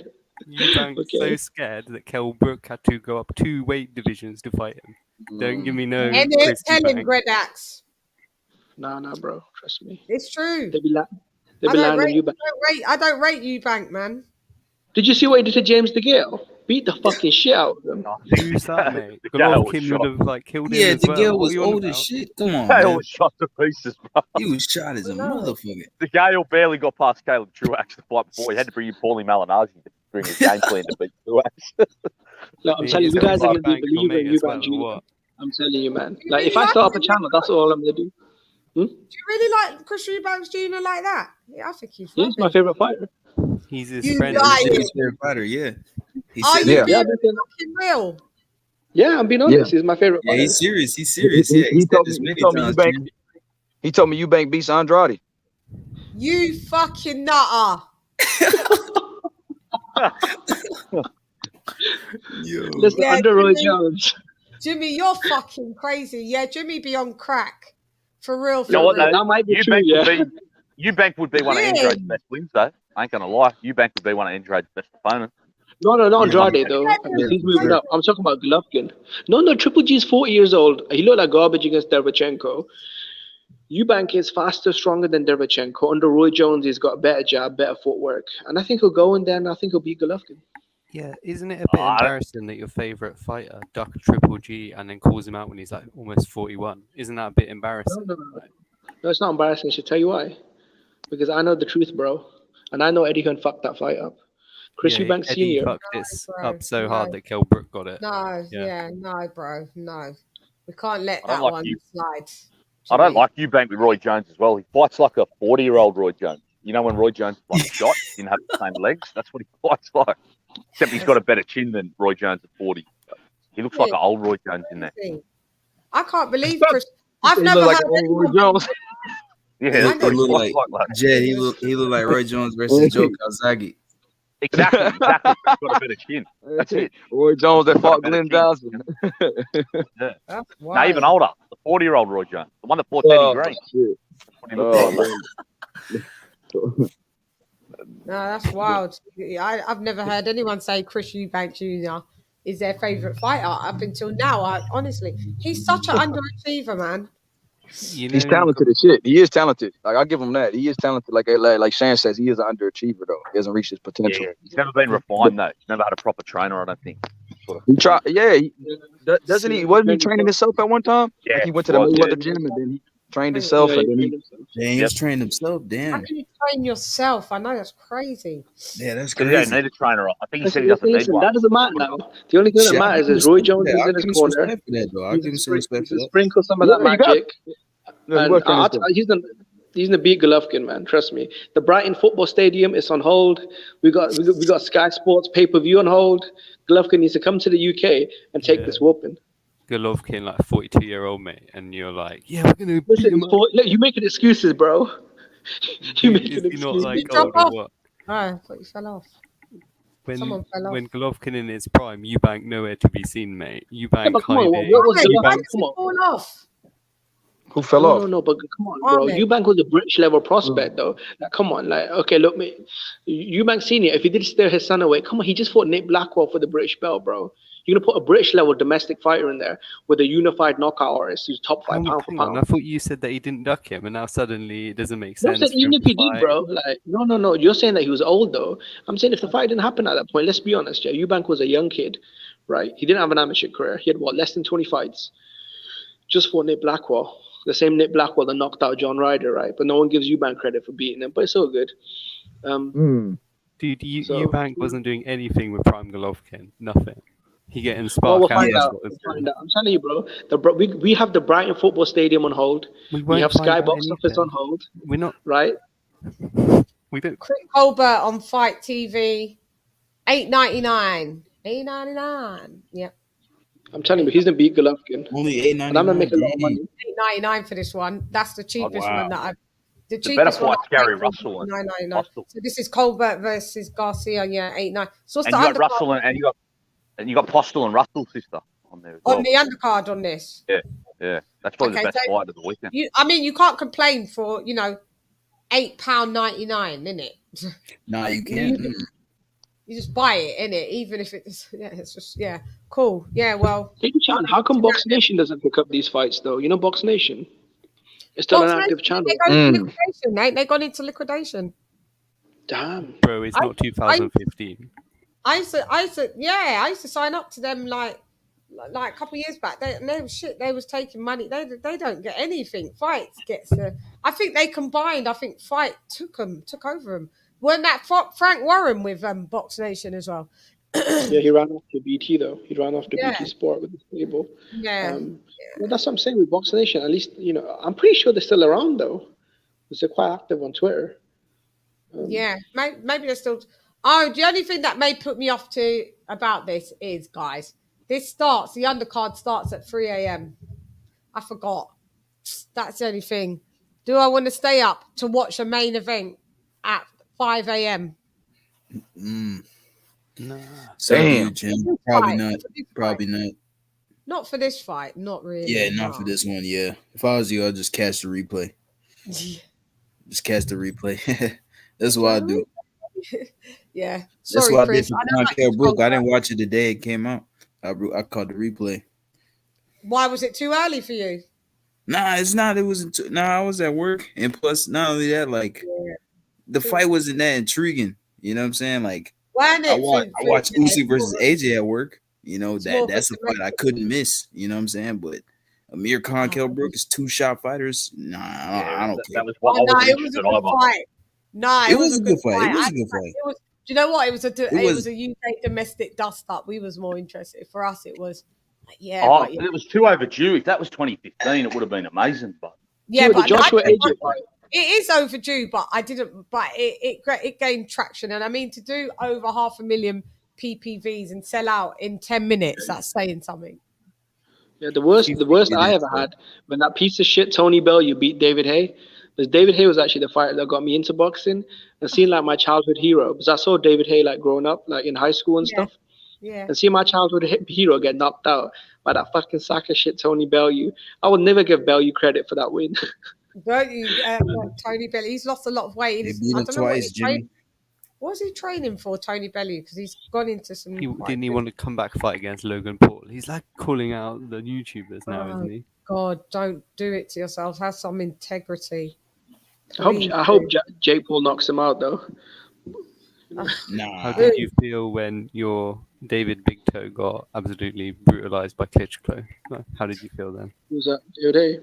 Eubank's so scared that Kell Brook had to go up 2 weight divisions to fight him. Don't give me no. And Chris tell him, Eubank. Gredax. Nah, bro. Trust me. It's true. They be lying on Eubank. I don't rate Eubank, man. Did you see what he did to James DeGale? Beat the fucking shit out of him. Who's that, mate? Golovkin would have killed him. Yeah, as well. DeGale What are was you on old as about? shit. Come on, They man. all shot to pieces, bro. He was shot as a motherfucker. The Gale barely got past Caleb Truax to fight before. He had to bring in Paulie Malignaggi to bring his game plan to beat Truax. Look, I'm telling you, you guys are going to be believing in Eubank Jr. I'm telling you, man. Like, if I start up a channel, that's all I'm going to do. Do you really like Chris Eubanks Jr. like that? Yeah, I think he's He's my favorite fighter. He's his You friend. lying. He's his favorite fighter, yeah. He Are said you that. being fucking real? Yeah, I'm being honest. He's my favorite Yeah, fighter. he's serious. He's serious. Yeah, he said this many times. He told me Eubank beats Andrade. You fucking nutter. Listen, Yeah, under Roy Jimmy. Jones. Jimmy, you're fucking crazy. Yeah, Jimmy be on crack. For real. You know what, though? That might be true, Eubank yeah. Eubank would be one of Yeah. Andrade's best wins, though. I ain't gonna lie. Eubank would be one of Andrade's best opponents. No, not Andrade, though. He's moving up. I'm talking about Golovkin. No, Triple G's 40 years old. He looked like garbage against Derevchenko. Eubank is faster, stronger than Derevchenko. Under Roy Jones, he's got a better jab, better footwork. And I think he'll go in there and I think he'll beat Golovkin. Yeah, isn't it a bit embarrassing that your favourite fighter ducked Triple G and then calls him out when he's like almost 41? Isn't that a bit embarrassing? No, it's not embarrassing. I should tell you why. Because I know the truth, bro. And I know Eddie Hearn fucked that fight up. Chris Yeah, Eubank Eddie Sr. fucked it bro, up so no. hard that Kell Brook got it. No, no, bro. No. We can't let I don't that like one you. slide. I don't like Eubank with Roy Jones as well. He fights like a 40-year-old Roy Jones. You know when Roy Jones like shot, didn't have the same legs? That's what he fights like. Except he's got a better chin than Roy Jones at 40. He looks like an old Roy Jones in there. I can't believe Chris. I've He never look like heard an old Roy anyone. Jones. Yeah, He that's what he look fights like like. Jed. He look like Roy Jones versus Joe Calzaghe. Exactly. He's got a better chin. That's it. Roy Jones that fought Glenn Johnson. Yeah. That's No, wild. even older. The 40-year-old Roy Jones. The one that fought Oh, Teddy Green. shit. That's what he looks like. No, that's wild. I've never heard anyone say Chris Eubank Jr. is their favourite fighter up until now. Honestly, he's such an underachiever, man. He's talented as shit. He is talented. Like, I'll give him that. He is talented. Like Shan says, he is an underachiever, though. He hasn't reached his potential. Yeah, he's never been refined, though. He's never had a proper trainer, I don't think. He tried. Yeah, doesn't he? Wasn't he training himself at one time? Yeah, Like he went to the Mayweather gym and then he trained himself, and then he. Damn, he was trained himself. How Damn. can you train yourself? I know that's crazy. Yeah, that's Because crazy. he don't need a trainer. I think he said he doesn't need Listen, one. that doesn't matter now. The only thing that Shit, I'll matters give is him Roy some Jones respect. is I'll in give his him some corner. respect for that, though. I'll give him some respect for that. Sprinkle some of that Yeah, you got- magic. No, he And was training himself. he's gonna beat Golovkin, man. Trust me. The Brighton Football Stadium is on hold. We got Sky Sports pay-per-view on hold. Golovkin needs to come to the UK and take this whooping. Golovkin, like a 42-year-old mate, and you're like, yeah, we're gonna beat Listen, him up. look, you making excuses, bro. You making Is he not excuses. like You drop old or off. what? Oh, I thought you fell off. Someone fell off. When Golovkin in his prime, Eubank nowhere to be seen, mate. Eubank but come on, hiding. what was Why Golovkin? did Come he on. fall off? Who fell No, off? no, but come on, bro. Ahmed. Eubank was a British level prospect, though. Like, come on, like, okay, look, mate. Eubank Senior, if he did steer his son away, come on, he just fought Nate Blackwell for the British belt, bro. You're gonna put a British level domestic fighter in there with a unified knockout artist who's top 5 pound for Hang on, pound. I thought you said that he didn't duck him, and now suddenly it doesn't make No, I'm sense. saying even if he did, bro. Like, no. You're saying that he was old, though. I'm saying if the fight didn't happen at that point, let's be honest, yeah. Eubank was a young kid, right? He didn't have an amateur career. He had less than 20 fights, just for Nick Blackwell. The same Nick Blackwell that knocked out John Ryder, right? But no one gives Eubank credit for beating him. But it's all good. Dude, Eubank wasn't doing anything with Prime Golovkin. Nothing. He getting Well, spark we'll find out. out. We'll find out. I'm telling you, bro. We have the Brighton Football Stadium on hold. We have Sky Box Office on hold. We're not right. We don't. Chris Colbert on Fight TV, $8.99. $8.99. Yep. I'm telling you, he's gonna beat Golovkin. Only $8.99. And I'm gonna make a lot of money. $8.99 for this one. That's the cheapest one that I've. The better fight's Gary Russell and $9.99. So this is Colbert versus Garcia. Yeah, $8.99. So what's and the you got undercard? Russell and you got Postel and Russell sister on there as well. On the undercard on this. Yeah. That's probably the best fight of the weekend. You can't complain for £8.99, innit? Nah, you can't. You just buy it, innit? Even if it's just cool. Yeah, well. CHANN, how come Box Nation doesn't pick up these fights though? You know, Box Nation. It's still an active channel. They gone into liquidation. Damn. Bro, it's not 2015. I used to sign up to them like a couple of years back. They was taking money. They don't get anything. Fights gets I think they combined. I think Fight took over them. Weren't that Frank Warren with Box Nation as well? Yeah, he ran off to BT though. He ran off to BT Sport with the stable. Yeah. Well, that's what I'm saying with Box Nation. At least I'm pretty sure they're still around though, because they're quite active on Twitter. Maybe they're still. Oh, the only thing that may put me off about this is, guys, the undercard starts at 3 a.m. I forgot. That's the only thing. Do I want to stay up to watch a main event at 5 a.m.? No. Damn. Probably not. Probably not. Not for this fight. Not really. Yeah, not for this one. Yeah. If I was you, I'd just catch the replay. Just catch the replay. That's what I do. Yeah. That's Sorry, what Chris. I did for Brook. I didn't watch it the day it came out. I caught the replay. Why was it too early for you? Nah, it's not. It wasn't. I was at work, and plus, not only that, like the fight wasn't that intriguing. You know what I'm saying? Like I watched Usyk versus AJ at work. That's a fight I couldn't miss. You know what I'm saying? But Amir Khan, Kell Brook is 2-shot fighters. Nah, I don't care. That was what I wasn't interested in either. No, it was a good fight. It was a good fight. Do you know what? It was a UK domestic dust up. We was more interested. For us, it was it was too overdue. If that was 2015, it would have been amazing. But but Joshua AJ fight. It is overdue, but I didn't. But it gained traction, and I mean to do over 500,000 PPVs and sell out in 10 minutes. That's saying something. Yeah, the worst I ever had when that piece of shit Tony Bellew beat David Haye. Because David Haye was actually the fighter that got me into boxing and seeing like my childhood hero. Because I saw David Haye like growing up, like in high school and stuff. Yeah. And seeing my childhood hero get knocked out by that fucking sack of shit Tony Bellew. I would never give Bellew credit for that win. Tony Bellew, he's lost a lot of weight. He beat him twice, Jimmy. What was he training for, Tony Bellew? Because he's gone into some. Didn't he want to come back fight against Logan Paul? He's like calling out the YouTubers now, isn't he? God, don't do it to yourselves. Have some integrity. I hope Jake Paul knocks him out though. Nah. How did you feel when your David Big Toe got absolutely brutalized by Klitschko? How did you feel then? Who's that? David Haye?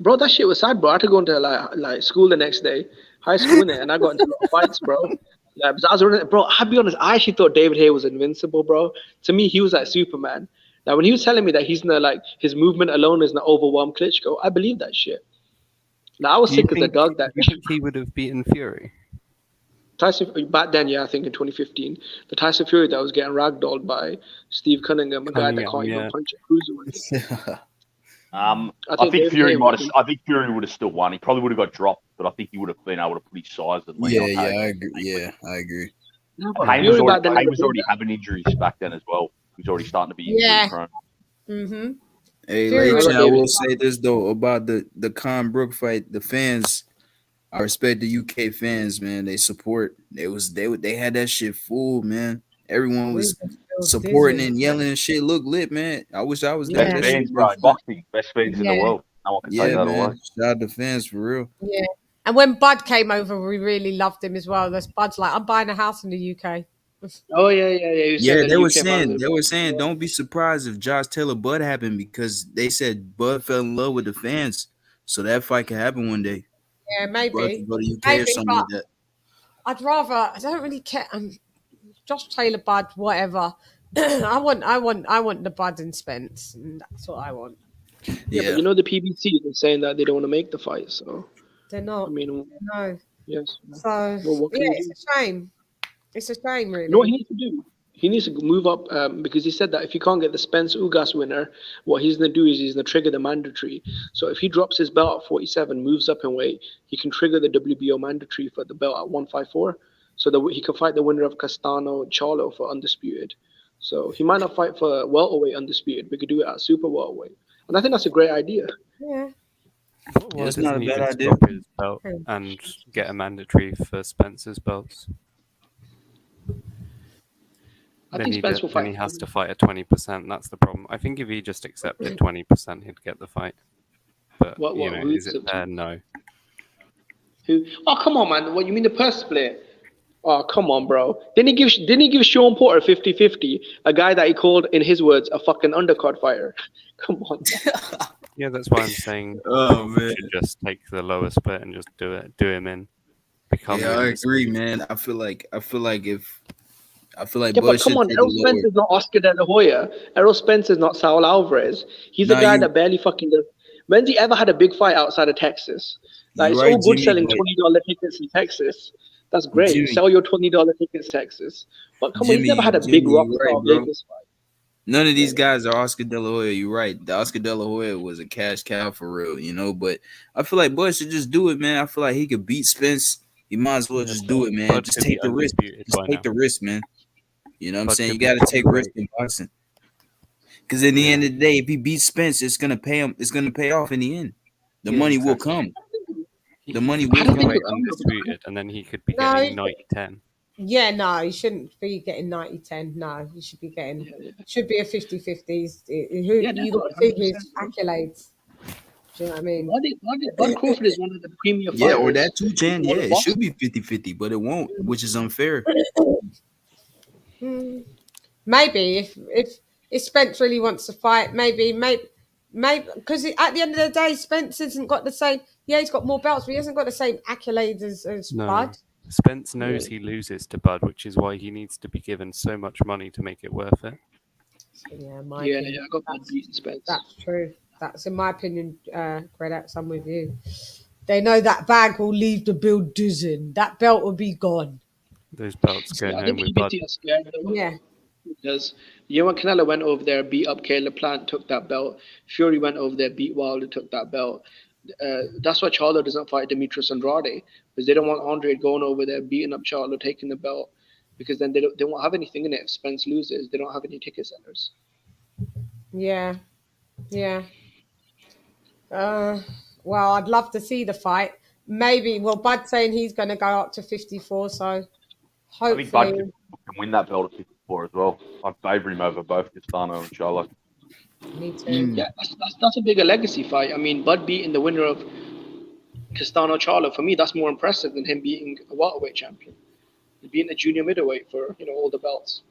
Bro, that shit was sad, bro. I had to go into like school the next day, high school, and I got into a lot of fights, bro. Yeah, I was running, bro. I'll be honest. I actually thought David Haye was invincible, bro. To me, he was like Superman. Now, when he was telling me that he's gonna his movement alone is gonna overwhelm Klitschko, I believe that shit. Now, I was sick as a dog that. You think he would have beaten Fury? Tyson back then, yeah, I think in 2015, the Tyson Fury that was getting ragdolled by Steve Cunningham, a guy that can't even punch a cruiserweight. I think Fury would have still won. He probably would have got dropped, but I think he would have been able to put his size and lean on Haye. I agree. Yeah, I agree. Haye was already having injuries back then as well. He was already starting to be injury prone. Mm-hmm. Hey, LadyChann, I will say this though about the Khan Brook fight. The fans, I respect the UK fans, man. They support. They had that shit full, man. Everyone was supporting and yelling and shit. Look lit, man. I wish I was there. Best That shit fans, was bro. fun. Boxing, best fans in the Yeah. world. No one can take Yeah, that man. away. Shout out to fans for real. Yeah. And when Bud came over, we really loved him as well. This Bud's like, I'm buying a house in the UK. Oh yeah. He was Yeah, saying they that were UK saying manager. don't be surprised if Josh Taylor Bud happened, because they said Bud fell in love with the fans, so that fight could happen one day. Yeah, Bud maybe. could go to UK Maybe, or something but like that. I don't really care. Josh Taylor, Bud, whatever. I want the Bud and Spence, and that's what I want. Yeah, but you know the PBC is saying that they don't want to make the fight, so They're not. I mean, No. yes. So Well, what can yeah, you it's a shame. It's a shame, really. You know what he needs to do? He needs to move up because he said that if he can't get the Spence Ugas winner, what he's going to do is he's going to trigger the mandatory. So if he drops his belt at 47, moves up in weight, he can trigger the WBO mandatory for the belt at 154. So that he can fight the winner of Castano Charlo for undisputed. So he might not fight for welterweight undisputed. We could do it at super welterweight. And I think that's a great idea. Yeah. Why That's not a doesn't he bad just idea. drop his belt and get a mandatory for Spencer's belts? I Then think Spence will then fight. he has to fight at 20%. That's the problem. I think if he just accepted 20%, he'd get the fight. But What, you know, who is it accepted? fair? No. Who? Oh, come on, man. What, you mean the purse split? Oh, come on, bro. Didn't he give Sean Porter 50-50, a guy that he called, in his words, a fucking undercard fighter? Come on. Yeah, that's why I'm saying Oh, we man. should just take the lower split and just do him in. Become Yeah, I him. agree, man. I feel like Yeah, Bud but come should on, take Errol the Spence lower. is not Oscar De La Hoya. Errol Spence is not Saul Alvarez. He's Nah, a guy you that barely fucking does. When's he ever had a big fight outside of Texas? Like, you're it's right, all good Jimmy, selling but $20 tickets in Texas. That's great. Jimmy, Sell your $20 tickets, Texas. But come on, he's never had a big rock you're star right, bro. Vegas fight. None of these guys are Oscar De La Hoya. You're right. The Oscar De La Hoya was a cash cow for real, you know. But I feel like Bud should just do it, man. I feel like he could beat Spence. He might as well just do it, man. Bud Just could be take the risk. undisputed Just by take now. the risk, man. You know what I'm Bud saying? could You be got to take risk great. in boxing. Because in the end of the day, if he beats Spence, it's gonna pay him. It's gonna pay off in the end. The Yeah, money will exactly. come. The money He will I don't could think come. fight he'll come. undisputed, and then he could be No, getting 90-10. yeah, no, he shouldn't be getting 90-10. No, he should be getting, should be a 50-50. Yeah, You that's got to see his 100%, bro. accolades. Do you know what I mean? Bud Crawford is one of the premier Yeah, or fighters that too, Chan. in Yeah, all of it should boxing. be 50-50, but it won't, which is unfair. Maybe if Spence really wants to fight, maybe because at the end of the day, Spence hasn't got the same. Yeah, he's got more belts, but he hasn't got the same accolades as No. Bud. Spence knows he loses to Bud, which is why he needs to be given so much money to make it worth it. Yeah, my Yeah, opinion. I got Bud beating Spence. That's true. That's in my opinion, Gredax, I'm with you. They know that bag will leave the building. That belt will be gone. Those belts going I home think with Bud. PBT are scared though. Yeah. Because when Canelo went over there, beat up Caleb Plant, took that belt. Fury went over there, beat Wilder, took that belt. That's why Charlo doesn't fight Demetrius Andrade, because they don't want Andre going over there, beating up Charlo, taking the belt, because then they won't have anything in it. If Spence loses, they don't have any ticket sellers. Yeah. Yeah. Well, I'd love to see the fight. Maybe, Bud's saying he's going to go up to 54, so I hopefully. think Bud can win that belt at 54 as well. I favour him over both Castano and Charlo. Me too. Yeah, that's a bigger legacy fight. I mean, Bud beating the winner of Castano Charlo, for me, that's more impressive than him beating a welterweight champion. Beating a junior middleweight for all the belts.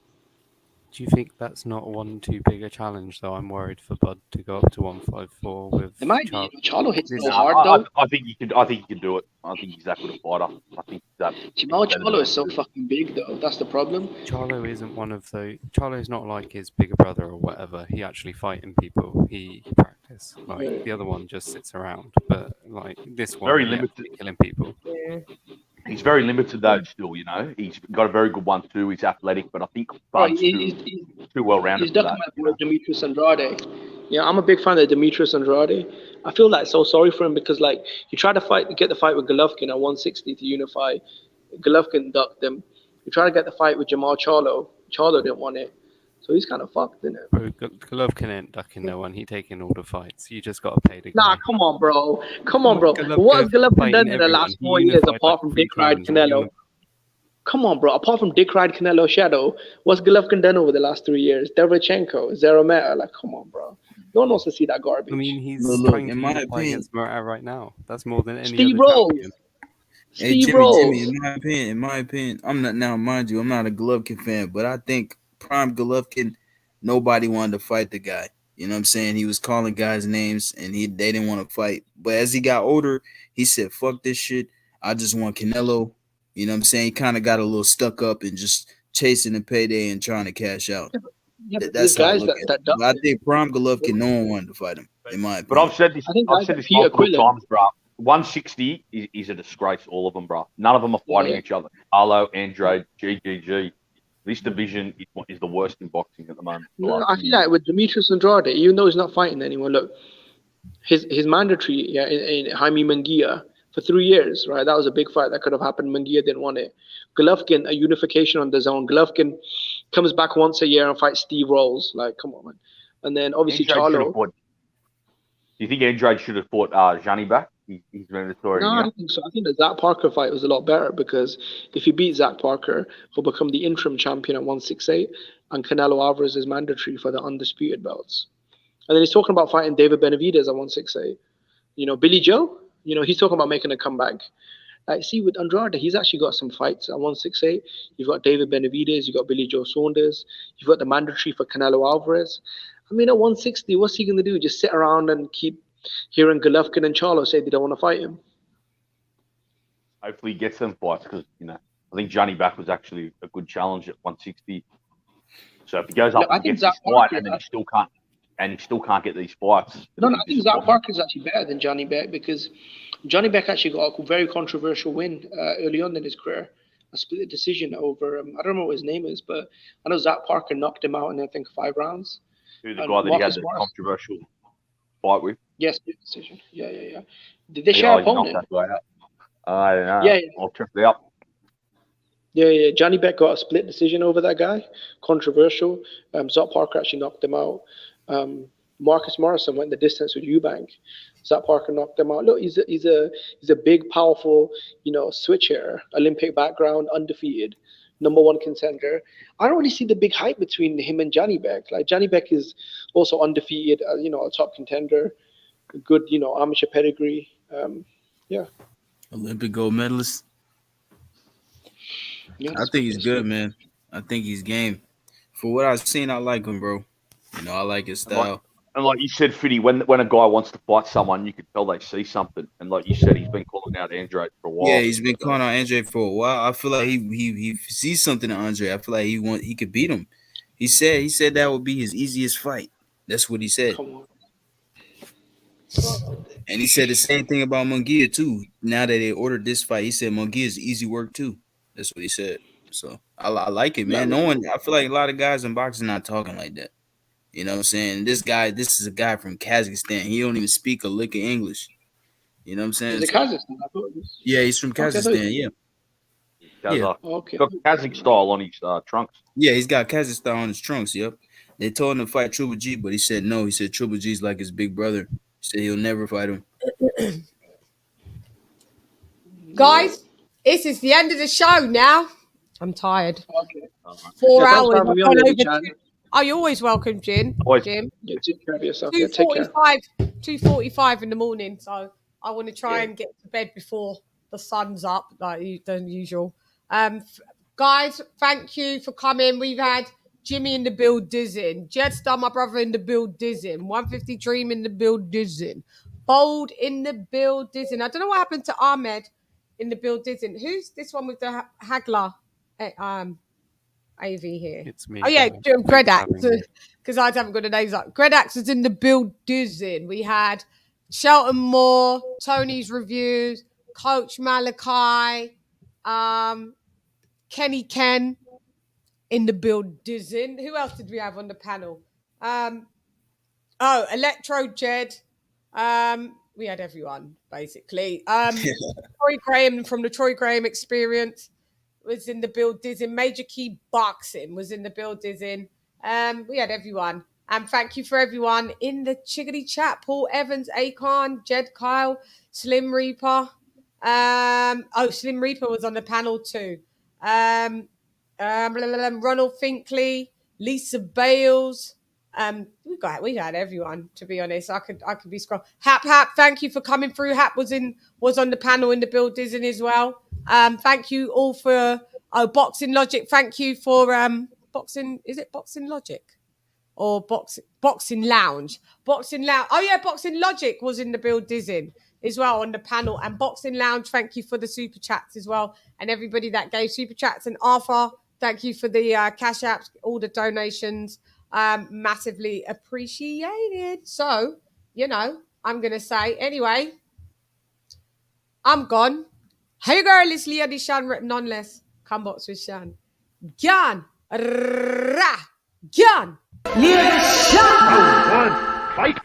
Do you think that's not one too big a challenge, though? I'm worried for Bud to go up to 154 with It might Charlo. be. Charlo hits so No, hard though. I think he can. I think he can do it. I think he's that good a fighter. I think that. Charlo is so fucking big though. That's the problem. Charlo isn't one of the. Charlo's not like his bigger brother or whatever. He actually fighting people. He practice. Like the other one just sits around, but like this one, Very he limited. actually killing people. Yeah. He's very limited though. Still, he's got a very good 1-2. He's athletic, but I think Right, Bud's he's too well rounded He's for ducking that. my boy Demetrius Andrade. Yeah, I'm a big fan of Demetrius Andrade. I feel like so sorry for him because like he tried to get the fight with Golovkin at 160 to unify. Golovkin ducked him. He tried to get the fight with Jamal Charlo. Charlo didn't want it. So he's kind of fucked, isn't it? Bro, Golovkin ain't ducking no one. He taking all the fights. You just got to pay the Nah, guy. come on, bro. Come on, bro. Golovkin What has Golovkin fighting done in the everyone. last He 4 years unified apart like from 3 Dick Ride times, and Canelo? Come on, bro. Apart from Dick Ride, Canelo, Shadow, what's Golovkin done over the last 3 years? Derevchenko, Zerometa. Like, come on, bro. No one wants to see that garbage. I mean, he's Look, trying to in my unify opinion, against Morata right now. That's more than any Steve other Rolls. champion. hey Steve Jimmy, Rolls. in my opinion, I'm not now, mind you, I'm not a Golovkin fan, but I think prime Golovkin, nobody wanted to fight the guy. You know what I'm saying? He was calling guys names and they didn't want to fight. But as he got older, he said, fuck this shit. I just want Canelo. You know what I'm saying? He kind of got a little stuck up and just chasing the payday and trying to cash out. Yeah, but That's there's how I guys look that, at it. that done But I it. think prime Golovkin, no one wanted to fight him, in my But opinion. I've said this. I think I've guys said like this Peter multiple Quillen. times, bro. 160 is a disgrace. All of them, bro. None of them are fighting Yeah. each other. Arlo, Andrade, GGG. This division is the worst in boxing at the moment. No, I feel like with Demetrius Andrade, even though he's not fighting anyone, look, his mandatory in Jaime Munguia for 3 years, right? That was a big fight that could have happened. Munguia didn't want it. Golovkin, a unification on the zone. Golovkin comes back once a year and fights Steve Rolls. Like, come on, man. And then obviously Andrade should have Charlo. fought. Do you think Andrade should have fought Johnny back? He's mandatory. No, I don't think so. I think the Zach Parker fight was a lot better because if he beats Zach Parker, he'll become the interim champion at 168, and Canelo Alvarez is mandatory for the undisputed belts. And then he's talking about fighting David Benavidez at 168. You know, Billy Joe, you know, he's talking about making a comeback. Like, see, with Andrade, he's actually got some fights at 168. You've got David Benavidez, you've got Billy Joe Saunders, you've got the mandatory for Canelo Alvarez. I mean, at 160, what's he going to do? Just sit around and keep hearing Golovkin and Charlo say they don't want to fight him? Hopefully he gets them fights because, you know, I think Johnny Back was actually a good challenge at 160. So if he goes up I and think gets Zach this fight Parker, and then he still can't get these fights. No, I think Zach Parker is actually better than Johnny Beck because Johnny Beck actually got a very controversial win early on in his career. A split decision over, I don't remember what his name is, but I know Zach Parker knocked him out in, I think, 5 rounds. Who, the guy that he had the controversial fight with? Yes, split decision. Yeah. Did they share opponent? Knocked that guy out. I don't know. Yeah. I'll check it out. Yeah. Johnny Beck got a split decision over that guy. Controversial. Zach Parker actually knocked him out. Marcus Morrison went the distance with Eubank. Zach Parker knocked him out. Look, he's a big, powerful, you know, switch hitter, Olympic background, undefeated, #1 contender. I don't really see the big hype between him and Johnny Beck. Like, Johnny Beck is also undefeated, you know, a top contender, good, you know, amateur pedigree. Yeah. Olympic gold medalist. Yeah, I think he's good, man. I think he's game. For what I've seen, I like him, bro. You know, I like his style. And like you said, Fiddy, when a guy wants to fight someone, you can tell they see something. And like you said, he's been calling out Andrade for a while. Yeah, he's been calling out Andre for a while. I feel like he sees something in Andre. I feel like he could beat him. He said that would be his easiest fight. That's what he said. And he said the same thing about Munguia too. Now that they ordered this fight, he said Munguia is easy work too. That's what he said. So I like it, man. No one. I feel like a lot of guys in boxing not talking like that. You know what I'm saying? This is a guy from Kazakhstan. He don't even speak a lick of English. You know what I'm saying? Is it Kazakhstan? I thought it was. Yeah, he's from Kazakhstan. Yeah. Yeah. Okay. Got Kazakh style on his trunks. Yeah, he's got Kazakhstan on his trunks. Yep. They told him to fight Triple G, but he said no. He said Triple G's like his big brother. He said he'll never fight him. Guys, this is the end of the show now. I'm tired. Okay. 4 hours. I've gone over 2. Oh, you're always welcome, Jim. Jim. Yeah, take care of yourself. Yeah, take care. 2:45 in the morning. So I want to try and get to bed before the sun's up, like the usual. Guys, thank you for coming. We've had Jimmy in the building, Jetstar, my brother, in the building, 150 Dream in the building, Bold in the building. I don't know what happened to Ahmed in the building. Who's this one with the haggler? AV here. It's me. Oh yeah, Gredax, because I haven't got the names up. Gredax is in the building. We had Shelton Moore, Tony's reviews, Coach Malachi, Kenny Ken in the building. Who else did we have on the panel? Electro Jed. We had everyone basically. Troy Graham from the Troy Graham Experience was in the building. Major Key Boxing was in the building. We had everyone. And thank you for everyone in the Chickadee chat. Paul Evans, Akon, Jed Kyle, Slim Reaper. Slim Reaper was on the panel too. Ronald Finkley, Lisa Bales. We had everyone, to be honest. I could be scroll. Hap, thank you for coming through. Hap was on the panel in the Bill Disney as well. Thank you all for Boxing Logic. Thank you for Boxing. Is it Boxing Logic? Or Boxing Lounge. Boxing Lounge. Oh, yeah, Boxing Logic was in the Bill Disney as well on the panel. And Boxing Lounge, thank you for the super chats as well. And everybody that gave super chats. And Arthur, thank you for the cash apps, all the donations. Massively appreciated. So, I'm going to say, anyway, I'm gone. Hey, girl, it's LadyChann, rep nonetheless. Come box with Shan. Gyan. Ra. Gyan. LadyChann. Fight.